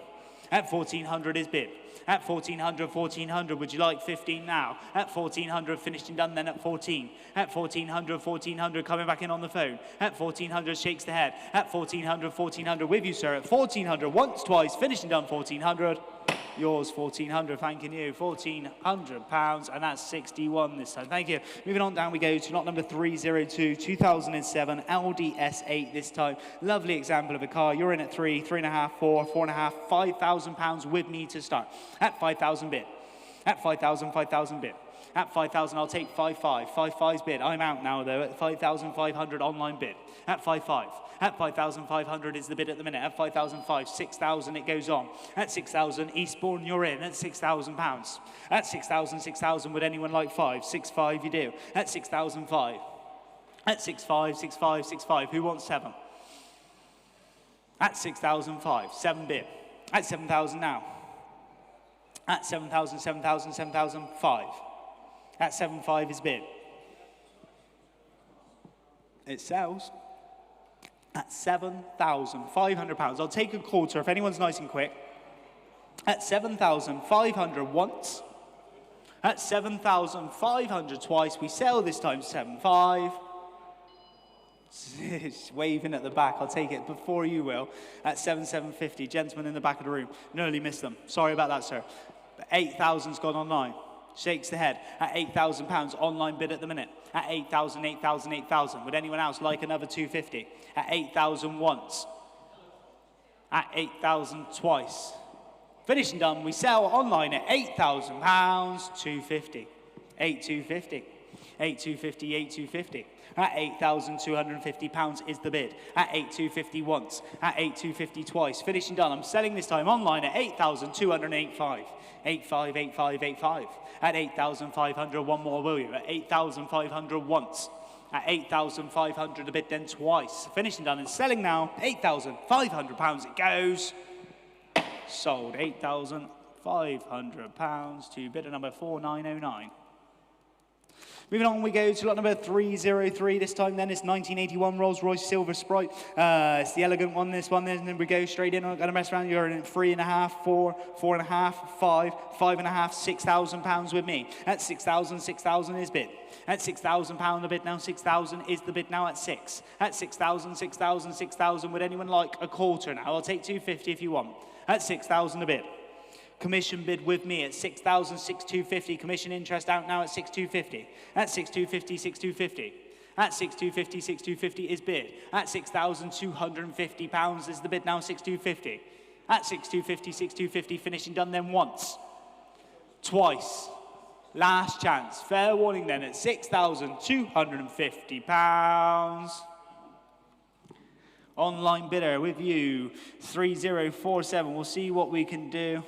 At 1,400 is bid. At 1,400, 1,400. Would you like 15 now? At 1,400, finished and done then at 14. At 1,400, 1,400, coming back in on the phone. At 1,400, shakes the head. At 1,400, 1,400, with you, sir. At 1,400, once, twice, finished and done 1,400. Yours, 1,400, thanking you, £1,400, and that's 61 this time. Thank you. Moving on down we go to lot number 302, 2007 Audi S8 this time. Lovely example of a car. You're in at 3, 3.5, 4, 4.5, £5,000 with me to start. At 5,000 bid. At 5,000, 5,000 bid. At 5,000, I'll take 5.5. 5.5's bid. I'm out now, though, at 5,500 online bid. At 5.5. At 5,500 is the bid at the minute. At 5,005, 6,000 it goes on. At 6,000, Eastbourne, you're in. At £6,000. At 6,000, 6,000, would anyone like 5? 6.5 you do. At 6,005. At 6.5, 6.5, 6.5. Who wants 7? At 6,005, 7 bid. At 7,000 now. At 7,000, 7,000, 7,005. At 7.5 is bid. It sells at £7,500. I'll take a quarter if anyone's nice and quick. At 7,500 once. At 7,500 twice. We sell this time 7.5. It's waving at the back. I'll take it before you will. At 7,750. Gentlemen in the back of the room. Nearly missed them. Sorry about that, sir. But 8,000's gone online. Shakes the head. At £8,000 online bid at the minute. At 8,000, 8,000, 8,000. Would anyone else like another 250? At 8,000 once. At 8,000 twice. Finished and done. We sell online at £8,000, 250. 8,250. 8,250, 8,250. At £8,250 is the bid. At 8,250 once. At 8,250 twice. Finished and done. I'm selling this time online at 8,285. 85, 85, 85. At 8,500, one more, will you? At 8,500 once. At 8,500 a bid then twice. Finished and done and selling now. £8,500 it goes. Sold. £8,500 to bidder number 4909. Moving on, we go to lot number 303. This time, then, it's 1981 Rolls-Royce Silver Sprite. It's the elegant one, this one. Then we go straight in. I'm not going to mess around. You're in 3.5, 4, 4.5, 5, 5.5, £6,000 with me. At 6,000, 6,000 is bid. At £6,000 a bid now. 6,000 is the bid now at 6. At 6,000, 6,000, 6,000. Would anyone like a quarter now? I'll take 250 if you want. At 6,000 a bid. Commission bid with me at 6,000, 6,250. Commission interest out now at 6,250. At 6,250, 6,250. At 6,250, 6,250 is bid. At £6,250 is the bid now, 6,250. At 6,250, 6,250, finishing done then once. Twice. Last chance. Fair warning then at £6,250. Online bidder with you, 3047. We'll see what we can do.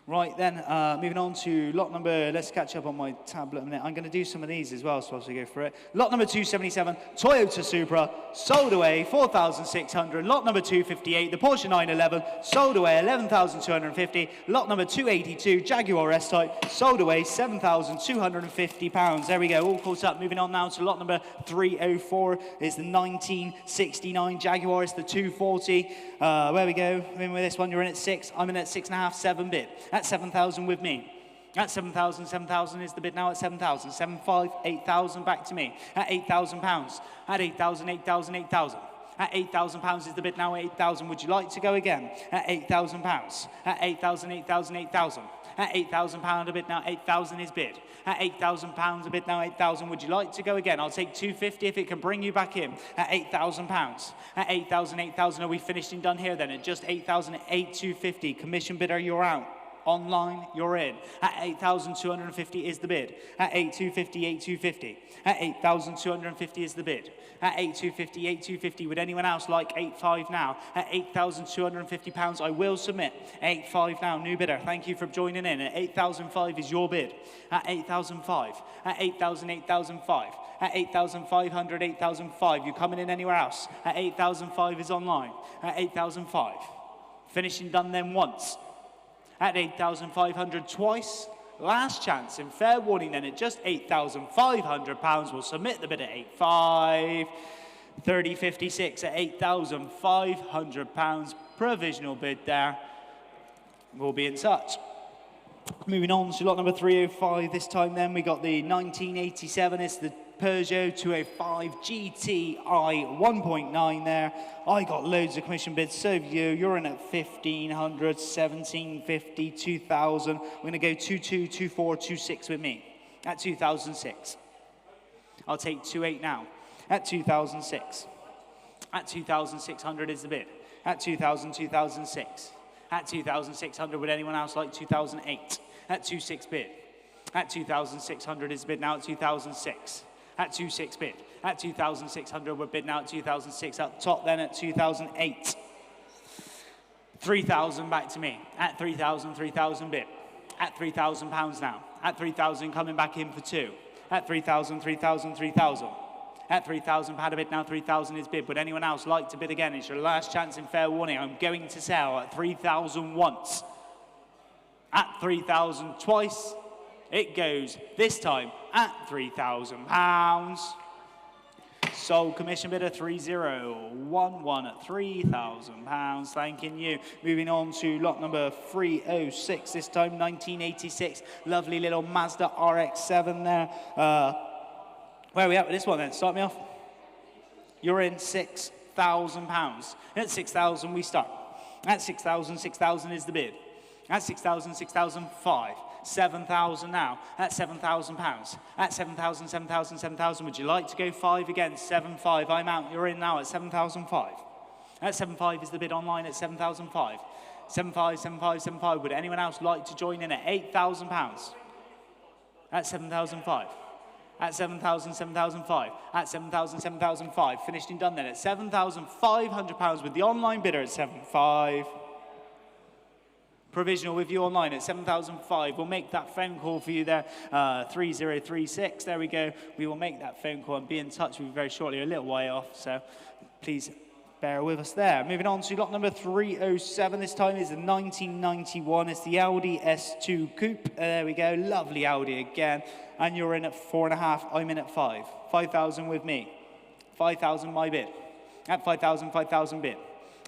Right then, moving on to lot number, let's catch up on my tablet a minute. I'm going to do some of these as well, so as we go through it. Lot number 277, Toyota Supra, sold away 4,600. Lot number 258, the Porsche 911, sold away 11,250. Lot number 282, Jaguar S-Type, sold away 7,250 pounds. There we go, all caught up. Moving on now to lot number 304 is the 1969 Jaguar. It's the 240. Where we go? In with this one, you're in at 6. I'm in at 6.5, 7 bid. At 7,000 with me. At 7,000, 7,000 is the bid now at 7,000. 7,500, 8,000 back to me. At 8,000 pounds. At 8,000, 8,000, 8,000. At 8,000 pounds is the bid now at 8,000. Would you like to go again? At 8,000 pounds. At 8,000, 8,000, 8,000. At 8,000 pound a bid now, 8,000 is bid. At 8,000 pounds a bid now, 8,000. Would you like to go again? I'll take 250 if it can bring you back in. At 8,000 pounds. At 8,000, 8,000. Are we finished and done here then? At just 8,000, 8,250. Commission bidder, you're out. Online, you're in. At 8,250 is the bid. At 8,250, 8,250. At 8,250 is the bid. At 8,250, 8,250. Would anyone else like 8,500 now? At 8,250 pounds, I will submit. 8,500 now, new bidder. Thank you for joining in. At 8,005 is your bid. At 8,005. At 8,000, 8,005. At 8,500, 8,005. You coming in anywhere else? At 8,005 is online. At 8,005. Finishing done then once. At 8,500 twice. Last chance in fair warning then at just 8,500 pounds. We'll submit the bid at 8,500. 30.56 at 8,500 pounds. Provisional bid there. We'll be in touch. Moving on to lot number 305. This time then we got the 1987. It's the Peugeot 205 GTI 1.9 there. I got loads of commission bids, so have you. You're in at 1,500, 1,750, 2,000. We're going to go 2,2, 2,4, 2,6 with me at 2,006. I'll take 2,800 now at 2,006. At 2,600 is the bid. At 2,000, 2,006. At 2,600, would anyone else like 2,008? At 2,6 bid. At 2,600 is the bid now at 2,006. At 2,6 bid. At 2,600, we're bid now at 2,006. Up top then at 2,008. 3,000 back to me. At 3,000, 3,000 bid. At 3,000 pounds now. At 3,000 coming back in for 2. At 3,000, 3,000, 3,000. At 3,000 pound a bid now, 3,000 is bid. Would anyone else like to bid again? It's your last chance in fair warning. I'm going to sell at 3,000 once. At 3,000 twice. It goes this time at 3,000 pounds. Sold commission bidder 3011 at 3,000 pounds. Thanking you. Moving on to lot number 306. This time 1986. Lovely little Mazda RX-7 there. Where are we at with this one then? Start me off. You're in 6,000 pounds. At 6,000 we start. At 6,000, 6,000 is the bid. At 6,000, 6,005. 7,000 now. At 7,000 pounds. At 7,000, 7,000, 7,000. Would you like to go 5 again? 7,500. I'm out. You're in now at 7,005. At 7,500 is the bid online at 7,005. 7,500, 7,500, 7,500. Would anyone else like to join in at 8,000 pounds? At 7,005. At 7,000, 7,005. At 7,000, 7,005. Finished and done then at 7,500 pounds with the online bidder at 7,500. Provisional with you online at 7,005. We'll make that phone call for you there, 3036. There we go. We will make that phone call and be in touch with you very shortly. A little way off, so please bear with us there. Moving on to lot number 307. This time is the 1991. It's the Audi S2 Coupe. There we go. Lovely Audi again. And you're in at 4.5. I'm in at 5. 5,000 with me. 5,000 my bid. At 5,000, 5,000 bid.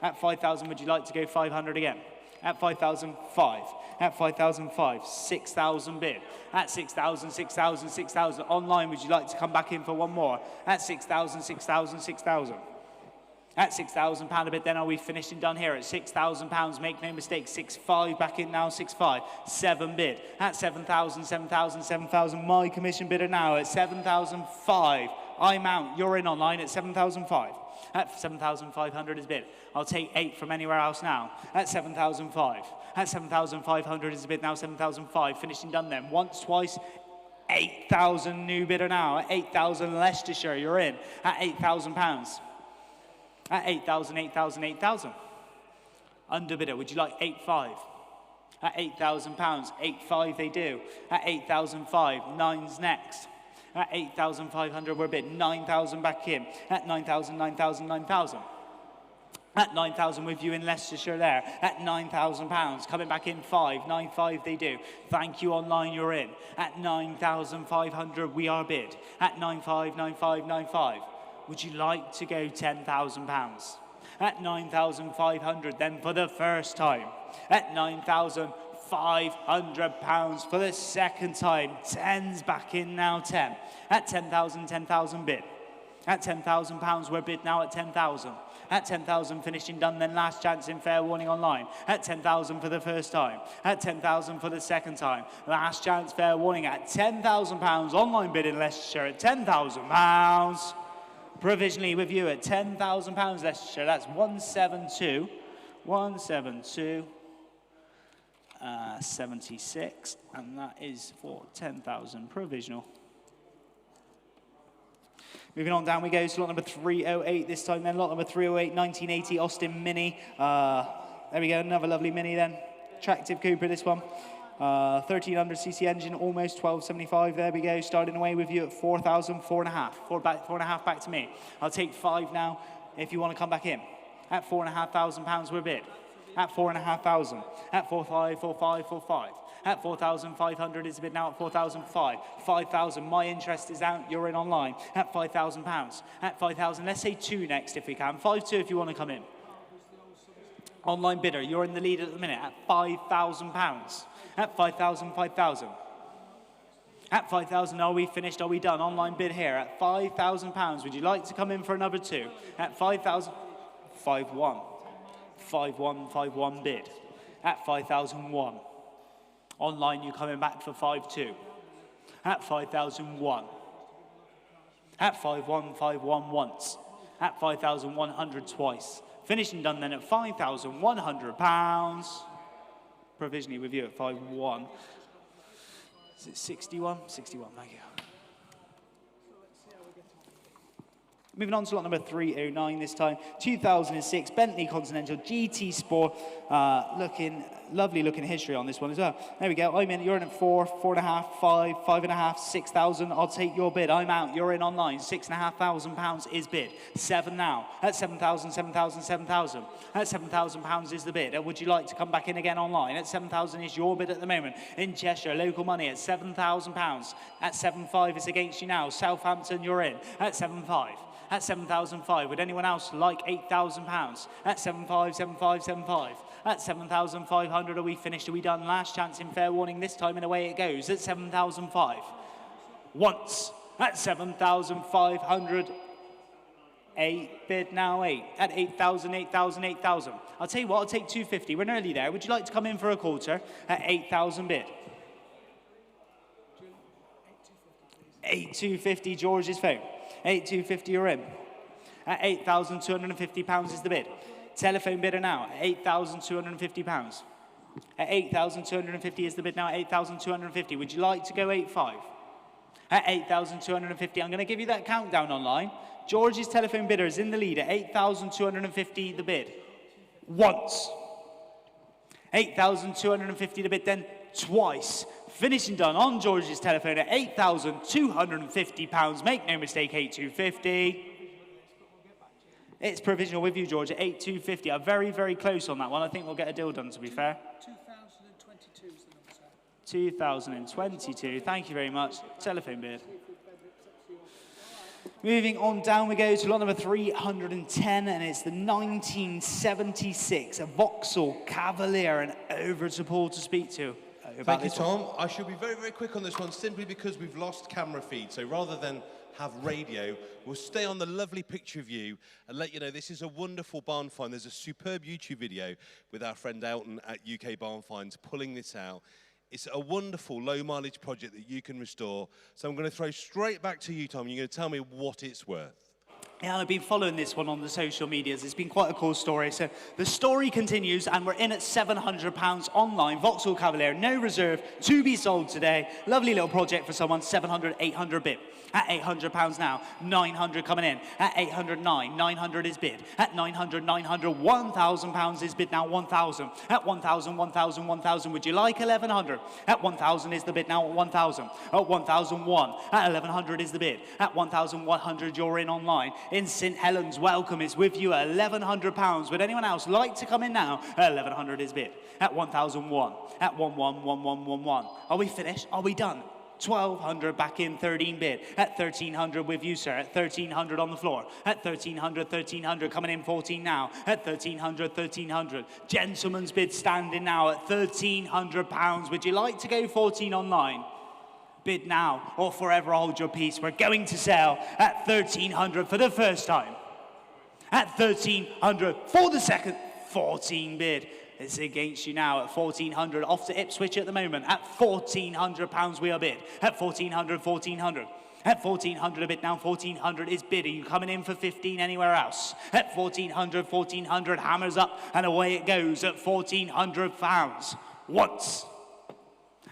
At 5,000, would you like to go 500 again? At 5,005. At 5,005. 6,000 bid. At 6,000, 6,000, 6,000. Online, would you like to come back in for one more? At 6,000, 6,000, 6,000. At 6,000 pound a bid, then are we finished and done here? At 6,000 pounds, make no mistake, 6,500 back in now, 6,500. 7 bid. At 7,000, 7,000, 7,000. My commission bidder now at 7,500. I'm out. You're in online at 7,500. At 7,500 is bid. I'll take 8 from anywhere else now. At 7,500. At 7,500 is a bid now, 7,500. Finished and done then. Once, twice, 8,000 new bidder now. At 8,000 Leicestershire, you're in. At 8,000 pounds. At 8,000, 8,000, 8,000. Under bidder, would you like 8,500? At £8,000, 8.5 they do. At 8,005, 9's next. At 8,500 we're bid, 9,000 back in. At 9,000, 9,000, 9,000. At 9,000 with you in Leicestershire there. At £9,000, coming back in 9.5 they do. Thank you online, you're in. At 9,500 we are bid. At 9.5, 9.5, 9.5. Would you like to go £10,000? At 9,500 then for the first time. At £9,500 for the second time. 10's back in now, 10. At 10,000, 10,000 bid. At £10,000 we're bid now at 10,000. At 10,000 finishing done, then last chance in fair warning online. At 10,000 for the first time. At 10,000 for the second time. Last chance fair warning at £10,000. Online bid in Leicestershire at £10,000. Provisionally with you at £10,000 Leicestershire. That's 172. 172. 76. And that is for 10,000 provisional. Moving on down we go to lot number 308 this time then. Lot number 308, 1980 Austin Mini. There we go, another lovely Mini then. Attractive Cooper, this one. 1300cc engine, almost 1275. There we go, starting away with you at 4,000, 4.5. 4.5 back to me. I'll take 5 now if you want to come back in. At £4,500 we're bid. At 4,500. At 4.5, 4.5, 4.5. At 4,500 is a bid now at 4,005. 5,000, my interest is out, you're in online. At £5,000. At 5,000, let's say 2 next if we can. 5.2 if you want to come in. Online bidder, you're in the lead at the minute at £5,000. At 5,000, 5,000. At 5,000, are we finished? Are we done? Online bid here at £5,000. Would you like to come in for another 2? At 5,000, 5.1. 5.1, 5.1 bid. At 5,001. Online, you're coming back for 5.2. At 5,001. At 5.1, 5.1 once. At 5,100 twice. Finishing done then at £5,100. Provisionally with you at 5.1. Is it 61? 61, thank you. Moving on to lot number 309 this time. 2006 Bentley Continental GT Sport. Lovely looking history on this one as well. There we go. I'm in. You're in at 4, 4.5, 5, 5.5, 6,000. I'll take your bid. I'm out. You're in online. £6,500 is bid. 7 now. At 7,000, 7,000, 7,000. At £7,000 is the bid. Would you like to come back in again online? At 7,000 is your bid at the moment. In Cheshire, local money at £7,000. At 7.5 is against you now. Southampton, you're in. At 7.5. At 7,005. Would anyone else like £8,000? At 7.5, 7.5, 7.5. At 7,500, are we finished? Are we done? Last chance in fair warning this time, and away it goes. At 7,005. Once. At 7,500. 8 bid now 8. At 8,000, 8,000, 8,000. I'll tell you what, I'll take 250. We're nearly there. Would you like to come in for a quarter? At 8,000 bid. 8,250, George's phone. 8,250, you're in. At £8,250 is the bid. Telephone bidder now, £8,250. At 8,250 is the bid now, 8,250. Would you like to go 8.5? At 8,250, I'm going to give you that countdown online. George's telephone bidder is in the lead at 8,250 the bid. Once. 8,250 the bid, then twice. Finishing done on George's telephone at £8,250. Make no mistake, 8,250. It's provisional with you, George, at 8,250. I'm very, very close on that one. I think we'll get a deal done, to be fair. 2022 is the number, sir. 2022. Thank you very much. Telephone bid. Moving on down we go to lot number 310, and it's the 1976 Vauxhall Cavalier, and over to Paul to speak to. Thank you, Tom. I should be very, very quick on this one, simply because we've lost camera feed. So rather than have radio, we'll stay on the lovely picture view and let you know this is a wonderful barn find. There's a superb YouTube video with our friend Elton at UK Barn Finds pulling this out. It's a wonderful low mileage project that you can restore. So I'm going to throw straight back to you, Tom. You're going to tell me what it's worth. Yeah, I've been following this one on the social medias. It's been quite a cool story. So the story continues, and we're in at £700 online. Vauxhall Cavalier, no reserve, to be sold today. Lovely little project for someone, 700, 800 bid. At £800 now, 900 coming in. At 809, 900 is bid. At 900, 900, £1,000 is bid now, 1,000. At 1,000, 1,000, 1,000, would you like 1,100? At 1,000 is the bid now, at 1,000. At 1,001, at 1,100 is the bid. At 1,100, you're in online. In St Helens, welcome is with you at £1,100. Would anyone else like to come in now? At 1,100 is bid. At 1,001, at 111111. Are we finished? Are we done? 1,200 back in, 13 bid. At 1,300 with you, sir. At 1,300 on the floor. At 1,300, 1,300 coming in, 14 now. At 1,300, 1,300. Gentleman's bid standing now at £1,300. Would you like to go 14 online? Bid now or forever hold your peace. We're going to sell at 1,300 for the first time. At 1,300 for the second. 14 bid. It's against you now at 1,400. Off to Ipswich at the moment. At £1,400 we are bid. At 1,400, 1,400. At 1,400 a bid now. 1,400 is bid. Are you coming in for 15 anywhere else? At 1,400, 1,400. Hammers up and away it goes at £1,400. Once.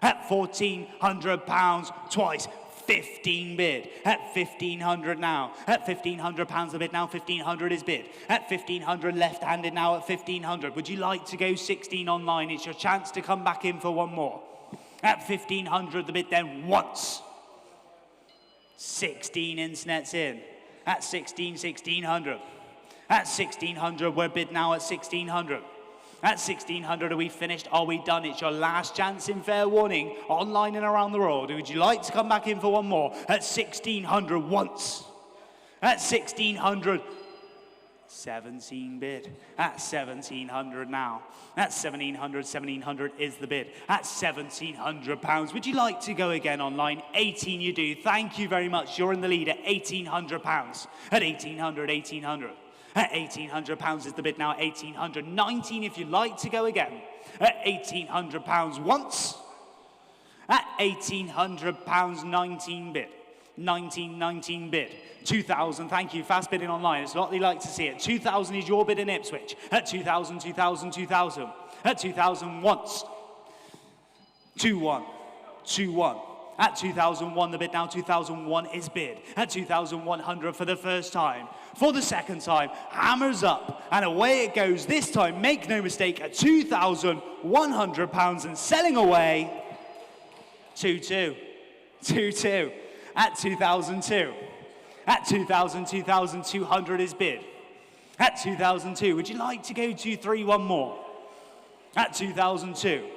At £1,400 twice. 15 bid. At 1,500 now. At £1,500 the bid now. 1,500 is bid. At 1,500 left-handed now at 1,500. Would you like to go 16 online? It's your chance to come back in for one more. At 1,500 the bid then once. 16 internets in. At 16, 1,600. At 1,600 we're bid now at 1,600. At 1,600, are we finished? Are we done? It's your last chance in fair warning, online and around the world. Would you like to come back in for one more? At 1,600 once. At 1,600, 17 bid. At 1,700 now. At 1,700, 1,700 is the bid. At £1,700. Would you like to go again online? 18 you do. Thank you very much. You're in the lead at £1,800. At 1,800, 1,800. At £1,800 is the bid now. 1,800, 19 if you'd like to go again. At £1,800 once. At £1,800, 19 bid. 19 bid. 2,000, thank you. Fast bidding online. It's a lot they like to see it. 2,000 is your bid in Ipswich. At 2,000, 2,000, 2,000. At 2,000 once. 2-1, 2-1. At 2,001, the bid now, 2,001 is bid. At 2,100 for the first time. For the second time, hammers up, and away it goes. This time, make no mistake, at £2,100 and selling away. 2-2, 2-2. At 2,002. At 2,000, 2,200 is bid. At 2,002, would you like to go 2-3 one more? At 2,002.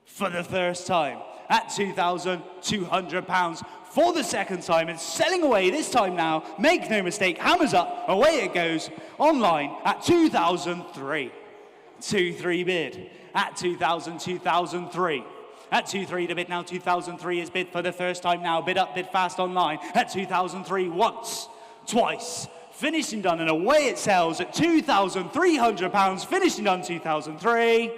For the first time. At £2,200 for the second time and selling away this time now. Make no mistake, hammers up, away it goes. Online at 2,003. 2-3 bid. At 2,000, 2,003. At 2-3 to bid now. 2,003 is bid for the first time now. Bid up, bid fast online. At 2,003 once, twice. Finished and done, and away it sells at £2,300. Finished and done, 2,003.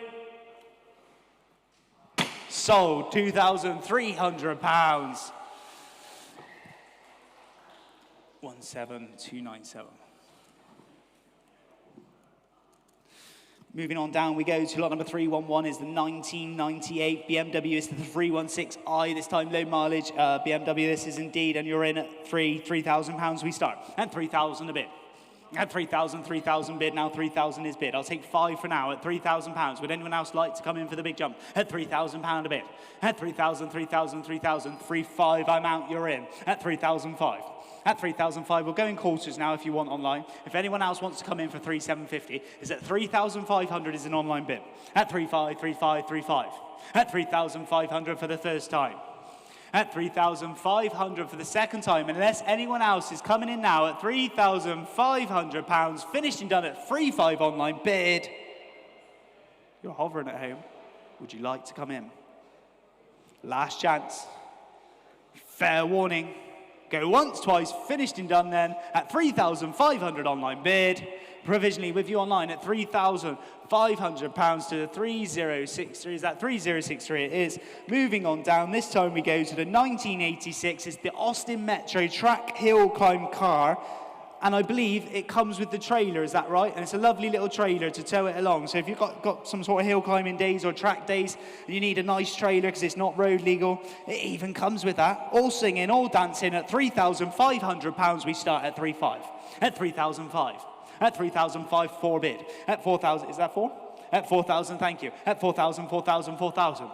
Sold, £2,300. 17297. Moving on down we go to lot number 311 is the 1998 BMW. It's the 316i, this time low mileage BMW. This is indeed, and you're in at £3,000 we start. And 3,000 a bit. At 3,000, 3,000 bid, now 3,000 is bid. I'll take 5 for now at £3,000. Would anyone else like to come in for the big jump? At £3,000 a bid. At 3,000, 3,000, 3,000, 3,500, I'm out, you're in. At 3,005. At 3,005, we'll go in quarters now if you want online. If anyone else wants to come in for 3,750, is at 3,500 is an online bid. At 3,500, 3,500, 3,500. At 3,500 for the first time. At 3,500 for the second time, unless anyone else is coming in now at £3,500, finished and done at 3,500 online bid. You're hovering at home. Would you like to come in? Last chance. Fair warning. Go once, twice, finished and done then at 3,500 online bid. Provisionally with you online at £3,500 to the 3063. Is that 3063? It is. Moving on down, this time we go to the 1986. It's the Austin Metro track hill climb car. And I believe it comes with the trailer, is that right? And it's a lovely little trailer to tow it along. So if you've got some sort of hill climbing days or track days, and you need a nice trailer because it's not road legal, it even comes with that. All singing, all dancing at £3,500, we start at 3,500. At 3,005. At 3,005, 4 bid. At 4,000, is that 4? At 4,000, thank you. At 4,000, 4,000, 4,000.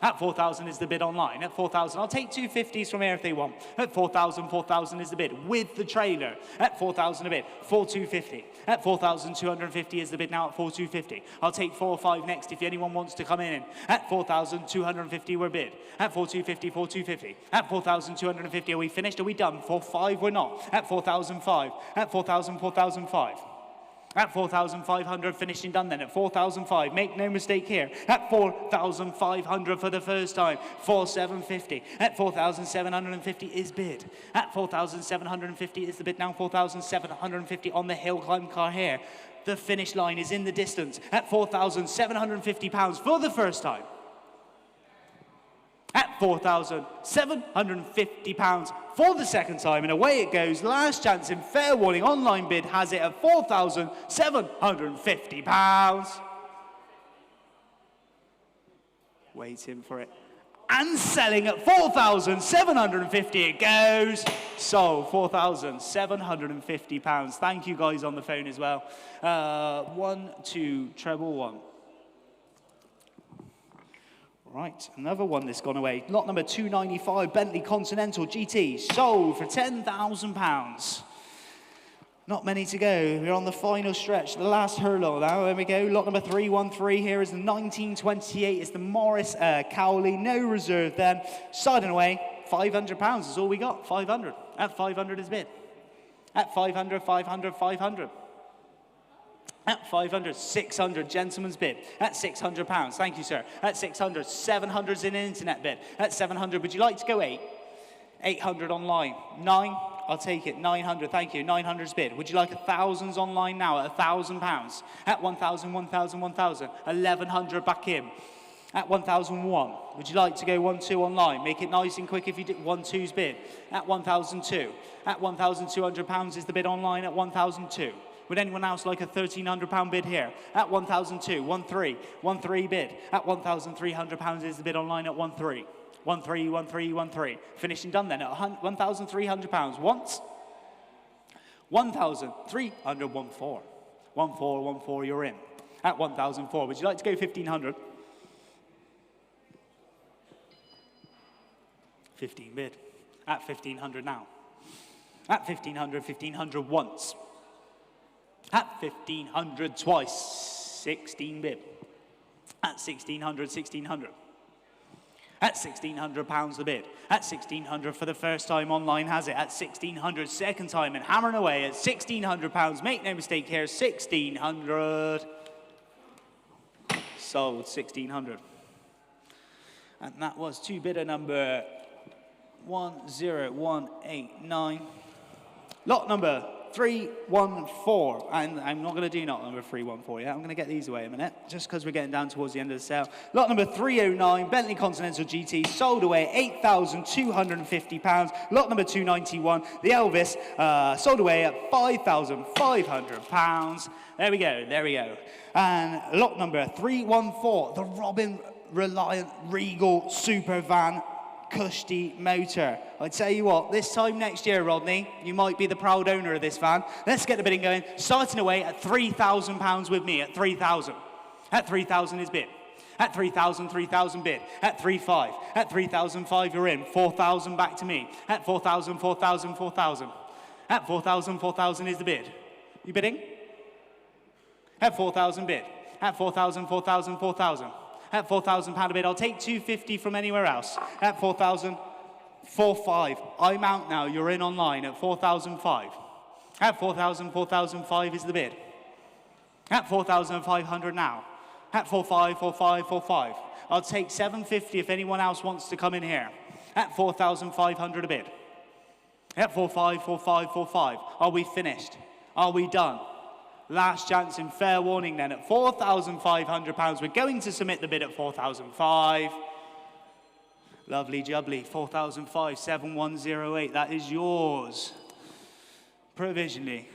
At 4,000 is the bid online. At 4,000, I'll take 250s from here if they want. At 4,000, 4,000 is the bid with the trailer. At 4,000 a bid, 4,250. At 4,250 is the bid now at 4,250. I'll take 4 or 5 next if anyone wants to come in. At 4,250 we're bid. At 4,250, 4,250. At 4,250, are we finished? Are we done? 4,500 we're not. At 4,005. At 4,000, 4,005. At 4,500, finishing done then. At 4,005, make no mistake here. At 4,500 for the first time. 4,750. At 4,750 is bid. At 4,750 is the bid now. 4,750 on the hill climb car here. The finish line is in the distance. At £4,750 for the first time. At £4,750 for the second time, and away it goes. Last chance in fair warning. Online bid has it at £4,750. Waiting for it. And selling at £4,750 it goes. So, £4,750. Thank you guys on the phone as well. 1, 2, treble 1. Right, another one that's gone away. Lot number 295, Bentley Continental GT, sold for £10,000. Not many to go. We're on the final stretch, the last hurdle now. There we go. Lot number 313 here is the 1928. It's the Morris Cowley, no reserve then. Siding away, £500 is all we got. 500. At 500 is bid. At 500, 500, 500. At 500, 600, gentleman's bid. At £600, thank you, sir. At 600, 700 is in an internet bid. At 700, would you like to go 8? 800 online. 9, I'll take it. 900, thank you. 900's bid. Would you like 1,000s online now at £1,000? At 1,000, 1,000, 1,000. 1,100 back in. At 1,001, would you like to go 1, 2 online? Make it nice and quick if you do 1, 2's bid. At 1,002. At £1,200 is the bid online at 1,002. Would anyone else like a £1,300 bid here? At 1,002, 1,3, 1,3 bid. At £1,300 is the bid online at 1,3. 1,3, 1,3, 1,3. Finishing done then at £1,300. Once. 1,300, 1,4. 1,4, 1,4, you're in. At 1,004, would you like to go 1,500? 15 bid. At 1,500 now. At 1,500, 1,500 once. At 1,500 twice, 16 bid. At 1,600, 1,600. At £1,600 the bid. At 1,600 for the first time, online has it. At 1,600 second time and hammering away at £1,600. Make no mistake here, 1,600. Sold 1,600. And that was two bidder number 10189. Lot number 314, and I'm not going to do lot number 314 yet. I'm going to get these away a minute, just because we're getting down towards the end of the sale. Lot number 309, Bentley Continental GT, sold away £8,250. Lot number 291, the Elvis, sold away at £5,500. There we go, there we go. And lot number 314, the Robin Reliant Regal Super Van Cushy motor. I tell you what, this time next year, Rodney, you might be the proud owner of this van. Let's get the bidding going. Starting away at £3,000 with me, at 3,000. At 3,000 is bid. At 3,000, 3,000 bid. At 3,500. At 3,005 you're in. 4,000 back to me. At 4,000, 4,000, 4,000. At 4,000, 4,000 is the bid. You bidding? At 4,000 bid. At 4,000, 4,000, 4,000. At £4,000 a bid, I'll take 250 from anywhere else. At 4,000, 4,500. I'm out now, you're in online at 4,005. At 4,000, 4,005 is the bid. At 4,500 now. At 4,500, 4,500, 4,500. I'll take 750 if anyone else wants to come in here. At 4,500 a bid. At 4,500, 4,500, 4,500. Are we finished? Are we done? Last chance in fair warning then at £4,500. We're going to submit the bid at 4,500. Lovely jubbly, 4,500, 7108. That is yours. Provisionally.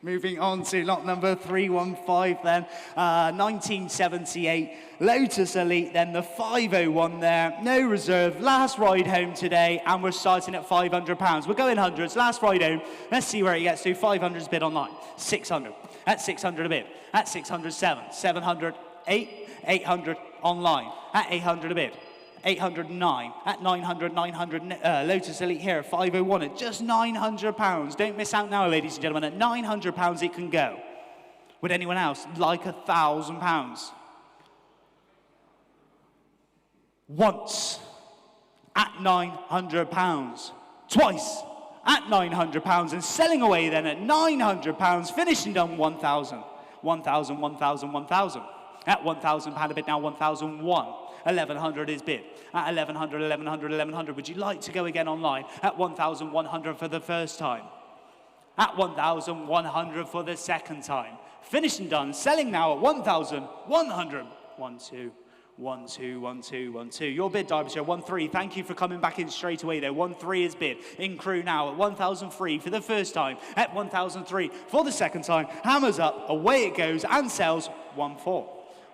Moving on to lot number 315 then, 1978 Lotus Elite, then the 501 there, no reserve, last ride home today, and we're starting at £500. We're going hundreds, last ride home, let's see where it gets to. 500's bid online, 600, at 600 a bid, at 607, 700, 800 online, at 800 a bid. 809, at 900, Lotus Elite here, 501 at just £900. Don't miss out now, ladies and gentlemen. At £900 it can go. Would anyone else like £1,000? Once, at £900. Twice, at £900. And selling away then at £900, finishing done 1,000. 1,000, 1,000, 1,000. At £1,000 a bid now, 1,001. 1,100 is bid. At 1,100, 1,100, 1,100. Would you like to go again online? At 1,100 for the first time. At 1,100 for the second time. Finished and done. Selling now at 1,100. 1, 2, 1, 2, 1, 2, 1, 2. Your bid, Derbyshire, 1-3. Thank you for coming back in straight away there. 1-3 is bid. In crew now at 1,003 for the first time. At 1,003 for the second time. Hammers up. Away it goes and sells 1-4.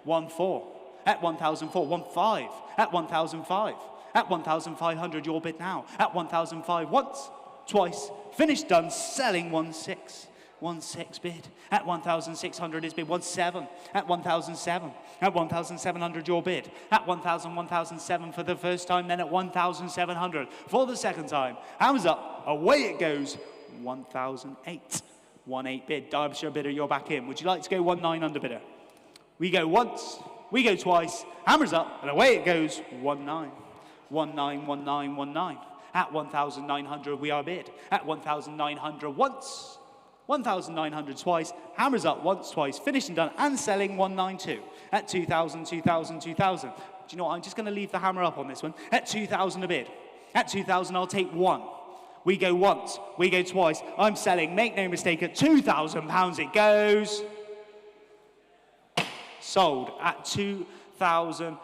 1-4. At 1,004, 1,500, at 1,005, at 1,500, your bid now, at 1,005, once, twice, finished, done, selling 1,600, 1,600 bid, at 1,600 is bid, 1,700, at 1,007, at 1,700, your bid, at 1,000, 1,007 for the first time, then at 1,700 for the second time, hands up, away it goes, 1,008, 1,800 bid, Derbyshire bidder, you're back in, would you like to go 1,900 under bidder? We go once, we go twice, hammers up, and away it goes, 1,900. 1,900, 1,900, 1,900. At 1,900 we are bid. At 1,900 once, 1,900 twice, hammers up once, twice, finished and done, and selling 192. At 2,000, 2,000, 2,000. Do you know what, I'm just going to leave the hammer up on this one. At 2,000 a bid. At 2,000 I'll take one. We go once, we go twice. I'm selling, make no mistake, at £2,000 it goes. Sold at £2,000.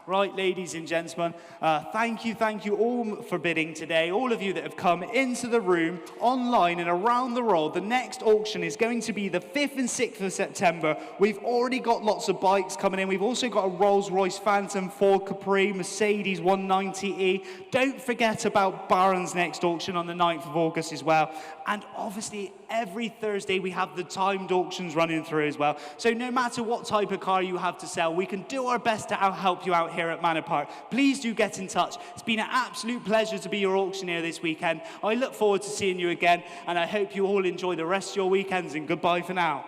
Right, ladies and gentlemen, thank you all for bidding today. All of you that have come into the room, online and around the world. The next auction is going to be the 5th and 6th of September. We've already got lots of bikes coming in. We've also got a Rolls-Royce Phantom, Ford Capri, Mercedes 190E. Don't forget about Barron's next auction on the 9th of August as well. And obviously, every Thursday we have the timed auctions running through as well. So no matter what type of car you have to sell, we can do our best to help you out here at Manor Park. Please do get in touch. It's been an absolute pleasure to be your auctioneer this weekend. I look forward to seeing you again, and I hope you all enjoy the rest of your weekends, and goodbye for now.